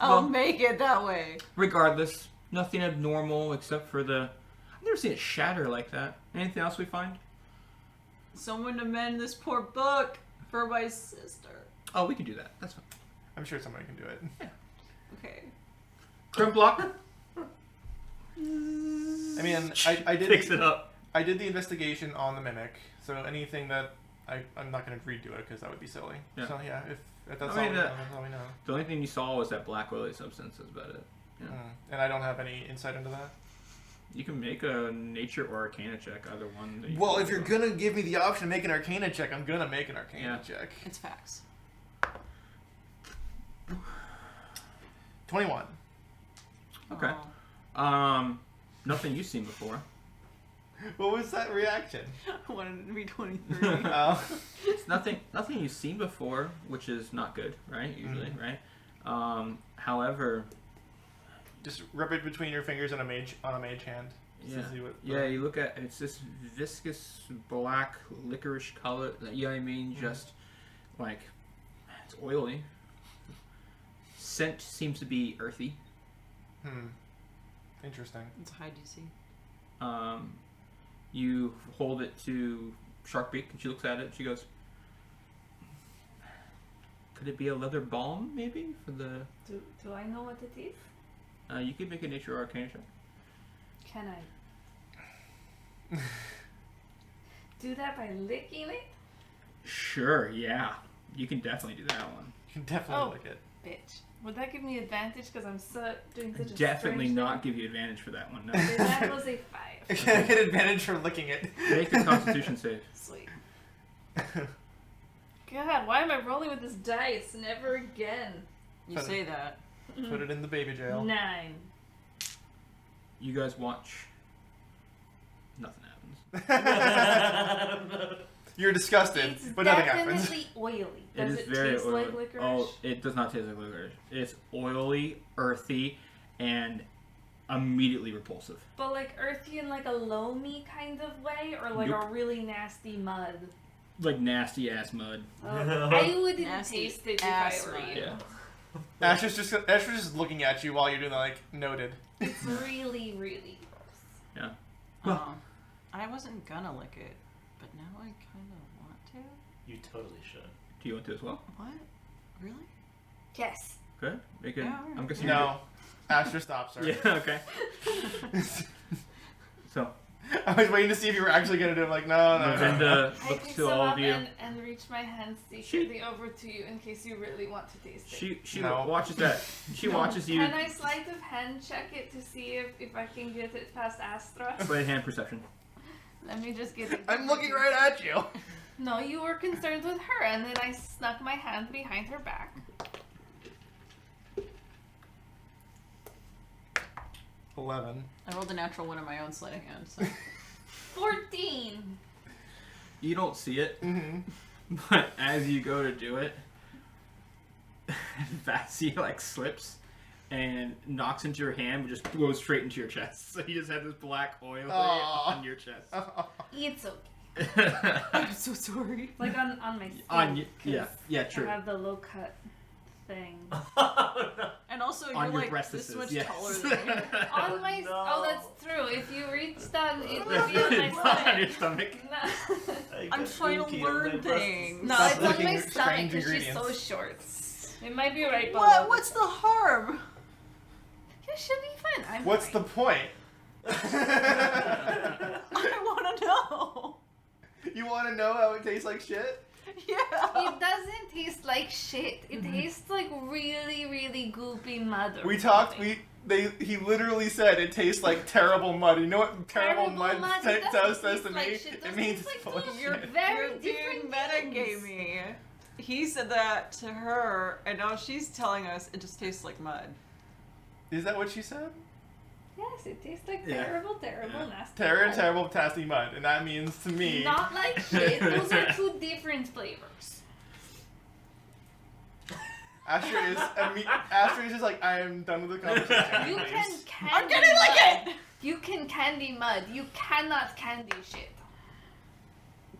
Speaker 4: I'll
Speaker 1: Well-
Speaker 4: make it that way.
Speaker 1: Regardless, nothing abnormal except for the... I've never seen it shatter like that. Anything else we find?
Speaker 4: Someone to mend this poor book for my sister.
Speaker 1: Oh, we can do that. That's fine.
Speaker 2: I'm sure somebody can do it.
Speaker 4: Okay.
Speaker 1: Crimp block?
Speaker 2: I mean, I did
Speaker 1: Fix it up.
Speaker 2: I did the investigation on the mimic, so anything that I'm not going to redo it because that would be silly.
Speaker 1: Yeah.
Speaker 2: So yeah, if that's,
Speaker 1: I mean,
Speaker 2: all we know, that's all we know.
Speaker 1: The only thing you saw was that black oily substance. That's about it. Yeah.
Speaker 2: And I don't have any insight into that.
Speaker 1: You can make a nature or arcana check, either one. That you
Speaker 2: Well,
Speaker 1: can
Speaker 2: if you're
Speaker 1: do.
Speaker 2: gonna give me the option to make an Arcana check, I'm gonna make an Arcana
Speaker 1: Yeah.
Speaker 2: check.
Speaker 4: It's facts.
Speaker 2: 21.
Speaker 1: Okay.
Speaker 4: Oh.
Speaker 1: Nothing you've seen before.
Speaker 2: What was that reaction?
Speaker 4: I wanted it to be 23.
Speaker 2: Oh.
Speaker 1: It's nothing you've seen before, which is not good, right? Usually, right? However,
Speaker 2: Just rub it between your fingers on a mage hand. Just
Speaker 1: yeah,
Speaker 2: to see what,
Speaker 1: yeah. You look at it's this viscous black licorice color. You know what I mean? Just like it's oily. Scent seems to be earthy.
Speaker 2: Interesting.
Speaker 4: It's a high DC.
Speaker 1: You hold it to Sharkbeak, and she looks at it. She goes, "Could it be a leather balm, maybe for the?"
Speaker 3: Do I know what it is?
Speaker 1: You could make a nature or arcana check.
Speaker 3: Can I do that by licking it?
Speaker 1: Sure, yeah. You can definitely do that one.
Speaker 2: You can definitely
Speaker 3: Oh.
Speaker 2: lick it.
Speaker 3: Bitch. Would that give me advantage because I'm doing such a
Speaker 1: Definitely
Speaker 3: strange
Speaker 1: not give you advantage for that one. No.
Speaker 3: thing? That was a 5.
Speaker 2: Can I get advantage for licking it?
Speaker 1: Make a Constitution save.
Speaker 3: Sweet. God, why am I rolling with this dice? Never again.
Speaker 4: You
Speaker 2: Fun.
Speaker 4: say that.
Speaker 2: Put it in the baby jail.
Speaker 3: 9.
Speaker 1: You guys watch. Nothing happens.
Speaker 2: You're disgusted,
Speaker 3: It's
Speaker 2: but nothing happens.
Speaker 3: definitely oily.
Speaker 1: It
Speaker 3: Does
Speaker 1: is
Speaker 3: it
Speaker 1: very
Speaker 3: taste
Speaker 1: oily.
Speaker 3: like licorice?
Speaker 1: Oh, it does not taste like licorice. It's oily, earthy, and immediately repulsive.
Speaker 3: But like earthy in like a loamy kind of way, or like
Speaker 1: Nope.
Speaker 3: a really nasty mud.
Speaker 1: Like nasty ass mud.
Speaker 3: I wouldn't
Speaker 4: Nasty
Speaker 3: taste it if
Speaker 4: ass
Speaker 3: I were
Speaker 4: mud.
Speaker 3: you.
Speaker 1: Yeah.
Speaker 2: Asher's just looking at you while you're doing that, like, noted.
Speaker 3: It's really, really gross.
Speaker 4: Oh. I wasn't gonna lick it, but now I kind of want to.
Speaker 5: You totally should.
Speaker 1: Do you want to as well?
Speaker 4: What? Really?
Speaker 3: Yes.
Speaker 1: Good. Make it.
Speaker 4: Yeah,
Speaker 1: I'm guessing.
Speaker 2: No. Asher stops her.
Speaker 1: Yeah. Okay. So,
Speaker 2: I was waiting to see if you were actually going to do it. I'm like, no.
Speaker 1: Lavenda
Speaker 3: I
Speaker 1: looks
Speaker 3: pick
Speaker 1: to
Speaker 3: some
Speaker 1: all
Speaker 3: up
Speaker 1: of you.
Speaker 3: and reach my hand secretly over to you in case you really want to taste it.
Speaker 1: She
Speaker 2: No.
Speaker 1: watches that. She watches you.
Speaker 3: Can I sleight of hand check it to see if I can get it past Astra?
Speaker 1: Play hand perception.
Speaker 3: Let me just get it.
Speaker 2: I'm looking right at you.
Speaker 3: No, you were concerned with her, and then I snuck my hand behind her back.
Speaker 2: 11.
Speaker 4: I rolled a natural one on my own sleight of hand. So.
Speaker 3: 14.
Speaker 1: You don't see it,
Speaker 2: Mm-hmm.
Speaker 1: but as you go to do it, Vassy like slips and knocks into your hand, but just goes straight into your chest. So you just have this black oil
Speaker 2: Aw.
Speaker 1: on your chest.
Speaker 3: It's okay.
Speaker 4: I'm so sorry.
Speaker 3: Like on my skin. 'cause
Speaker 1: yeah,
Speaker 3: I
Speaker 1: true.
Speaker 3: have the low cut thing.
Speaker 5: Oh, no.
Speaker 4: And also, you're
Speaker 1: On your
Speaker 4: like
Speaker 1: breastises,
Speaker 4: this much
Speaker 1: yes.
Speaker 4: taller than me.
Speaker 6: On my
Speaker 5: no.
Speaker 6: oh, that's true. If you reach down, it would be on my
Speaker 1: Not on your
Speaker 6: stomach.
Speaker 1: stomach.
Speaker 6: No,
Speaker 4: I'm trying to learn things.
Speaker 6: no,
Speaker 2: Stop
Speaker 6: it's on
Speaker 2: licking
Speaker 6: my
Speaker 2: your
Speaker 6: stomach
Speaker 2: strange
Speaker 6: because she's so
Speaker 2: ingredients.
Speaker 6: short. It might be right below.
Speaker 4: What? What's the harm?
Speaker 6: You should be fine. I'm
Speaker 2: What's
Speaker 6: fine.
Speaker 2: the point?
Speaker 4: I want to know.
Speaker 2: You want to know how it tastes like shit?
Speaker 4: Yeah.
Speaker 6: It doesn't taste like shit. It tastes like really, really goopy mud. Or
Speaker 2: We talked.
Speaker 6: something.
Speaker 2: He literally said it tastes like terrible mud. You know what terrible
Speaker 6: Terrible
Speaker 2: mud
Speaker 6: mud, it
Speaker 2: says
Speaker 6: doesn't
Speaker 2: to
Speaker 6: taste
Speaker 2: me?
Speaker 6: like shit.
Speaker 2: It
Speaker 6: Those
Speaker 2: means
Speaker 6: taste
Speaker 2: it's
Speaker 6: like
Speaker 2: full of
Speaker 6: food.
Speaker 2: shit.
Speaker 6: Very
Speaker 4: You're being
Speaker 6: different things.
Speaker 4: metagamey. He said that to her, and now she's telling us it just tastes like mud.
Speaker 2: Is that what she said?
Speaker 6: Yes, it tastes like
Speaker 1: Yeah.
Speaker 6: terrible,
Speaker 1: Yeah.
Speaker 6: nasty.
Speaker 2: Terrible, terrible, tasty mud, and that means to me.
Speaker 6: Not like shit. Those are two different flavors.
Speaker 2: Asher is just like, I am done with the conversation.
Speaker 6: You
Speaker 2: please."
Speaker 6: can candy
Speaker 4: I'm getting like
Speaker 6: mud.
Speaker 4: it!
Speaker 6: You can candy mud. You cannot candy shit.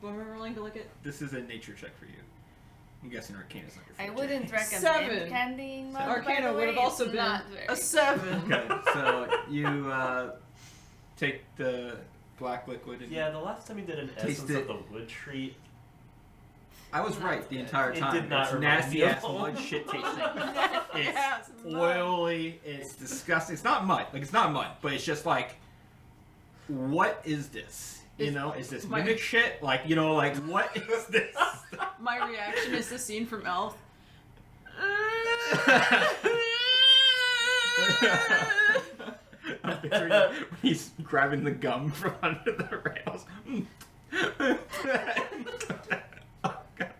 Speaker 4: When we're rolling to look at
Speaker 1: This is a nature check for you. I'm guessing Arcane is not your
Speaker 6: I
Speaker 1: forte.
Speaker 6: wouldn't recommend
Speaker 4: 7.
Speaker 6: candying mud. by
Speaker 4: Arcana
Speaker 6: the
Speaker 4: would have
Speaker 6: way.
Speaker 4: also
Speaker 6: It's
Speaker 4: been
Speaker 6: not very
Speaker 4: a 7.
Speaker 1: Okay, so you take the black liquid and
Speaker 5: Yeah, the last time you did an
Speaker 1: Taste
Speaker 5: essence
Speaker 1: it.
Speaker 5: of the wood treat,
Speaker 1: I was right the entire
Speaker 5: It
Speaker 1: time.
Speaker 5: did not
Speaker 1: It's
Speaker 5: remind
Speaker 1: nasty
Speaker 5: me of
Speaker 1: ass
Speaker 5: home.
Speaker 1: mud shit tasting. It's
Speaker 4: Yes, mud.
Speaker 1: oily. It's disgusting. It's not mud. Like it's not mud, but it's just like, what is this? You
Speaker 4: Is-
Speaker 1: know, is this
Speaker 4: my-
Speaker 1: mimic shit? Like you know, like what is this?
Speaker 4: My reaction is the scene from Elf.
Speaker 1: I'm picturing when he's grabbing the gum from under the rails. Oh god.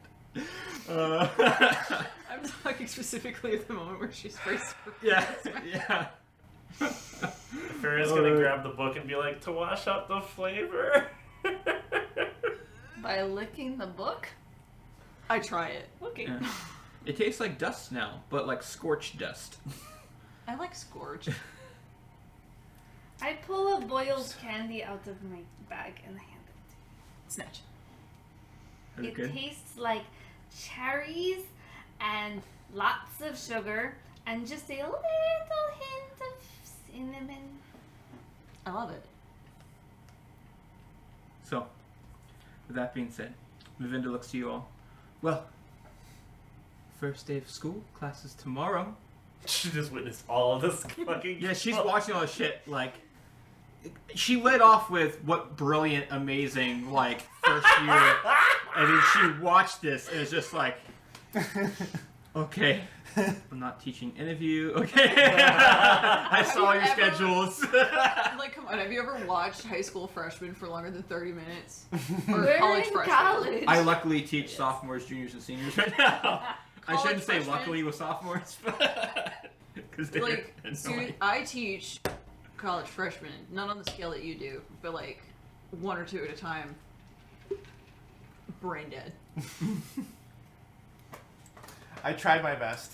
Speaker 4: I'm talking specifically at the moment where she sprays her
Speaker 1: Yeah,
Speaker 4: face.
Speaker 1: yeah.
Speaker 5: Farrah's gonna grab the book and be like, to wash out the flavor.
Speaker 6: By licking the book.
Speaker 4: I try it.
Speaker 6: Okay.
Speaker 1: Yeah. It tastes like dust now, but like scorched dust.
Speaker 4: I like Scorch.
Speaker 6: I pull a boiled candy out of my bag and hand it.
Speaker 4: Snatch.
Speaker 1: Is it
Speaker 6: It
Speaker 1: good?
Speaker 6: tastes like cherries and lots of sugar and just a little hint of cinnamon.
Speaker 4: I love it.
Speaker 1: So, with that being said, Mavinda looks to you all. Well, first day of school, classes tomorrow.
Speaker 5: She just witnessed all of this fucking.
Speaker 1: Yeah, she's watching all this shit. Like, she led off with what brilliant, amazing, like, first year. And then she watched this and it's just like, okay, I'm not teaching any of you. Okay, I saw your
Speaker 4: Have you ever-
Speaker 1: schedules.
Speaker 4: Like, come on, have you ever watched high school freshmen for longer than 30 minutes? Or
Speaker 6: We're
Speaker 4: college
Speaker 6: in
Speaker 4: freshmen?
Speaker 6: college.
Speaker 1: I luckily teach sophomores, juniors, and seniors right now. I
Speaker 4: College
Speaker 1: shouldn't say
Speaker 4: freshmen?
Speaker 1: luckily with sophomores, because they're
Speaker 4: Like,
Speaker 1: annoying.
Speaker 4: dude, I teach college freshmen, not on the scale that you do, but like 1 or 2 at a time. Brain dead.
Speaker 2: I tried my best.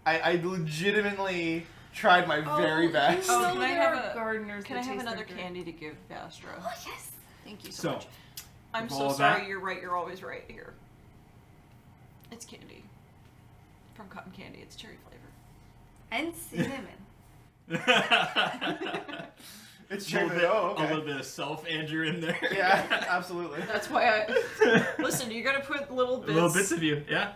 Speaker 2: I legitimately tried my very best.
Speaker 4: Oh,
Speaker 6: So
Speaker 4: can I
Speaker 6: there
Speaker 4: have
Speaker 6: are
Speaker 4: a-
Speaker 6: gardeners
Speaker 4: Can I
Speaker 6: that
Speaker 4: have
Speaker 6: taste
Speaker 4: another
Speaker 6: like dirt.
Speaker 4: candy to give Astra?
Speaker 6: Oh yes.
Speaker 4: Thank you so,
Speaker 1: So,
Speaker 4: much. I'm
Speaker 1: with
Speaker 4: so
Speaker 1: all of
Speaker 4: sorry.
Speaker 1: that-
Speaker 4: You're right. You're always right here. It's candy. From cotton candy. It's cherry flavor.
Speaker 6: And cinnamon.
Speaker 2: It's
Speaker 1: a little,
Speaker 2: cherry.
Speaker 1: bit,
Speaker 2: Oh,
Speaker 1: a
Speaker 2: okay.
Speaker 1: little bit of self Andrew in there.
Speaker 2: Yeah, absolutely.
Speaker 4: That's why I listen. You gotta put little bits.
Speaker 1: Little bits of you, yeah.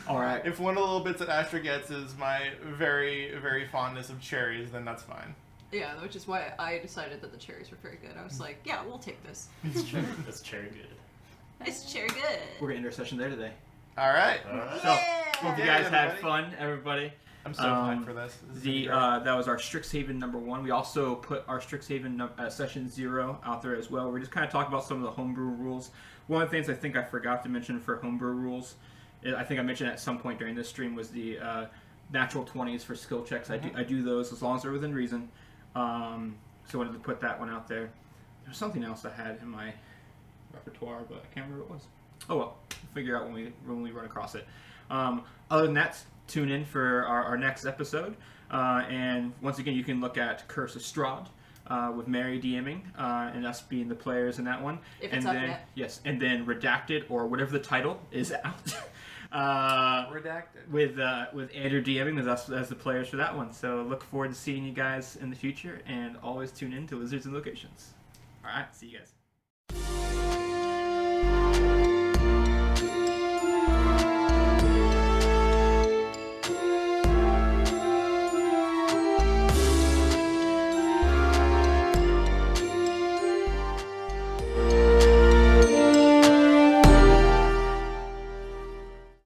Speaker 1: All right.
Speaker 2: If one of the little bits that Astra gets is my very, very fondness of cherries, then that's fine.
Speaker 4: Yeah, which is why I decided that the cherries were very good. I was like, yeah, we'll take this.
Speaker 5: It's cherry good.
Speaker 4: It's cherry good.
Speaker 1: We're gonna end our session there today.
Speaker 2: All right.
Speaker 5: Alright.
Speaker 1: So, hope you
Speaker 2: Yeah,
Speaker 1: guys had
Speaker 2: everybody.
Speaker 1: fun, everybody.
Speaker 2: I'm so
Speaker 1: Um,
Speaker 2: hyped for this. This is gonna be
Speaker 1: The
Speaker 2: great.
Speaker 1: that was our Strixhaven #1. We also put our Strixhaven session 0 out there as well. We're just kind of talking about some of the homebrew rules. One of the things I think I forgot to mention for homebrew rules, I think I mentioned at some point during this stream, was the natural 20s for skill checks. I do those as long as they're within reason. So I wanted to put that one out there. There's something else I had in my repertoire, but I can't remember what it was. Oh well, we'll figure out when we run across it. Other than that, tune in for our next episode. And once again, you can look at Curse of Strahd with Mary DMing and us being the players in that one.
Speaker 4: If
Speaker 1: and
Speaker 4: it's up
Speaker 1: then
Speaker 4: yet.
Speaker 1: yes, and then Redacted or whatever the title is out.
Speaker 2: Redacted.
Speaker 1: with Andrew DMing with us as the players for that one. So look forward to seeing you guys in the future, and always tune in to Lizards and Locations. All right, see you guys.